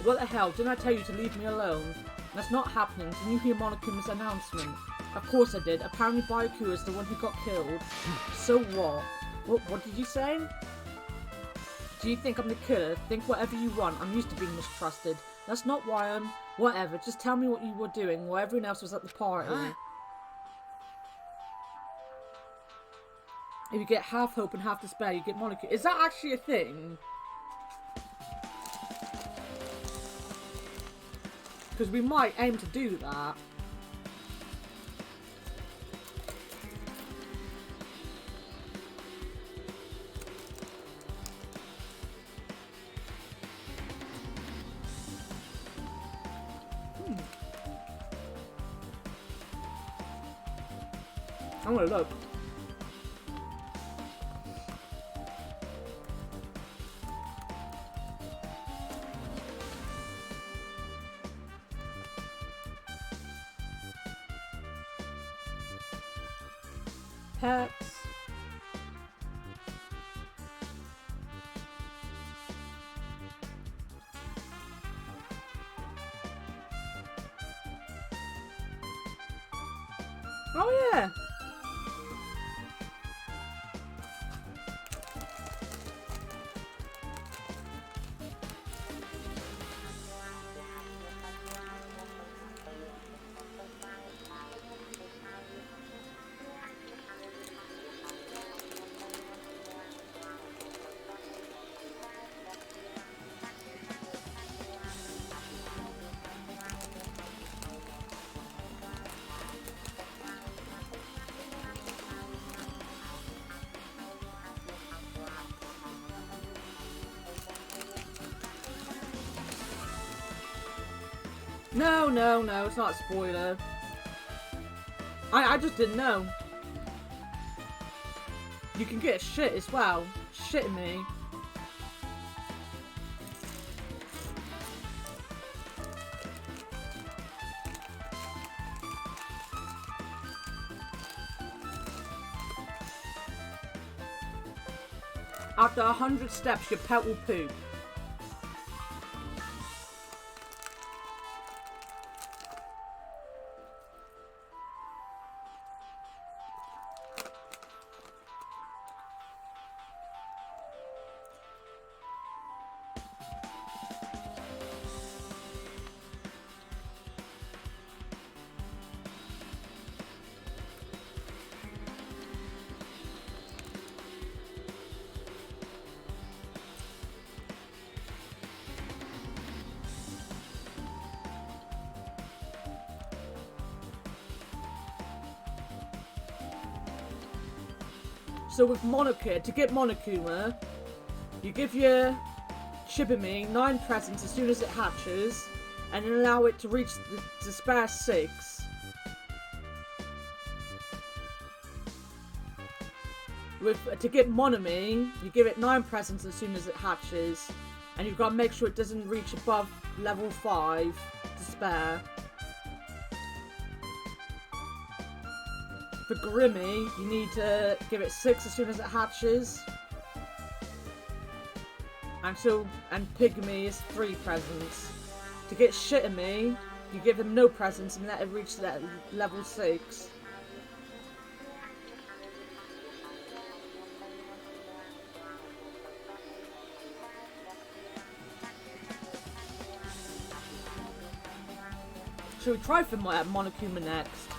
What the hell? Didn't I tell you to leave me alone? That's not happening. Didn't you hear Monokuma's announcement? Of course I did. Apparently Byaku is the one who got killed. So what? What did you say? Do you think I'm the killer? Think whatever you want. I'm used to being mistrusted. That's not why I'm... Whatever. Just tell me what you were doing while everyone else was at the party. If you get half hope and half despair, you get Monokuma. Is that actually a thing? Because we might aim to do that. I'm gonna look. Pets. Oh yeah. No, it's not a spoiler. I just didn't know. You can get shit as well. Shitting me. After 100 steps, your pet will poop. So with Monokuma, to get Monokuma, you give your Shibumi 9 presents as soon as it hatches, and then allow it to reach the spare 6. To get Monomi, you give it 9 presents as soon as it hatches, and you've got to make sure it doesn't reach above level 5 to spare. For Grimmy, you need to give it 6 as soon as it hatches. And Pygmy is 3 presents. To get Shitamy, you give him no presents and let it reach that level 6. Should we try for Monokuma next?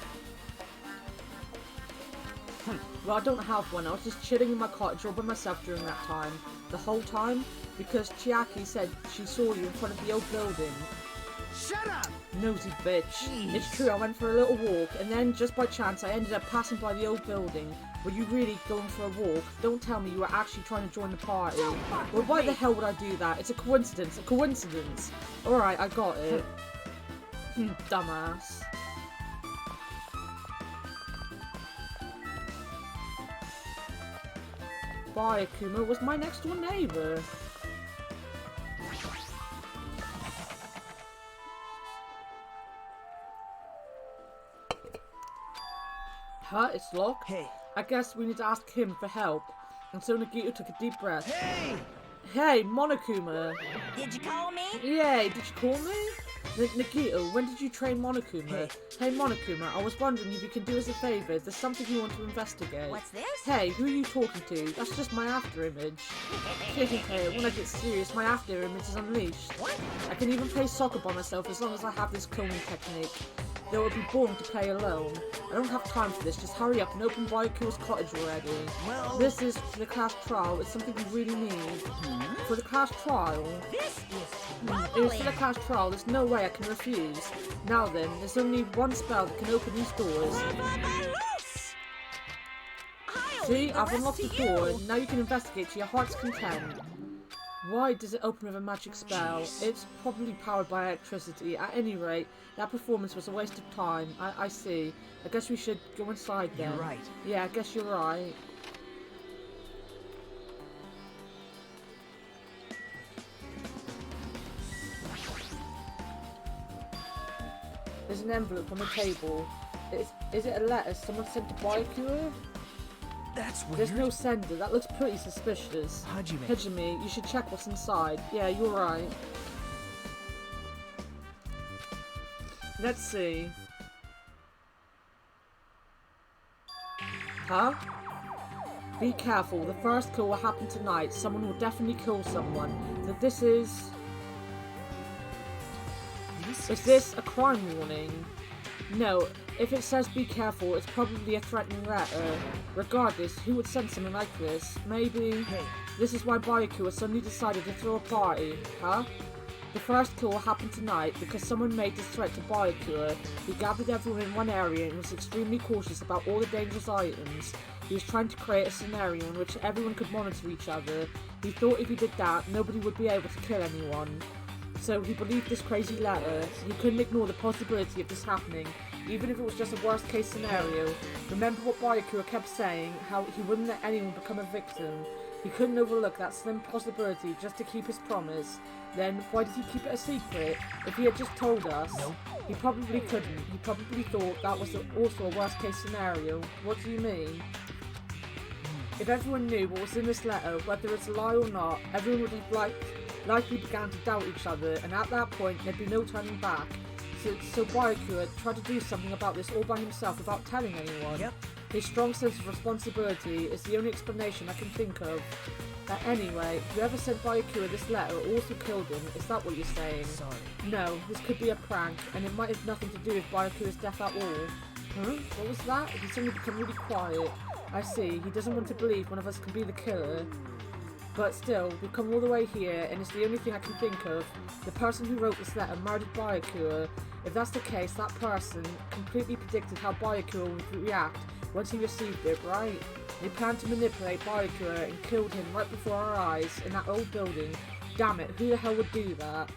Well, I don't have one. I was just chilling in my cottage all by myself during that time. The whole time. Because Chiaki said she saw you in front of the old building. Shut up! Nosy bitch. Jeez. It's true, I went for a little walk, and then just by chance I ended up passing by the old building. Were you really going for a walk? Don't tell me you were actually trying to join the party. Well, why the hell would I do that? It's a coincidence. A coincidence. Alright, I got it. Dumbass. Bye, Akuma was my next door neighbor. Huh? It's locked? Hey. I guess we need to ask him for help. And so Nagito took a deep breath. Hey! Hey, Monokuma. Did you call me? Yay, did you call me? Nagito, when did you train Monokuma? Hey, Monokuma, I was wondering if you can do us a favour. There's something you want to investigate. What's this? Hey, who are you talking to? That's just my after image. When I get serious, my after image is unleashed. What? I can even play soccer by myself as long as I have this cloning technique. Though it would be boring to play alone. I don't have time for this, just hurry up and open Byakuya's cottage already. Well... This is for the class trial, it's something you really need. For the class trial? This is It is troubling. for the class trial, there's no way I can refuse. Now then, there's only one spell that can open these doors. See, I've unlocked the door, and now you can investigate to your heart's content. Why does it open with a magic spell? It's probably powered by electricity. At any rate, that performance was a waste of time. I see. I guess we should go inside then. You're right. Yeah, I guess you're right. There's an envelope on the table. Is it a letter someone sent to Byakuya? That's weird. There's no sender. That looks pretty suspicious. Hajime, you should check what's inside. Yeah, you're right. Let's see. Huh? Be careful. The first kill will happen tonight. Someone will definitely kill someone. That this is... Is this a crime warning? No. If it says be careful, it's probably a threatening letter. Regardless, who would send something like this? Maybe... Hey. This is why Byakuya suddenly decided to throw a party. Huh? The first kill will happen tonight because someone made this threat to Byakuya. He gathered everyone in one area and was extremely cautious about all the dangerous items. He was trying to create a scenario in which everyone could monitor each other. He thought if he did that, nobody would be able to kill anyone. So he believed this crazy letter. He couldn't ignore the possibility of this happening, even if it was just a worst case scenario. Remember what Byakuya kept saying, how he wouldn't let anyone become a victim. He couldn't overlook that slim possibility just to keep his promise. Then, why did he keep it a secret? If he had just told us, he probably couldn't. He probably thought that was also a worst case scenario. What do you mean? If everyone knew what was in this letter, whether it's a lie or not, everyone would have likely began to doubt each other, and at that point there'd be no turning back. So Byakuya tried to do something about this all by himself without telling anyone. Yep. His strong sense of responsibility is the only explanation I can think of. Anyway, whoever sent Byakuya this letter also killed him, is that what you're saying? Sorry. No, this could be a prank, and it might have nothing to do with Byakuya's death at all. Huh? What was that? He suddenly become really quiet. I see, he doesn't want to believe one of us can be the killer. But still, we've come all the way here, and it's the only thing I can think of. The person who wrote this letter murdered Byakuya. If that's the case, that person completely predicted how Byakuya would react once he received it, right? They planned to manipulate Byakuya and killed him right before our eyes in that old building. Damn it, who the hell would do that?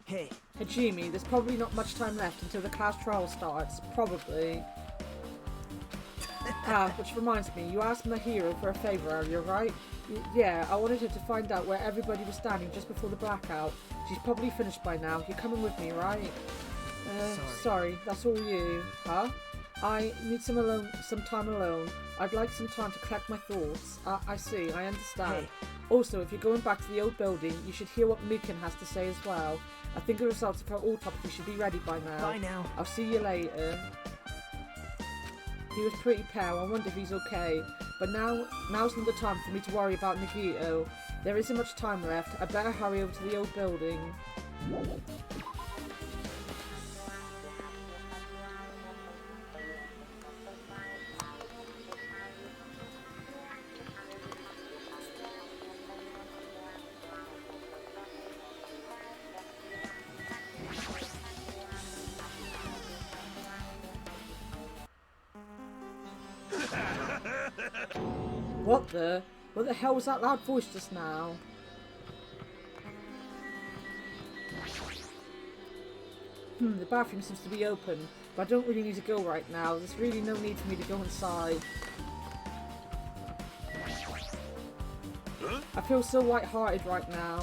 Hey. Hajime, there's probably not much time left until the class trial starts. Probably. Which reminds me, you asked Mahiro for a favour earlier, right? Yeah, I wanted her to find out where everybody was standing just before the blackout. She's probably finished by now. You're coming with me, right? Sorry, that's all you. Huh? I need some time alone. I'd like some time to collect my thoughts. I see, I understand. Hey. Also, if you're going back to the old building, you should hear what Mikan has to say as well. I think the results of her autopsy should be ready by now. Bye now. I'll see you later. He was pretty pale, I wonder if he's okay. But now's not the time for me to worry about Nagito. There isn't much time left, I better hurry over to the old building. What the hell was that loud voice just now? The bathroom seems to be open, but I don't really need to go right now. There's really no need for me to go inside. I feel so light-hearted right now.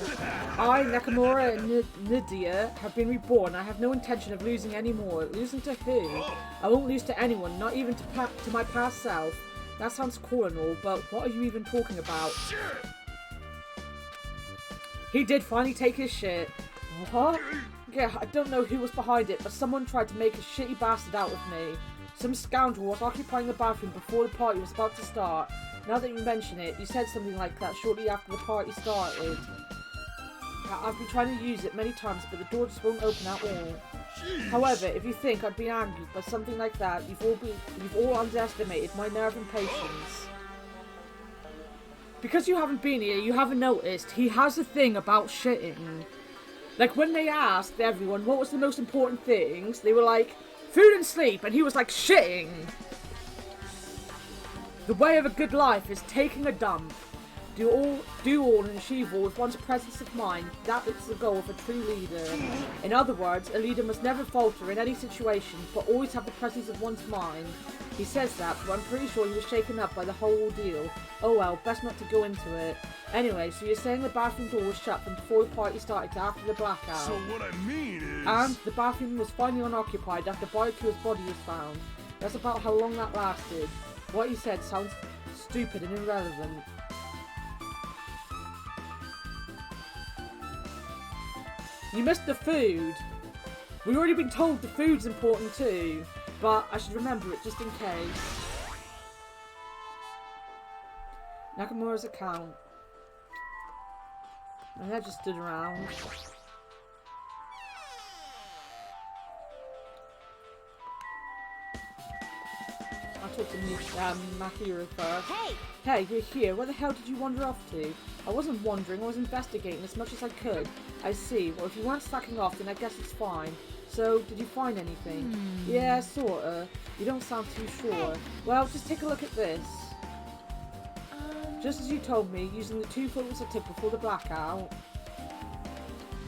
I, Nakamura, and Nydia have been reborn. I have no intention of losing any more. Losing to who? I won't lose to anyone, not even to my past self. That sounds cool and all, but what are you even talking about? He did finally take his shit. What? Yeah, I don't know who was behind it, but someone tried to make a shitty bastard out of me. Some scoundrel was occupying the bathroom before the party was about to start. Now that you mention it, you said something like that shortly after the party started. I've been trying to use it many times, but the door just won't open at all. Jeez. However, if you think I'd be angry by something like that, you've all underestimated my nerve and patience. Because you haven't been here, you haven't noticed, he has a thing about shitting. Like, when they asked everyone what was the most important things, they were like, food and sleep, and he was like, shitting. The way of a good life is taking a dump. Do all and achieve all with one's presence of mind. That is the goal of a true leader. In other words, a leader must never falter in any situation, but always have the presence of one's mind. He says that, but I'm pretty sure he was shaken up by the whole ordeal. Oh well, best not to go into it. Anyway, so you're saying the bathroom door was shut from before the party started to after the blackout. So what I mean is... And the bathroom was finally unoccupied after Byakuya's body was found. That's about how long that lasted. What he said sounds stupid and irrelevant. You missed the food. We've already been told the food's important too, but I should remember it just in case. Nakamura's account. And I just stood around. I'll talk to Mahiro first. Hey! Hey, you're here. Where the hell did you wander off to? I wasn't wandering, I was investigating as much as I could. I see. Well, if you weren't slacking off, then I guess it's fine. So, did you find anything? Yeah, sorta. You don't sound too sure. Well, just take a look at this. Just as you told me, using the 2 photos I took before the blackout,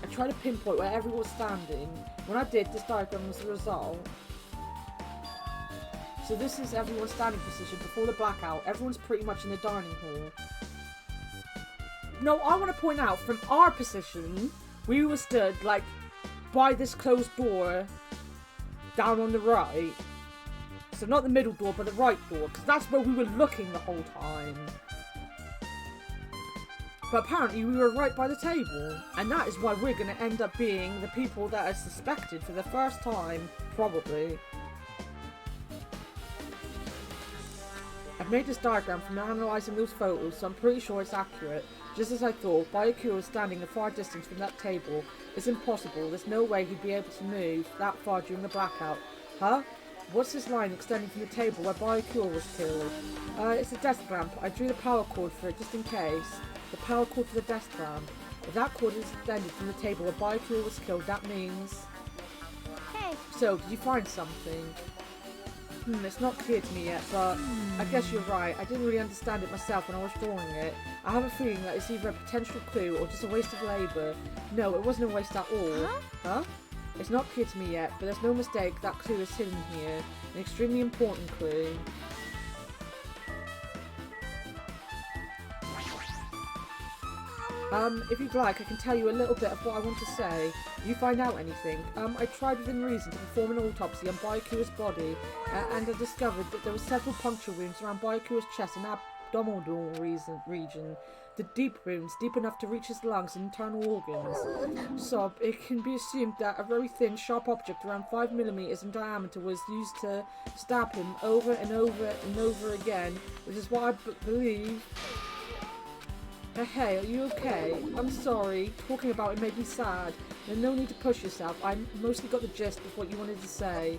I tried to pinpoint where everyone was standing. When I did, this diagram was the result. So this is everyone's standing position before the blackout. Everyone's pretty much in the dining hall. No, I want to point out, from our position, we were stood, like, by this closed door, down on the right. So not the middle door, but the right door, because that's where we were looking the whole time. But apparently we were right by the table. And that is why we're going to end up being the people that are suspected for the first time, probably. I've made this diagram from analysing those photos, so I'm pretty sure it's accurate. Just as I thought, Byakuya was standing a far distance from that table. It's impossible, there's no way he'd be able to move that far during the blackout. Huh? What's this line extending from the table where Byakuya was killed? It's a desk lamp. I drew the power cord for it just in case. The power cord for the desk lamp. If that cord is extended from the table where Byakuya was killed, that means... Hey! So, did you find something? It's not clear to me yet, but I guess you're right. I didn't really understand it myself when I was drawing it. I have a feeling that it's either a potential clue or just a waste of labour. No, it wasn't a waste at all. Huh? It's not clear to me yet, but there's no mistake that clue is hidden here. An extremely important clue. If you'd like, I can tell you a little bit of what I want to say. You find out anything? I tried within reason to perform an autopsy on Byakuya's body, and I discovered that there were several puncture wounds around Byakuya's chest and abdominal region. The deep wounds, deep enough to reach his lungs and internal organs. So, it can be assumed that a very thin, sharp object around 5mm in diameter was used to stab him over and over and over again, which is what I believe... Hey, are you okay? I'm sorry. Talking about it made me sad. There's no need to push yourself. I mostly got the gist of what you wanted to say.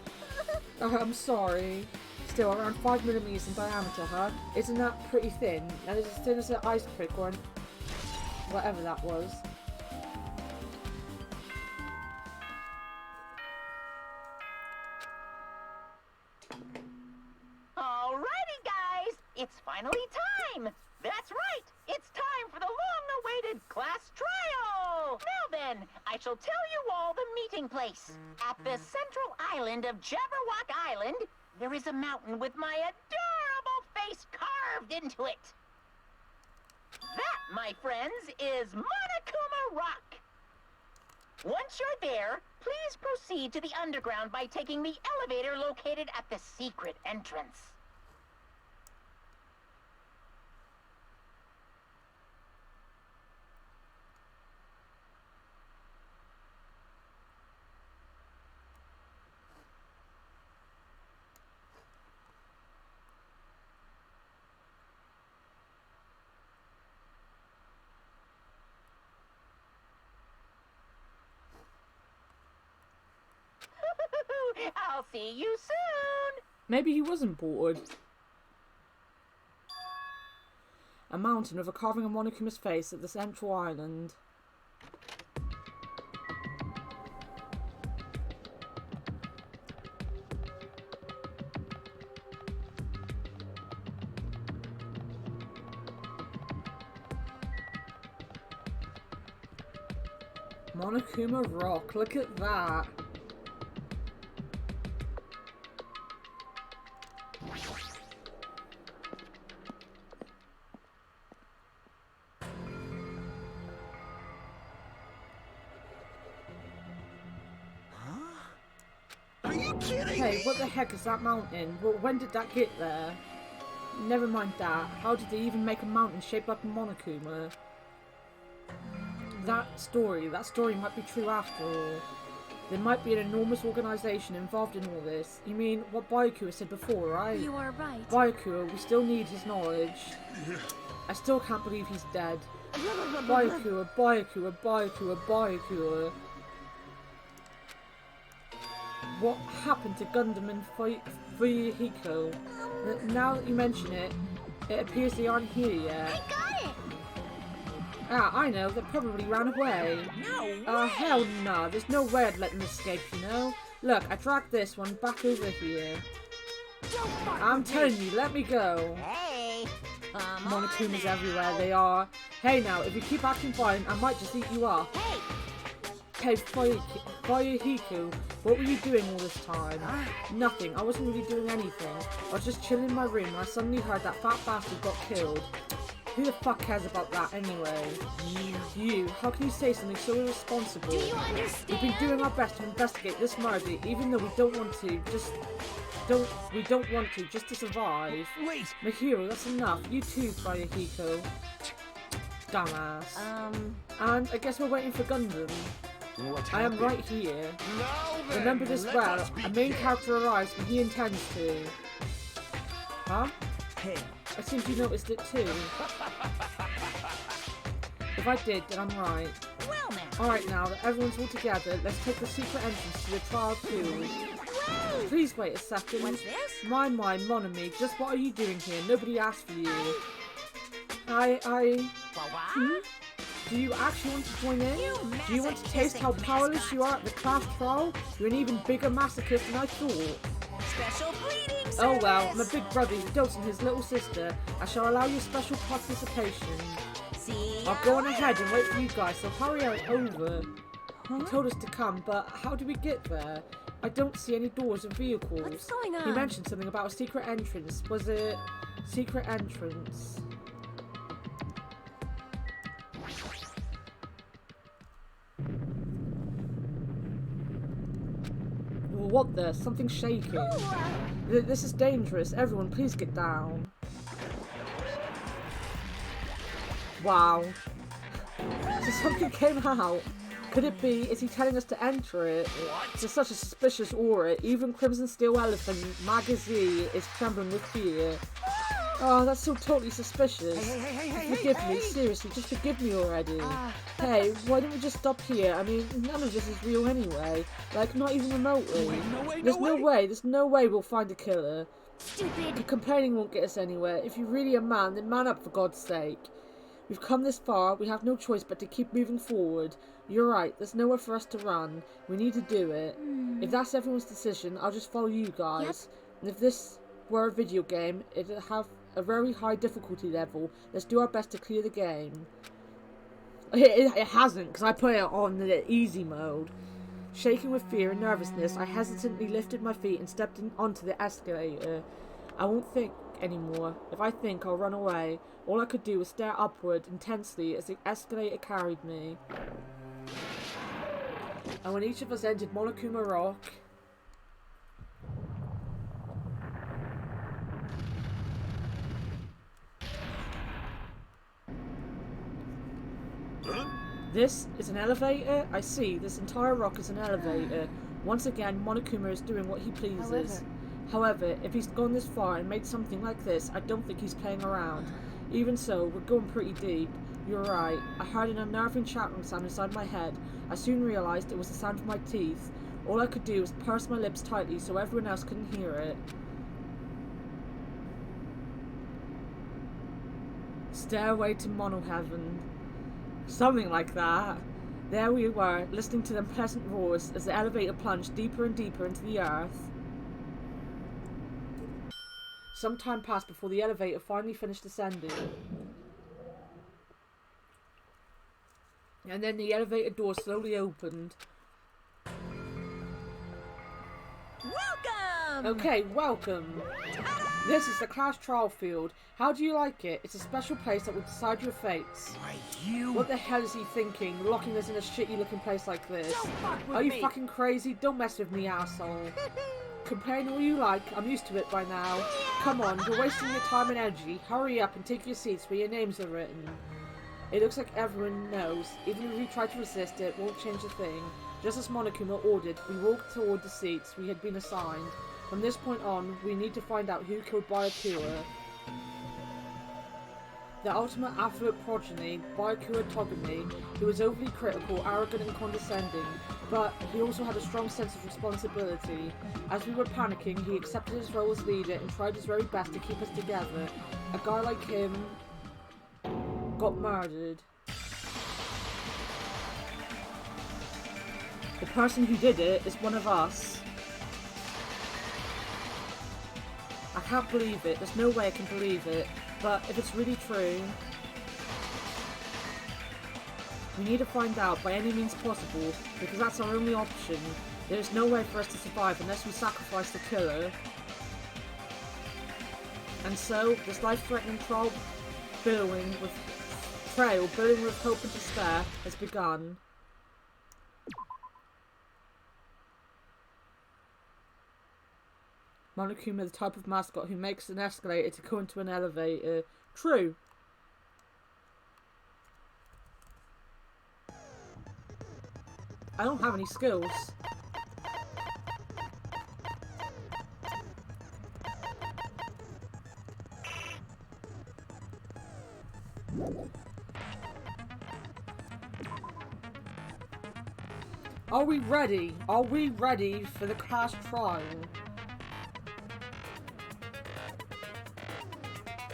I'm sorry. Still, around 5mm in diameter, huh? Isn't that pretty thin? And it's as thin as an ice pick or whatever that was. Alrighty, guys. It's finally time. That's right! It's time for the long-awaited class trial! Now then, I shall tell you all the meeting place. At the central island of Jabberwock Island, there is a mountain with my adorable face carved into it. That, my friends, is Monokuma Rock. Once you're there, please proceed to the underground by taking the elevator located at the secret entrance. I'll see you soon! Maybe he wasn't bored. A mountain with a carving of Monokuma's face at the central island. Monokuma Rock, look at that. Are you kidding Hey, me? what the heck is that mountain? Well, when did that get there? Never mind that. How did they even make a mountain shaped like a Monokuma? That story might be true after all. There might be an enormous organisation involved in all this. You mean what Byakuya said before, right? You are right. Byakuya, we still need his knowledge. I still can't believe he's dead. Byakuya, Byakuya, Byakuya, Byakuya. What happened to Gundam and Fuyuhiko? Now that you mention it, it appears they aren't here yet. I got it! Ah, I know, they probably ran away. No way! Hell no, there's no way I'd let them escape, you know? Look, I dragged this one back over here. I'm telling you, let me go. Hey! Come Monokumas on now. everywhere, they are. Hey now, if you keep acting violent, I might just eat you up. Hey! Hey, Fuyuhiko, what were you doing all this time? Nothing, I wasn't really doing anything. I was just chilling in my room and I suddenly heard that fat bastard got killed. Who the fuck cares about that anyway? You, how can you say something so irresponsible? Do you understand? We've been doing our best to investigate this murder, even though we don't want to, just to survive. Wait! Mahiro, that's enough. You too, Fuyuhiko. Dumbass. And I guess we're waiting for Gundam. What I am happened? right here. Now then, Remember this let well. us A main begin. character arrives when he intends to. Huh? Hey, It seems you noticed it too. If I did, then I'm right. Well now. Alright now that everyone's all together, let's take the secret entrance to the trial pool. Please wait a second. What's this? My, mon ami, just what are you doing here? Nobody asked for you. What? Do you actually want to join in? You Do you want to taste how powerless you are at the class trial? You're an even bigger masochist than I thought. Special pleading service. Oh well, I'm a big brother who dotes on his little sister. I shall allow you special participation. See? I'll go on ahead and wait for you guys, so hurry over. He told us to come, but how do we get there? I don't see any doors or vehicles. What's going on? He mentioned something about a secret entrance. Was it secret entrance? What the? Something's shaking. This is dangerous. Everyone, please get down. Wow. So something came out. Could it be? Is he telling us to enter it? There's such a suspicious aura. Even Crimson Steel Elephant Magazine is trembling with fear. Oh, that's so totally suspicious. Hey, Forgive me, seriously, just forgive me already. Hey, why don't we just stop here? I mean, none of this is real anyway. Like, not even remotely. There's no way we'll find a killer. Stupid. Complaining won't get us anywhere. If you're really a man, then man up for God's sake. We've come this far, we have no choice but to keep moving forward. You're right, there's nowhere for us to run. We need to do it. If that's everyone's decision, I'll just follow you guys. And if this were a video game, a very high difficulty level. Let's do our best to clear the game. It hasn't, because I put it on the easy mode. Shaking with fear and nervousness, I hesitantly lifted my feet and stepped onto the escalator. I won't think anymore. If I think, I'll run away. All I could do was stare upward intensely as the escalator carried me. And when each of us entered Monokuma Rock... This is an elevator? I see. This entire rock is an elevator. Once again, Monokuma is doing what he pleases. However, if he's gone this far and made something like this, I don't think he's playing around. Even so, we're going pretty deep. You're right. I heard an unnerving chattering sound inside my head. I soon realised it was the sound of my teeth. All I could do was purse my lips tightly so everyone else couldn't hear it. Stairway to Mono Heaven. Something like that. There we were, listening to them pleasant roars as the elevator plunged deeper and deeper into the earth. Some time passed before the elevator finally finished descending. And then the elevator door slowly opened. Welcome! Okay, welcome. This is the class trial field. How do you like it? It's a special place that will decide your fates. Why, you... What the hell is he thinking, locking us in a shitty looking place like this? Don't fuck with Are you me. fucking crazy? Don't mess with me, asshole. Complain all you like, I'm used to it by now. Come on, you're wasting your time and energy. Hurry up and take your seats where your names are written. It looks like everyone knows. Even if we try to resist, it won't change a thing. Just as Monokuma ordered, we walked toward the seats we had been assigned. From this point on, we need to find out who killed Byakuya. The ultimate affluent progeny, Byakuya Togami, who was overly critical, arrogant and condescending, but he also had a strong sense of responsibility. As we were panicking, he accepted his role as leader and tried his very best to keep us together. A guy like him got murdered. The person who did it is one of us. I can't believe it. There's no way I can believe it. But if it's really true, we need to find out by any means possible, because that's our only option. There's no way for us to survive unless we sacrifice the killer. And so, this life-threatening trail billowing with hope and despair has begun. Monokuma, the type of mascot who makes an escalator to go into an elevator. True. I don't have any skills. Are we ready? Are we ready for the class trial?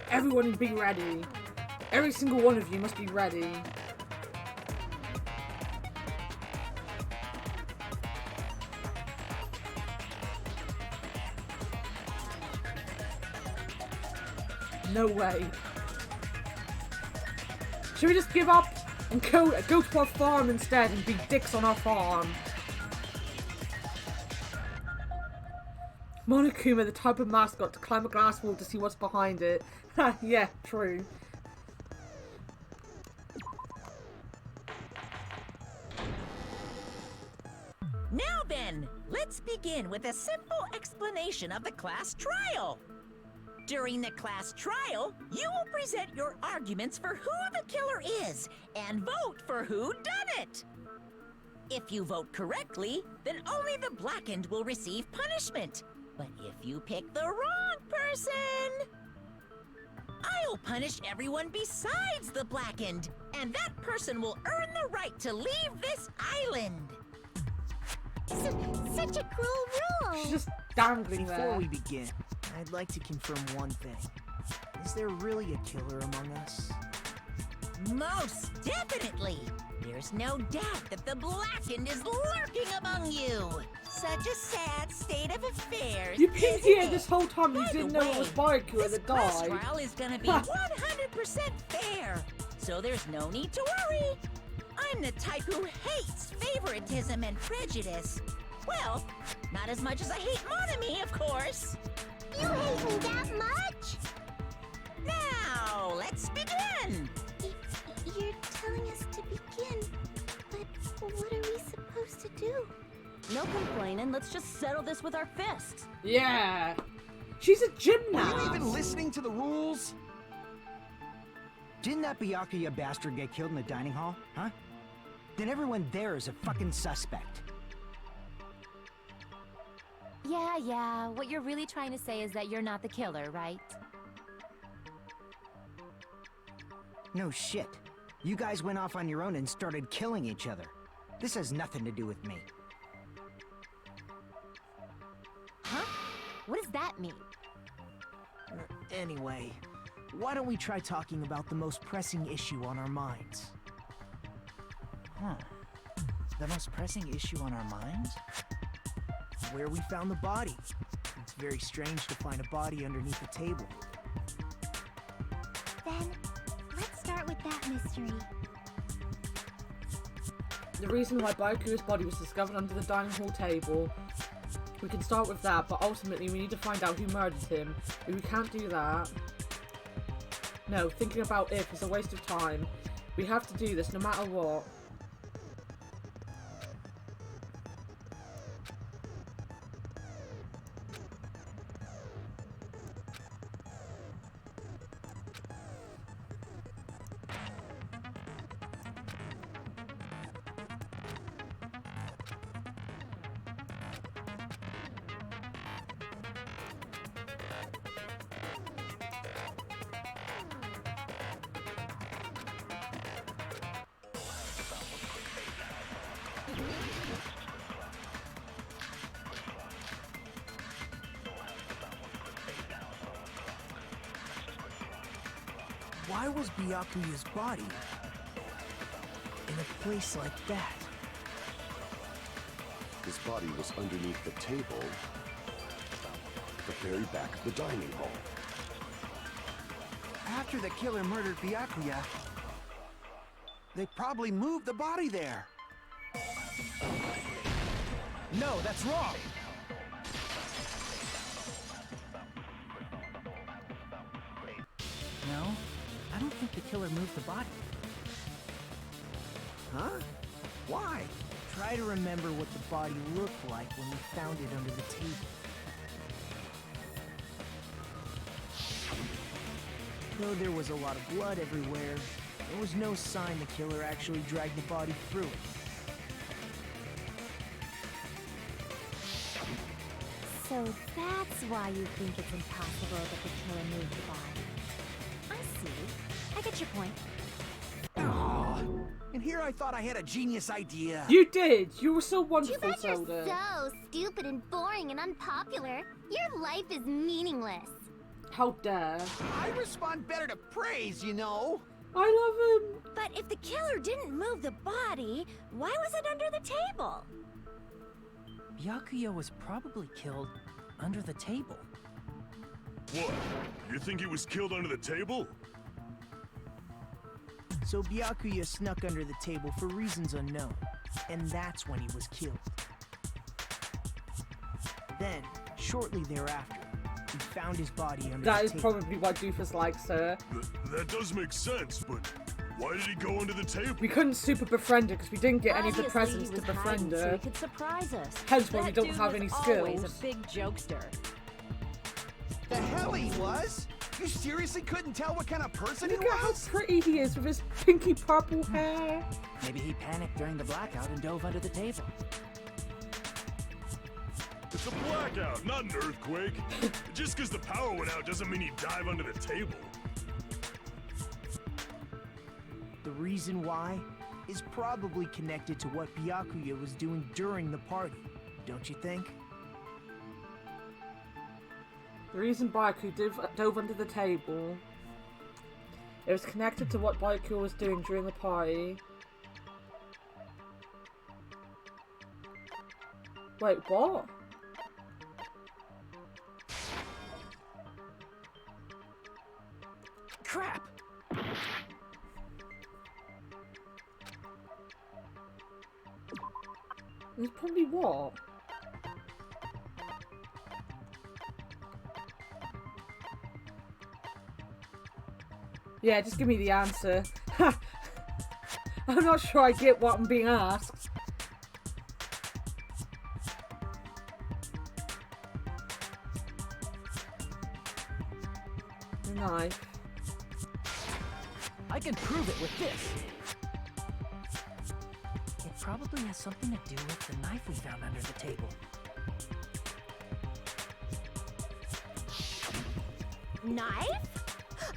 Everyone be ready. Every single one of you must be ready. No way. Should we just give up and go to our farm instead and be dicks on our farm? Monokuma, the type of mascot to climb a glass wall to see what's behind it. Ha, yeah, true. Now then, let's begin with a simple explanation of the class trial. During the class trial, you will present your arguments for who the killer is and vote for who done it. If you vote correctly, then only the blackened will receive punishment. But if you pick the wrong person, I'll punish everyone besides the blackened, and that person will earn the right to leave this island. Such a cruel rule! She's just dangling Before there. we begin, I'd like to confirm one thing. Is there really a killer among us? Most definitely. There's no doubt that the Blackened is lurking among you. Such a sad state of affairs. You've been isn't here it? this whole time. You By didn't the know it was way, Byakuya this that quest died. trial is gonna be 100% fair, so there's no need to worry. I'm the type who hates favoritism and prejudice. Well, not as much as I hate Monami, of course. You hate me that much? Now, let's begin. You're telling us to begin, but what are we supposed to do? No complaining, let's just settle this with our fists. Yeah. She's a Were gymnast. you even listening to the rules? Didn't that Byakuya bastard get killed in the dining hall, huh? Then everyone there is a fucking suspect. Yeah, what you're really trying to say is that you're not the killer, right? No shit. You guys went off on your own and started killing each other. This has nothing to do with me. Huh? What does that mean? Anyway, why don't we try talking about the most pressing issue on our minds? The most pressing issue on our minds? Where we found the body. It's very strange to find a body underneath a table. Then, let's start with that mystery. The reason why Byakuya's body was discovered under the dining hall table. We can start with that, but ultimately we need to find out who murdered him. But we can't do that. No, thinking about if is a waste of time. We have to do this no matter what. Why was Byakuya's body in a place like that? His body was underneath the table, at the very back of the dining hall. After the killer murdered Byakuya, they probably moved the body there. No, that's wrong! No, I don't think the killer moved the body. Huh? Why? Try to remember what the body looked like when we found it under the table. Though there was a lot of blood everywhere, there was no sign the killer actually dragged the body through it. So that's why you think it's impossible that the killer moved the body. I see. I get your point. And here I thought I had a genius idea. You did! You were so Too wonderful, bad you're Zelda. so stupid and boring and unpopular. Your life is meaningless. How dare. I respond better to praise, you know. I love him. But if the killer didn't move the body, why was it under the table? Byakuya was probably killed under the table. What? You think he was killed under the table? So Byakuya snuck under the table for reasons unknown, and that's when he was killed. Then, shortly thereafter, we found his body under That the is table. probably why Doofus likes her. That does make sense, but why did he go under the table? We couldn't super befriend her because we didn't get any of the Obviously, presents he to was befriend hiding so her. he could surprise us. Hence why we That don't dude have was any always skills. a big jokester. The hell he was? You seriously couldn't tell what kind of person Look he at how was? pretty he is with his pinky purple hair. Maybe he panicked during the blackout and dove under the table. It's a blackout, not an earthquake. Just because the power went out doesn't mean you dive under the table. The reason why is probably connected to what Byakuya was doing during the party, don't you think? The reason Byakuya dove under the table It was connected to what Byakuya was doing during the party. Wait, what? Crap! It's probably what? Yeah, just give me the answer. I'm not sure I get what I'm being asked. The knife. I can prove it with this. It probably has something to do with the knife we found under the table. Knife?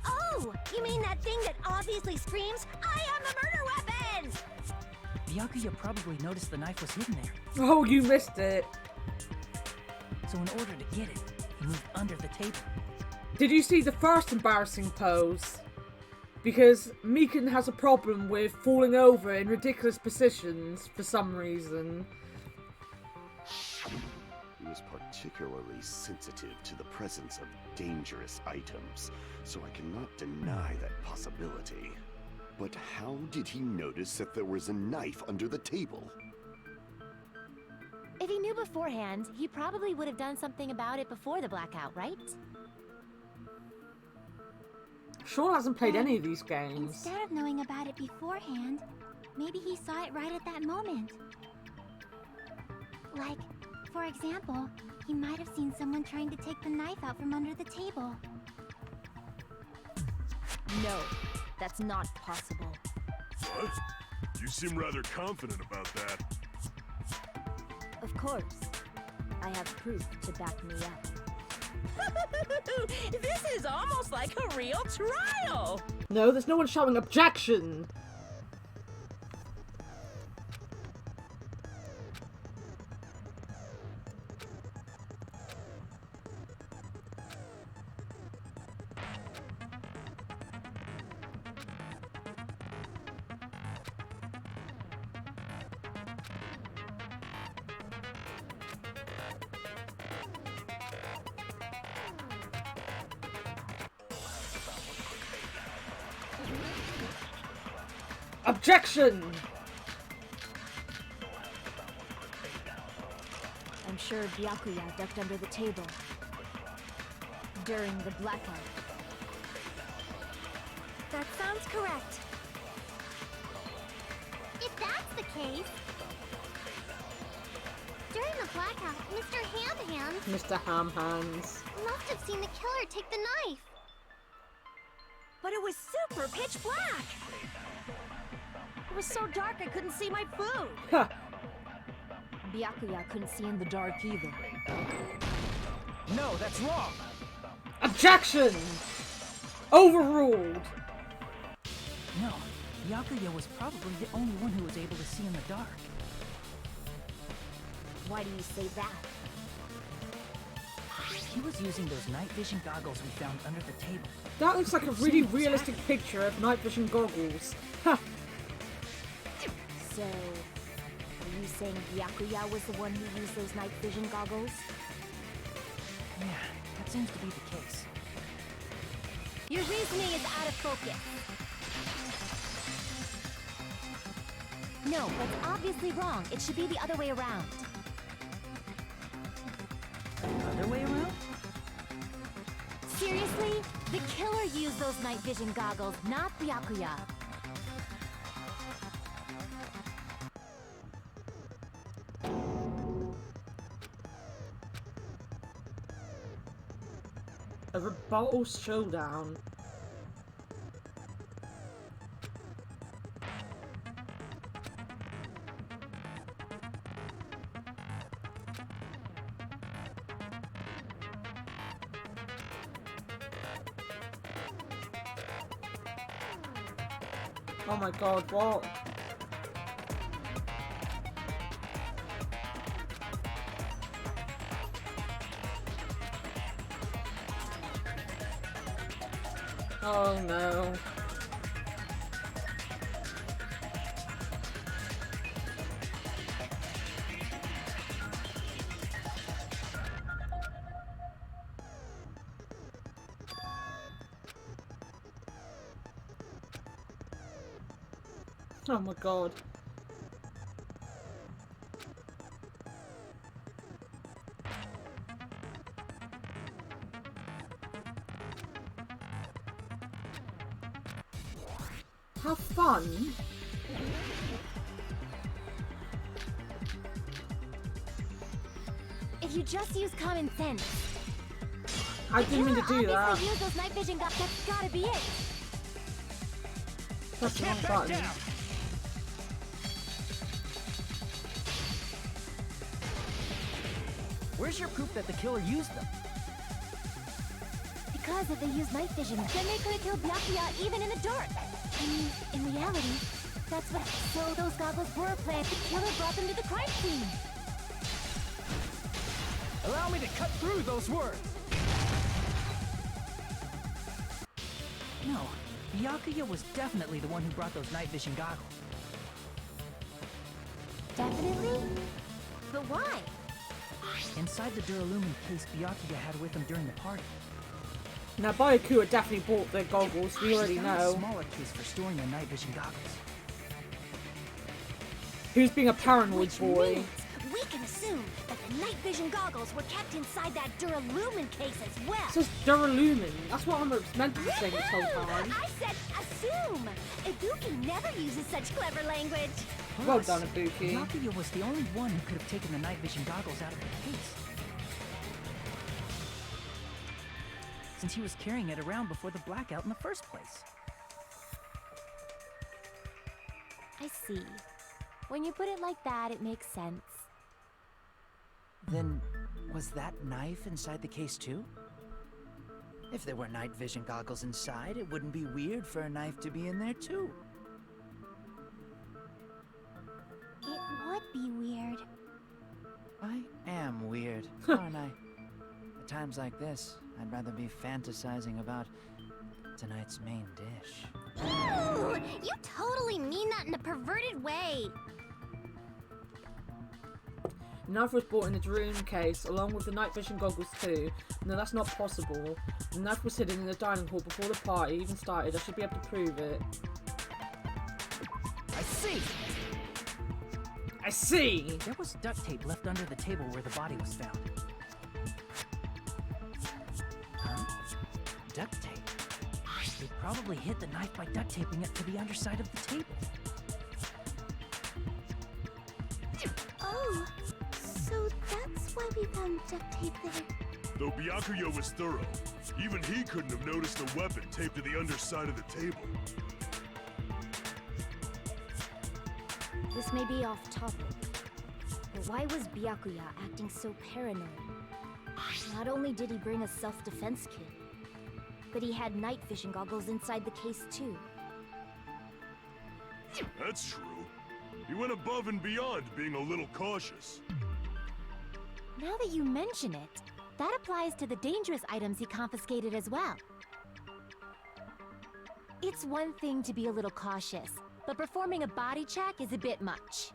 Oh, you mean that thing that obviously screams, I am the murder weapon! Byakuya probably noticed the knife was hidden there. Oh, you missed it. So in order to get it, he moved under the table. Did you see the first embarrassing pose? Because Mikan has a problem with falling over in ridiculous positions for some reason. He was particularly sensitive to the presence of dangerous items, so I cannot deny that possibility. But how did he notice that there was a knife under the table? If he knew beforehand, he probably would have done something about it before the blackout, right? Sean hasn't played any of these games. Instead of knowing about it beforehand, maybe he saw it right at that moment. Like, for example, he might have seen someone trying to take the knife out from under the table. No, that's not possible. What? You seem rather confident about that. Of course. I have proof to back me up. This is almost like a real trial! No, there's no one shouting objection! Objection! I'm sure Byakuya ducked under the table during the blackout. That sounds correct. If that's the case... During the blackout, Mr. Ham Hands Mr. Ham Hands. must have seen the killer take the knife. But it was super pitch black! It was so dark I couldn't see my food! Ha! Byakuya couldn't see in the dark either. No, that's wrong! Objection! Overruled! No, Byakuya was probably the only one who was able to see in the dark. Why do you say that? He was using those night vision goggles we found under the table. That looks like a really realistic picture of night vision goggles. Ha! So, are you saying Byakuya was the one who used those night vision goggles? Yeah, that seems to be the case. Your reasoning is out of focus. No, that's obviously wrong. It should be the other way around. Other way around? Seriously? The killer used those night vision goggles, not Byakuya. A rebuttal showdown. Oh my god, what? Oh no. Oh my god. Have fun. If you just use common sense. I didn't mean to do that. Obviously use those night vision that's gotta be it. Press the wrong button. Where's your proof that the killer used them? Because if they used night vision, then they could have killed Byakuya even in the dark. I mean, in reality, that's what. So those goggles were a plant. The killer brought them to the crime scene. Allow me to cut through those words! No, Byakuya was definitely the one who brought those night vision goggles. Definitely? But why? Inside the Duralumin case Byakuya had with him during the party. Now, Byakuya definitely bought the goggles, we already He's got a know. smaller case for storing the night vision goggles. Who's being a paranoid Which boy? means we can assume that the night vision goggles were kept inside that Duralumin case as well. It says Duralumin. That's what I'm meant to be saying this whole time. I said assume. Ibuki never uses such clever language. Well done, Ibuki. Byakuya was the only one who could have taken the night vision goggles out of the case. Since he was carrying it around before the blackout in the first place. I see. When you put it like that, it makes sense. Then, was that knife inside the case too? If there were night vision goggles inside, it wouldn't be weird for a knife to be in there too. It would be weird. I am weird, aren't I? At times like this, I'd rather be fantasizing about tonight's main dish. Ooh, you totally mean that in a perverted way. The knife was bought in the Duralumin case, along with the night vision goggles too. No, that's not possible. The knife was hidden in the dining hall before the party even started. I should be able to prove it. I see! I see! There was duct tape left under the table where the body was found. Huh? Duct tape? They probably hid the knife by duct taping it to the underside of the table. Oh, so that's why we found duct tape there. Though Byakuya was thorough, even he couldn't have noticed a weapon taped to the underside of the table. This may be off topic, but why was Byakuya acting so paranoid? Not only did he bring a self-defense kit, but he had night vision goggles inside the case too. That's true. He went above and beyond being a little cautious. Now that you mention it, that applies to the dangerous items he confiscated as well. It's one thing to be a little cautious, but performing a body check is a bit much.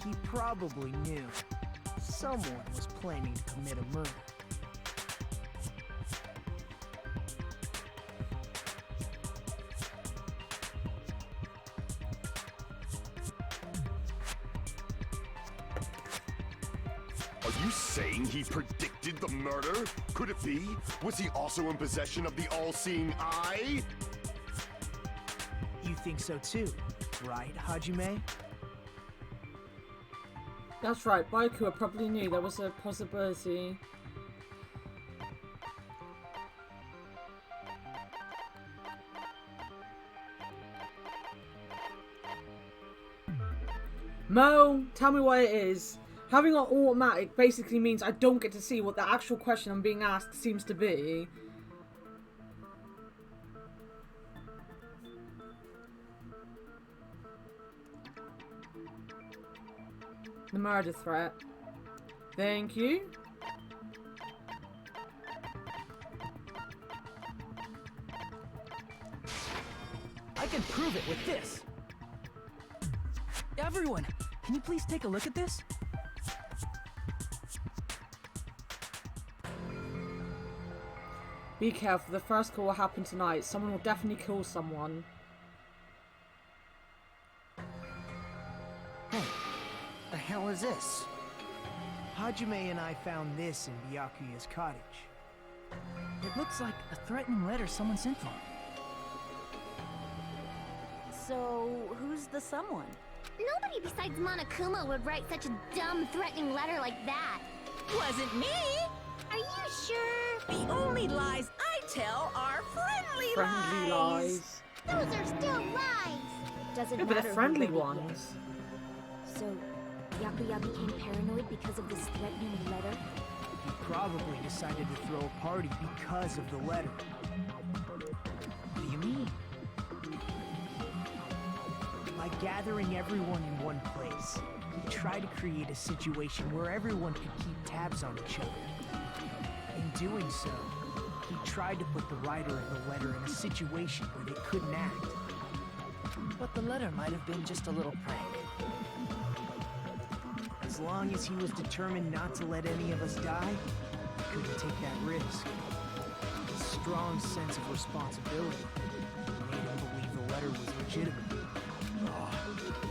He probably knew someone was planning to commit a murder. Are you saying he predicted the murder? Could it be? Was he also in possession of the all-seeing eye? You think so too, right, Hajime? That's right, Byakuya probably knew there was a possibility. Mo, tell me what it is. Having an automatic basically means I don't get to see what the actual question I'm being asked seems to be. The murder threat. Thank you. I can prove it with this. Everyone, can you please take a look at this? Be careful, the first call will happen tonight. Someone will definitely kill someone. Hey, the hell is this? Hajime and I found this in Byakuya's cottage. It looks like a threatening letter someone sent for him. So, who's the someone? Nobody besides Monokuma would write such a dumb, threatening letter like that. Wasn't me! Are you sure? The only lies I tell are friendly lies. Those are still lies. Doesn't Yeah, but matter they're who friendly wrote it ones. yet. So, Byakuya became paranoid because of this threatening letter? He probably decided to throw a party because of the letter. What do you mean? By gathering everyone in one place, he tried to create a situation where everyone could keep tabs on each other. In doing so, he tried to put the writer of the letter in a situation where they couldn't act. But the letter might have been just a little prank. As long as he was determined not to let any of us die, he couldn't take that risk. His strong sense of responsibility made him believe the letter was legitimate.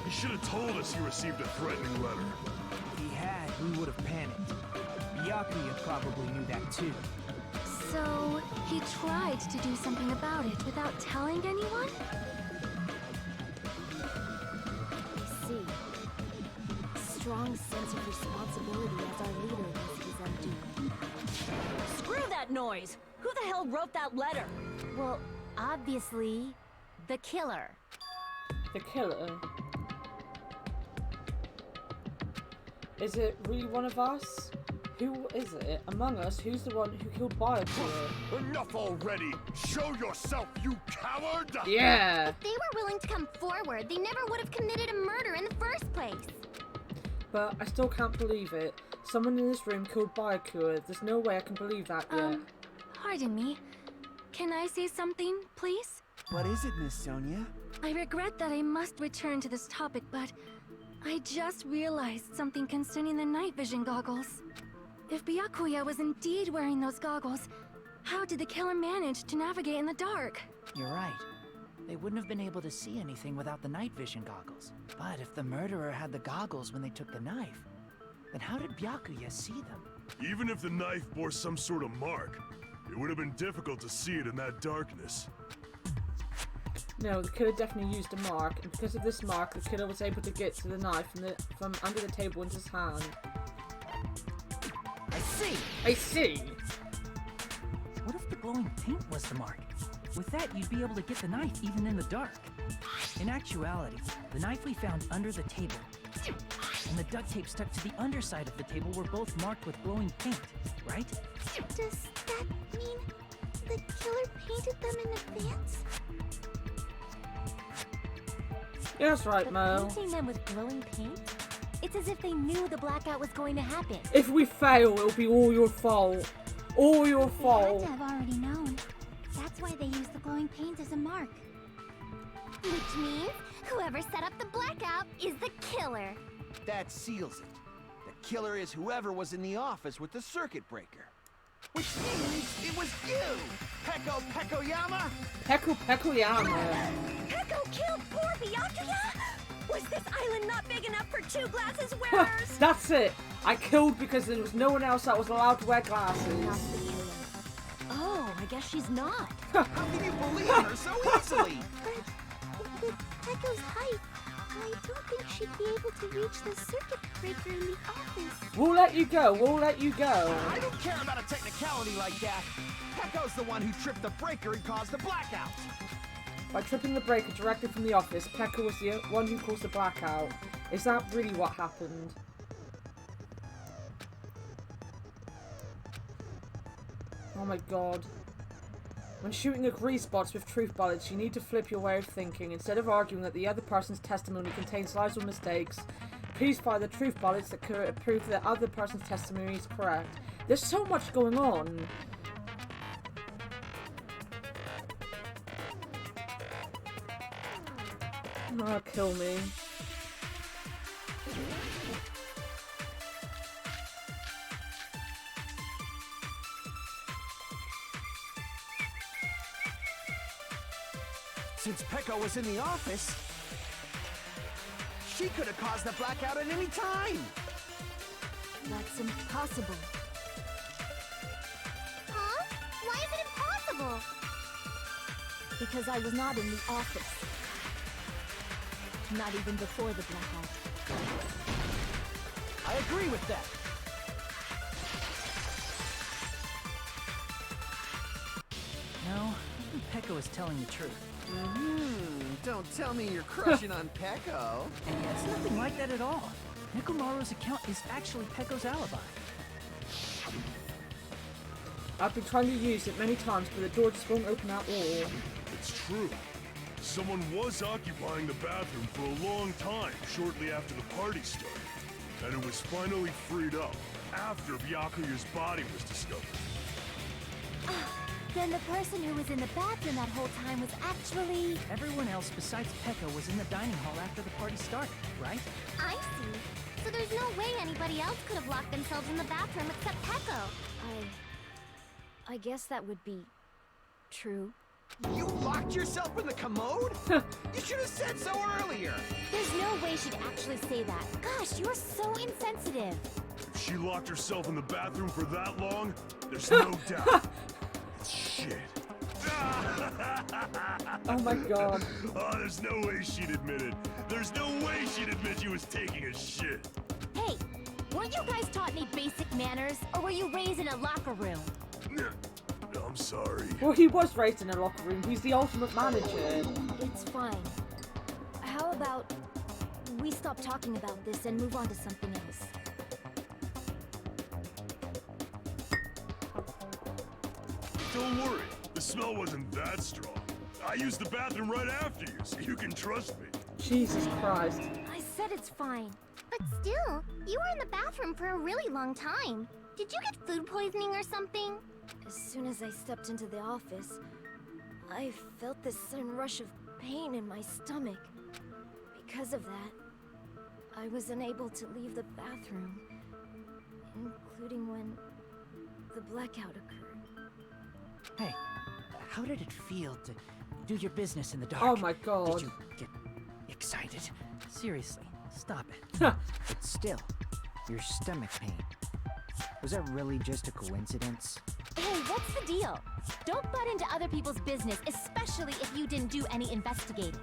He should have told us he received a threatening letter. If he had, we would have panicked. Byakuya probably knew that too. So, he tried to do something about it without telling anyone? I see. Strong sense of responsibility as our leader was his undoing. Screw that noise! Who the hell wrote that letter? Well, obviously, the killer. The killer. Is it really one of us? Who is it? Among us, who's the one who killed Byakuya? Enough already! Show yourself, you coward! Yeah! If they were willing to come forward, they never would have committed a murder in the first place. But I still can't believe it. Someone in this room killed Byakuya. There's no way I can believe that yet. Pardon me. Can I say something, please? What is it, Miss Sonia? I regret that I must return to this topic, but I just realized something concerning the night vision goggles. If Byakuya was indeed wearing those goggles, how did the killer manage to navigate in the dark? You're right. They wouldn't have been able to see anything without the night vision goggles. But if the murderer had the goggles when they took the knife, then how did Byakuya see them? Even if the knife bore some sort of mark, it would have been difficult to see it in that darkness. No, the killer definitely used a mark, and because of this mark, the killer was able to get to the knife from under the table into his hand. I see! I see! What if the glowing paint was the mark? With that, you'd be able to get the knife even in the dark. In actuality, the knife we found under the table and the duct tape stuck to the underside of the table were both marked with glowing paint, right? Does that mean the killer painted them in advance? Yeah, that's right, But Mo. painting them with glowing paint? It's as if they knew the blackout was going to happen. If we fail, it'll be all your fault. All your They had fault. to have already known. That's why they used the glowing paint as a mark. Which means whoever set up the blackout is the killer. That seals it. The killer is whoever was in the office with the circuit breaker. Which means it was you, Peko Pekoyama! Peko Pekoyama. Peko killed poor Byakuya? Was this island not big enough for 2 glasses wearers? That's it. I killed because there was no one else that was allowed to wear Not glasses. the killer. Oh, I guess she's not. How can you believe her so easily? But with Pekko's height, I don't think she'd be able to reach the circuit breaker in the office. We'll let you go. We'll let you go. I don't care about a technicality like that. Peko's the one who tripped the breaker and caused the blackout. By tripping the breaker directly from the office, Pekka was the one who caused the blackout. Is that really what happened? Oh my god. When shooting at grease spots with truth bullets, you need to flip your way of thinking. Instead of arguing that the other person's testimony contains lies or mistakes, Please find the truth ballots that could prove that other person's testimony is correct. There's so much going on. Oh, kill me. Since Pekka was in the office, she could have caused the blackout at any time. That's impossible. Huh? Why is it impossible? Because I was not in the office. Not even before the blackout. I agree with that. No, I think Pekka is telling the truth. Don't tell me you're crushing on Pekko. It's nothing like that at all. Nekomaru's account is actually Pekko's alibi. I've been trying to use it many times, but the door just won't open at all. It's true. Someone was occupying the bathroom for a long time shortly after the party started. And it was finally freed up after Byakuya's body was discovered. Then the person who was in the bathroom that whole time was actually... Everyone else besides Pekka was in the dining hall after the party started, right? I see. So there's no way anybody else could have locked themselves in the bathroom except Pekko. I guess that would be true. You locked yourself in the commode? You should have said so earlier. There's no way she'd actually say that. Gosh, you're so insensitive. If she locked herself in the bathroom for that long, there's no doubt. It's shit. Oh my god. Oh, there's no way she'd admit it. There's no way she'd admit she was taking a shit. Hey, weren't you guys taught any basic manners? Or were you raised in a locker room? I'm sorry. Well, he was raised in a locker room. He's the ultimate manager. It's fine. How about we stop talking about this and move on to something else? Don't worry. The smell wasn't that strong. I used the bathroom right after you, so you can trust me. Jesus Christ. I said it's fine. But still, you were in the bathroom for a really long time. Did you get food poisoning or something? As soon as I stepped into the office, I felt this sudden rush of pain in my stomach. Because of that, I was unable to leave the bathroom, including when the blackout occurred. Hey, how did it feel to do your business in the dark? Oh my god. Did you get excited? Seriously, stop it. But still, your stomach pain. Was that really just a coincidence? Hey, what's the deal? Don't butt into other people's business, especially if you didn't do any investigating.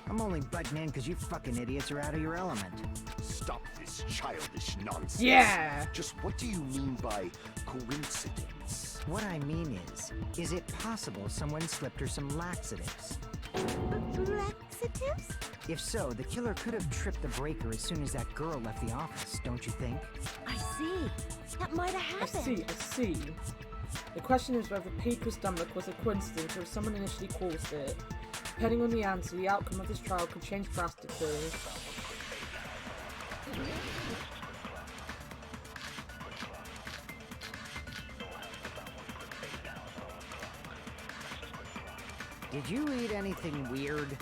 I'm only butting in because you fucking idiots are out of your element. Stop this childish nonsense. Yeah. Just what do you mean by coincidence? What I mean is it possible someone slipped her some laxatives? Laxatives? If so, the killer could have tripped the breaker as soon as that girl left the office, don't you think? I see. That might have happened. I see. The question is whether Pika's stomach was a coincidence or if someone initially caused it. Depending on the answer, the outcome of this trial could change drastically. Did you eat anything weird?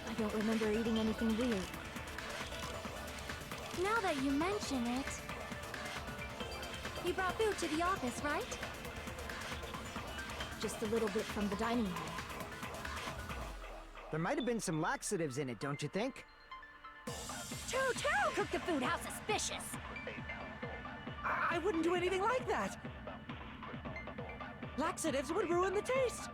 I don't remember eating anything weird. Now that you mention it... You brought food to the office, right? Just a little bit from the dining hall. There might have been some laxatives in it, don't you think? Two cooked the food. How suspicious! I wouldn't do anything like that. Laxatives would ruin the taste.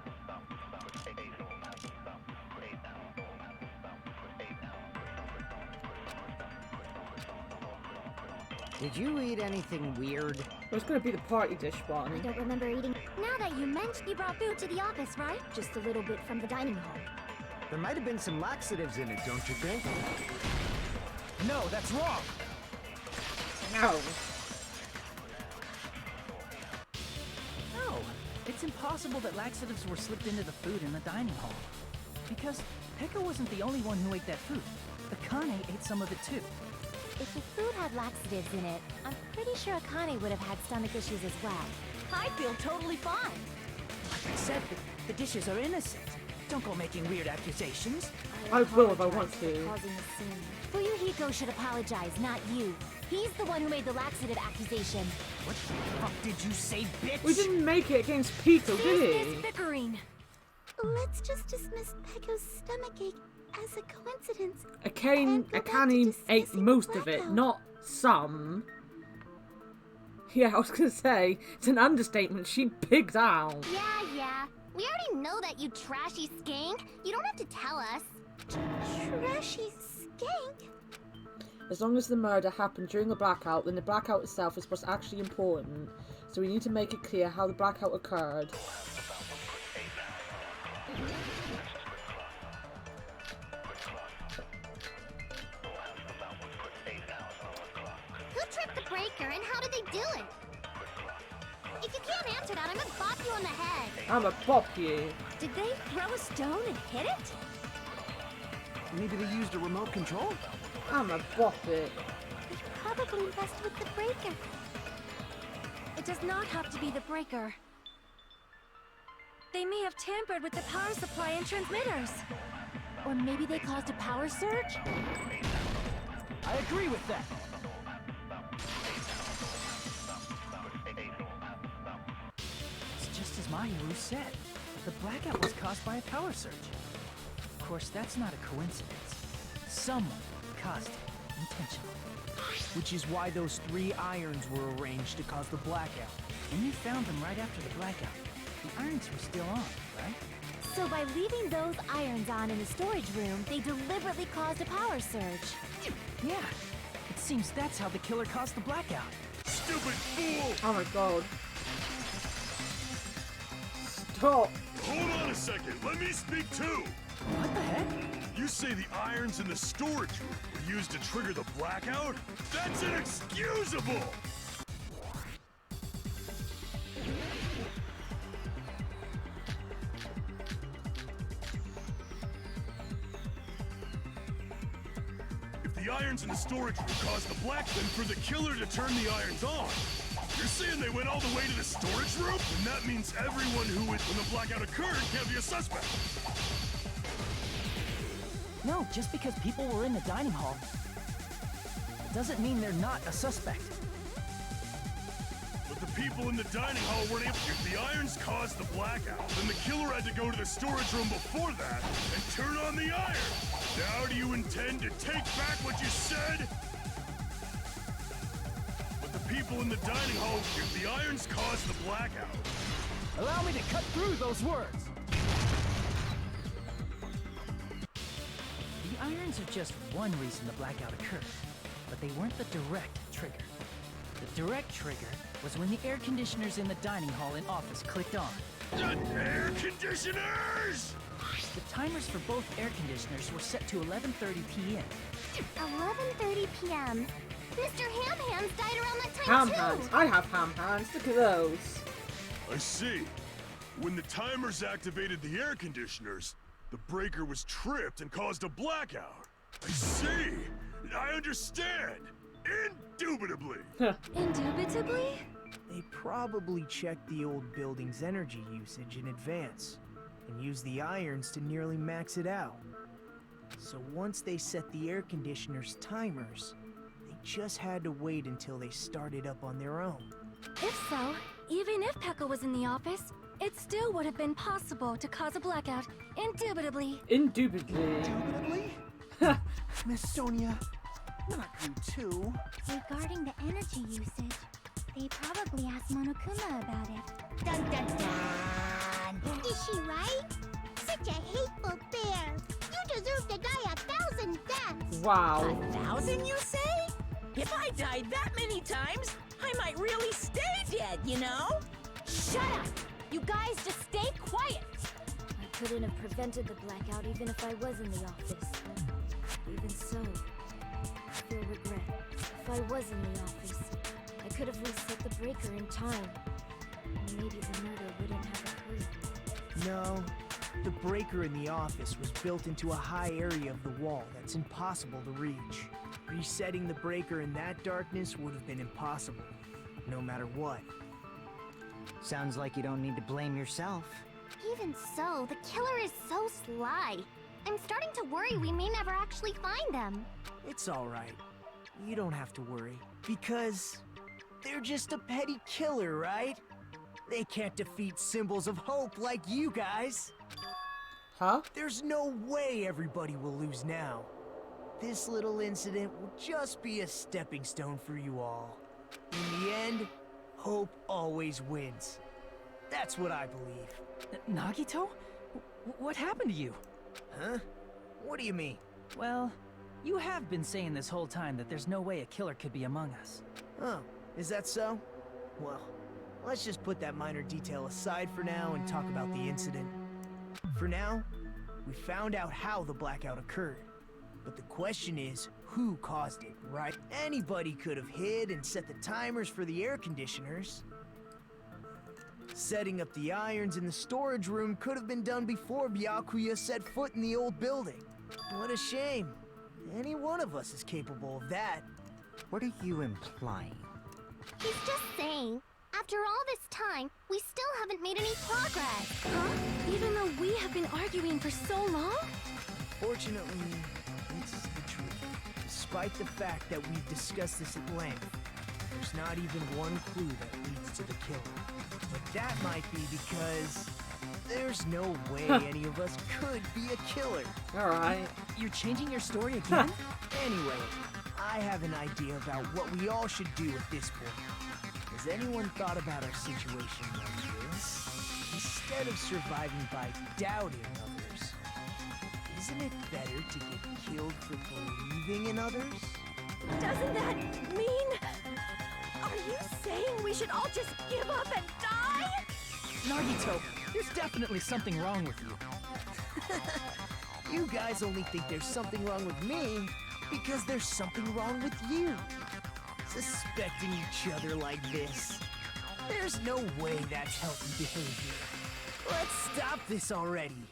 Did you eat anything weird? It was going to be the party dish one. I don't remember eating... Now that you mentioned, you brought food to the office, right? Just a little bit from the dining hall. There might have been some laxatives in it, don't you think? No, that's wrong! No. No, it's impossible that laxatives were slipped into the food in the dining hall. Because Pekka wasn't the only one who ate that food. The Akane ate some of it too. If the food had laxatives in it, I'm pretty sure Akane would have had stomach issues as well. I feel totally fine. Like I said, the dishes are innocent. Don't go making weird accusations. I will if I want apologize for to. causing a scene. Fuyuhiko should apologize, not you. He's the one who made the laxative accusation. What the fuck did you say, bitch? We didn't make it against Pico, did Dismiss he? bickering. Let's just dismiss Pecco's stomachache as a coincidence. Akane ate most of it, not some. Yeah, I was gonna say, it's an understatement. She pigged out. Yeah. We already know that, you trashy skank. You don't have to tell us. Trashy skank? As long as the murder happened during the blackout, then the blackout itself is what's actually important. So we need to make it clear how the blackout occurred. Who tripped the breaker and how did they do it? If you can't answer that, I'm gonna bop you on the head. I'ma bop you. Did they throw a stone and hit it? Maybe they used a remote control? I'ma bop it. They probably messed with the breaker. It does not have to be the breaker. They may have tampered with the power supply and transmitters. Or maybe they caused a power surge? I agree with that. It's just as Mahiru said. The blackout was caused by a power surge. Of course, that's not a coincidence. Someone caused it intentionally. Which is why those 3 irons were arranged to cause the blackout. And you found them right after the blackout. The irons were still on, right? So by leaving those irons on in the storage room, they deliberately caused a power surge. Yeah. It seems that's how the killer caused the blackout. Stupid fool! Oh my god. Stop. Hold on a second, let me speak too! What the heck? You say the irons in the storage room were used to trigger the blackout? That's inexcusable! If the irons in the storage room caused the black, then for the killer to turn the irons on, you're saying they went all the way to the storage room? And that means everyone who was when the blackout occurred can't be a suspect. No, just because people were in the dining hall doesn't mean they're not a suspect. But the people in the dining hall weren't able. If the irons caused the blackout, then the killer had to go to the storage room before that and turn on the iron. Now do you intend to take back what you said? But the people in the dining hall, if the irons caused the blackout. Allow me to cut through those words. The irons are just one reason the blackout occurred, but they weren't the direct trigger. The direct trigger was when the air conditioners in the dining hall and office clicked on. Air conditioners! The timers for both air conditioners were set to 11:30 p.m. 11:30 p.m. Mr. Ham Hands died around that Ham time too. hands. I have ham hands. Look at those. I see. When the timers activated the air conditioners, the breaker was tripped and caused a blackout. I see. I understand. Indubitably. Indubitably? They probably checked the old building's energy usage in advance and used the irons to nearly max it out. So once they set the air conditioner's timers, they just had to wait until they started up on their own. If so, even if Pekka was in the office, it still would have been possible to cause a blackout, indubitably. Indubitably. Indubitably? Miss Sonia, not you too. Regarding the energy usage, they probably asked Monokuma about it. Dun dun dun! Is she right? Such a hateful bear! You deserve to die 1,000 deaths! Wow. 1,000, you say? If I died that many times, I might really stay dead, you know? Shut up! You guys just stay quiet! I couldn't have prevented the blackout even if I was in the office. Even so, I feel regret. If I was in the office, I could have reset the breaker in time. And maybe the murder wouldn't have occurred. No, The breaker in the office was built into a high area of the wall that's impossible to reach. Resetting the breaker in that darkness would have been impossible, no matter what. Sounds like you don't need to blame yourself. Even so, the killer is so sly. I'm starting to worry we may never actually find them. It's alright. You don't have to worry. Because they're just a petty killer, right? They can't defeat symbols of hope like you guys. Huh? There's no way everybody will lose now. This little incident will just be a stepping stone for you all. In the end, hope always wins. That's what I believe. Nagito? What happened to you? Huh? What do you mean? Well, you have been saying this whole time that there's no way a killer could be among us. Oh, is that so? Well, let's just put that minor detail aside for now and talk about the incident. For now, we found out how the blackout occurred. But the question is, who caused it, right? Anybody could have hid and set the timers for the air conditioners. Setting up the irons in the storage room could have been done before Byakuya set foot in the old building. What a shame. Any one of us is capable of that. What are you implying? He's just saying, after all this time, we still haven't made any progress. Huh? Even though we have been arguing for so long? Fortunately, it's the truth. Despite the fact that we've discussed this at length, there's not even one clue that leads to the killer. But that might be because there's no way any of us could be a killer. Alright. You're changing your story again? Anyway, I have an idea about what we all should do at this point. Has anyone thought about our situation like this? Instead of surviving by doubting others, isn't it better to get killed for believing in others? Doesn't that mean... Are you saying we should all just give up and die? Nagito, there's definitely something wrong with you. You guys only think there's something wrong with me because there's something wrong with you. Suspecting each other like this. There's no way that's healthy behavior. Let's stop this already.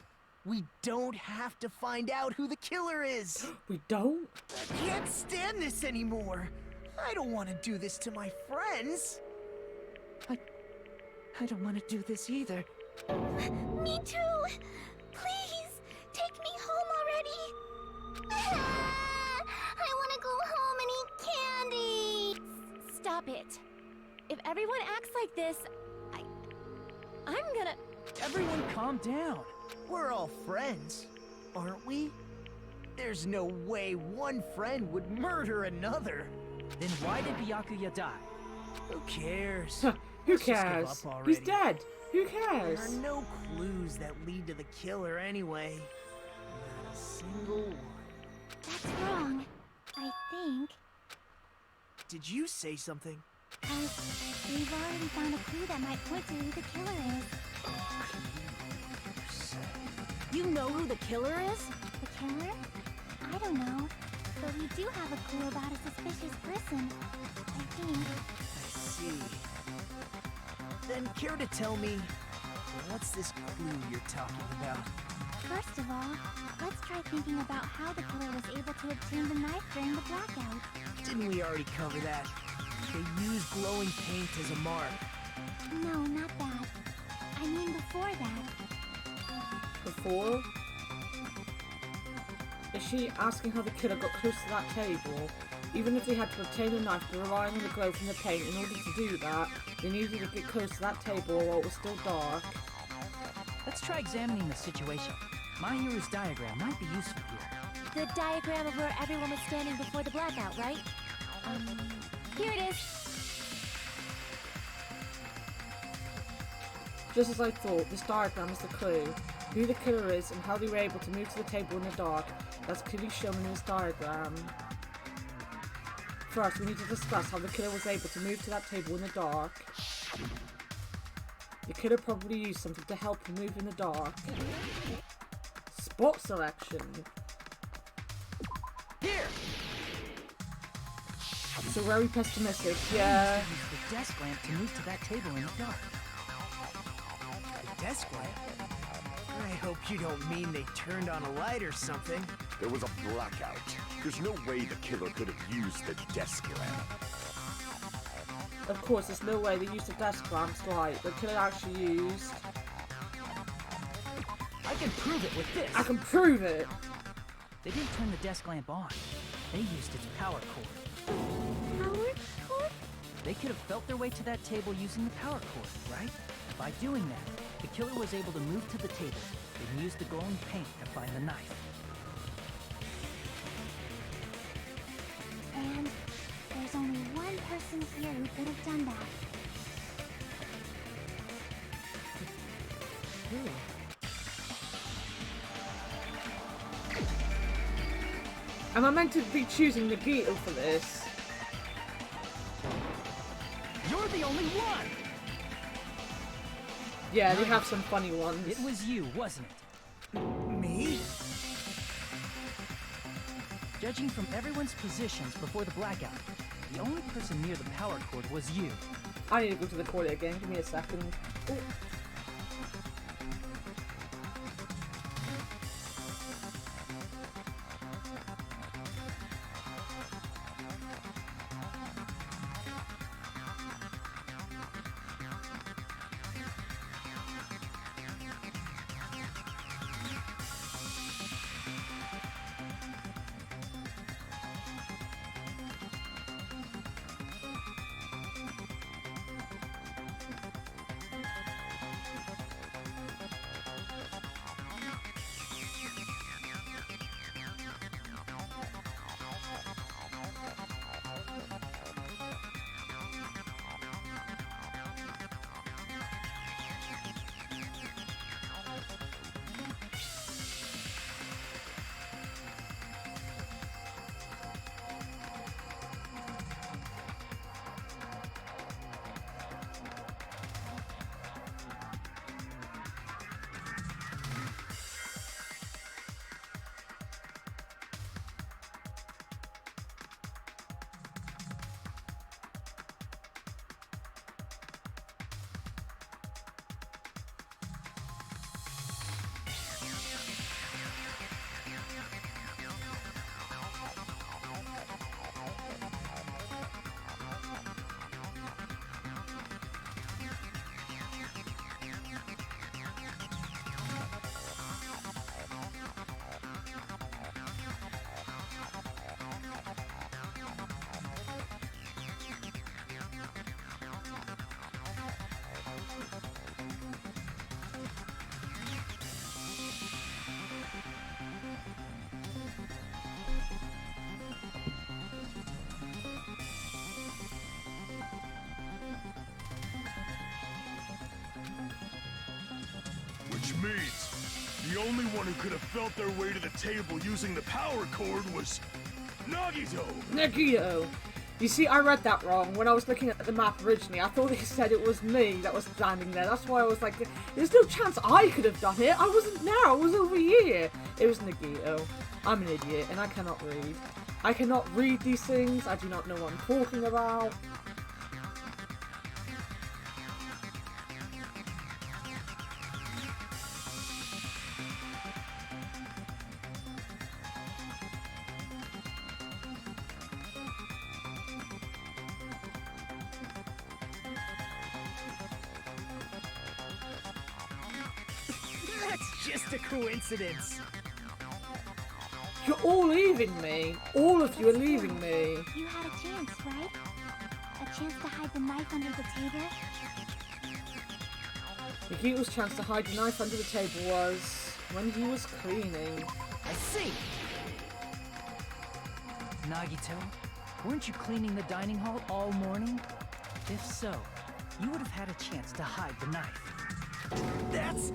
We don't have to find out who the killer is. We don't? I can't stand this anymore. I don't want to do this to my friends. I don't want to do this either. Me too! Please, take me home already! I want to go home and eat candy! Stop it. If everyone acts like this, I'm gonna... Everyone calm down. We're all friends, aren't we? There's no way one friend would murder another. Then why did Byakuya die? Who cares? Who Let's just give cares? up already. He's dead. Who cares? There are no clues that lead to the killer anyway. Not a single one. That's wrong, I think. Did you say something? We've already found a clue that might point to who the killer is. You know who the killer is? The killer? I don't know. But we do have a clue about a suspicious person. I think. I see. Then care to tell me, what's this clue you're talking about? First of all, let's try thinking about how the killer was able to obtain the knife during the blackout. Didn't we already cover that? They used glowing paint as a mark. No, not that. I mean before that. Before? Is she asking how the killer got close to that table? Even if they had to obtain the knife by relying on the glow from the paint, in order to do that, they needed to get close to that table while it was still dark. Let's try examining the situation. My hero's diagram might be useful here. The diagram of where everyone was standing before the blackout, right? Here it is. Just as I thought, this diagram is the clue. Who the killer is and how they were able to move to the table in the dark, that's clearly shown in this diagram. First, we need to discuss how the killer was able to move to that table in the dark. The killer probably used something to help him move in the dark. Spot selection. Here! So very pessimistic, yeah. Use the desk lamp to move to that table in the dark. The desk lamp? I hope you don't mean they turned on a light or something. There was a blackout. There's no way the killer could have used the desk lamp. Of course, there's no way they used the desk lamp's light. The killer actually used... I can prove it with this. I can prove it! They didn't turn the desk lamp on. They used its power cord. Power cord? They could have felt their way to that table using the power cord, right? By doing that, the killer was able to move to the table and use the glowing paint to find the knife. And there's only one person here who could have done that. Am I meant to be choosing Nagito for this? You're the only one! Yeah, they have some funny ones. It was you, wasn't it? Me? Judging from everyone's positions before the blackout, the only person near the power cord was you. I need to go to the toilet again. Give me a second. Oh. Which means the only one who could have felt their way to the table using the power cord was Nagito! Nagito! You see, I read that wrong when I was looking at the map originally. I thought they said it was me that was standing there. That's why I was like, there's no chance I could have done it. I wasn't there. I was over here. It was Nagito. I'm an idiot and I cannot read. I cannot read these things. I do not know what I'm talking about. That's just a coincidence. You're all leaving me. All of you are leaving me. You had a chance, right? A chance to hide the knife under the table? Nagito's chance to hide the knife under the table was when he was cleaning. I see! Nagito, weren't you cleaning the dining hall all morning? If so, you would have had a chance to hide the knife. That's...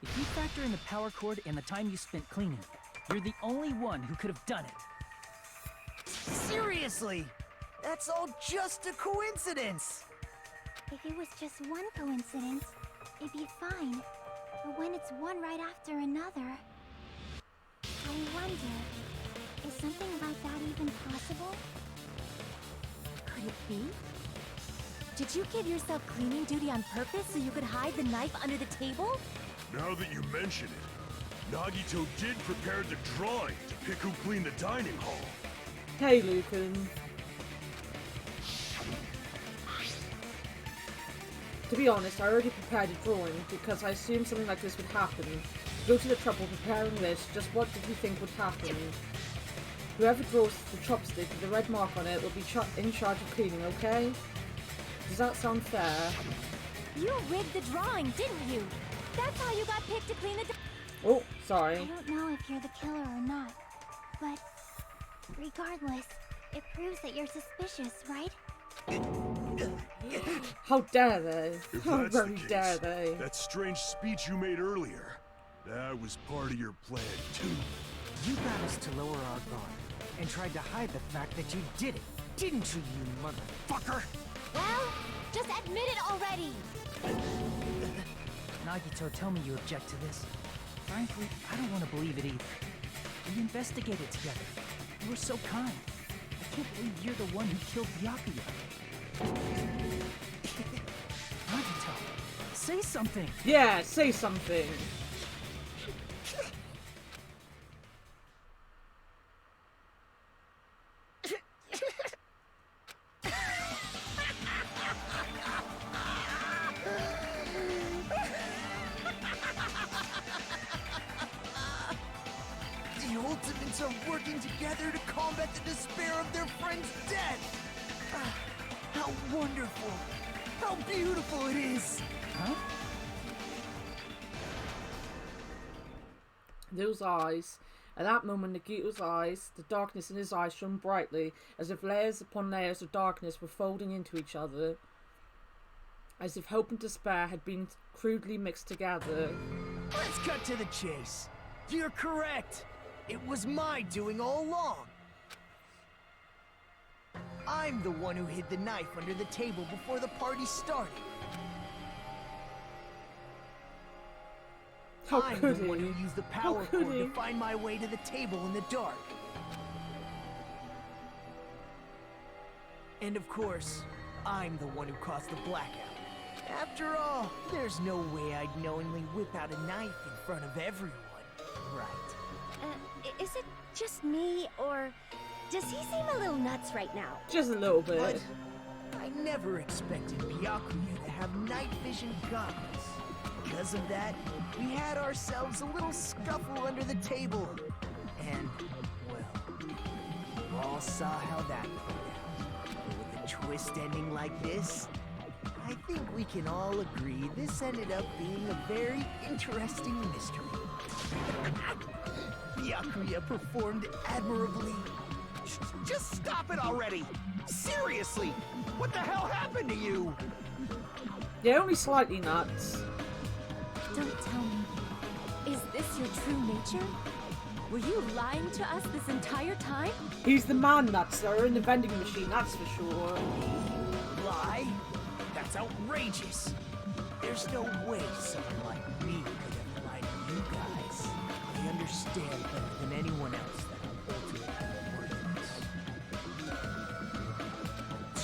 If you factor in the power cord and the time you spent cleaning, you're the only one who could have done it. Seriously! That's all just a coincidence! If it was just one coincidence, it'd be fine. But when it's one right after another... I wonder, is something like that even possible? Could it be? Did you give yourself cleaning duty on purpose so you could hide the knife under the table? Now that you mention it, Nagito did prepare the drawing to pick who cleaned the dining hall. Hey, Lucan. To be honest, I already prepared a drawing because I assumed something like this would happen. To go to the trouble of preparing this, just what did you think would happen? Whoever draws the chopstick with the red mark on it will be in charge of cleaning, okay? Does that sound fair? You rigged the drawing, didn't you? That's how you got picked to clean the... Oh, sorry. I don't know if you're the killer or not, but regardless, it proves that you're suspicious, right? How dare they? If How that's the very case, dare they? that strange speech you made earlier, that was part of your plan too. You got us to lower our guard and tried to hide the fact that you did it, didn't you, you motherfucker? Well, just admit it already! Nagito, tell me you object to this. Frankly, I don't want to believe it either. We investigated together. You were so kind. I can't believe you're the one who killed Byakuya. Nagito, say something! Yeah, say something! The ultimates are working together to combat the despair of their friend's death! Ah, how wonderful! How beautiful it is! Huh? Those eyes. At that moment, Nagito's eyes, the darkness in his eyes shone brightly, as if layers upon layers of darkness were folding into each other. As if hope and despair had been crudely mixed together. Let's cut to the chase. You're correct. It was my doing all along. I'm the one who hid the knife under the table before the party started. How I'm could the one he? who used the How power could cord he? to find my way to the table in the dark. And of course, I'm the one who caused the blackout. After all, there's no way I'd knowingly whip out a knife in front of everyone, right? Is it just me, or does he seem a little nuts right now? Just a little bit. But I never expected Byakuya to have night vision goggles. Because of that, we had ourselves a little scuffle under the table. And, well, you all saw how that played out. But with a twist ending like this, I think we can all agree this ended up being a very interesting mystery. Byakuya performed admirably. Just stop it already! Seriously! What the hell happened to you? Yeah, only slightly nuts. Don't tell me. Is this your true nature? Were you lying to us this entire time? He's the man nuts that are in the vending machine, that's for sure. Lie? That's outrageous. There's no way someone like me could have lied to you guys. I understand better than anyone else that I'm ultimately worthless.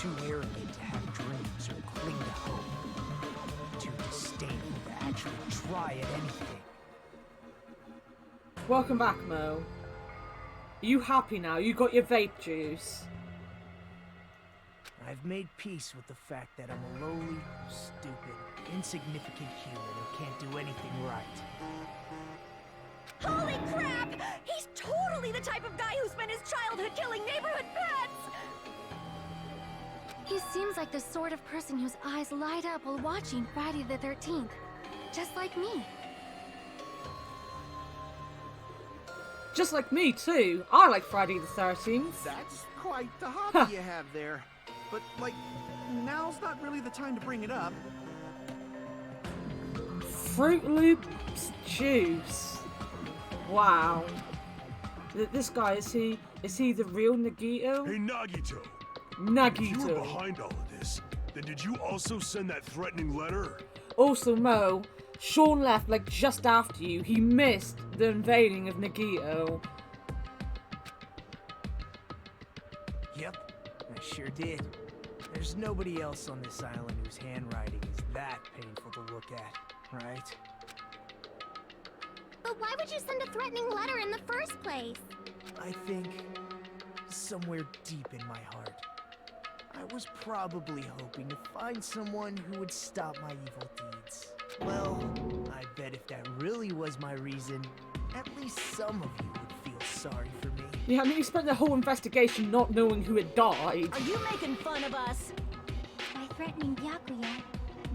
Too arrogant to have dreams or cling to hope. Too disdainful to actually try at anything. Welcome back, Mo. Are you happy now? You got your vape juice. I've made peace with the fact that I'm a lowly, stupid, insignificant human who can't do anything right. Holy crap! He's totally the type of guy who spent his childhood killing neighborhood pets! He seems like the sort of person whose eyes light up while watching Friday the 13th. Just like me. Just like me, too. I like Friday the 13th. That's quite the hobby you have there. But, like, now's not really the time to bring it up. Fruit Loops juice. Wow. This guy, is he the real Nagito? Hey, Nagito. Nagito. If you were behind all of this, then did you also send that threatening letter? Also, Mo, Sean left like just after you. He missed the unveiling of Nagito. Yep, I sure did. There's nobody else on this island whose handwriting is that painful to look at, right? But why would you send a threatening letter in the first place? I think somewhere deep in my heart, I was probably hoping to find someone who would stop my evil deeds. Well, I bet if that really was my reason, at least some of you would feel sorry for me. Yeah, I mean, you spent the whole investigation not knowing who had died. Are you making fun of us? By threatening Byakuya,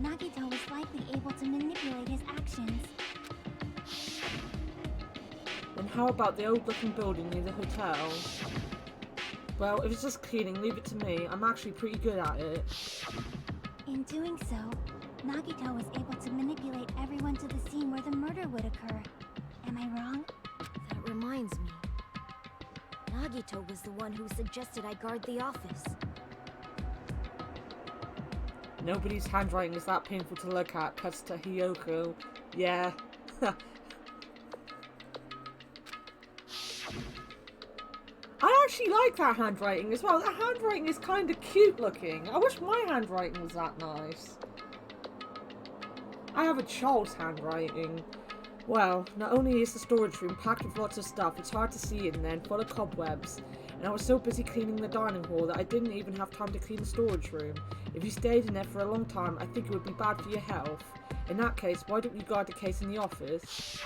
Nagito was likely able to manipulate his actions. Then how about the old-looking building near the hotel? Well, if it's just cleaning, leave it to me. I'm actually pretty good at it. In doing so, Nagito was able to manipulate everyone to the scene where the murder would occur. Am I wrong? That reminds me. Nagito was the one who suggested I guard the office. Nobody's handwriting is that painful to look at, cuts to Hiyoko. Yeah. I actually like that handwriting as well. That handwriting is kind of cute looking. I wish my handwriting was that nice. I have a child's handwriting. Well, not only is the storage room packed with lots of stuff, it's hard to see in there and full of cobwebs. And I was so busy cleaning the dining hall that I didn't even have time to clean the storage room. If you stayed in there for a long time, I think it would be bad for your health. In that case, why don't you guard the case in the office?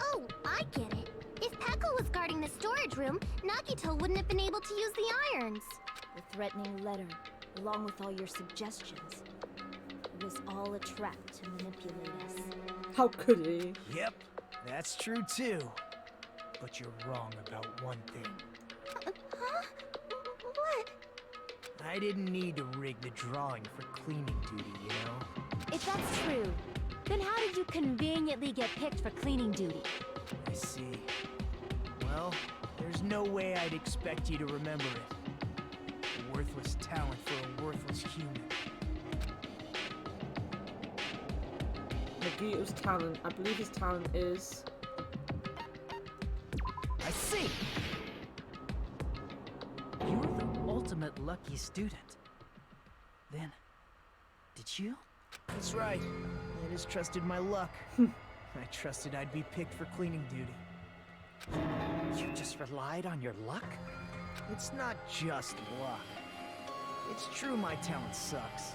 Oh, I get it. If Peko was guarding the storage room, Nagito wouldn't have been able to use the irons. The threatening letter, along with all your suggestions, it was all a trap to manipulate us. How could he? Yep, that's true too. But you're wrong about one thing. Huh? What? I didn't need to rig the drawing for cleaning duty, you know? If that's true, then how did you conveniently get picked for cleaning duty? I see. Well, there's no way I'd expect you to remember it. A worthless talent for a worthless human. Nagito's talent. I believe his talent is... I see! You're the ultimate lucky student. Then, did you? That's right. I just trusted my luck. I trusted I'd be picked for cleaning duty. You just relied on your luck? It's not just luck. It's true my talent sucks.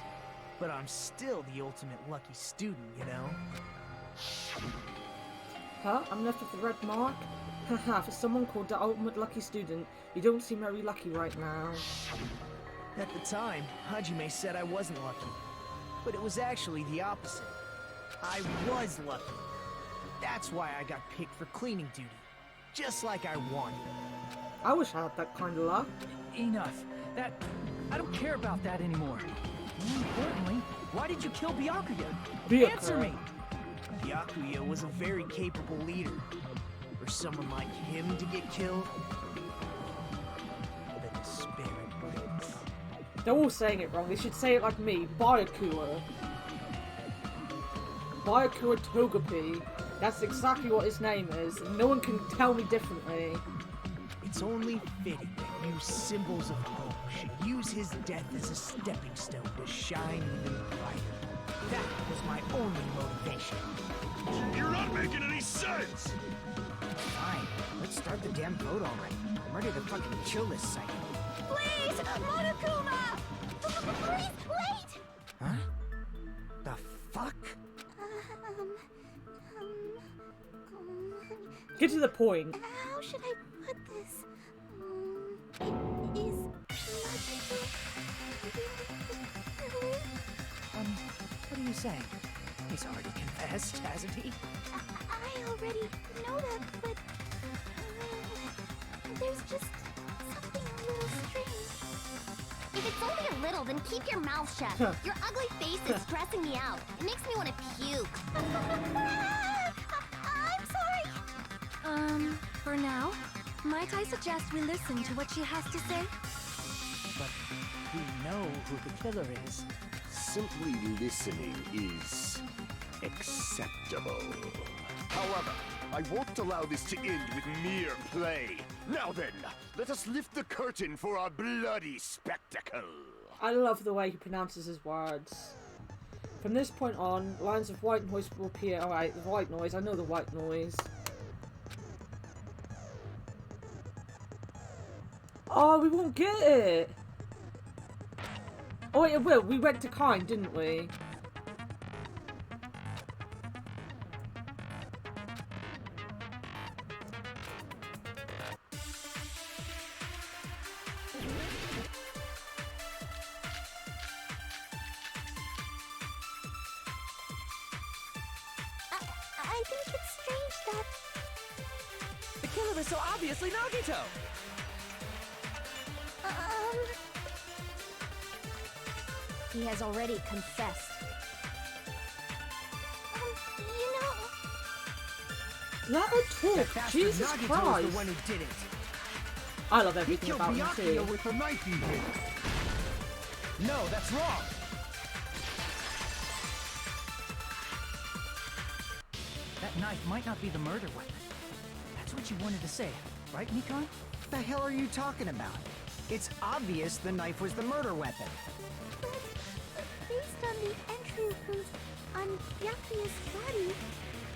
But I'm still the ultimate lucky student, you know? Huh? I'm left with the red mark? Haha, for someone called the ultimate lucky student, you don't seem very lucky right now. At the time, Hajime said I wasn't lucky. But it was actually the opposite. I was lucky. That's why I got picked for cleaning duty. Just like I wanted. I wish I had that kind of luck. Enough. I don't care about that anymore. More importantly, why did you kill Byakuya? Answer me! Byakuya was a very capable leader. For someone like him to get killed, the despair it brings. They're all saying it wrong. They should say it like me. Byakuya. Byakuya Togepi. That's exactly what his name is. And no one can tell me differently. It's only fitting that you symbols of hope should use his death as a stepping stone to shine even brighter. That was my only motivation. You're not making any sense! Fine, let's start the damn vote already. I'm ready to fucking kill this site. Please, Monokuma! Please, wait! Huh? The fuck? Get to the point. How should I put this? It is What are you saying? He's already confessed, hasn't he? I already know that, but there's just something a little strange. If it's only a little, then keep your mouth shut. Your ugly face is stressing me out. It makes me want to puke. I'm sorry. For now, might I suggest we listen to what she has to say? But we know who the killer is. Simply listening is acceptable. However, I won't allow this to end with mere play. Now then, let us lift the curtain for our bloody spectacle. I love the way he pronounces his words. From this point on, lines of white noise will appear. Alright, the white noise. I know the white noise. Oh, we won't get it! Oh wait, it will. We went to kind, didn't we? I think it's strange that... The killer is so obviously Nagito! He has already confessed. You know... Let her talk. Jesus Nagito Christ. is the one who did it. I love everything about him Byakuya too. with the knife he hit. No, that's wrong. That knife might not be the murder weapon. That's what you wanted to say, right, Mikon? What the hell are you talking about? It's obvious the knife was the murder weapon. But based on the entry clues on Byakuya's body,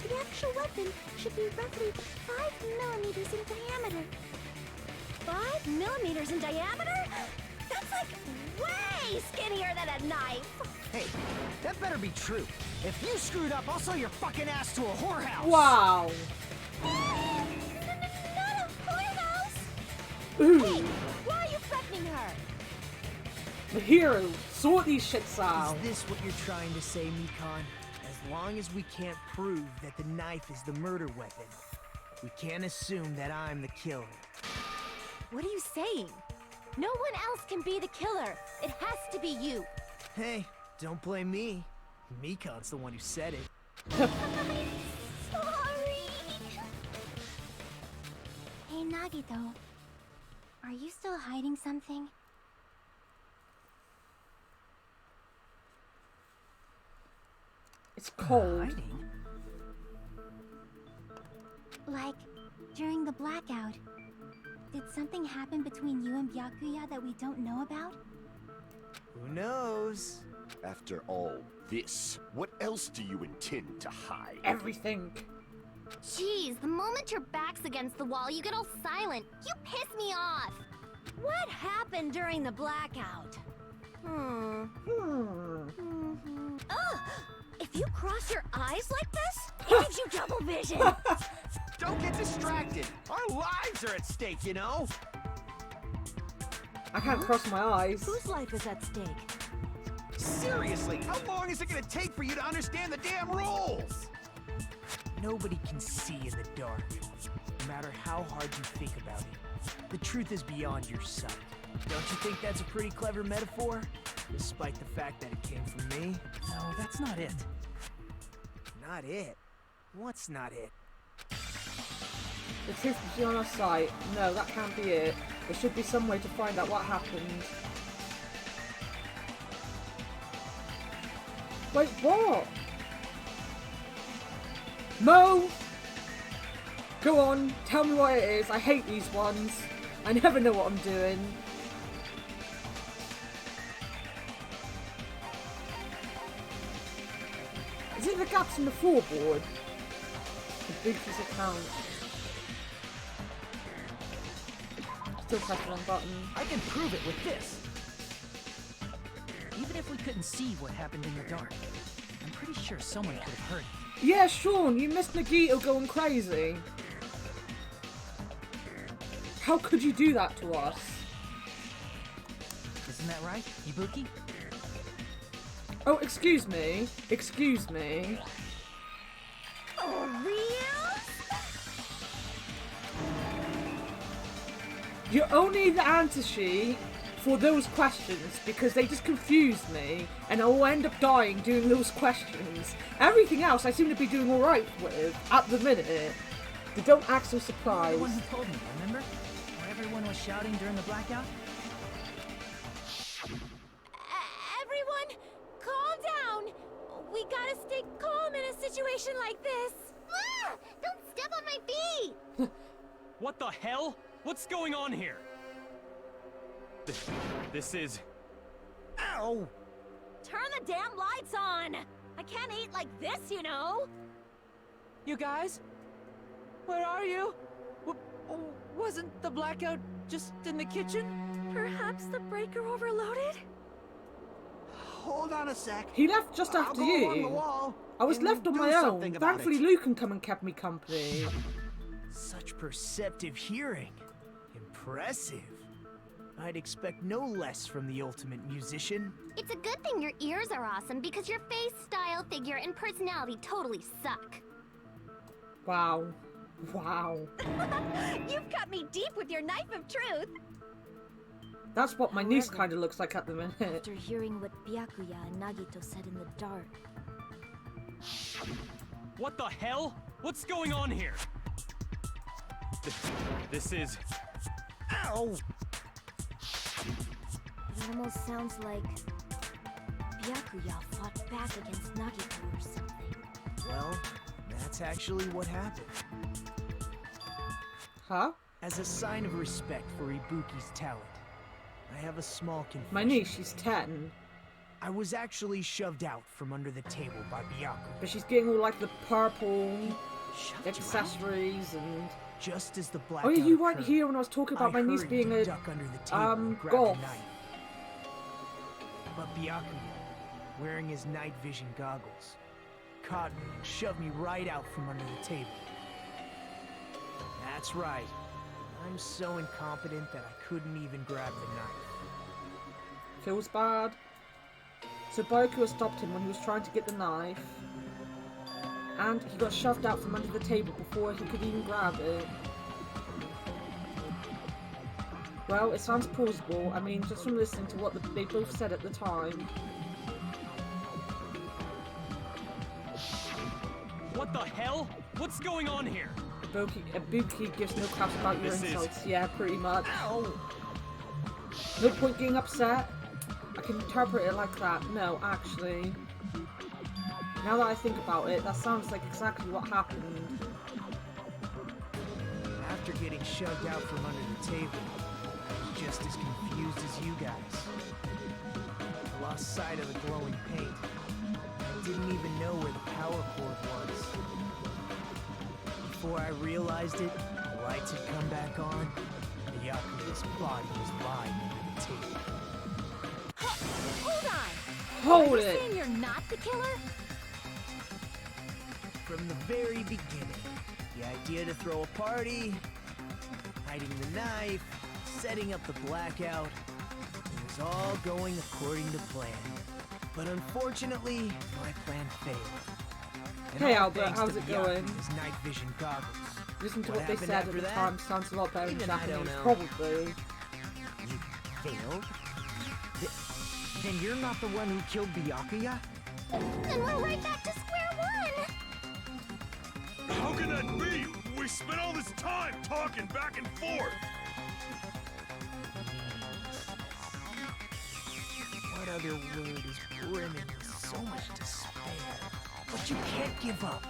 the actual weapon should be roughly 5 millimeters in diameter. 5 millimeters in diameter? That's like way skinnier than a knife! Hey, that better be true. If you screwed up, I'll sell your fucking ass to a whorehouse! Wow. Not a whorehouse! Ooh. Hey, why are you threatening her? The hero. Sort these shits out. Is this what you're trying to say, Mikon? As long as we can't prove that the knife is the murder weapon, we can't assume that I'm the killer. What are you saying? No one else can be the killer. It has to be you. Hey, don't blame me. Mikon's the one who said it. I'm sorry. Hey, Nagito. Are you still hiding something? It's cold. Hiding? Like, during the blackout, did something happen between you and Byakuya that we don't know about? Who knows? After all this, what else do you intend to hide? Everything. Jeez, the moment your back's against the wall, you get all silent. You piss me off. What happened during the blackout? Ugh! If you cross your eyes like this, it gives you double vision. Don't get distracted! Our lives are at stake, you know? I can't cross my eyes. Whose life is at stake? Seriously, how long is it gonna take for you to understand the damn rules? Nobody can see in the dark, no matter how hard you think about it. The truth is beyond your sight. Don't you think that's a pretty clever metaphor? Despite the fact that it came from me? No, that's not it. Not it. What's not it? The truth is beyond our sight. No, that can't be it. There should be some way to find out what happened. Wait, what? Mo! Go on, tell me what it is. I hate these ones. I never know what I'm doing. Is it the gaps in the floorboard? The big piece of count. Still press the wrong button. I can prove it with this. Even if we couldn't see what happened in the dark, I'm pretty sure someone could have heard it. Yeah, Sean, you missed Nagito going crazy. How could you do that to us? Isn't that right, Ibuki? Oh, excuse me. Excuse me. Oh, real? You're only the answer sheet for those questions because they just confused me and I will end up dying doing those questions. Everything else I seem to be doing alright with at the minute. They don't act so surprised. You're the one who told me, remember? Where everyone was shouting during the blackout? Everyone, calm down. We gotta stay calm in a situation like this. Ah! Don't step on my feet. What the hell? What's going on here? This is... Ow! Turn the damn lights on! I can't eat like this, you know! You guys? Where are you? Wasn't the blackout just in the kitchen? Perhaps the breaker overloaded? Hold on a sec. He left just after I'll go along the you. wall I was and left on do my own. something about Thankfully, it. Luke can come and kept me company. Such perceptive hearing. Impressive. I'd expect no less from the ultimate musician. It's a good thing your ears are awesome because your face, style, figure, and personality totally suck. Wow. Wow. You've cut me deep with your knife of truth. That's what my niece However, kind of looks like at the minute. After hearing what Byakuya and Nagito said in the dark, What the hell? What's going on here? This is... Ow! it almost sounds like Byakuya fought back against Nagito or something. Well, that's actually what happened. Huh? As a sign of respect for Ibuki's talent, I have a small confession. My niece, she's 10. I was actually shoved out from under the table by Byakuya. But she's getting all like the purple Shoved you out? accessories and... Just as the Oh blackout yeah, you weren't occurred, here when I was talking about my niece hurried being to a duck under the table and grab golf. the knife. But Byakuya, wearing his night vision goggles, caught me and shoved me right out from under the table. That's right. I'm so incompetent that I couldn't even grab the knife. Feels bad. So Byakuya stopped him when he was trying to get the knife. And he got shoved out from under the table before he could even grab it. Well, it sounds plausible. I mean, just from listening to what they both said at the time. What the hell? What's going on here? Ibuki gives no craps about your This is- insults. Yeah, pretty much. Ow! No point getting upset. I can interpret it like that. No, actually. Now that I think about it, that sounds like exactly what happened. After getting shoved out from under the table, I was just as confused as you guys. I lost sight of the glowing paint. I didn't even know where the power cord was. Before I realized it, the lights had come back on, and Yakuza's body was lying under the table. Hold on! Hold Are you it! saying you're not the killer? From the very beginning, the idea to throw a party, hiding the knife, setting up the blackout, it was all going according to plan. But unfortunately, my plan failed. And Hey all Albert, thanks how's to it going? Byakuya's night vision goggles. Listen to What what they happened said at after the that? time sounds a lot better in Even I don't Japanese, know. probably. You failed? Then you're not the one who killed Byakuya? Then we're right back to square one! How can that be? We spent all this time talking back and forth. What other word is brimming with so much despair? But you can't give up.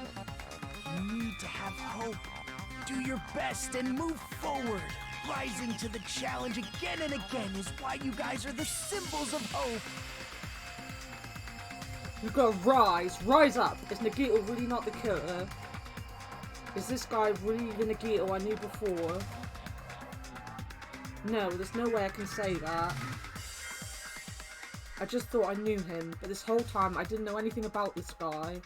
You need to have hope. Do your best and move forward. Rising to the challenge again and again is why you guys are the symbols of hope. You've got to rise up. Is Nagito really not the killer? Is this guy really the Nagito I knew before? No, there's no way I can say that. I just thought I knew him, but this whole time I didn't know anything about this guy.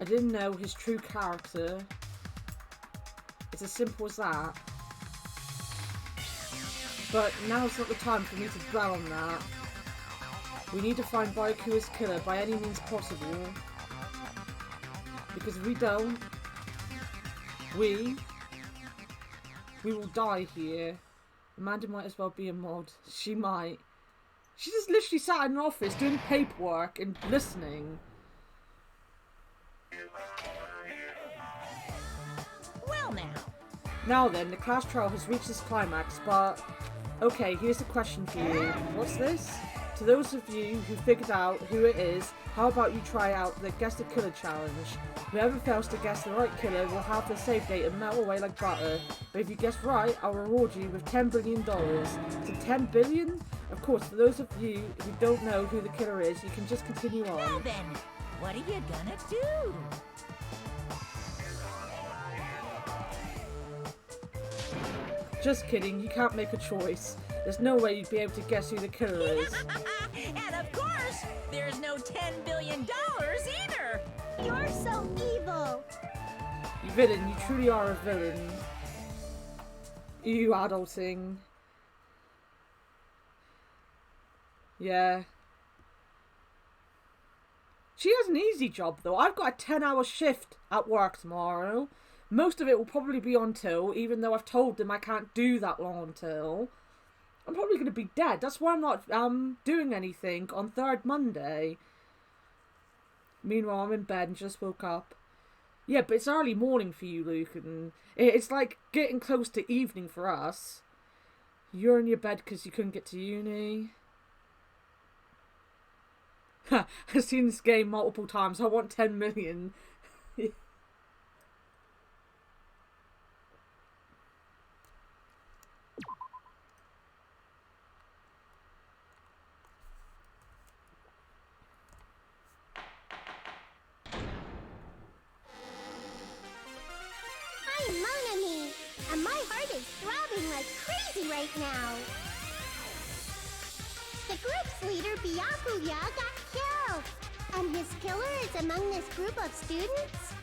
I didn't know his true character. It's as simple as that. But now's not the time for me to dwell on that. We need to find Byakuya's killer by any means possible. Because if we don't, we will die here. Amanda might as well be a mod. She might. She just literally sat in an office doing paperwork and listening. Well now. Now then, the class trial has reached its climax, but... Okay, here's a question for you. What's this? To those of you who figured out who it is, how about you try out the Guess the Killer challenge? Whoever fails to guess the right killer will have their save data melt away like butter. But if you guess right, I'll reward you with $10 billion. To 10 billion? Of course, for those of you who don't know who the killer is, you can just continue on. Now then, what are you gonna do? Just kidding, you can't make a choice. There's no way you'd be able to guess who the killer is. And of course, there's no $10 billion either! You're so evil! You villain, you truly are a villain. You adulting. Yeah. She has an easy job though. I've got a 10-hour shift at work tomorrow. Most of it will probably be on till, even though I've told them I can't do that long until. I'm probably going to be dead. That's why I'm not doing anything on third Monday. Meanwhile, I'm in bed and just woke up. Yeah, but it's early morning for you, Luke, and it's like getting close to evening for us. You're in your bed because you couldn't get to uni. I've seen this game multiple times. I want 10 million. I'm Monami, and my heart is throbbing like crazy right now. The group's leader, Byakuya, got killed, and his killer is among this group of students?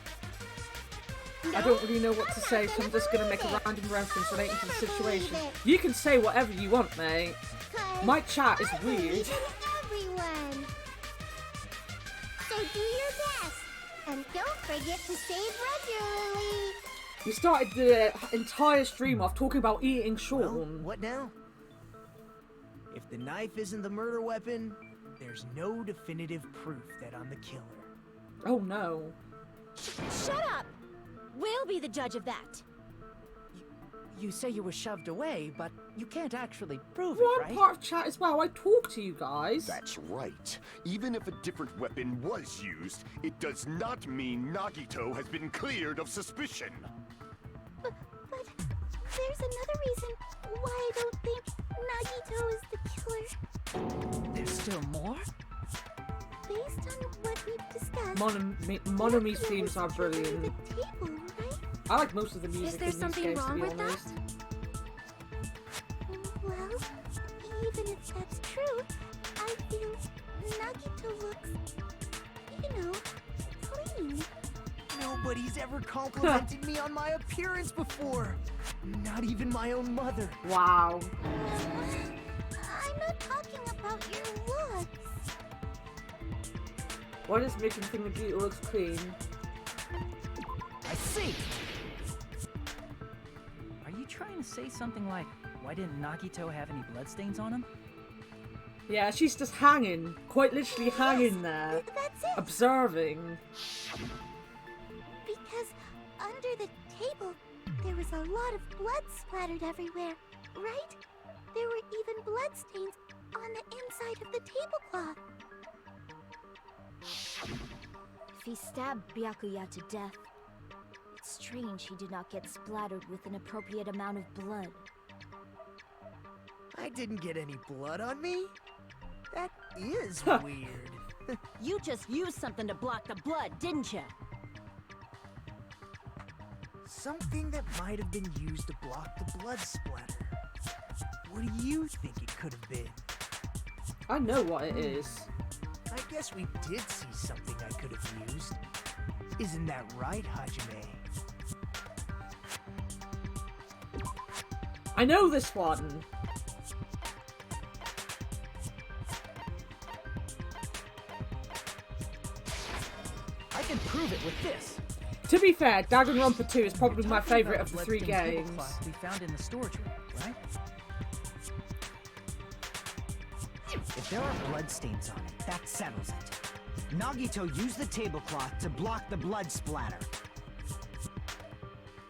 I don't really know what to say, so I'm just going to make a random reference relating to the situation. You can say whatever you want, mate. My chat is weird. Everyone. So do your best, and don't forget to save regularly. We started the entire stream off talking about eating Sean. Well, what now? If the knife isn't the murder weapon, there's no definitive proof that I'm the killer. Oh no. Shut up! We'll be the judge of that. You say you were shoved away, but you can't actually prove Well, it, I'm right? part of chat as well. I talk to you guys. That's right. Even if a different weapon was used, it does not mean Nagito has been cleared of suspicion. But there's another reason why I don't think Nagito is the killer. There's still more? Based on what we've discussed, Monami's themes are brilliant. the table, right? I like most of the music Is there in these something games, wrong to be with honest. Well, even if that's true, I feel Nagito looks, you know, clean. Nobody's ever complimented me on my appearance before. Not even my own mother. Wow. I'm not talking about your looks. Why does making think the beauty looks clean? I see! Are you trying to say something like, why didn't Nagito have any bloodstains on him? Yeah, she's just hanging. Quite literally hanging there. That's it. Observing. Because under the table, there was a lot of blood splattered everywhere, right? There were even bloodstains on the inside of the tablecloth. If he stabbed Byakuya to death, it's strange he did not get splattered with an appropriate amount of blood. I didn't get any blood on me. That is weird. You just used something to block the blood, didn't you? Something that might have been used to block the blood splatter. What do you think it could have been? I know what it is. I guess we did see something I could have used. Isn't that right, Hajime? I know this one. I can prove it with this. To be fair, Danganronpa 2 is probably You're my talking favourite about of the the 3 bloodstained games. tablecloth we found in the storage room, right? If there are bloodstains on it, that settles it. Nagito used the tablecloth to block the blood splatter.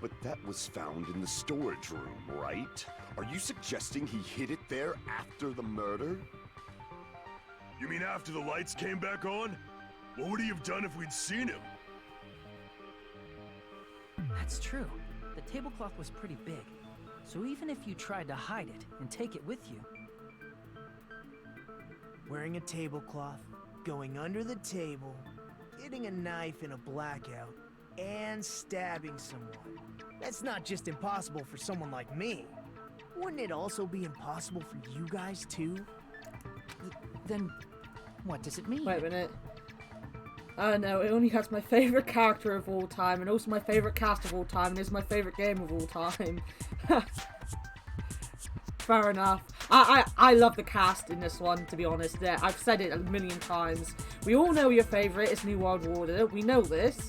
But that was found in the storage room, right? Are you suggesting he hid it there after the murder? You mean after the lights came back on? What would he have done if we'd seen him? That's true. The tablecloth was pretty big. So even if you tried to hide it and take it with you... Wearing a tablecloth, going under the table, getting a knife in a blackout, and stabbing someone. That's not just impossible for someone like me. Wouldn't it also be impossible for you guys too? Then what does it mean? Wait a minute. I don't know, it only has my favourite character of all time, and also my favourite cast of all time, and is my favourite game of all time. Fair enough. I love the cast in this one, to be honest. Yeah, I've said it a million times. We all know your favourite is New World Order. We know this.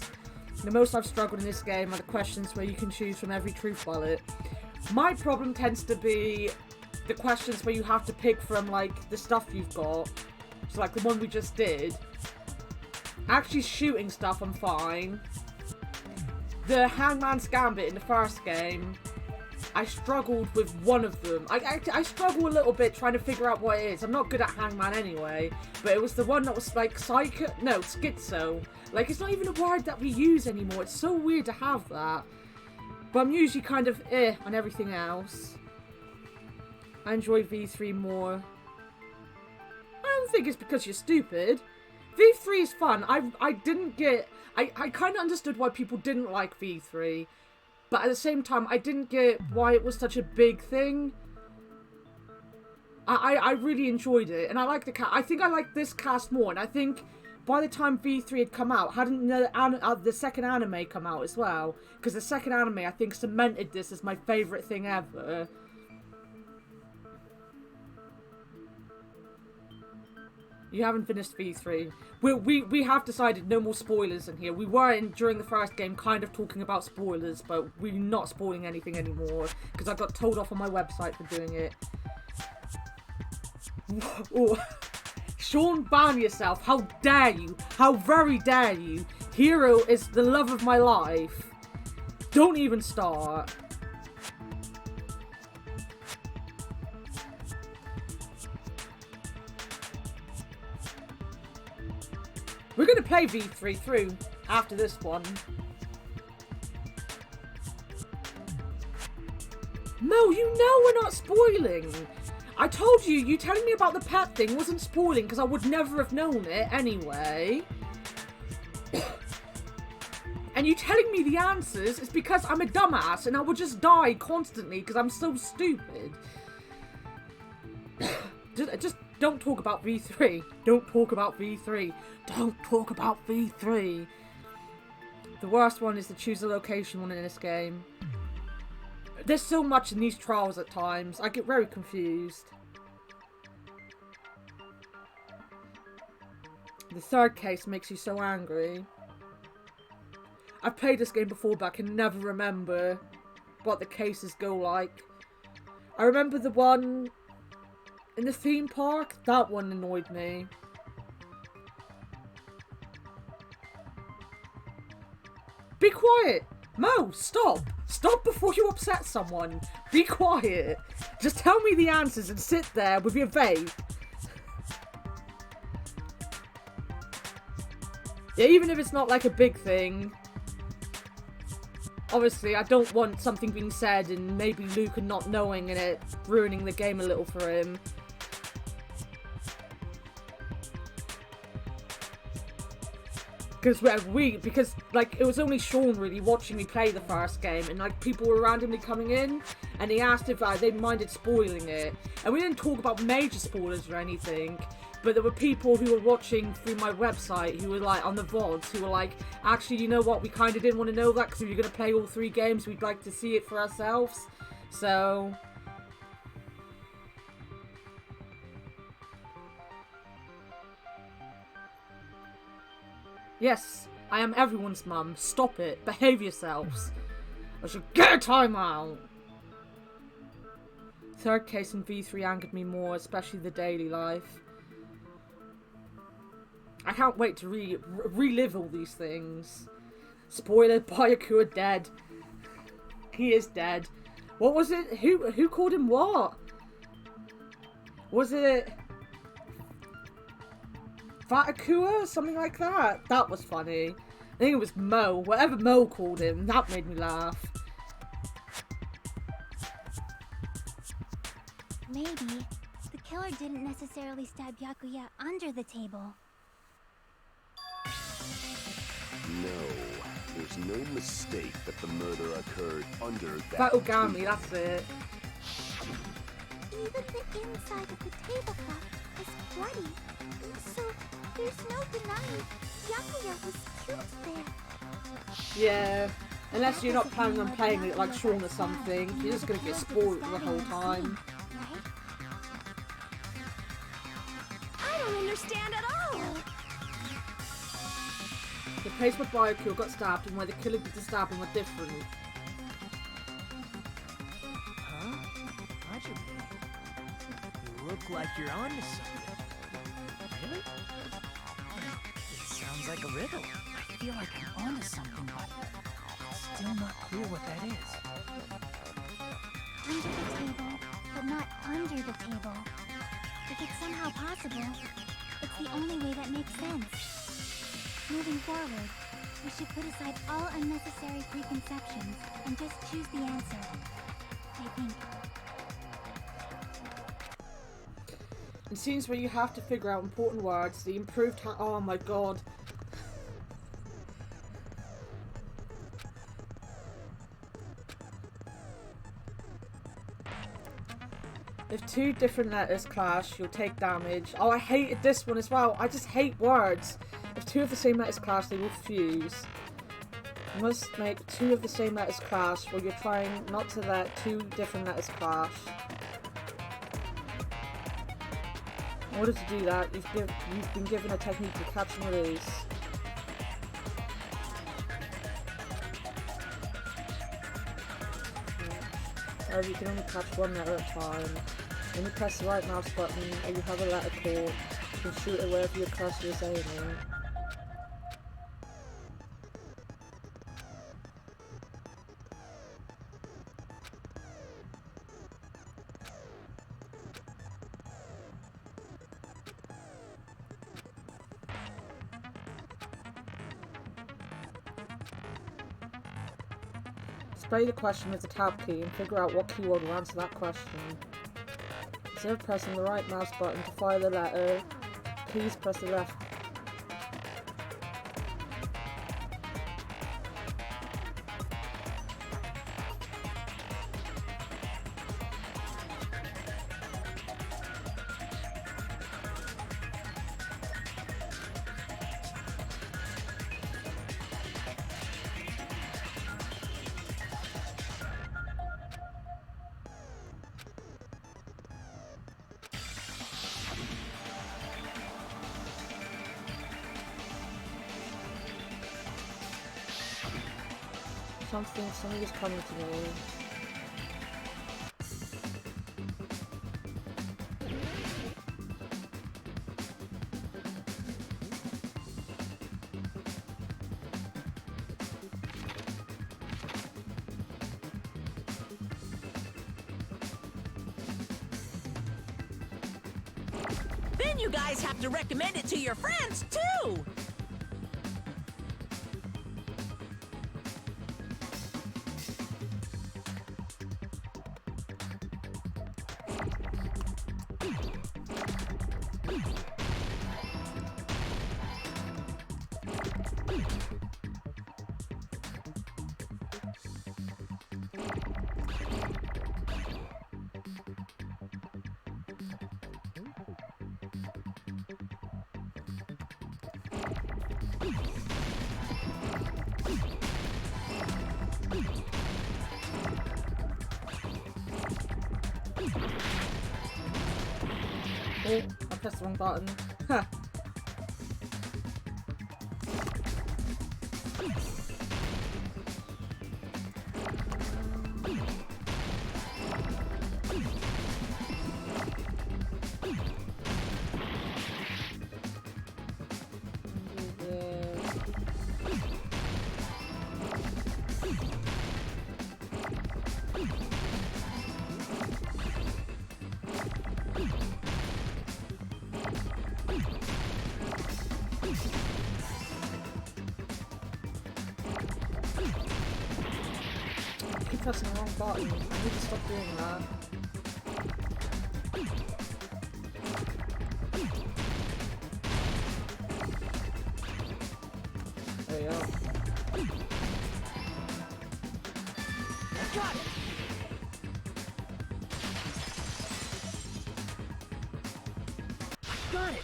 The most I've struggled in this game are the questions where you can choose from every truth bullet. My problem tends to be the questions where you have to pick from, like, the stuff you've got. So, like, the one we just did. Actually shooting stuff, I'm fine. The Hangman's Gambit in the first game, I struggled with one of them. I struggle a little bit trying to figure out what it is. I'm not good at Hangman anyway, but it was the one that was like schizo. Like, it's not even a word that we use anymore. It's so weird to have that. But I'm usually kind of on everything else. I enjoy V3 more. I don't think it's because you're stupid. V3 is fun. I kind of understood why people didn't like V3. But at the same time, I didn't get why it was such a big thing. I really enjoyed it. And I like the cast. I think I like this cast more. And I think by the time V3 had come out, hadn't the second anime come out as well? Because the second anime, I think, cemented this as my favourite thing ever. You haven't finished V3. We have decided no more spoilers in here. We were, during the first game, kind of talking about spoilers, but we're not spoiling anything anymore, because I got told off on my website for doing it. Oh. Sean, ban yourself. How dare you? How very dare you? Hero is the love of my life. Don't even start. We're going to play V3 through after this one. Mo, you know we're not spoiling. I told you, you telling me about the pet thing wasn't spoiling because I would never have known it anyway. And you telling me the answers is because I'm a dumbass and I would just die constantly because I'm so stupid. Just don't talk about V3. Don't talk about V3. Don't talk about V3. The worst one is the choose a location one in this game. There's so much in these trials at times. I get very confused. The third case makes you so angry. I've played this game before, but I can never remember what the cases go like. I remember the one in the theme park. That one annoyed me. Be quiet! Mo, stop! Stop before you upset someone. Be quiet. Just tell me the answers and sit there with your vape. Yeah, even if it's not like a big thing. Obviously, I don't want something being said and maybe Luke not knowing and it ruining the game a little for him. Because like, it was only Sean really watching me play the first game, and like, people were randomly coming in, and he asked if they minded spoiling it. And we didn't talk about major spoilers or anything, but there were people who were watching through my website, who were like, on the VODs, who were like, actually, you know what, we kind of didn't want to know that, because if you're going to play all 3 games, we'd like to see it for ourselves. So yes, I am everyone's mum. Stop it. Behave yourselves. I should get a timeout. Third case in V3 angered me more, especially the daily life. I can't wait to relive all these things. Spoiler, Byakuya dead. He is dead. What was it? Who called him what? Was it... Vatakua, something like that. That was funny. I think it was Mo, whatever Mo called him. That made me laugh. Maybe the killer didn't necessarily stab Byakuya under the table. No, there's no mistake that the murder occurred under that Batogami, that's it. Even the inside of the tablecloth is bloody, so there's no denying Byakuya was killed there. Yeah, unless you're not planning on playing it like Sean or something, you're just gonna get spoiled the whole time. I don't understand at all. The place where Byakuya got stabbed and where the killer did the stabbing were different. Huh? Hajime? You look like you're onto something. Really? It sounds like a riddle. I feel like I'm onto something, but it's still not clear what that is. Under the table, but not under the table. If it's somehow possible, it's the only way that makes sense. Moving forward, we should put aside all unnecessary preconceptions and just choose the answer. I think. In scenes where you have to figure out important words, the improved oh my god. If two different letters clash, you'll take damage. Oh, I hated this one as well. I just hate words. If two of the same letters clash, they will fuse. You must make two of the same letters clash while you're trying not to let two different letters clash. In order to do that, you've been given a technique to catch and release. However, you can only catch one letter at a time. When you press the right mouse button or you have a letter caught, you can shoot it wherever your cursor is aiming. Display the question with the tab key and figure out what keyword will answer that question. Instead of pressing the right mouse button to fire the letter, please press the left. Something is coming to me. Then you guys have to recommend it to your friends, too! Oh, I pressed the wrong button. Huh. keep pressing the wrong button. I need to stop doing that. There you go. I got it! I got it!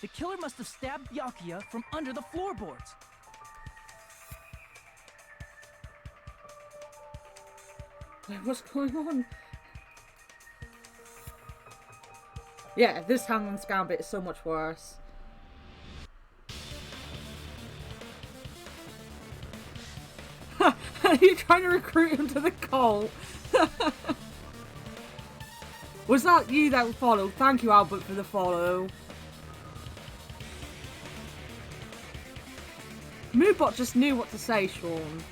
The killer must have stabbed Byakuya from under the floorboards. What's going on? Yeah, this Hangman's Gambit is so much worse. Are you trying to recruit him to the cult? Was that you that followed? Thank you, Albert, for the follow. Moobot just knew what to say, Sean.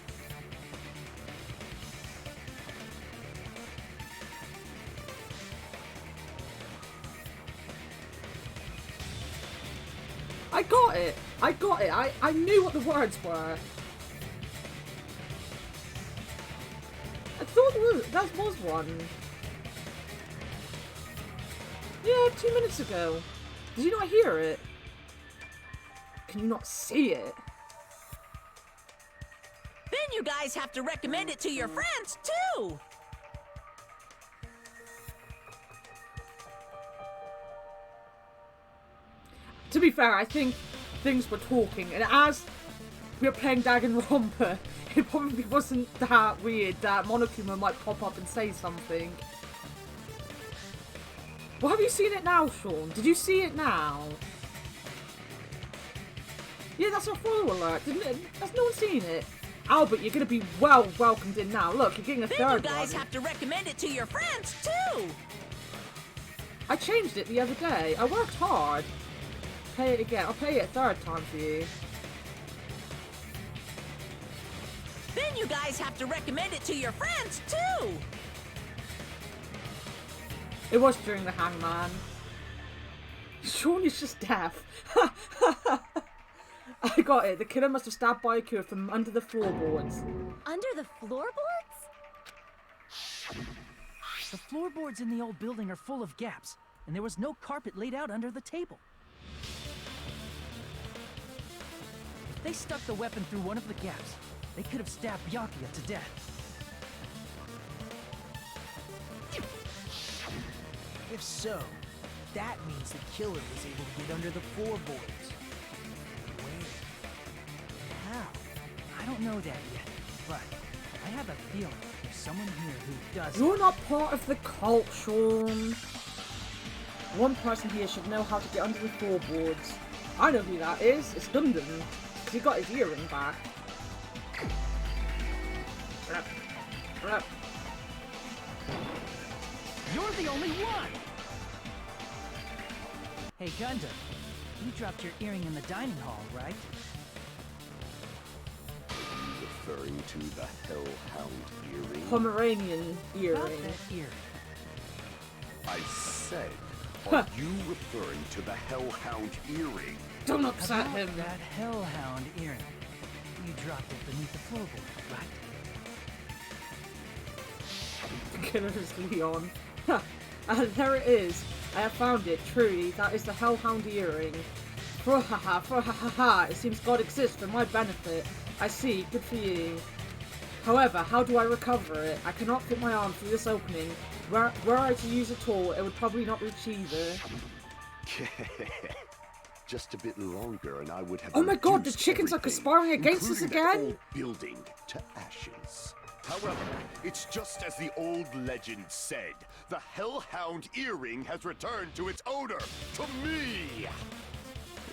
I got it. I got it. I knew what the words were. I thought that was one. Yeah, 2 minutes ago. Did you not hear it? Can you not see it? Then you guys have to recommend it to your friends, too! To be fair, I think things were talking, and as we were playing Danganronpa, it probably wasn't that weird that Monokuma might pop up and say something. Well, have you seen it now, Sean? Did you see it now? Yeah, that's our follow alert, didn't it? Has no one seen it? Albert, you're going to be well welcomed in now. Look, you're getting a third one. Then you guys have to recommend it to your friends, too! I changed it the other day. I worked hard. Play it again. I'll play it a third time for you. Then you guys have to recommend it to your friends, too! It was during the Hangman. Sean is just deaf. I got it. The killer must have stabbed Byakuya from under the floorboards. Under the floorboards? The floorboards in the old building are full of gaps, and there was no carpet laid out under the table. If they stuck the weapon through one of the gaps, they could have stabbed Byakuya to death. If so, that means the killer was able to get under the floorboards. Where? How? I don't know that yet, but I have a feeling there's someone here who does. You're not part of the cult, Sean. One person here should know how to get under the floorboards. I know who that is. It's Gundam. He got his earring back. You're the only one! Hey, Gundam, you dropped your earring in the dining hall, right? Referring to the Hellhound earring? Pomeranian earring. About that earring. I said, are you referring to the Hellhound earring? Don't upset About him. that Hellhound earring. You dropped it beneath the floorboard, right? The killer is Leon. And there it is. I have found it. Truly, that is the Hellhound earring. For it seems God exists for my benefit. I see. Good for you. However, how do I recover it? I cannot fit my arm through this opening. Were I to use a tool, it would probably not reach either. Just a bit longer and I would have. Oh my god, the chickens are conspiring against us again? Old building to ashes. However, it's just as the old legend said. The Hellhound earring has returned to its owner, to me!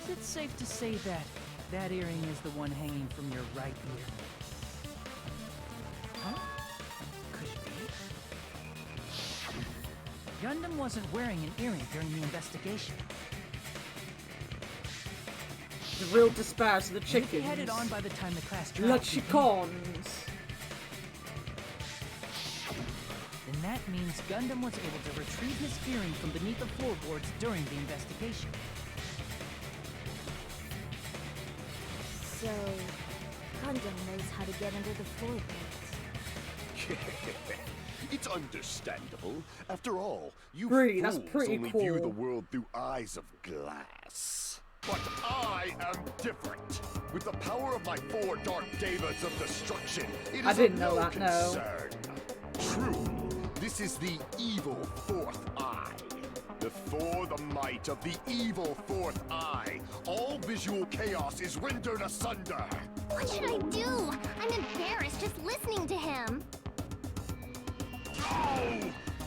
Is it safe to say that that earring is the one hanging from your right ear? Huh? Could it be? Gundam wasn't wearing an earring during the investigation. The real despair to the If he chickens. headed on by the time the class La dropped, chickens. then that means Gundam was able to retrieve his earring from beneath the floorboards during the investigation. So, Gundam knows how to get under the floorboards. It's understandable. After all, you Really, that's fools pretty only cool. view the world through eyes of glass. But I am different. With the power of my 4 dark devas of destruction, it is I didn't of know no that, no. concern. Truly, this is the evil 4th eye. Before the might of the evil 4th eye, all visual chaos is rendered asunder. What should I do? I'm embarrassed just listening to him. Oh!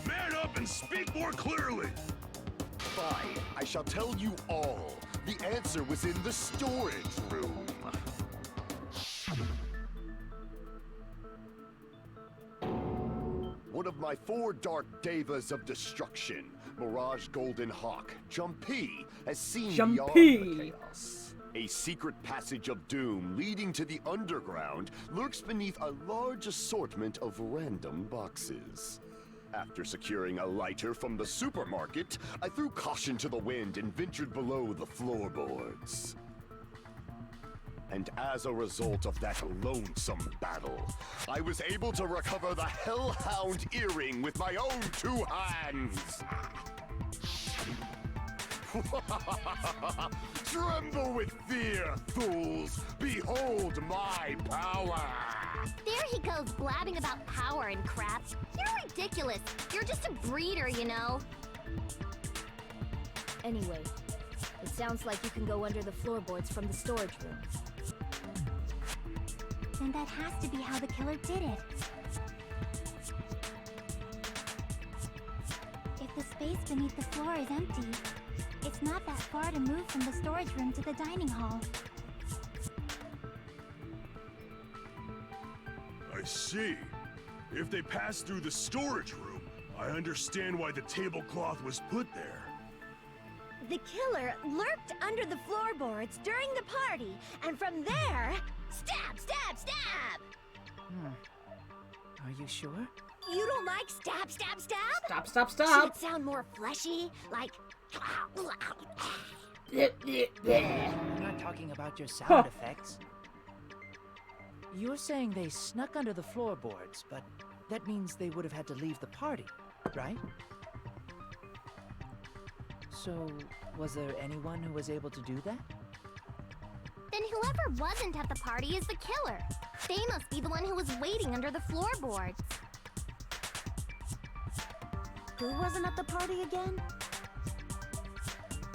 Man up and speak more clearly! Fine, I shall tell you all. The answer was in the storage room. One of my 4 dark devas of destruction, Mirage Golden Hawk, Jumpy, has seen beyond the chaos. A secret passage of doom leading to the underground lurks beneath a large assortment of random boxes. After securing a lighter from the supermarket, I threw caution to the wind and ventured below the floorboards. And as a result of that lonesome battle, I was able to recover the Hellhound earring with my own 2 hands. Tremble with fear, fools! Behold my power! There he goes blabbing about power and crap. You're ridiculous. You're just a breeder, you know. Anyway, it sounds like you can go under the floorboards from the storage room. Then that has to be how the killer did it. If the space beneath the floor is empty, it's not that far to move from the storage room to the dining hall. I see. If they passed through the storage room, I understand why the tablecloth was put there. The killer lurked under the floorboards during the party, and from there, stab, stab, stab! Are you sure? You don't like stab, stab, stab? Stab, stab, Should stab. it sound more fleshy? Like... I'm not talking about your sound effects. You're saying they snuck under the floorboards, but that means they would have had to leave the party, right? So, was there anyone who was able to do that? Then whoever wasn't at the party is the killer. They must be the one who was waiting under the floorboards. Who wasn't at the party again?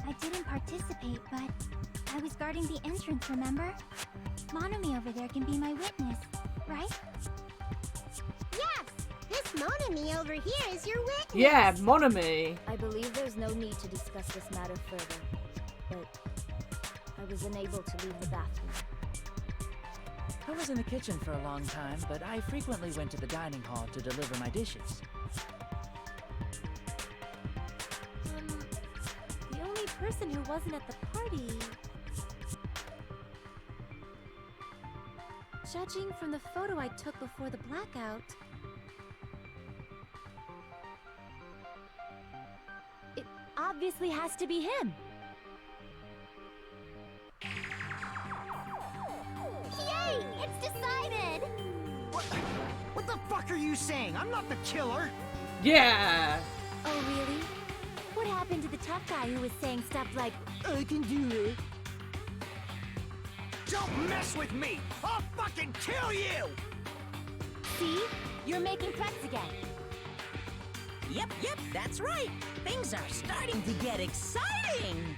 I didn't participate, but I was guarding the entrance, remember? Monomi over there can be my witness, right? Yes! This Monomi over here is your witness! Yeah, Monomi. I believe there's no need to discuss this matter further, but I was unable to leave the bathroom. I was in the kitchen for a long time, but I frequently went to the dining hall to deliver my dishes. The only person who wasn't at the party... Judging from the photo I took before the blackout... It obviously has to be him. Yay! It's decided! What the fuck are you saying? I'm not the killer! Yeah. Oh, really? What happened to the tough guy who was saying stuff like, I can do it. Don't mess with me! I'll fucking kill you! see? You're making threats again. Yep, that's right. Things are starting to get exciting.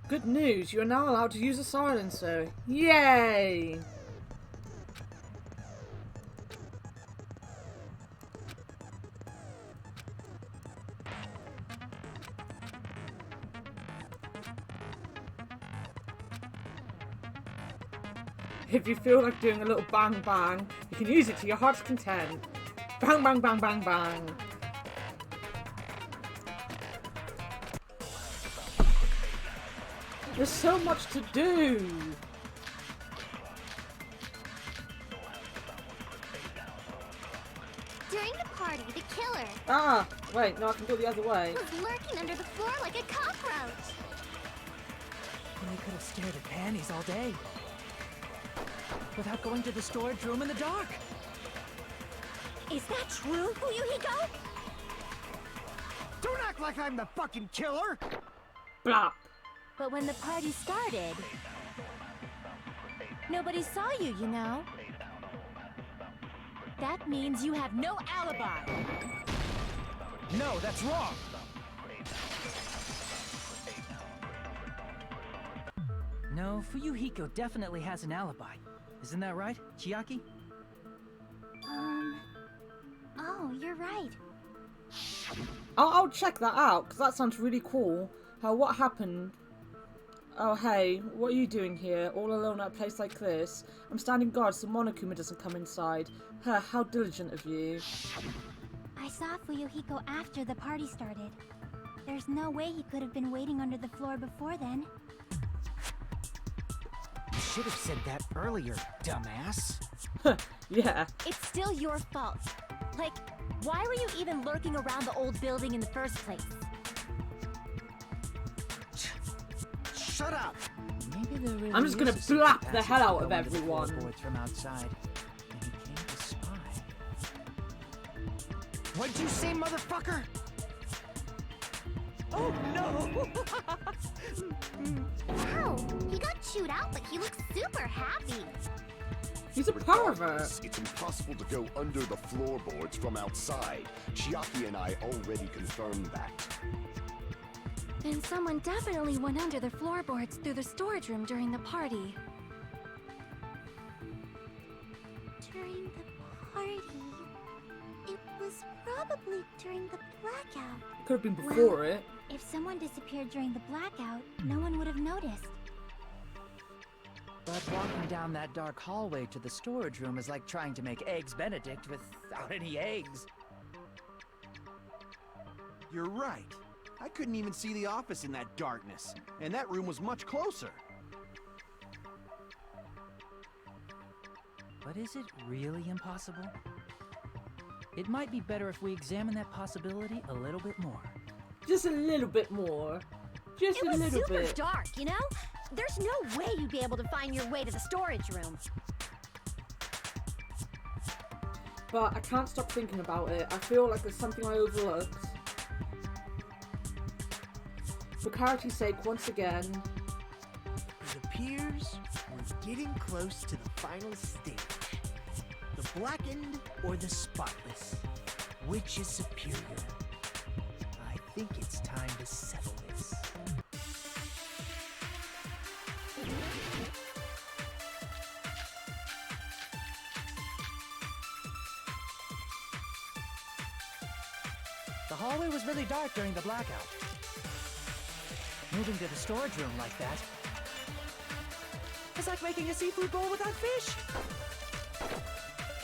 Good news, you are now allowed to use a silencer. Yay! If you feel like doing a little bang bang, you can use it to your heart's content. Bang bang bang bang bang. There's so much to do. During the party, the killer Ah, wait, no, I can go the other way. was lurking under the floor like a cockroach. And they could have stared at panties all day. without going to the storage room in the dark. Is that true, Fuyuhiko? Don't act like I'm the fucking killer! Blah. But when the party started, nobody saw you, you know? That means you have no alibi. No, that's wrong. No, Fuyuhiko definitely has an alibi. Isn't that right, Chiaki? Oh, you're right. I'll check that out, because that sounds really cool. What happened? Oh, hey, what are you doing here, all alone at a place like this? I'm standing guard so Monokuma doesn't come inside. How diligent of you. I saw Fuyuhiko after the party started. There's no way he could have been waiting under the floor before then. You should have said that earlier, dumbass. Yeah. It's still your fault. Like, why were you even lurking around the old building in the first place? Shut up! Maybe there really I'm just gonna is a secret blap the passage hell out to of go into the everyone. floorboards from outside, and he came to spy. What'd you say, motherfucker? Oh no! Wow, he got chewed out, but he looks super happy. He's a pervert. It's impossible to go under the floorboards from outside. Chiaki and I already confirmed that. And someone definitely went under the floorboards through the storage room during the party. During the party? It was probably during the blackout. Could have been before it. If someone disappeared during the blackout, no one would have noticed. But walking down that dark hallway to the storage room is like trying to make Eggs Benedict without any eggs. You're right. I couldn't even see the office in that darkness, and that room was much closer. But is it really impossible? It might be better if we examine that possibility a little bit more. Just a little bit more. Just a little bit. It was super dark, you know? There's no way you'd be able to find your way to the storage room. But I can't stop thinking about it. I feel like there's something I overlooked. For clarity's sake, once again. It appears we're getting close to the final stage. The blackened or the spotless? Which is superior? I think it's time to settle this. The hallway was really dark during the blackout. Moving to the storage room like that. It's like making a seafood bowl without fish.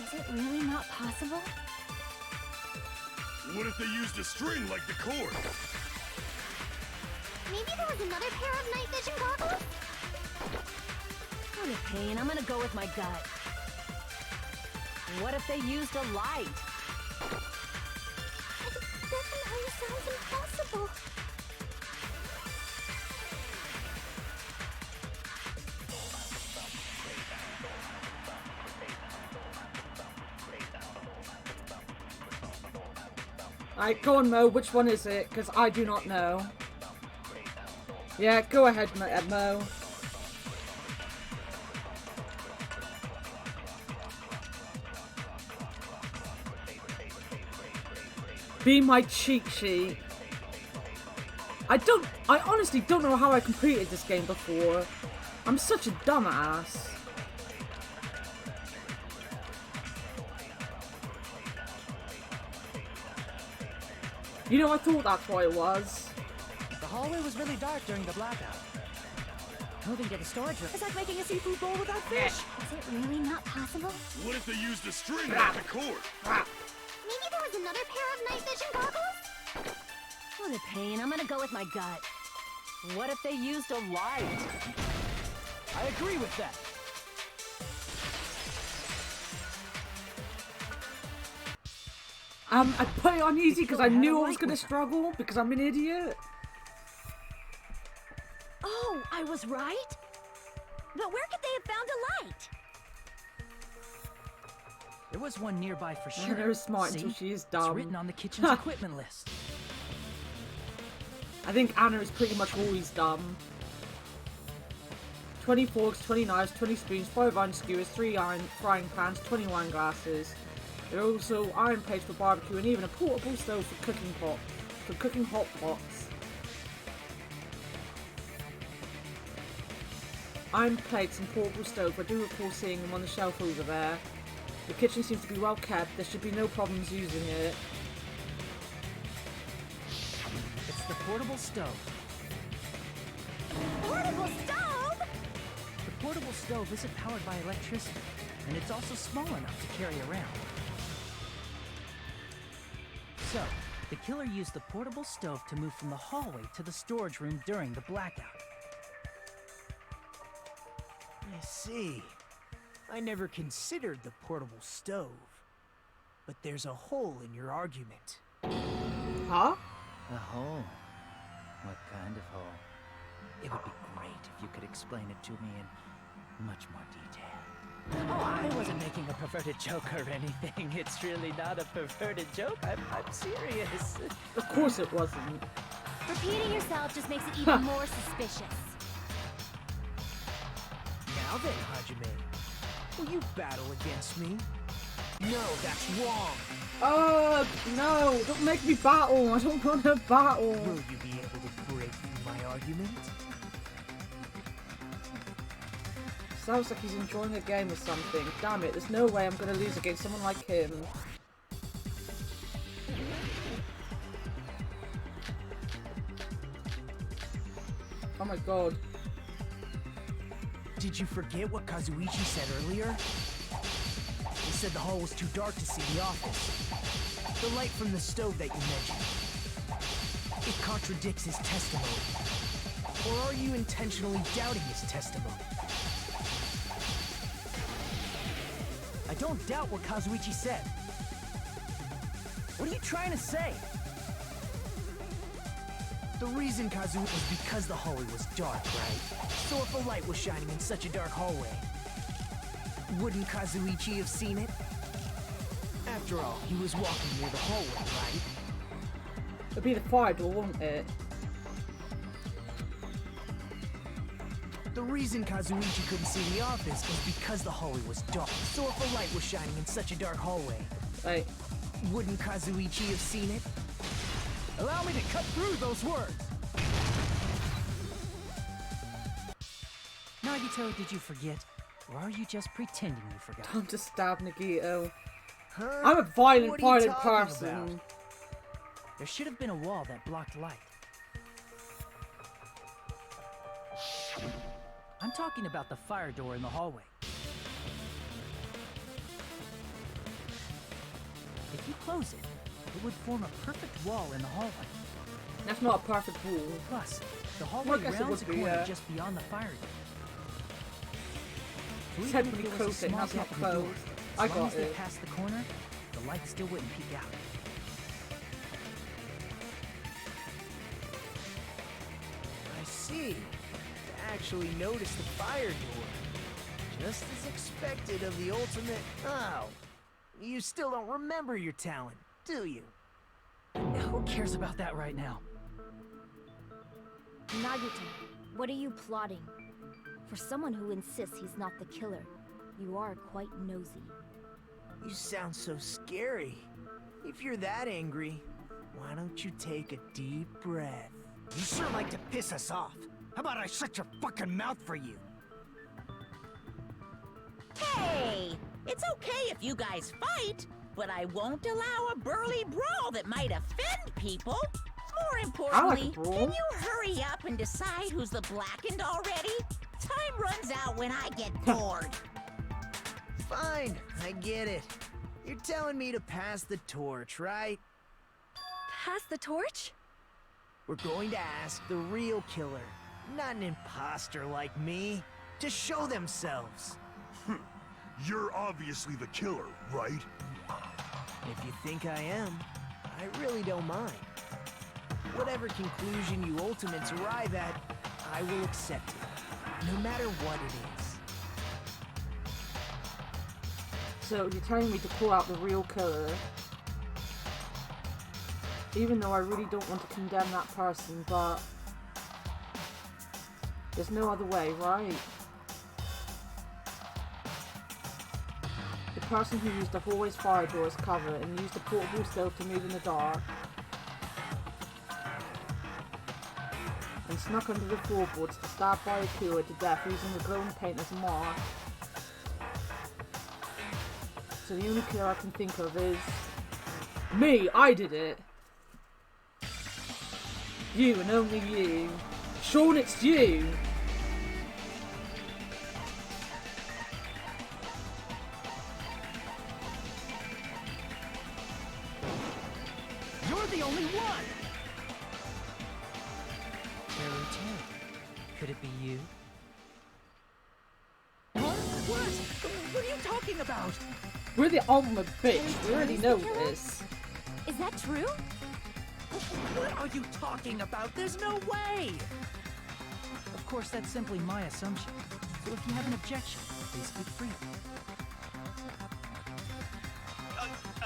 Is it really not possible? What if they used a string like the cord? Maybe there was another pair of night vision goggles? What a pain. I'm gonna go with my gut. What if they used a light? It definitely sounds impossible. Alright, go on, Mo. Which one is it? Because I do not know. Yeah, go ahead, Mo. Be my cheat sheet. I honestly don't know how I completed this game before. I'm such a dumbass. You know, I thought that's what it was. The hallway was really dark during the blackout. Moving to the storage room. It's like making a seafood bowl without fish. Is it really not possible? What if they used a string like the cord? Maybe there was another pair of night vision goggles? What a pain. I'm gonna go with my gut. What if they used a light? I agree with that. I put it on easy because I knew I was going to struggle because I'm an idiot. Oh, I was right? But where could they have found a light? There was one nearby for sure. Anna is smart See? until she is It's dumb. written on the kitchen's equipment list. I think Anna is pretty much always dumb. 20 forks, 20 knives, 20 spoons, 5 iron skewers, 3 iron frying pans, 20 wine glasses. There are also iron plates for barbecue and even a portable stove for cooking hot pots. Iron plates and portable stove, I do recall seeing them on the shelf over there. The kitchen seems to be well kept, there should be no problems using it. It's the portable stove. Portable stove? The portable stove isn't powered by electricity, and it's also small enough to carry around. So, the killer used the portable stove to move from the hallway to the storage room during the blackout. I see. I never considered the portable stove. But there's a hole in your argument. Huh? A hole? What kind of hole? It would be great if you could explain it to me in much more detail. Oh, I wasn't making a perverted joke or anything. It's really not a perverted joke. I'm serious. Of course it wasn't. Repeating yourself just makes it even more suspicious. Now then, Hajime, will you battle against me? No, that's wrong. No, don't make me battle. I don't want to battle. Will you be able to break through my argument? Sounds like he's enjoying a game or something. Damn it, there's no way I'm going to lose against someone like him. Oh my god. Did you forget what Kazuichi said earlier? He said the hall was too dark to see the office. The light from the stove that you mentioned. It contradicts his testimony. Or are you intentionally doubting his testimony? I don't doubt what Kazuichi said. What are you trying to say? The reason Kazuichi was because the hallway was dark, right? So if a light was shining in such a dark hallway, wouldn't Kazuichi have seen it? After all, he was walking near the hallway, right? It'd be the fire door, wouldn't it? The reason Kazuichi couldn't see the office was because the hallway was dark. So if a light was shining in such a dark hallway, Right. wouldn't Kazuichi have seen it? Allow me to cut through those words! Nagito, did you forget? Or are you just pretending you forgot? Time to stab Nagito. Huh? I'm a violent What are you talking person. about? There should have been a wall that blocked light. I'm talking about the fire door in the hallway. If you close it, it would form a perfect wall in the hallway. That's not a perfect wall. Plus, the Well, hallway I guess it rounds a would be, corner yeah. just beyond the fire door. So Said even when if he there was closed a it, small that's not gap in the door, closed. as I long got as they it. passed the corner, the light still wouldn't peek out. I see. You actually noticed the fire door. Just as expected of the ultimate... Oh. You still don't remember your talent, do you? Who cares about that right now? Nagito, what are you plotting? For someone who insists he's not the killer, you are quite nosy. You sound so scary. If you're that angry, why don't you take a deep breath? You sure like to piss us off. How about I shut your fucking mouth for you? Hey! It's okay if you guys fight, but I won't allow a burly brawl that might offend people. More importantly, brawl. can you hurry up and decide who's the blackened already? Time runs out when I get bored. Fine, I get it. You're telling me to pass the torch, right? Pass the torch? We're going to ask the real killer, not an imposter like me, to show themselves. You're obviously the killer, right? If you think I am, I really don't mind. Whatever conclusion you ultimates arrive at, I will accept it, no matter what it is. So you're telling me to call out the real killer? Even though I really don't want to condemn that person, but there's no other way, right? The person who used the hallway's fire door as cover and used the portable stove to move in the dark and snuck under the floorboards to stab Byakuya to death using the glowing paint as a mark. So the only killer I can think of is me. I did it. You and only you. Sean, it's you. You're the only one! Could it be you? What? What are you talking about? We're the ultimate bitch. We already know this. Is that true? What are you talking about? There's no way! Of course, that's simply my assumption. So if you have an objection, please speak freely.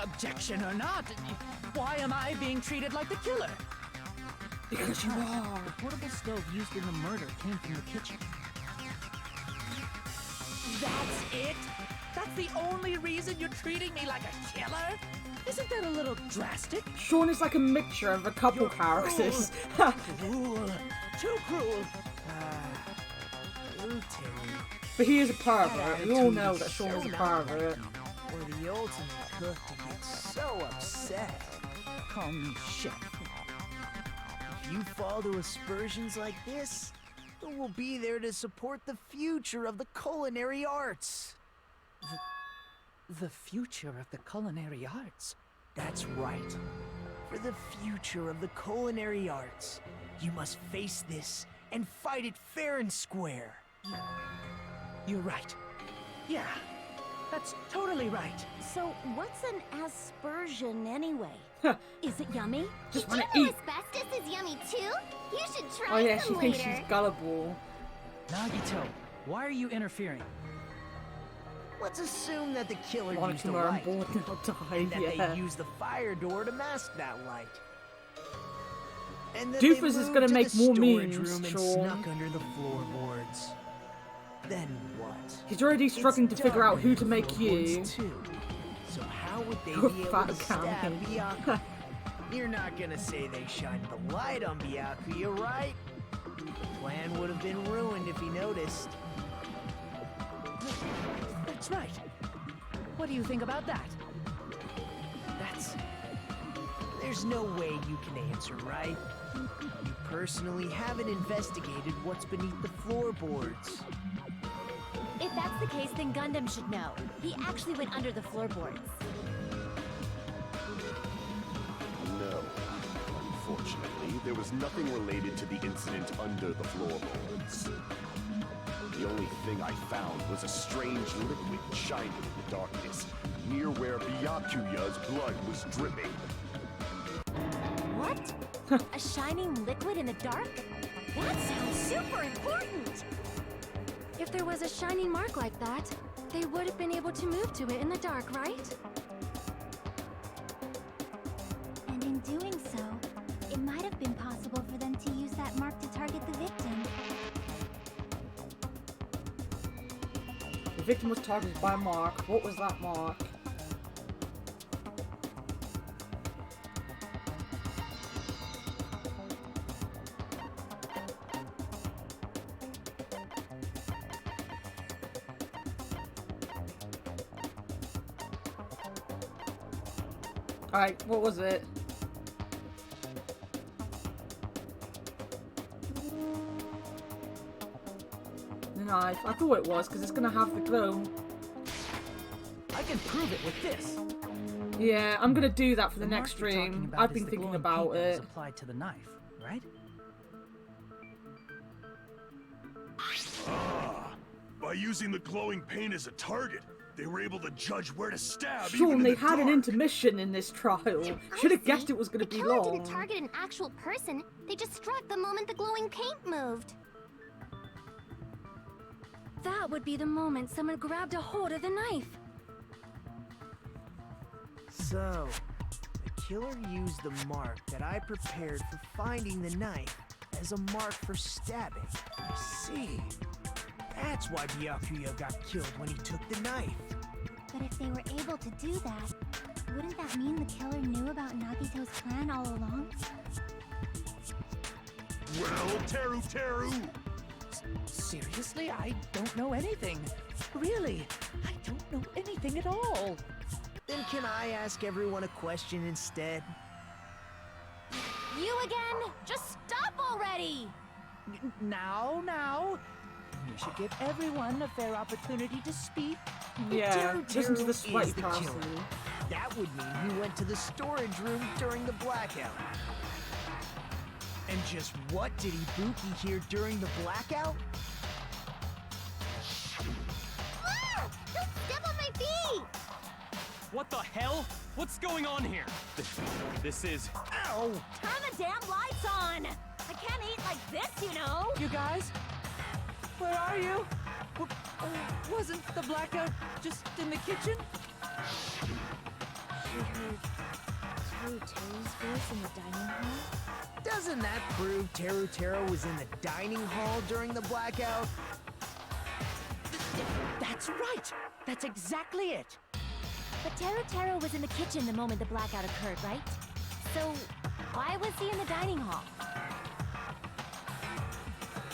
Objection or not, why am I being treated like the killer? Because you are. The portable stove used in the murder came from the kitchen. That's it? That's the only reason you're treating me like a killer? Isn't that a little drastic? Sean is like a mixture of a couple characters. Cruel. Too cruel. But he is a pervert. We all know that Sean is a pervert. Or the ultimate cook to get so upset. Call me chef. If you fall to aspersions like this, who will be there to support the future of the culinary arts? The future of the culinary arts? That's right. For the future of the culinary arts, you must face this and fight it fair and square. You're right. Yeah, that's totally right. So, what's an aspersion anyway? Is it yummy? Just Did wanna you know eat. asbestos is yummy too? You should Oh try yeah, she some thinks later. she's gullible. Nagito, why are you interfering? Let's assume that the killer Wanted used to a learn light, board now die, and that yeah. they used the fire door to mask that light. And then Doofus they is moved gonna to make the more storage memes, room and Sean. snuck under the floorboards. Then what? He's already struggling to figure out who to make you. Too. So how would they You're be able fat to stab counting. Byakuya? You're not gonna say they shined the light on Byakuya, right? The plan would have been ruined if he noticed. That's right. What do you think about that? There's no way you can answer, right? You personally haven't investigated what's beneath the floorboards. If that's the case, then Gundam should know. He actually went under the floorboards. No. Unfortunately, there was nothing related to the incident under the floorboards. The only thing I found was a strange liquid shining in the darkness, near where Byakuya's blood was dripping. What? A shining liquid in the dark? That sounds super important! If there was a shining mark like that, they would have been able to move to it in the dark, right? And in doing so, it might have been possible for them to use that mark to target the victim. The victim was targeted by a mark. What was that mark? Alright, what was it? The knife. I thought it was, because it's going to have the glow. I can prove it with this. Yeah, I'm going to do that for the next mark you're talking stream. about I've is been the thinking glowing about paint that was it. applied to the knife, right? By using the glowing paint as a target, they were able to judge where to stab. Sean, even they in the had an dark. intermission in this trial. Should have guessed it was going to be The killer long. didn't target an actual person. They just struck the moment the glowing paint moved. That would be the moment someone grabbed a hold of the knife. So, the killer used the mark that I prepared for finding the knife as a mark for stabbing. I see. That's why Byakuya got killed when he took the knife. But if they were able to do that, wouldn't that mean the killer knew about Nagito's plan all along? Well, Teru! Seriously, I don't know anything. Really, I don't know anything at all. Then can I ask everyone a question instead? You again? Just stop already! Now. We should give everyone a fair opportunity to speak. Yeah, listen to the sweaty is the person. killer. That would mean he went to the storage room during the blackout. And just what did Ibuki hear during the blackout? Ah! Don't step on my feet! What the hell? What's going on here? This is... Ow! Turn the damn lights on! I can't eat like this, you know! You guys? Where are you? Wasn't the blackout just in the kitchen? She heard Teru's voice in the dining hall? Doesn't that prove Teru was in the dining hall during the blackout? That's right. That's exactly it. But Teru was in the kitchen the moment the blackout occurred, right? So, why was he in the dining hall?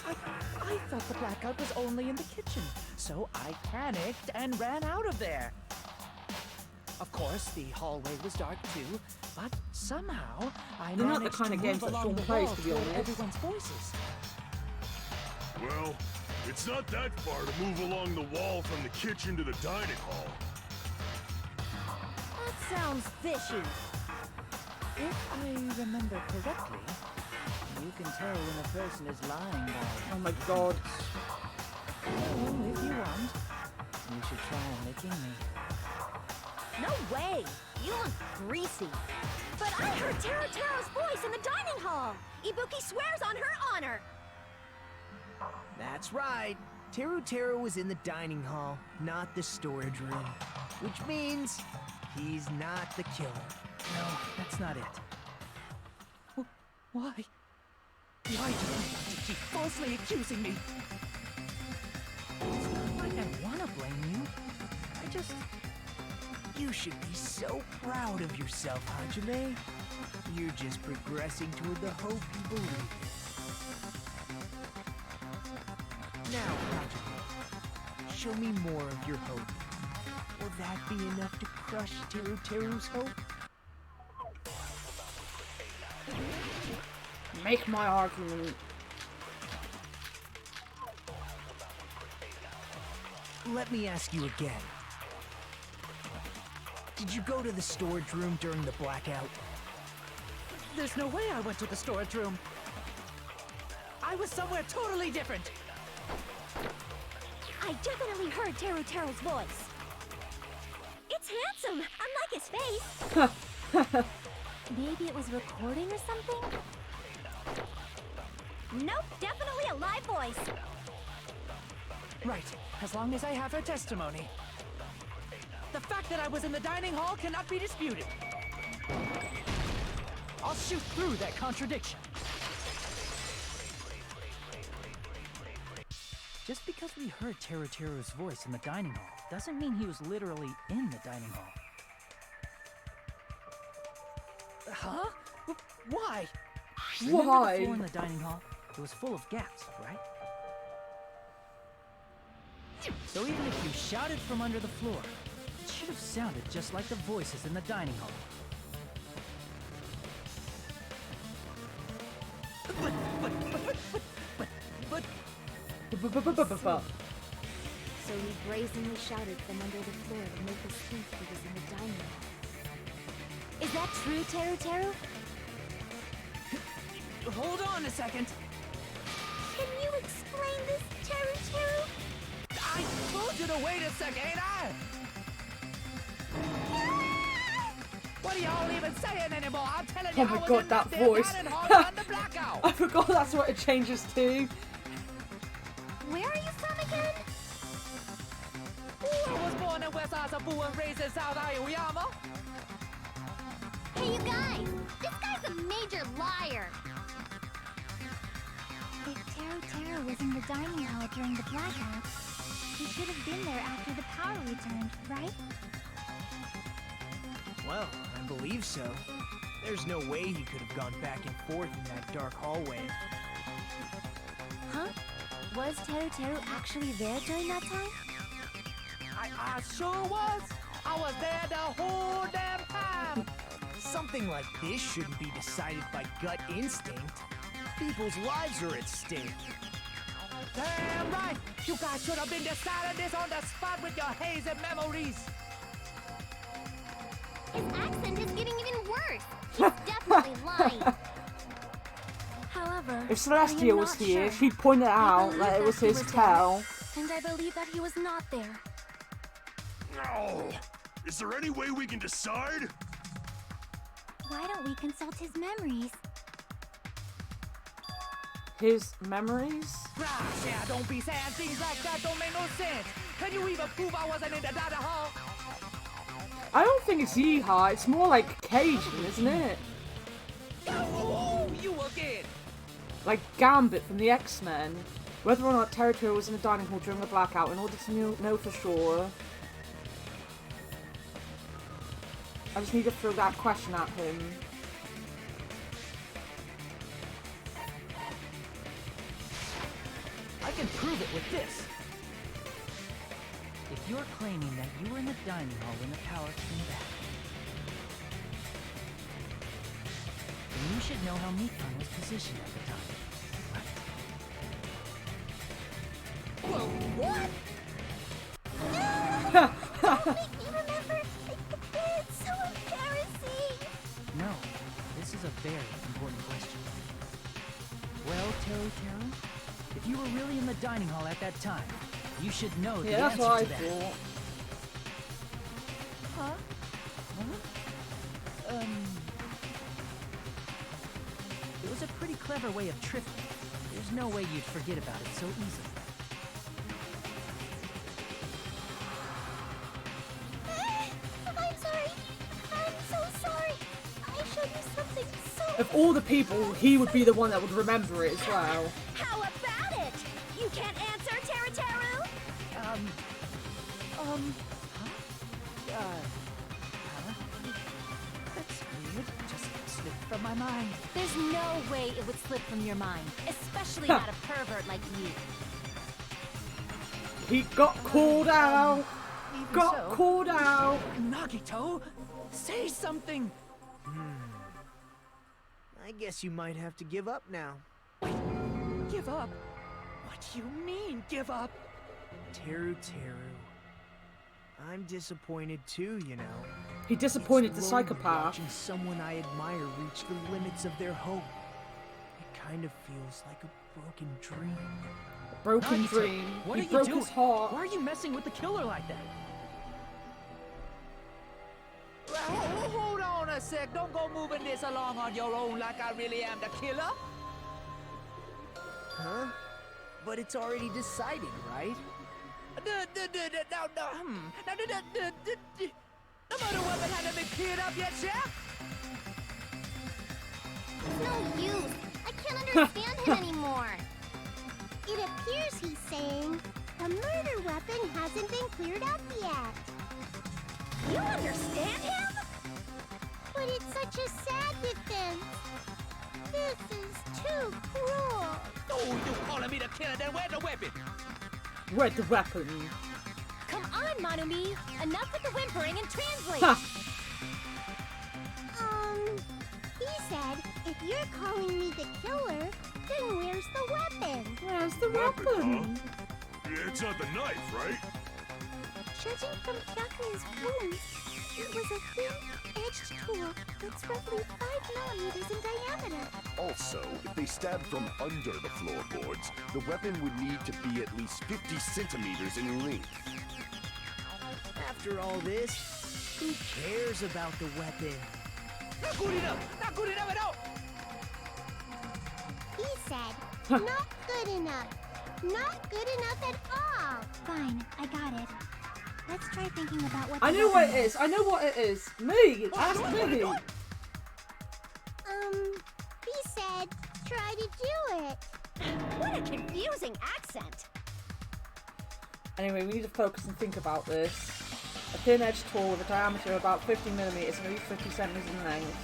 I thought the blackout was only in the kitchen, so I panicked and ran out of there. Of course, the hallway was dark too, but somehow I They're not the managed kind to of move games that along Sean the plays, wall to be toward honest. everyone's voices. Well, it's not that far to move along the wall from the kitchen to the dining hall. That sounds fishy. If I remember correctly, you can tell when a person is lying by... Oh my god. Oh, if you want, you should try licking me. No way! You look greasy. But I heard Teru's voice in the dining hall! Ibuki swears on her honor! That's right. Teru was in the dining hall, not the storage room. Which means he's not the killer. No, that's not it. Why? Why do you want to keep falsely accusing me? It's not like I want to blame you. I just... You should be so proud of yourself, Hajime. You're just progressing toward the hope you believe in. Now, Hajime, show me more of your hope. Will that be enough to crush Teru's hope? Make my argument. Let me ask you again. Did you go to the storage room during the blackout? There's no way I went to the storage room. I was somewhere totally different. I definitely heard Teru's voice. It's handsome, unlike his face. Maybe it was recording or something? Nope, definitely a live voice. Right, as long as I have her testimony. The fact that I was in the dining hall cannot be disputed. I'll shoot through that contradiction. Just because we heard Teru's voice in the dining hall doesn't mean he was literally in the dining hall. Huh? Why? Remember Why? the floor in the dining hall? It was full of gaps, right? So even if you shouted from under the floor, it should have sounded just like the voices in the dining hall. So he brazenly shouted from under the floor to make us think he was in the dining hall. Is that true, Teru? Hold on a second. Can you explain this, Teru? I told you to wait a second, ain't I? What are y'all even saying anymore? I'm telling you, Oh my I was god, in that damn voice. dining hall under blackout. I forgot that's what it changes to. Where are you from again? I was born in West Asabu and raised in South Aoyama. Hey, you guys! This guy's a major liar! If Teru was in the dining hall during the blackout, he should have been there after the power returned, right? Well, I believe so. There's no way he could have gone back and forth in that dark hallway. Huh? Was Teru actually there during that time? I sure was. I was there the whole damn time. Something like this shouldn't be decided by gut instinct. People's lives are at stake. Damn right. You guys should have been deciding this on the spot with your hazy memories. His accent is getting even worse. He's definitely lying. However, If Celestia was here, she'd point it out that it was his tell. And I believe that he was not there. No! Is there any way we can decide? Why don't we consult his memories? His memories? Gosh, yeah, don't be saying things like that. Don't make no sense. Can you even prove I wasn't in the dining hall? I don't think it's Yeehaw, it's more like Cajun, isn't it? Oh, you again. Like Gambit from the X-Men. Whether or not Teru was in the dining hall during the blackout, in order to know for sure. I just need to throw that question at him. I can prove it with this. If you're claiming that you were in the dining hall when the power came back, then you should know how Mikon was positioned at the time, right? Well, what? Don't make me remember. It's so embarrassing. No, this is a very important question. Well, Teru, if you were really in the dining hall at that time, you should know the Yeah, that's answer what I to that. thought. Huh? It was a pretty clever way of tricking. There's no way you'd forget about it so easily. I'm sorry. I'm so sorry. I showed you something so... Of all the people, he would be the one that would remember it as well. How about it? You can't answer, Teru? That's weird. Just slipped from my mind. There's no way it would slip from your mind, especially not a pervert like you. He got called out. Even Got so. called out. Nagito, say something. I guess you might have to give up now. Give up? What do you mean, give up? Teru. I'm disappointed too, you know. He disappointed It's the lonely psychopath. Watching someone I admire reach the limits of their hope. It kind of feels like a broken dream. Broken Nagito, dream. What He are broke you doing? his heart. Why are you messing with the killer like that? Hold on a sec. Don't go moving this along on your own like I really am the killer. Huh? But it's already decided, right? The murder weapon hasn't been cleared up yet, Chef? It's no use. I can't understand him anymore. It appears he's saying the murder weapon hasn't been cleared up yet. You understand him? But it's such a sad defense. This is too cruel. Oh, you calling me the killer? Then where's the weapon? Where's the weapon? Come on, Manumi! Enough with the whimpering and translate! Ha! He said, if you're calling me the killer, then where's the weapon? Where's the weapon? It's not the knife, right? Judging from Kyakuya's wound, it was a thin-edged tool that's roughly 5 millimeters in diameter. Also, if they stabbed from under the floorboards, the weapon would need to be at least 50 centimeters in length. After all this, who cares about the weapon? Not good enough! Not good enough at all! He said, not good enough. Not good enough at all. Fine, I got it. Let's try thinking about what I the know what weapon it is. I know what it is. Me. Ask me. it. What a confusing accent. Anyway, we need to focus and think about this. A thin edge tool with a diameter of about 50 millimeters and maybe 50 centimeters in length.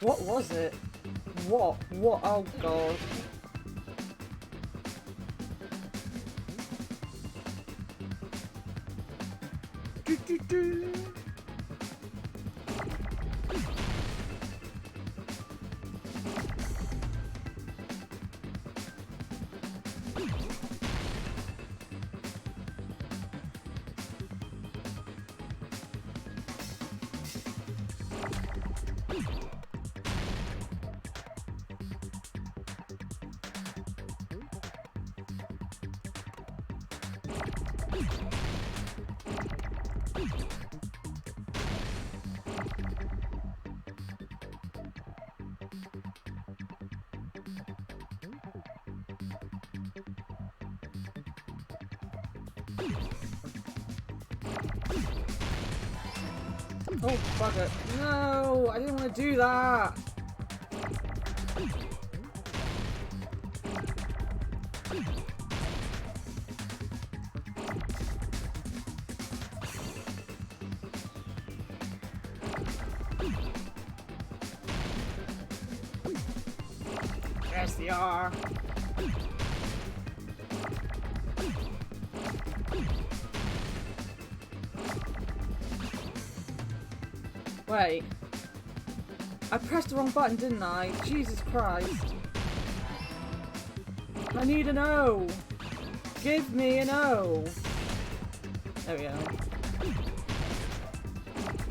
What was it? What? Oh god. Do. Oh, fuck it. No, I didn't want to do that. There's the R. Wait. I pressed the wrong button, didn't I? Jesus Christ. I need an O. Give me an O. There we go.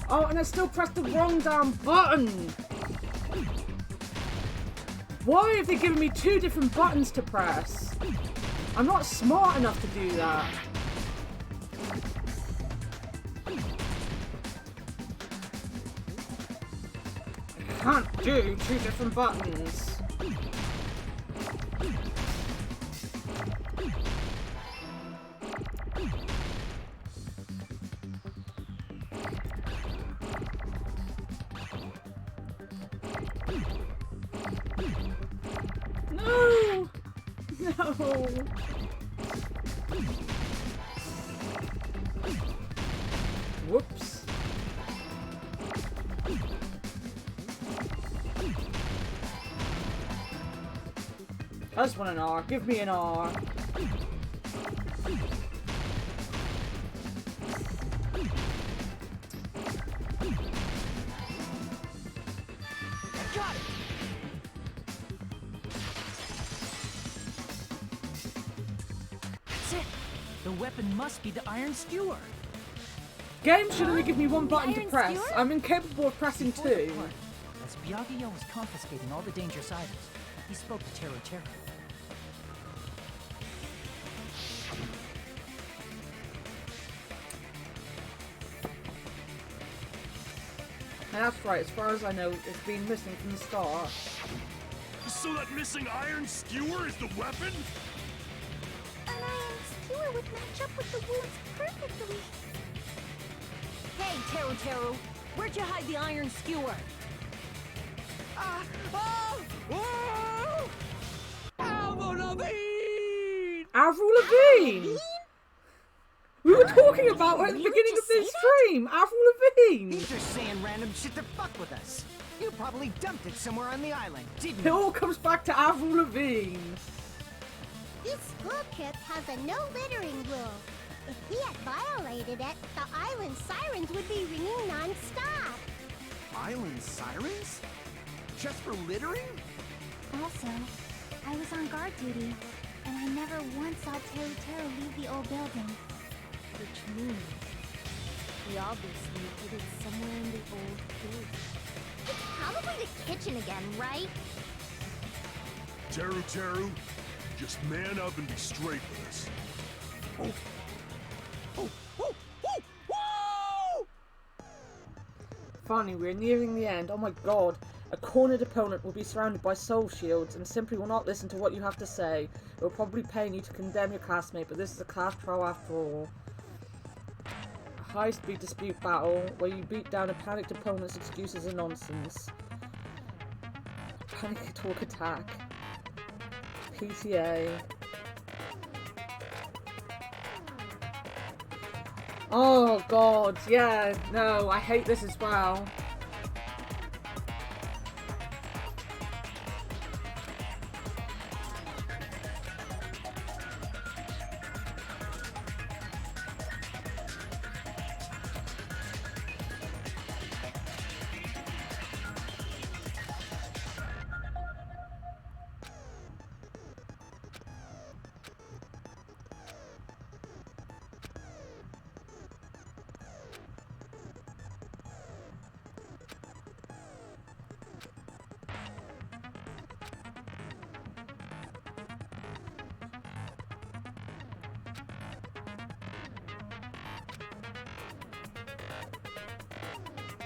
Oh, and I still pressed the wrong damn button. Why have they given me two different buttons to press? I'm not smart enough to do that. I can't do two different buttons. No! No! Whoops. I just want an R. Give me an R. I got it! That's it! The weapon must be the iron skewer. Game should only give me one button to press. skewer? I'm incapable of pressing two. As Byakuya was confiscating all the dangerous items, he spoke to Teru Teru. And that's right, as far as I know, it's been missing from the start. So that missing iron skewer is the weapon? An iron skewer would match up with the wounds perfectly. Hey, Teru Teru, where'd you hide the iron skewer? Avril Lavigne! We were talking about her at the beginning of this stream! Avril Lavigne! He's just saying random shit to fuck with us. You probably dumped it somewhere on the island, didn't It you? all comes back to Avril Lavigne. This school trip has a no littering rule. If he had violated it, the island sirens would be ringing non-stop. Island sirens? Just for littering? Also, I was on guard duty, and I never once saw Teru Teru leave the old building. Which means he obviously hid it somewhere in the old building. It's probably the kitchen again, right? Teru Teru, just man up and be straight with us. Finally, we're nearing the end. Oh my god. A cornered opponent will be surrounded by soul shields and simply will not listen to what you have to say. It will probably pain you to condemn your classmate, but this is a class trial after all. A high-speed dispute battle where you beat down a panicked opponent's excuses and nonsense. Panic talk attack. PTA. Oh god, yeah, no, I hate this as well.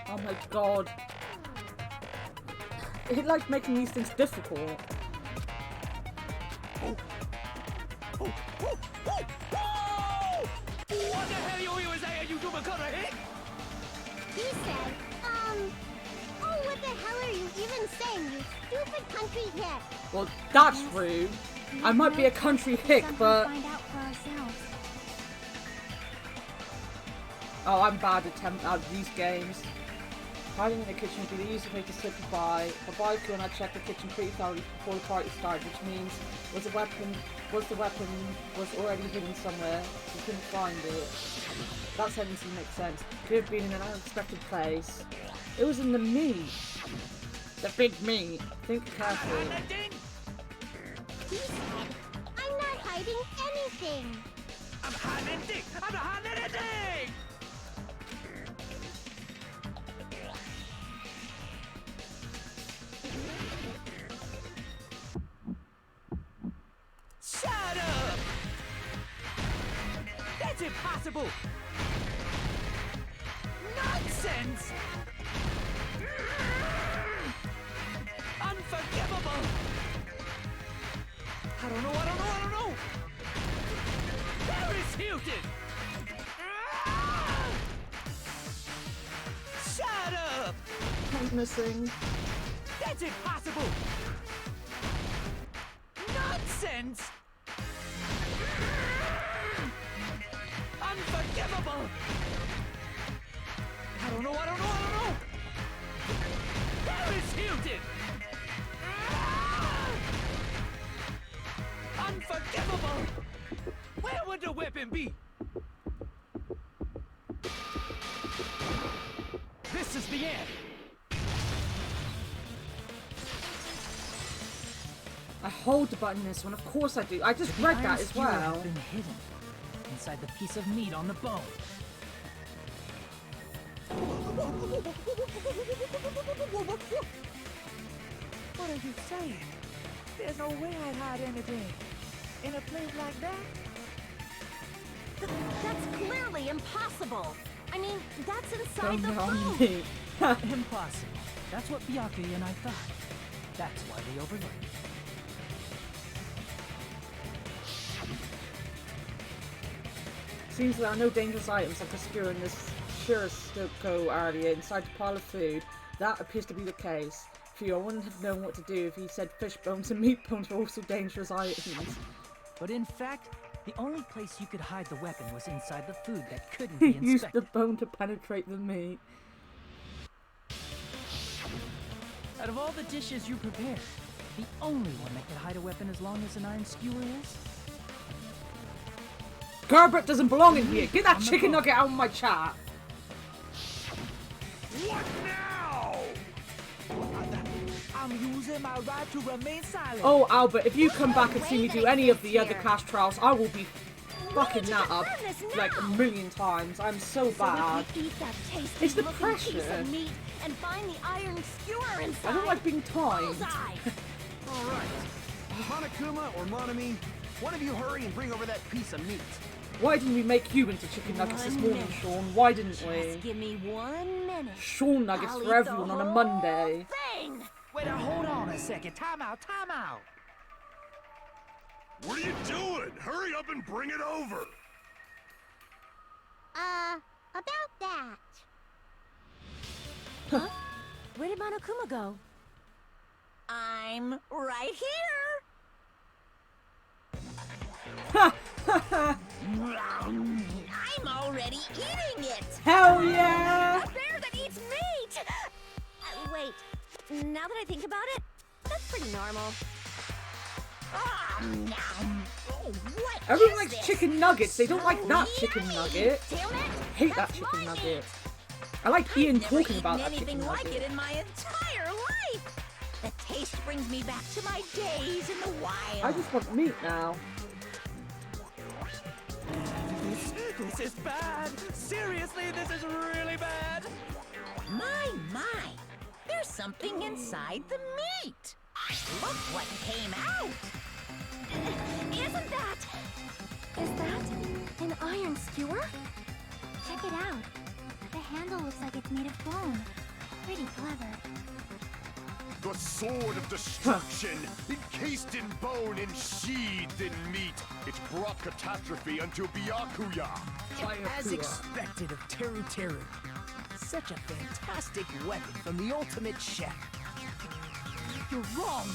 Oh my god. It like making these things difficult. What the hell you was saying, you double cutter hick? He said, oh, what the hell are you even saying, you stupid country hick? Well, that's rude. I might be a country hick, but... Find out for ourselves. Oh, I'm bad at these games. Hiding in the kitchen would be the easiest way to simplify. For barbecue, and I checked the kitchen pretty thoroughly before the party started, which means the weapon was already hidden somewhere. We couldn't find it. That sentence makes sense. Could have been in an unexpected place. It was in the meat. The big meat. Think carefully. He said, I'm not hiding anything. I'm hiding anything! I'm not hiding anything! Shut up! That's impossible! Nonsense! Unforgivable! I don't know! Paris Hilton! Shut up! I'm missing. That's impossible! Nonsense! Unforgivable! I don't know! Paris Hilton! Unforgivable! Where would the weapon be? This is the end! I hold the button in this one, of course I do. I just read that as well. Has been hidden inside the piece of meat on the bone. What are you saying? There's no way I'd hide anything in a place like that. That's clearly impossible. I mean, that's inside the Don't phone. me. Impossible. That's what Byakuya and I thought. That's why we overlooked it. Seems there are no dangerous items like obscure in this Shirostoko area inside the pile of food. That appears to be the case. Phew, I wouldn't have known what to do if he said fish bones and meat bones were also dangerous items. But in fact, the only place you could hide the weapon was inside the food that couldn't be He used the inspected. bone to penetrate the meat. Out of all the dishes you prepared, the only one that could hide a weapon as long as an iron skewer is? Garbert doesn't belong in here! Get that chicken nugget out of my chat! What now? I'm using my right to remain silent. Oh, Albert, if you come back and see me do any of the other cash trials, I will be fucking that up like a million times. I'm so bad. It's the pressure. And find the iron skewer inside. I don't like being timed. Alright. Hanakuma or Monami, one of you hurry and bring over that piece of meat. Why didn't we make you into chicken nuggets this morning, Sean? Why didn't we? Just give me 1 minute. Sean nuggets I'll for eat the everyone on a whole Monday. thing. Wait, now hold on a second. Time out. What are you doing? Hurry up and bring it over! About that. Huh? Where did Monokuma go? I'm right here. Ha ha ha! I'm already eating it. Hell yeah! A bear that eats meat! Wait, now that I think about it, that's pretty normal. What Everyone is likes this? chicken nuggets. They don't like So that chicken yummy. nugget. Damn it! I hate that chicken nugget. I like Ian Never talking about that eaten chicken anything like nugget. it in my entire life. The taste brings me back to my days in the wild. I just want meat now. This is bad. Seriously, this is really bad. My. There's something inside the meat. Look what came out. Isn't that... Is that an iron skewer? Check it out. The handle looks like it's made of bone. Pretty clever. The sword of destruction, encased in bone and sheathed in meat. It's brought catastrophe unto Byakuya. As expected of Teru Teru. Such a fantastic weapon from the ultimate chef. You're wrong.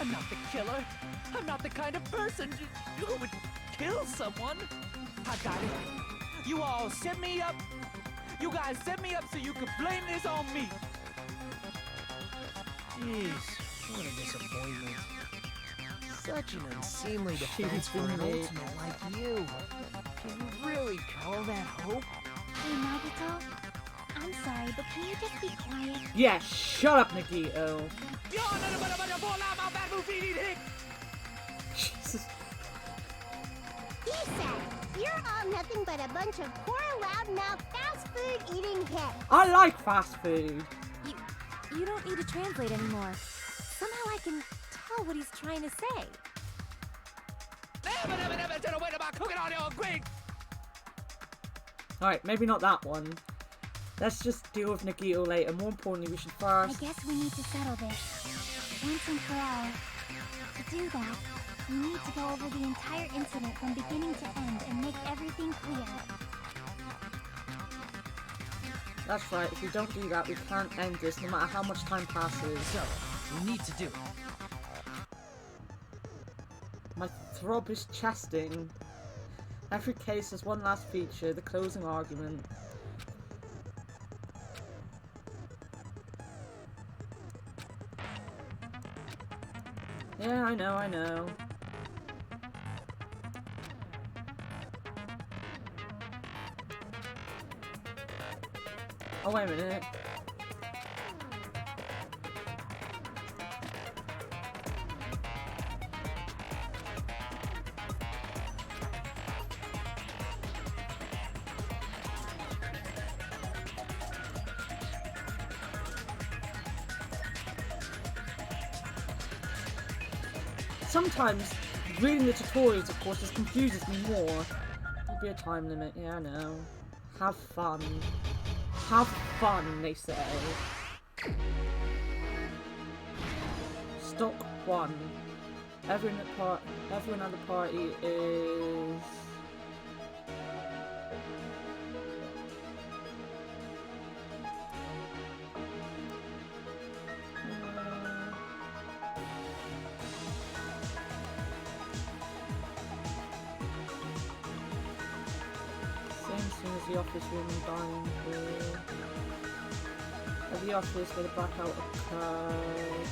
I'm not the killer. I'm not the kind of person who would kill someone. I got it. You all set me up. You guys set me up so you could blame this on me. Jeez, what a disappointment. Such an unseemly defense for an ultimate like you. Can you really call that hope? Hey, Nagito. I'm sorry, but can you just be quiet? Yeah, shut up, Nagito. Jesus. He said, you're all nothing but a bunch of poor, loudmouth, fast food eating kids. I like fast food. You don't need to translate anymore. Somehow I can tell what he's trying to say. Alright, maybe not that one. Let's just deal with Nagito later. More importantly, we should I first... guess we need to settle this. Once and for all. To do that, we need to go over the entire incident from beginning to end and make everything clear. That's right, if we don't do that, we can't end this no matter how much time passes. So, we need to do it. My throb is chesting. Every case has one last feature, the closing argument. Yeah, I know. Oh, wait a minute. Sometimes reading the tutorials, of course, just confuses me more. There'll be a time limit, yeah, I know. Have fun. Have fun, they say. Stock 1. Everyone at the party is... the office room and dining hall. At the office where the blackout occurred.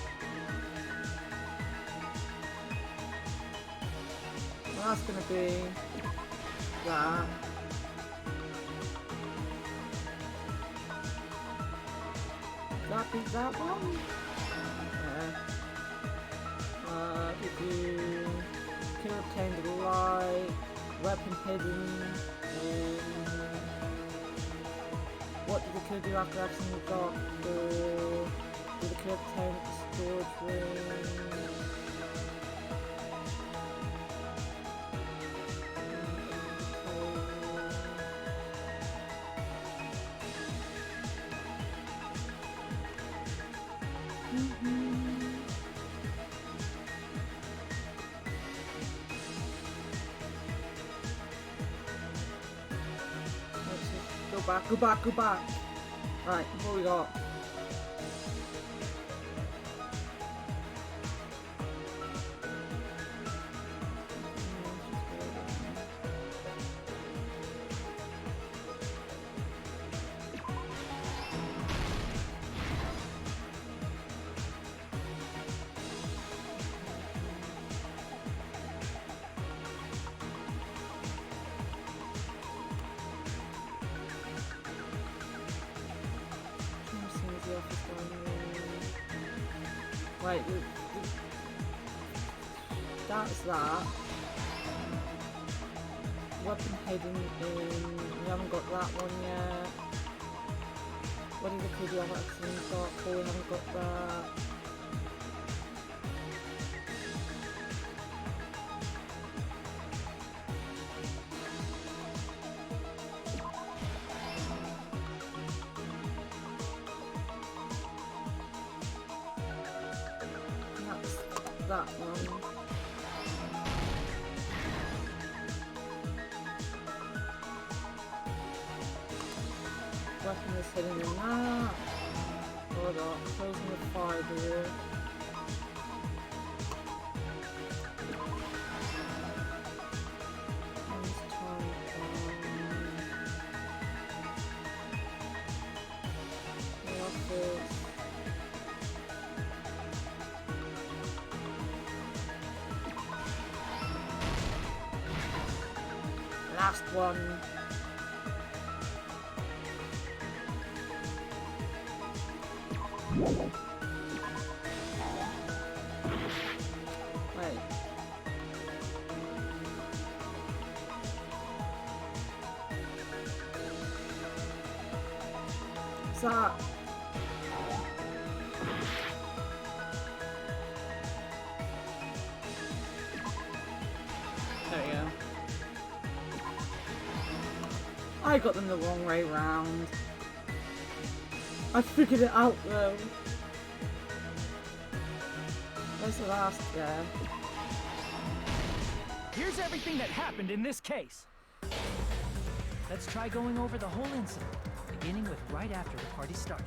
Well, that's gonna be that. That be that one? Yeah. Did you kill obtained the light, weapon hidden, what did the killer do after accessing the doctor? Did the killer obtain the storage room? Go back. Right, what we got? Wait, that's that. Weapon hidden in... We haven't got that one yet. What is the kid you haven't actually got? Oh, we haven't got that. That one. Weapon is hidden in that. Hold on, closing the fire door. Last one. Wait. What's that? There you go. I got them the wrong way round. I figured it out though. Where's the last guy? Here's everything that happened in this case. Let's try going over the whole incident, beginning with right after the party started.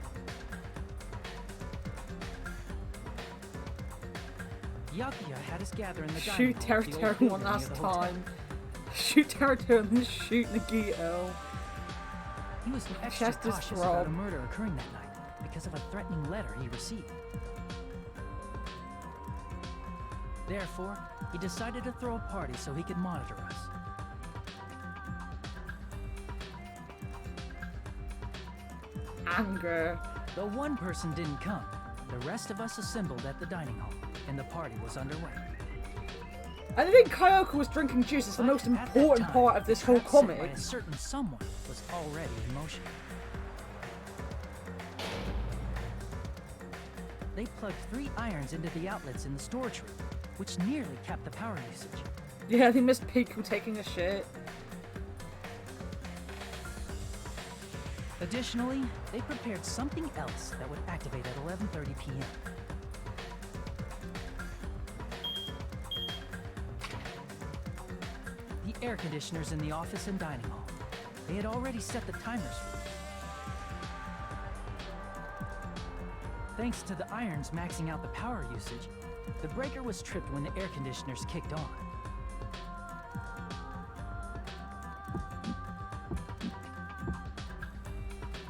Byakuya had us gather in the dining Shoot hall of the Terutoru old building one near last the hotel. time. Shoot Terutoru and then shoot Nagito. He was extra Chest is cautious throbbed. about a murder occurring that night because of a threatening letter he received. Therefore, he decided to throw a party so he could monitor us. Anger. Though one person didn't come, the rest of us assembled at the dining hall, and the party was underway. I think Kyoko was drinking juice. It's the most important part of this whole trap set by comic. a certain someone was already in motion. They plugged 3 irons into the outlets in the storage room, which nearly capped the power usage. Yeah, they missed Piku taking a shit. Additionally, they prepared something else that would activate at 11:30 p.m. The air conditioners in the office and dining hall. They had already set the timers for it. Thanks to the irons maxing out the power usage, the breaker was tripped when the air conditioners kicked on.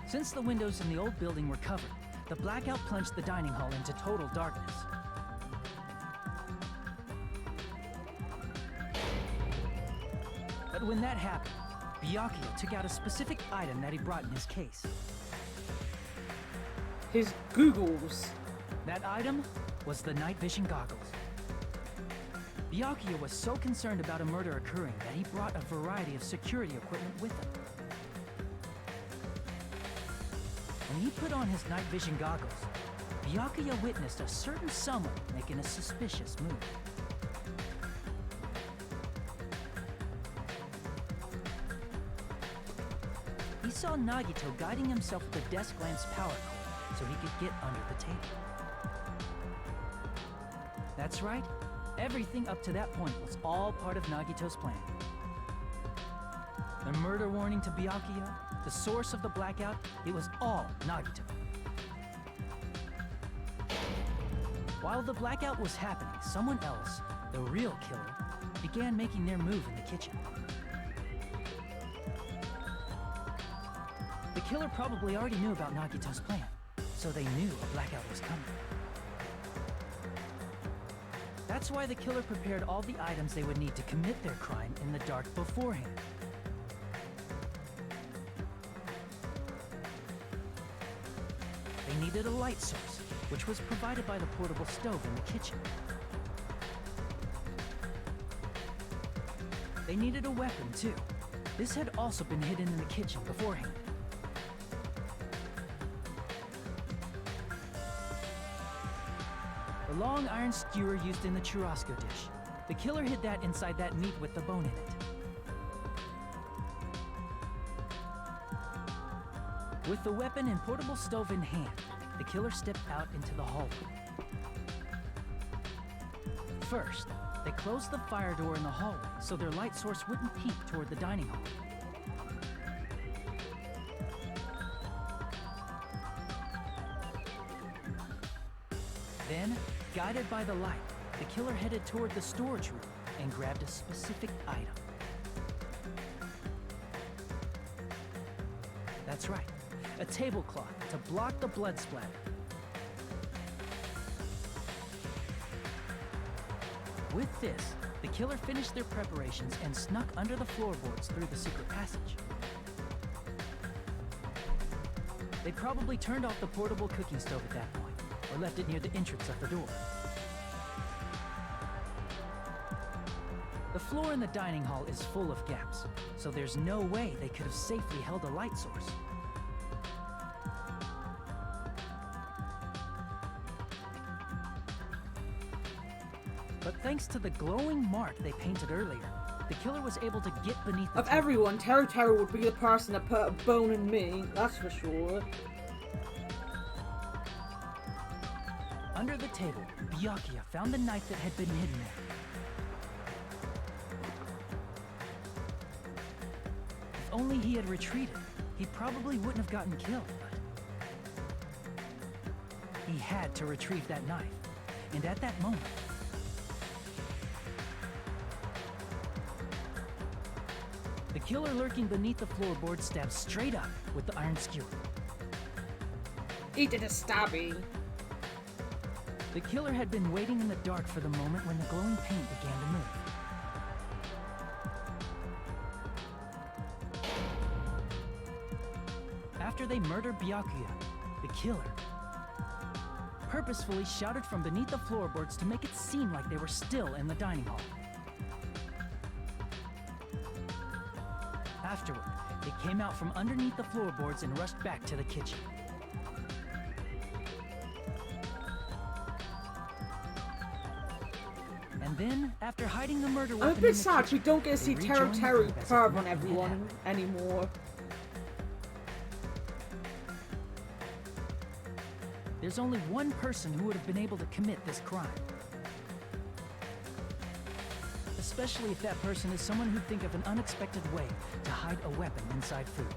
Since the windows in the old building were covered, the blackout plunged the dining hall into total darkness. But when that happened, Byakuya took out a specific item that he brought in his case. His googles. That item was the night vision goggles. Byakuya was so concerned about a murder occurring that he brought a variety of security equipment with him. When he put on his night vision goggles, Byakuya witnessed a certain someone making a suspicious move. He saw Nagito guiding himself with a desk lamp's power cord so he could get under the table. That's right, everything up to that point was all part of Nagito's plan. The murder warning to Byakuya, the source of the blackout, it was all Nagito. While the blackout was happening, someone else, the real killer, began making their move in the kitchen. The killer probably already knew about Nagito's plan, so they knew a blackout was coming. That's why the killer prepared all the items they would need to commit their crime in the dark beforehand. They needed a light source, which was provided by the portable stove in the kitchen. They needed a weapon, too. This had also been hidden in the kitchen beforehand. The long iron skewer used in the churrasco dish. The killer hid that inside that meat with the bone in it. With the weapon and portable stove in hand, the killer stepped out into the hallway. First, they closed the fire door in the hallway so their light source wouldn't peek toward the dining hall. Then, guided by the light, the killer headed toward the storage room and grabbed a specific item. That's right, a tablecloth to block the blood splatter. With this, the killer finished their preparations and snuck under the floorboards through the secret passage. They probably turned off the portable cooking stove at that point, or left it near the entrance of the door. The floor in the dining hall is full of gaps, so there's no way they could have safely held a light source. But thanks to the glowing mark they painted earlier, the killer was able to get beneath the Of table. everyone, Teru would be the person that put a bone in me, that's for sure. Under the table, Byakuya found the knife that had been hidden there. If only he had retreated, he probably wouldn't have gotten killed, but he had to retrieve that knife, and at that moment, the killer lurking beneath the floorboard stabbed straight up with the iron skewer. He did a stabby. The killer had been waiting in the dark for the moment when the glowing paint began to move. After they murdered Byakuya, the killer purposefully shouted from beneath the floorboards to make it seem like they were still in the dining hall. Afterward, they came out from underneath the floorboards and rushed back to the kitchen. And then, after hiding the murder I'm weapon a in bit the sad kitchen, we don't get to see they Teru rejoined the Teru group as if perv on nothing had everyone happened. anymore. There's only one person who would have been able to commit this crime. Especially if that person is someone who'd think of an unexpected way to hide a weapon inside food.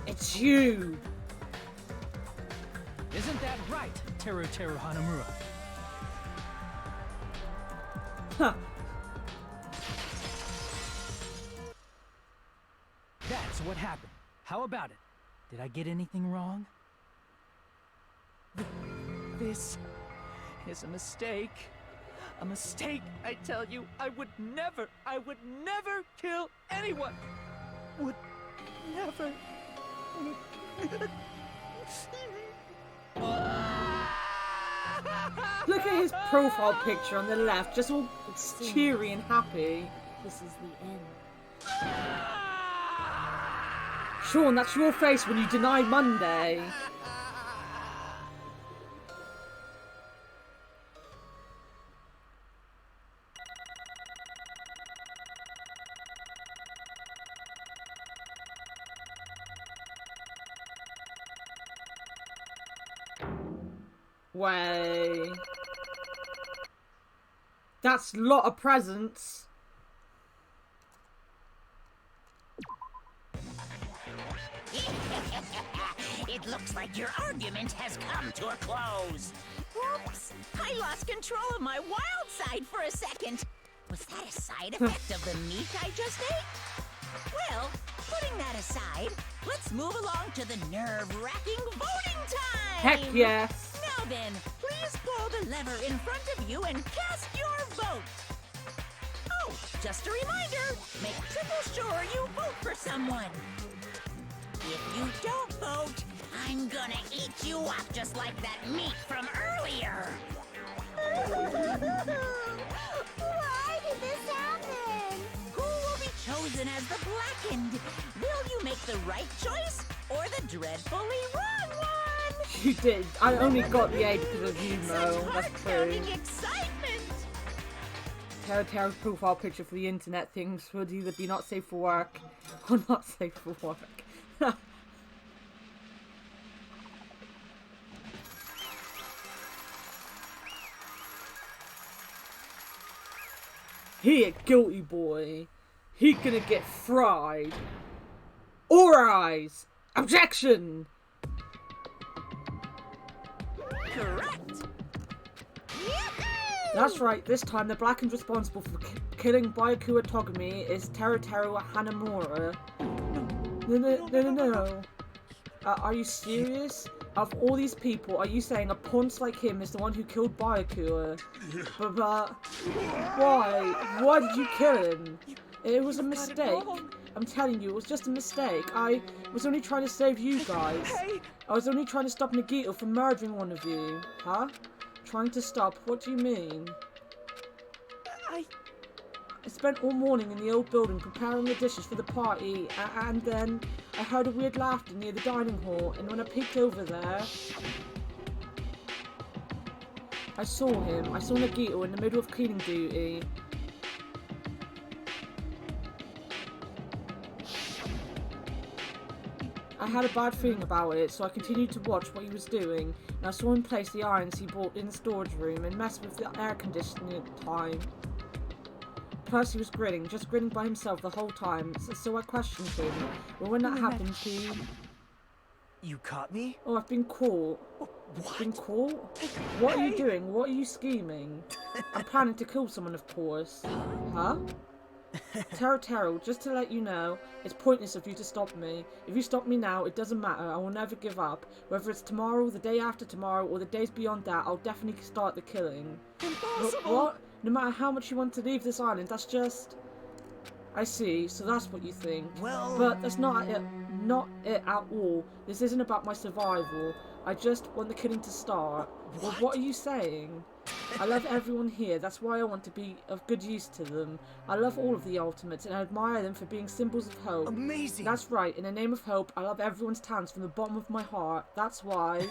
It's you! Isn't that right, Teru Hanamura? Huh. That's what happened. How about it? Did I get anything wrong? This is a mistake. A mistake, I tell you. I would never kill anyone. Would never. Look at his profile picture on the left, just all cheery and happy. This is the end. Sean, that's your face when you deny Monday. Way. That's a lot of presents. It looks like your argument has come to a close. Whoops! I lost control of my wild side for a second. Was that a side effect of the meat I just ate? Well, putting that aside, let's move along to the nerve-wracking voting time! Heck yes! Now then, please pull the lever in front of you and cast your vote. Oh, just a reminder, make triple sure you vote for someone. If you don't vote, I'm gonna eat you up just like that meat from earlier. Why did this happen? Who will be chosen as the Blackened? Will you make the right choice or the dreadfully wrong one? You did. I only got the A because of you, Mo. That's true. Heart-pounding excitement. Terra's profile picture for the internet things would either be not safe for work or not safe for work. He a guilty boy. He gonna get fried. Or eyes. Objection. Correct. That's right, this time the Blackened responsible for killing Byakuya Togami is Teruteru Hanamura. No. Are you serious? Of all these people, are you saying a paunch like him is the one who killed Byakuya? But why? Why did you kill him? It was a mistake. I'm telling you, it was just a mistake. I was only trying to save you guys. I was only trying to stop Nagito from murdering one of you. Huh? Trying to stop? What do you mean? I spent all morning in the old building preparing the dishes for the party, and then I heard a weird laughter near the dining hall, and when I peeked over there, I saw him. I saw Nagito in the middle of cleaning duty. I had a bad feeling about it, so I continued to watch what he was doing, and I saw him place the irons he bought in the storage room and mess with the air conditioning at the time. Plus he was grinning, just grinning by himself the whole time, so I questioned him. But when that happened, he... You caught me? Oh, I've been caught. What? Been caught? What are you doing? What are you scheming? I'm planning to kill someone, of course. Huh? Teru, just to let you know, it's pointless of you to stop me. If you stop me now, it doesn't matter. I will never give up. Whether it's tomorrow, the day after tomorrow, or the days beyond that, I'll definitely start the killing. Impossible! What? No matter how much you want to leave this island, that's just... I see, so that's what you think. Well... But that's not it at all. This isn't about my survival. I just want the killing to start. Well, what are you saying? I love everyone here, that's why I want to be of good use to them. I love all of the Ultimates, and I admire them for being symbols of hope. Amazing! That's right, in the name of hope, I love everyone's talents from the bottom of my heart. That's why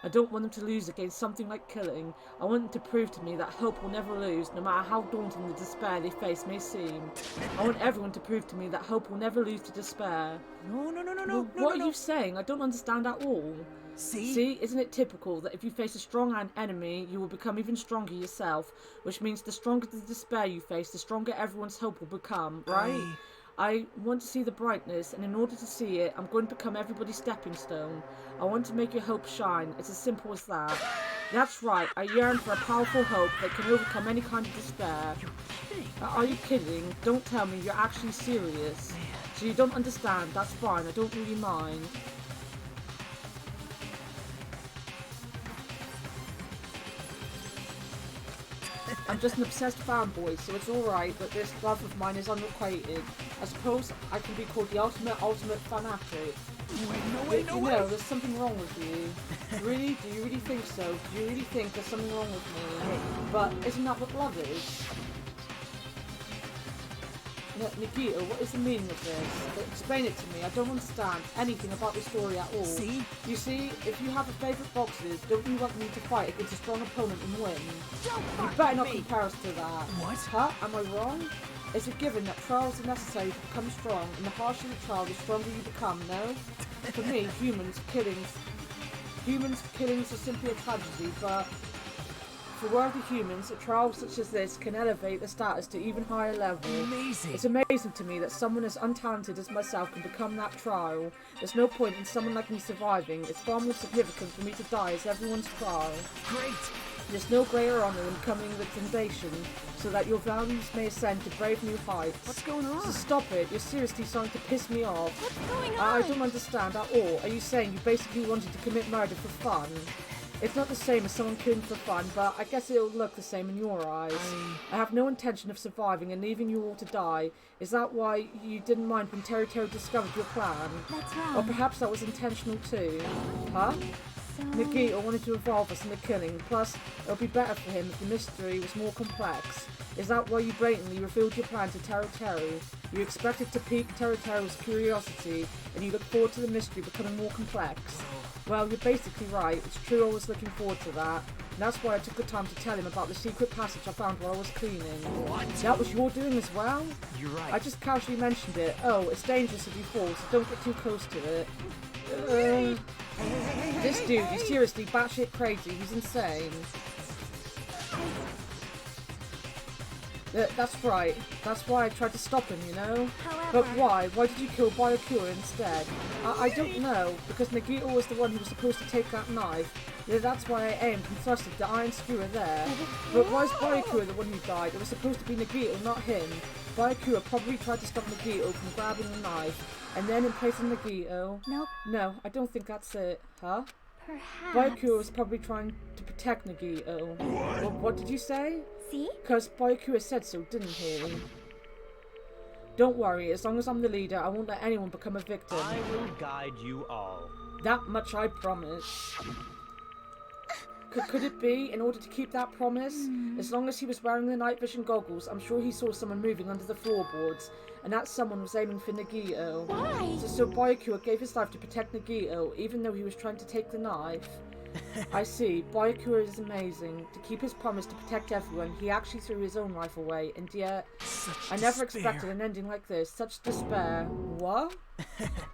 I don't want them to lose against something like killing. I want them to prove to me that hope will never lose, no matter how daunting the despair they face may seem. I want everyone to prove to me that hope will never lose to despair. No. What are you saying? I don't understand at all. See, isn't it typical that if you face a strong enemy, you will become even stronger yourself, which means the stronger the despair you face, the stronger everyone's hope will become, right? I want to see the brightness, and in order to see it, I'm going to become everybody's stepping stone. I want to make your hope shine. It's as simple as that. That's right, I yearn for a powerful hope that can overcome any kind of despair. Are you kidding? Don't tell me you're actually serious. So you don't understand, that's fine, I don't really mind. I'm just an obsessed fanboy, so it's alright, but this love of mine is unrequited. I suppose I can be called the ultimate fanatic. Wait, no way! You know, there's something wrong with you. Really? Do you really think so? Do you really think there's something wrong with me? But isn't that what love is? Nagito, what is the meaning of this? Explain it to me. I don't understand anything about the story at all. See? You see, if you have a favourite boxers, don't you want me to fight against a strong opponent and win? You better not compare us to that. What? Huh? Am I wrong? It's a given that trials are necessary to become strong, and the harsher the trial, the stronger you become, no? For me, humans killings are simply a tragedy, but for worthy humans, a trial such as this can elevate the status to even higher level. Amazing! It's amazing to me that someone as untalented as myself can become that trial. There's no point in someone like me surviving. It's far more significant for me to die as everyone's trial. Great! There's no greater honour than becoming the foundation, so that your values may ascend to brave new heights. What's going on? So stop it. You're seriously starting to piss me off. What's going on? I don't understand at all. Are you saying you basically wanted to commit murder for fun? It's not the same as someone killing for fun, but I guess it'll look the same in your eyes. I have no intention of surviving and leaving you all to die. Is that why you didn't mind when Terry discovered your plan? That's wrong. Or perhaps that was intentional too. Huh? Nagito wanted to involve us in the killing, plus it would be better for him if the mystery was more complex. Is that why you blatantly revealed your plan to Teru? You expected to pique Teru's curiosity, and you look forward to the mystery becoming more complex. Well, you're basically right. It's true I was looking forward to that. And that's why I took the time to tell him about the secret passage I found while I was cleaning. What? That was your doing as well? You're right. I just casually mentioned it. Oh, it's dangerous if you fall, so don't get too close to it. This dude, he's seriously batshit crazy. He's insane. That's right. That's why I tried to stop him, you know? But why? Why did you kill Byakuya instead? I don't know, because Nagito was the one who was supposed to take that knife. Yeah, that's why I aimed and thrusted the iron skewer there. But why is Byakuya the one who died? It was supposed to be Nagito, not him. Byakuya probably tried to stop Nagito from grabbing the knife, and then in place of Nagito... Nope. No, I don't think that's it. Huh? Perhaps. Byakuya was probably trying to protect Nagito. What did you say? See? Because Byakuya said so, didn't he? Don't worry, as long as I'm the leader, I won't let anyone become a victim. I will guide you all. That much I promise. Could it be, in order to keep that promise? As long as he was wearing the night vision goggles, I'm sure he saw someone moving under the floorboards, and that someone was aiming for Nagito. Why? So Byakuya gave his life to protect Nagito, even though he was trying to take the knife. I see. Byakuya is amazing. To keep his promise to protect everyone, he actually threw his own life away, and yet... I never expected an ending like this. Such despair. What?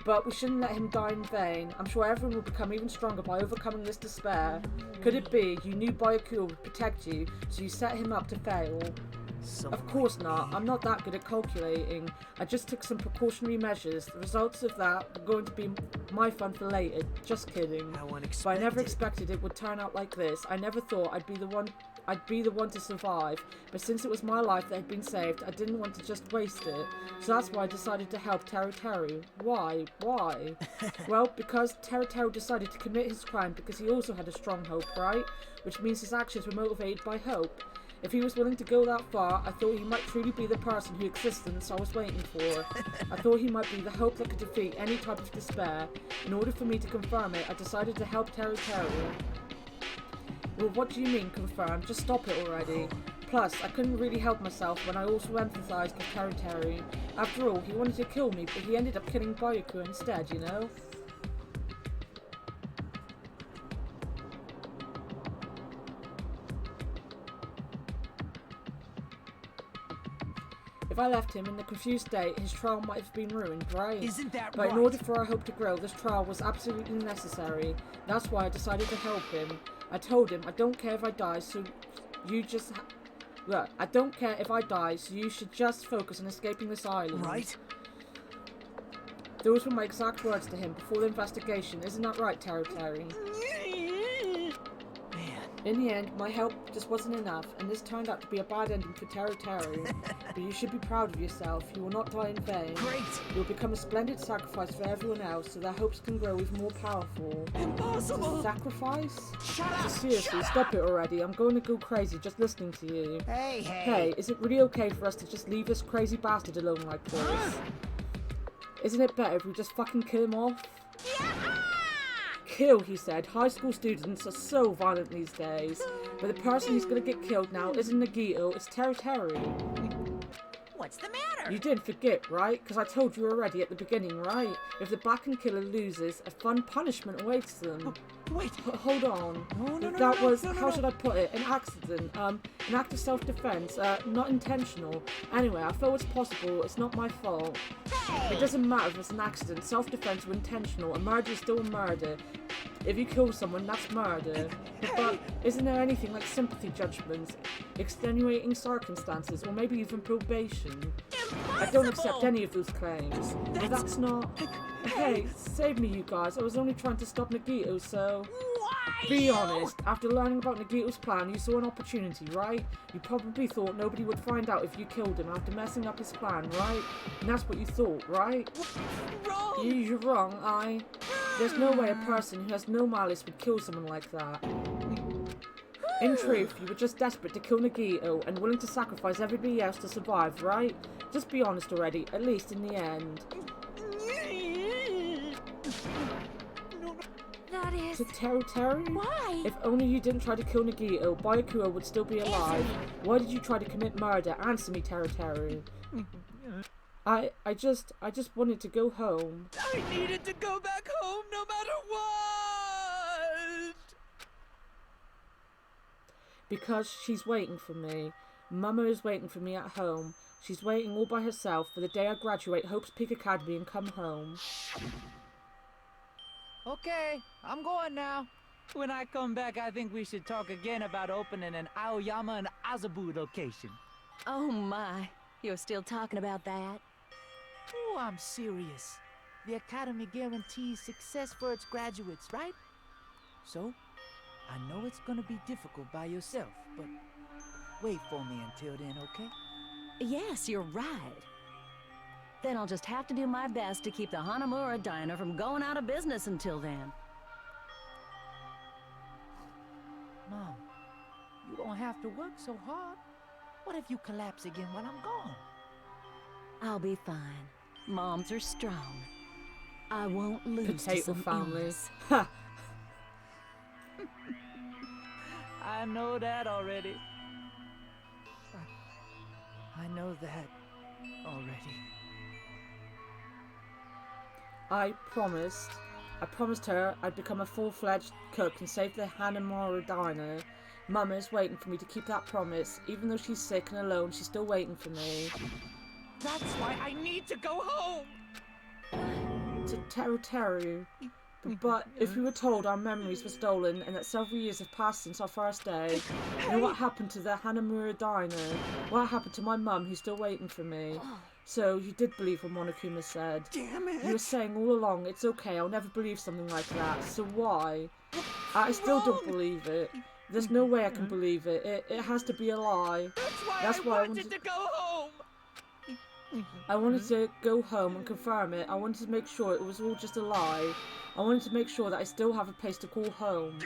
But we shouldn't let him die in vain. I'm sure everyone will become even stronger by overcoming this despair. Could it be you knew Byakuya would protect you, so you set him up to fail? Of course not. I'm not that good at calculating. I just took some precautionary measures. The results of that were going to be my fun for later. Just kidding. But I never expected it would turn out like this. I never thought I'd be the one to survive. But since it was my life that had been saved, I didn't want to just waste it. So that's why I decided to help Teru. Why? Why? Well, because Teru decided to commit his crime because he also had a strong hope, right? Which means his actions were motivated by hope. If he was willing to go that far, I thought he might truly be the person whose existence I was waiting for. I thought he might be the hope that could defeat any type of despair. In order for me to confirm it, I decided to help Teru. Well, what do you mean, confirm? Just stop it already. Plus, I couldn't really help myself when I also empathized with Teru. After all, he wanted to kill me, but he ended up killing Byakuya instead, you know? If I left him in the confused state, his trial might have been ruined, right? Isn't that But right? in order for our hope to grow, this trial was absolutely necessary. That's why I decided to help him. I told him, I don't care if I die, so you just... Look, I don't care if I die, so you should just focus on escaping this island. Right? Those were my exact words to him before the investigation. Isn't that right, Teru? In the end, my help just wasn't enough, and this turned out to be a bad ending for Teru. But you should be proud of yourself. You will not die in vain. Great! You will become a splendid sacrifice for everyone else, so their hopes can grow even more powerful. Impossible! Sacrifice? Shut up! Seriously, stop it already. I'm going to go crazy just listening to you. Hey! Hey, is it really okay for us to just leave this crazy bastard alone like this? Isn't it better if we just fucking kill him off? Kill, he said. High school students are so violent these days. But the person who's gonna get killed now isn't Nagito, it's Teru. What's the matter? You didn't forget, right? Because I told you already at the beginning, right? If the Bakken killer loses, a fun punishment awaits them. Wait. Hold on. How should I put it? An accident. An act of self-defense. Not intentional. Anyway, I feel it's possible. It's not my fault. It doesn't matter if it's an accident, self-defense or intentional. A murder is still a murder. If you kill someone, that's murder. But isn't there anything like sympathy judgments, extenuating circumstances, or maybe even probation? I don't accept any of those claims. But that's not... Hey, save me, you guys. I was only trying to stop Nagito, so... Be honest. After learning about Nagito's plan, you saw an opportunity, right? You probably thought nobody would find out if you killed him after messing up his plan, right? And that's what you thought, right? You're wrong, There's no way a person who has no malice would kill someone like that. In truth, you were just desperate to kill Nagito and willing to sacrifice everybody else to survive, right? Just be honest already, at least in the end. That is... To Teru? Why? If only you didn't try to kill Nagito, Byakuya would still be alive. Why did you try to commit murder? Answer me, Teru. I just wanted to go home. I needed to go back home no matter what! Because she's waiting for me. Mama is waiting for me at home. She's waiting all by herself for the day I graduate Hope's Peak Academy and come home. Okay, I'm going now. When I come back, I think we should talk again about opening an Aoyama and Azabu location. Oh my, you're still talking about that? Oh, I'm serious. The Academy guarantees success for its graduates, right? So, I know it's gonna be difficult by yourself, but wait for me until then, okay? Yes, you're right. Then I'll just have to do my best to keep the Hanamura Diner from going out of business until then. Mom, you don't have to work so hard. What if you collapse again while I'm gone? I'll be fine. Moms are strong. I won't lose to Potato some family. illness. Ha! I know that already. I know that already. I promised her I'd become a full-fledged cook and save the Hanamura Diner. Mama is waiting for me to keep that promise. Even though she's sick and alone, she's still waiting for me. That's why I need to go home! To Teru. But if we were told our memories were stolen and that several years have passed since our first day, you know what happened to the Hanamura Diner? What happened to my mum who's still waiting for me? So you did believe what Monokuma said. Damn it! You were saying all along, it's okay, I'll never believe something like that. So why? I still don't believe it. There's no way I can believe it. It has to be a lie. That's why I wanted to go home! I wanted to go home and confirm it. I wanted to make sure it was all just a lie. I wanted to make sure that I still have a place to call home.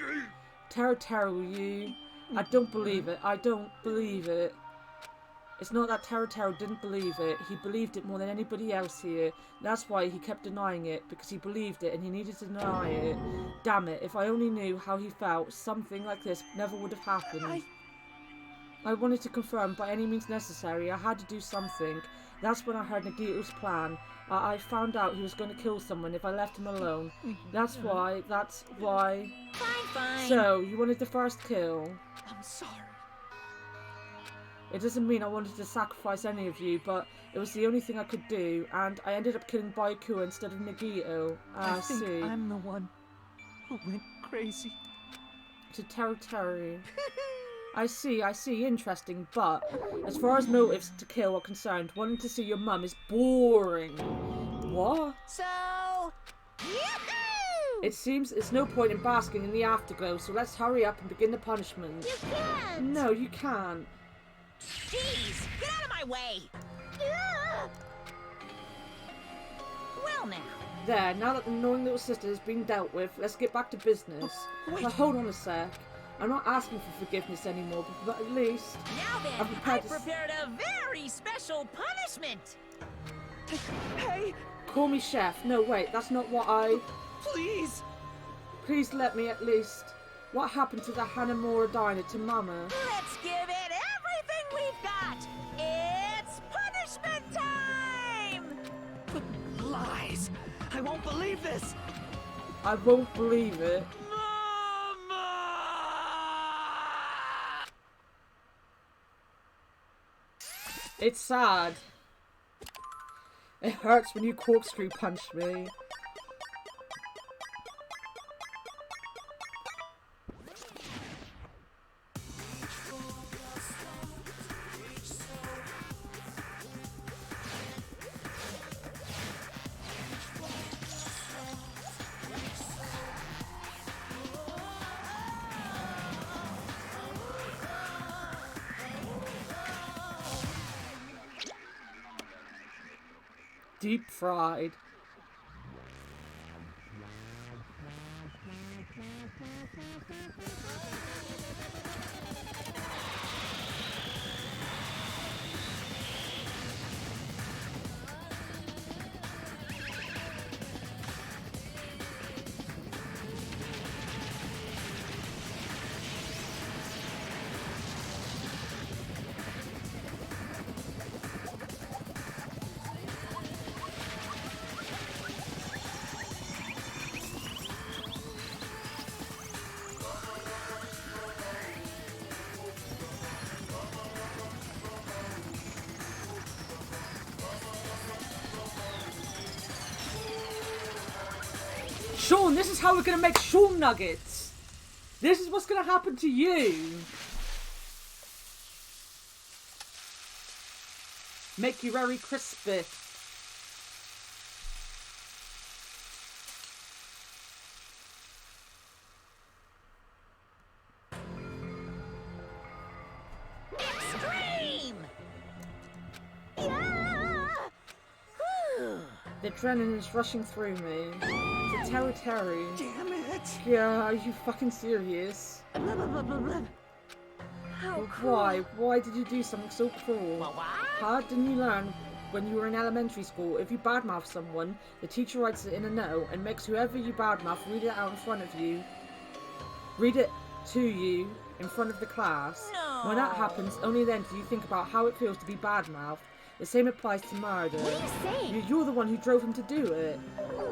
Teru, you... I don't believe it. I don't believe it. It's not that Teru didn't believe it. He believed it more than anybody else here. That's why he kept denying it, because he believed it and he needed to deny it. Damn it, if I only knew how he felt, something like this never would have happened. I wanted to confirm by any means necessary. I had to do something. That's when I heard Nagito's plan. I found out he was going to kill someone if I left him alone. That's why. Fine. So, you wanted the first kill. I'm sorry. It doesn't mean I wanted to sacrifice any of you, but it was the only thing I could do, and I ended up killing Byakuya instead of Nagito. I think I'm the one who went crazy. To Teru. I see, interesting, but as far as motives to kill are concerned, wanting to see your mum is boring. What? So, yahoo! It seems it's no point in basking in the afterglow, so let's hurry up and begin the punishment. You can't! No, you can't. Jeez, get out of my way! Well now. There, now that the annoying little sister has been dealt with, let's get back to business. Wait. Now hold on a sec. I'm not asking for forgiveness anymore, but at least... Now then, I've I prepared a very special punishment! Hey! Call me chef. No, wait, that's not what I... Please! Please let me at least... What happened to the Hanamura Diner to Mama? Let's give it everything we've got! It's punishment time! Lies! I won't believe this! I won't believe it. It's sad. It hurts when you corkscrew punch me. Deep fried. Sean, this is how we're gonna make Sean nuggets. This is what's gonna happen to you. Make you very crispy. Extreme! The adrenaline is rushing through me. It's a territory. Damn it! Yeah, are you fucking serious? How Why? Why did you do something so cruel? Huh? Didn't you learn when you were in elementary school, if you badmouth someone, the teacher writes it in a note and makes whoever you badmouth read it out in front of you. Read it to you in front of the class. No. When that happens, only then do you think about how it feels to be badmouthed. The same applies to murder. What are you saying? You're the one who drove him to do it.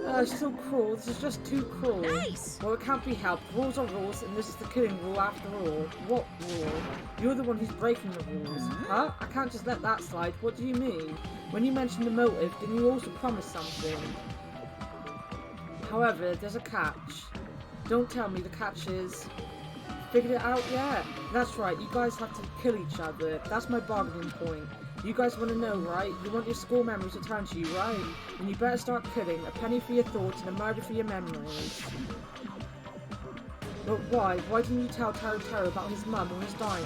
It's so cruel. This is just too cruel. Nice. Well, it can't be helped. Rules are rules, and this is the killing rule after all. What rule? You're the one who's breaking the rules. Huh? I can't just let that slide. What do you mean? When you mentioned the motive, didn't you also promise something? However, there's a catch. Don't tell me the catch is... Figured it out yet? That's right, you guys have to kill each other. That's my bargaining point. You guys want to know, right? You want your school memories returned to you, right? Then you better start killing. A penny for your thoughts and a murder for your memories. But why? Why didn't you tell Taro about his mum and his dying?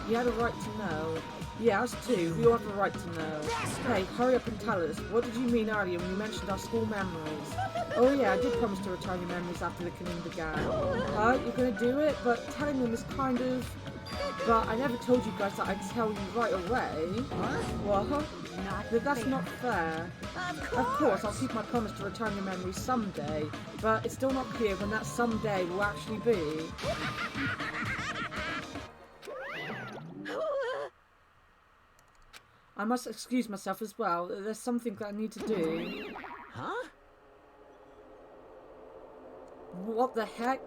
He had a right to know. Yeah, us too. We all have a right to know. Hey, hurry up and tell us. What did you mean earlier when you mentioned our school memories? Oh yeah, I did promise to return your memories after the killing began. You're gonna do it? But telling them is kind of... But I never told you guys that I'd tell you right away. What? But that's not fair. Of course, I'll keep my promise to return your memories someday, but it's still not clear when that someday will actually be. I must excuse myself as well. There's something that I need to do. Huh? What the heck?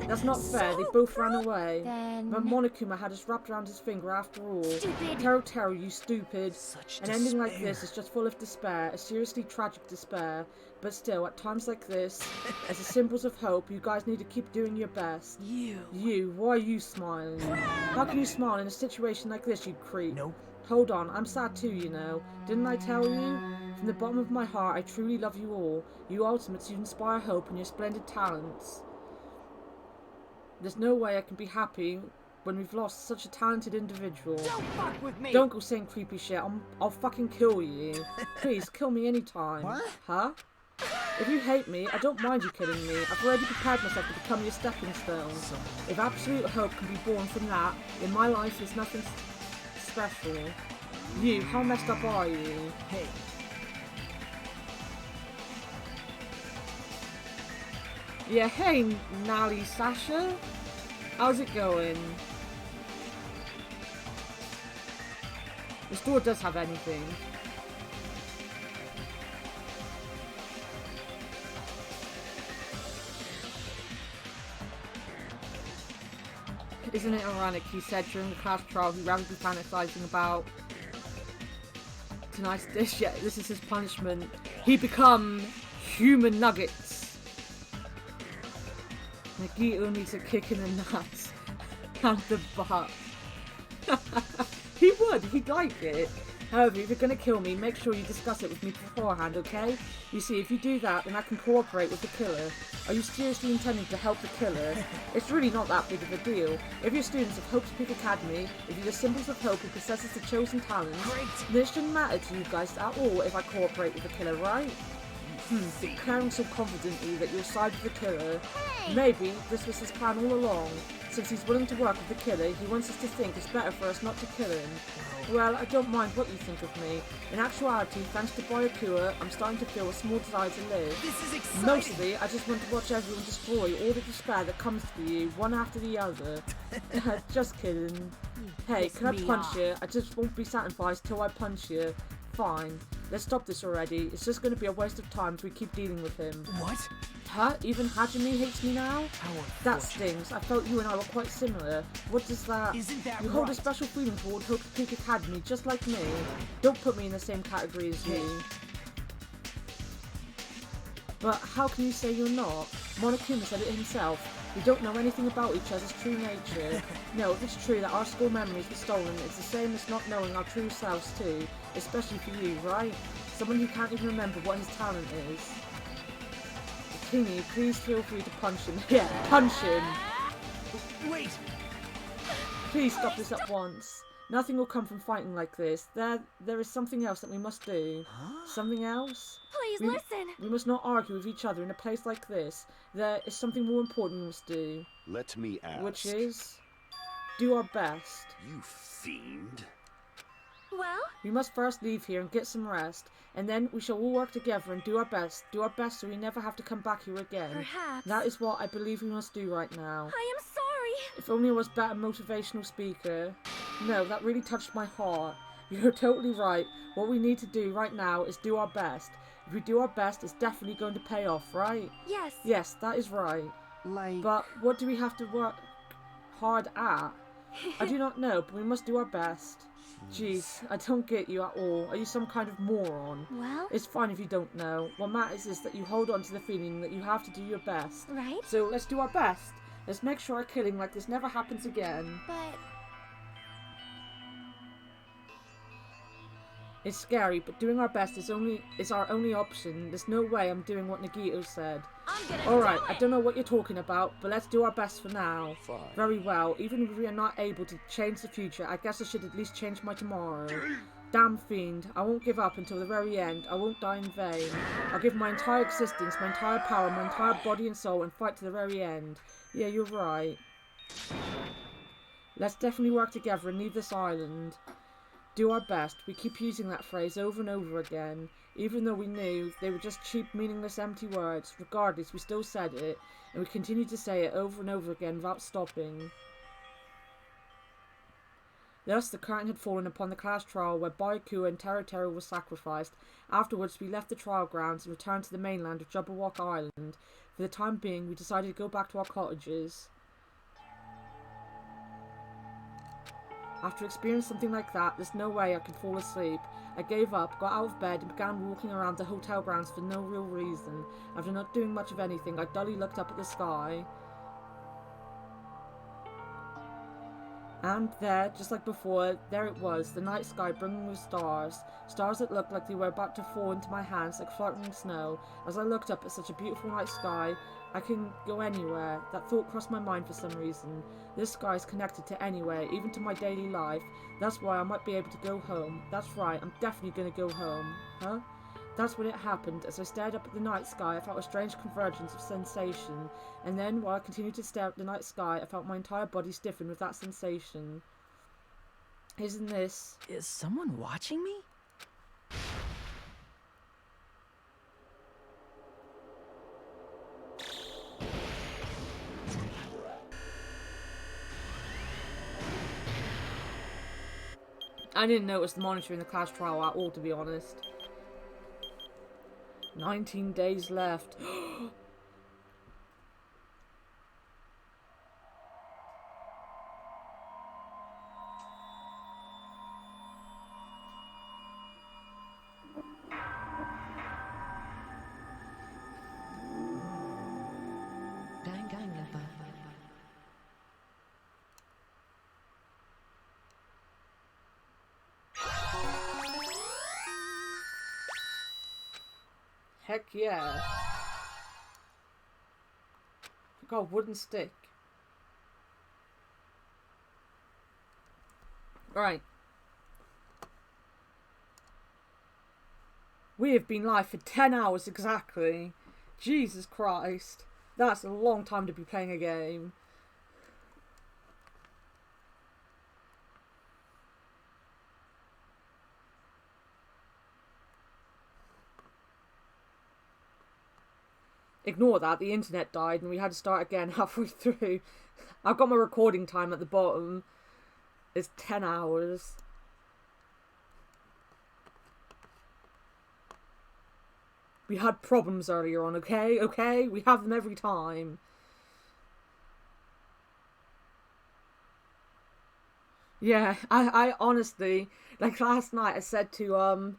That's not fair. They both ran away. Then... But Monokuma had us wrapped around his finger after all. Stupid. Taro, you stupid. An ending like this is just full of despair, a seriously tragic despair. But still, at times like this, as the symbols of hope, you guys need to keep doing your best. You, why are you smiling? How can you smile in a situation like this, you creep? Nope. Hold on, I'm sad too, you know. Didn't I tell you? From the bottom of my heart, I truly love you all. You ultimates who inspire hope and your splendid talents. There's no way I can be happy when we've lost such a talented individual. Don't fuck with me! Don't go saying creepy shit. I'll fucking kill you. Please, kill me anytime. What? Huh? If you hate me, I don't mind you killing me. I've already prepared myself to become your stepping stone. If absolute hope can be born from that, then my life is nothing special. You, how messed up are you? Hey. Yeah, hey, Nally Sasha. How's it going? The store does have anything. Isn't it ironic, he said during the class trial, he rapidly fantasizing about tonight's dish. Yeah, this is his punishment. He become human nuggets. Nagito needs a kick in the nuts and the butt. He would, he'd like it. However, if you're gonna kill me, make sure you discuss it with me beforehand, okay? You see, if you do that, then I can cooperate with the killer. Are you seriously intending to help the killer? It's really not that big of a deal. If you're students of Hope's Peak Academy, if you're the symbols of hope who possesses the chosen talent, then it shouldn't matter to you guys at all if I cooperate with the killer, right? Declaring so confidently that you'll side with the killer. Hey. Maybe this was his plan all along. Since he's willing to work with the killer, he wants us to think it's better for us not to kill him. Well, I don't mind what you think of me. In actuality, thanks to Byakuya, I'm starting to feel a small desire to live. This is exciting! Mostly, I just want to watch everyone destroy all the despair that comes to you, one after the other. Just kidding. Hey, can I punch you? I just won't be satisfied till I punch you. Fine. Let's stop this already. It's just going to be a waste of time if we keep dealing with him. What? Huh? Even Hajime hates me now? That stings. I felt you and I were quite similar. What does that... Isn't that You hold a right? special feeling toward Hope's Peak Academy, just like me. Don't put me in the same category as you. But how can you say you're not? Monokuma said it himself. We don't know anything about each other's true nature. No, if it's true that our school memories were stolen, it's the same as not knowing our true selves too. Especially for you, right? Someone who can't even remember what his talent is. Kingy, please feel free to punch him. Yeah, punch him! Wait! Please stop this at once. Nothing will come from fighting like this. There is something else that we must do. Huh? Something else? Please listen! We must not argue with each other in a place like this. There is something more important we must do. Let me ask. Which is... do our best. You fiend. Well? We must first leave here and get some rest. And then we shall all work together and do our best. Do our best so we never have to come back here again. Perhaps. That is what I believe we must do right now. I am sorry! If only I was a better motivational speaker. No, that really touched my heart. You're totally right. What we need to do right now is do our best. If we do our best, it's definitely going to pay off, right? Yes. Yes, that is right. Like... But what do we have to work hard at? I do not know, but we must do our best. Jeez, I don't get you at all. Are you some kind of moron? Well? It's fine if you don't know. What matters is that you hold on to the feeling that you have to do your best. Right? So let's do our best. Let's make sure our killing like this never happens again. But... It's scary, but doing our best is our only option. There's no way I'm doing what Nagito said. Alright, I don't know what you're talking about, but let's do our best for now. Fine. Very well. Even if we are not able to change the future, I guess I should at least change my tomorrow. Damn fiend. I won't give up until the very end. I won't die in vain. I'll give my entire existence, my entire power, my entire body and soul, and fight to the very end. Yeah, you're right. Let's definitely work together and leave this island. Do our best. We keep using that phrase over and over again. Even though we knew they were just cheap, meaningless, empty words, regardless, we still said it, and we continued to say it over and over again without stopping. Thus, the curtain had fallen upon the class trial where Byakuya and Teru were sacrificed. Afterwards, we left the trial grounds and returned to the mainland of Jabberwock Island. For the time being, we decided to go back to our cottages. After experiencing something like that, there's no way I could fall asleep. I gave up, got out of bed, and began walking around the hotel grounds for no real reason. After not doing much of anything, I dully looked up at the sky. And there, just like before, there it was, the night sky brimming with stars. Stars that looked like they were about to fall into my hands like fluttering snow. As I looked up at such a beautiful night sky, I can go anywhere. That thought crossed my mind for some reason. This sky is connected to anywhere, even to my daily life. That's why I might be able to go home. That's right, I'm definitely going to go home. Huh? That's when it happened. As I stared up at the night sky, I felt a strange convergence of sensation. And then, while I continued to stare at the night sky, I felt my entire body stiffen with that sensation. Isn't this... Is someone watching me? I didn't notice the monitor in the class trial at all, to be honest. 19 days left. Danganronpa. Heck yeah. I got a wooden stick. Right. We have been live for 10 hours exactly. Jesus Christ. That's a long time to be playing a game. Ignore that, the internet died and we had to start again halfway through. I've got my recording time at the bottom. It's 10 hours. We had problems earlier on, okay? Okay? We have them every time. Yeah, I honestly, like last night I said to,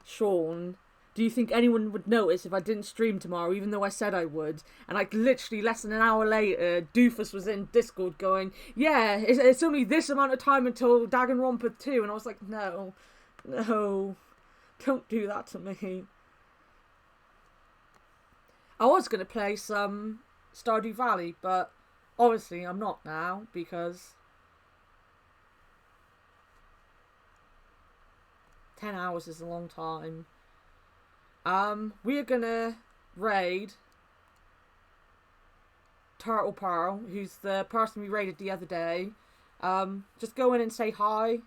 Sean, do you think anyone would notice if I didn't stream tomorrow, even though I said I would? And like literally less than an hour later, Doofus was in Discord going, yeah, it's only this amount of time until Danganronpa 2. And I was like, no, don't do that to me. I was going to play some Stardew Valley, but obviously I'm not now because 10 hours is a long time. We are gonna raid Turtle Pearl, who's the person we raided the other day. Just go in and say hi.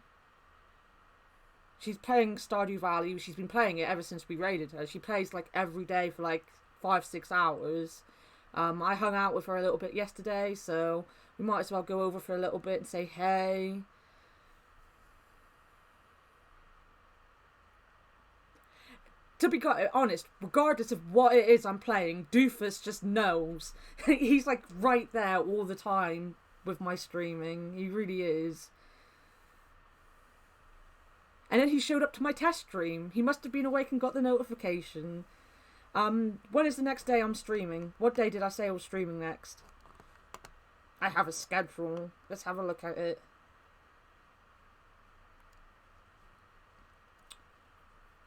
She's playing Stardew Valley. She's been playing it ever since we raided her. She plays like every day for like 5-6 hours. I hung out with her a little bit yesterday, so we might as well go over for a little bit and say hey. To be quite honest, regardless of what it is I'm playing, Doofus just knows. He's like right there all the time with my streaming. He really is. And then he showed up to my test stream. He must have been awake and got the notification. When is the next day I'm streaming? What day did I say I was streaming next? I have a schedule. Let's have a look at it.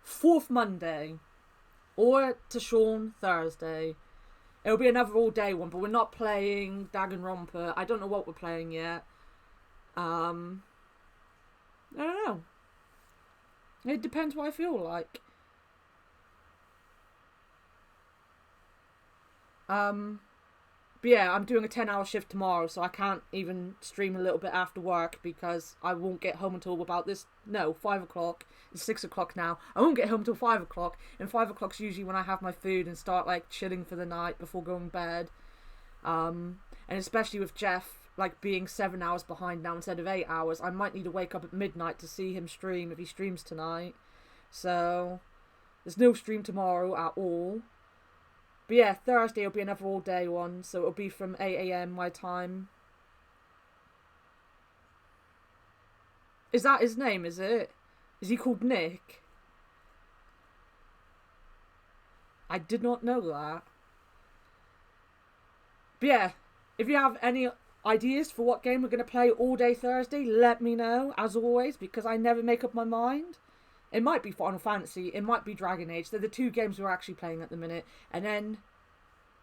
Fourth Monday, or to Sean Thursday. It'll be another all day one, but we're not playing Danganronpa. I don't know what we're playing yet. I don't know. It depends what I feel like. But yeah, I'm doing a 10-hour shift tomorrow, so I can't even stream a little bit after work because I won't get home until about 5 o'clock. It's 6 o'clock now. I won't get home till 5 o'clock, and 5 o'clock's usually when I have my food and start like chilling for the night before going to bed. And especially with Jeff like being 7 hours behind now instead of 8 hours, I might need to wake up at midnight to see him stream if he streams tonight. So there's no stream tomorrow at all. But yeah, Thursday will be another all day one, so it'll be from 8 AM my time. Is that his name, is it? Is he called Nick? I did not know that. But yeah, if you have any ideas for what game we're going to play all day Thursday, let me know, as always, because I never make up my mind. It might be Final Fantasy, it might be Dragon Age. They're the two games we're actually playing at the minute. And then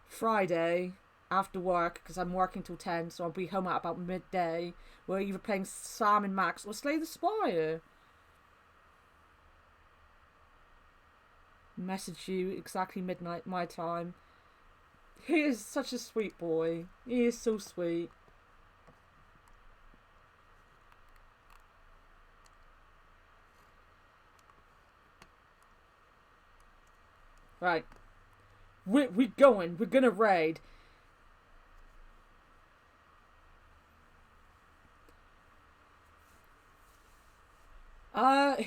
Friday, after work, because I'm working till 10, so I'll be home at about midday, we're either playing Sam and Max or Slay the Spire. Message you exactly midnight my time. He is such a sweet boy. He is so sweet. Right. We're going. We're gonna raid.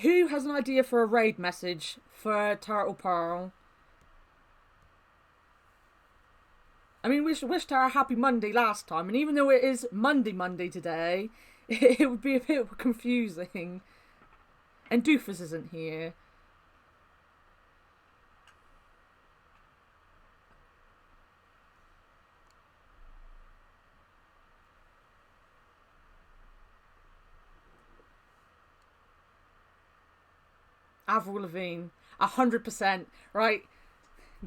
Who has an idea for a raid message for Turtle Pearl? I mean, we wished her a happy Monday last time, and even though it is Monday today, it would be a bit confusing. And Doofus isn't here. Avril Lavigne, 100%, right?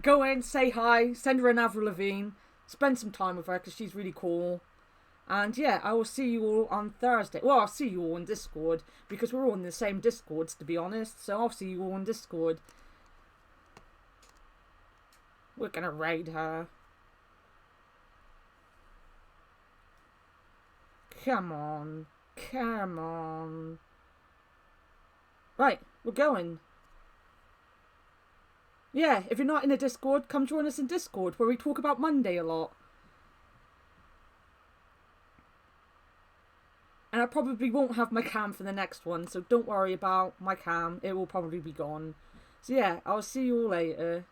Go in, say hi, send her an Avril Lavigne, spend some time with her because she's really cool. And yeah, I will see you all on Thursday. Well, I'll see you all in Discord because we're all in the same Discords, to be honest. So I'll see you all in Discord. We're gonna raid her. Come on. Come on. Right, we're going. Yeah, if you're not in the Discord, come join us in Discord, where we talk about Monday a lot. And I probably won't have my cam for the next one, so don't worry about my cam. It will probably be gone. So yeah, I'll see you all later.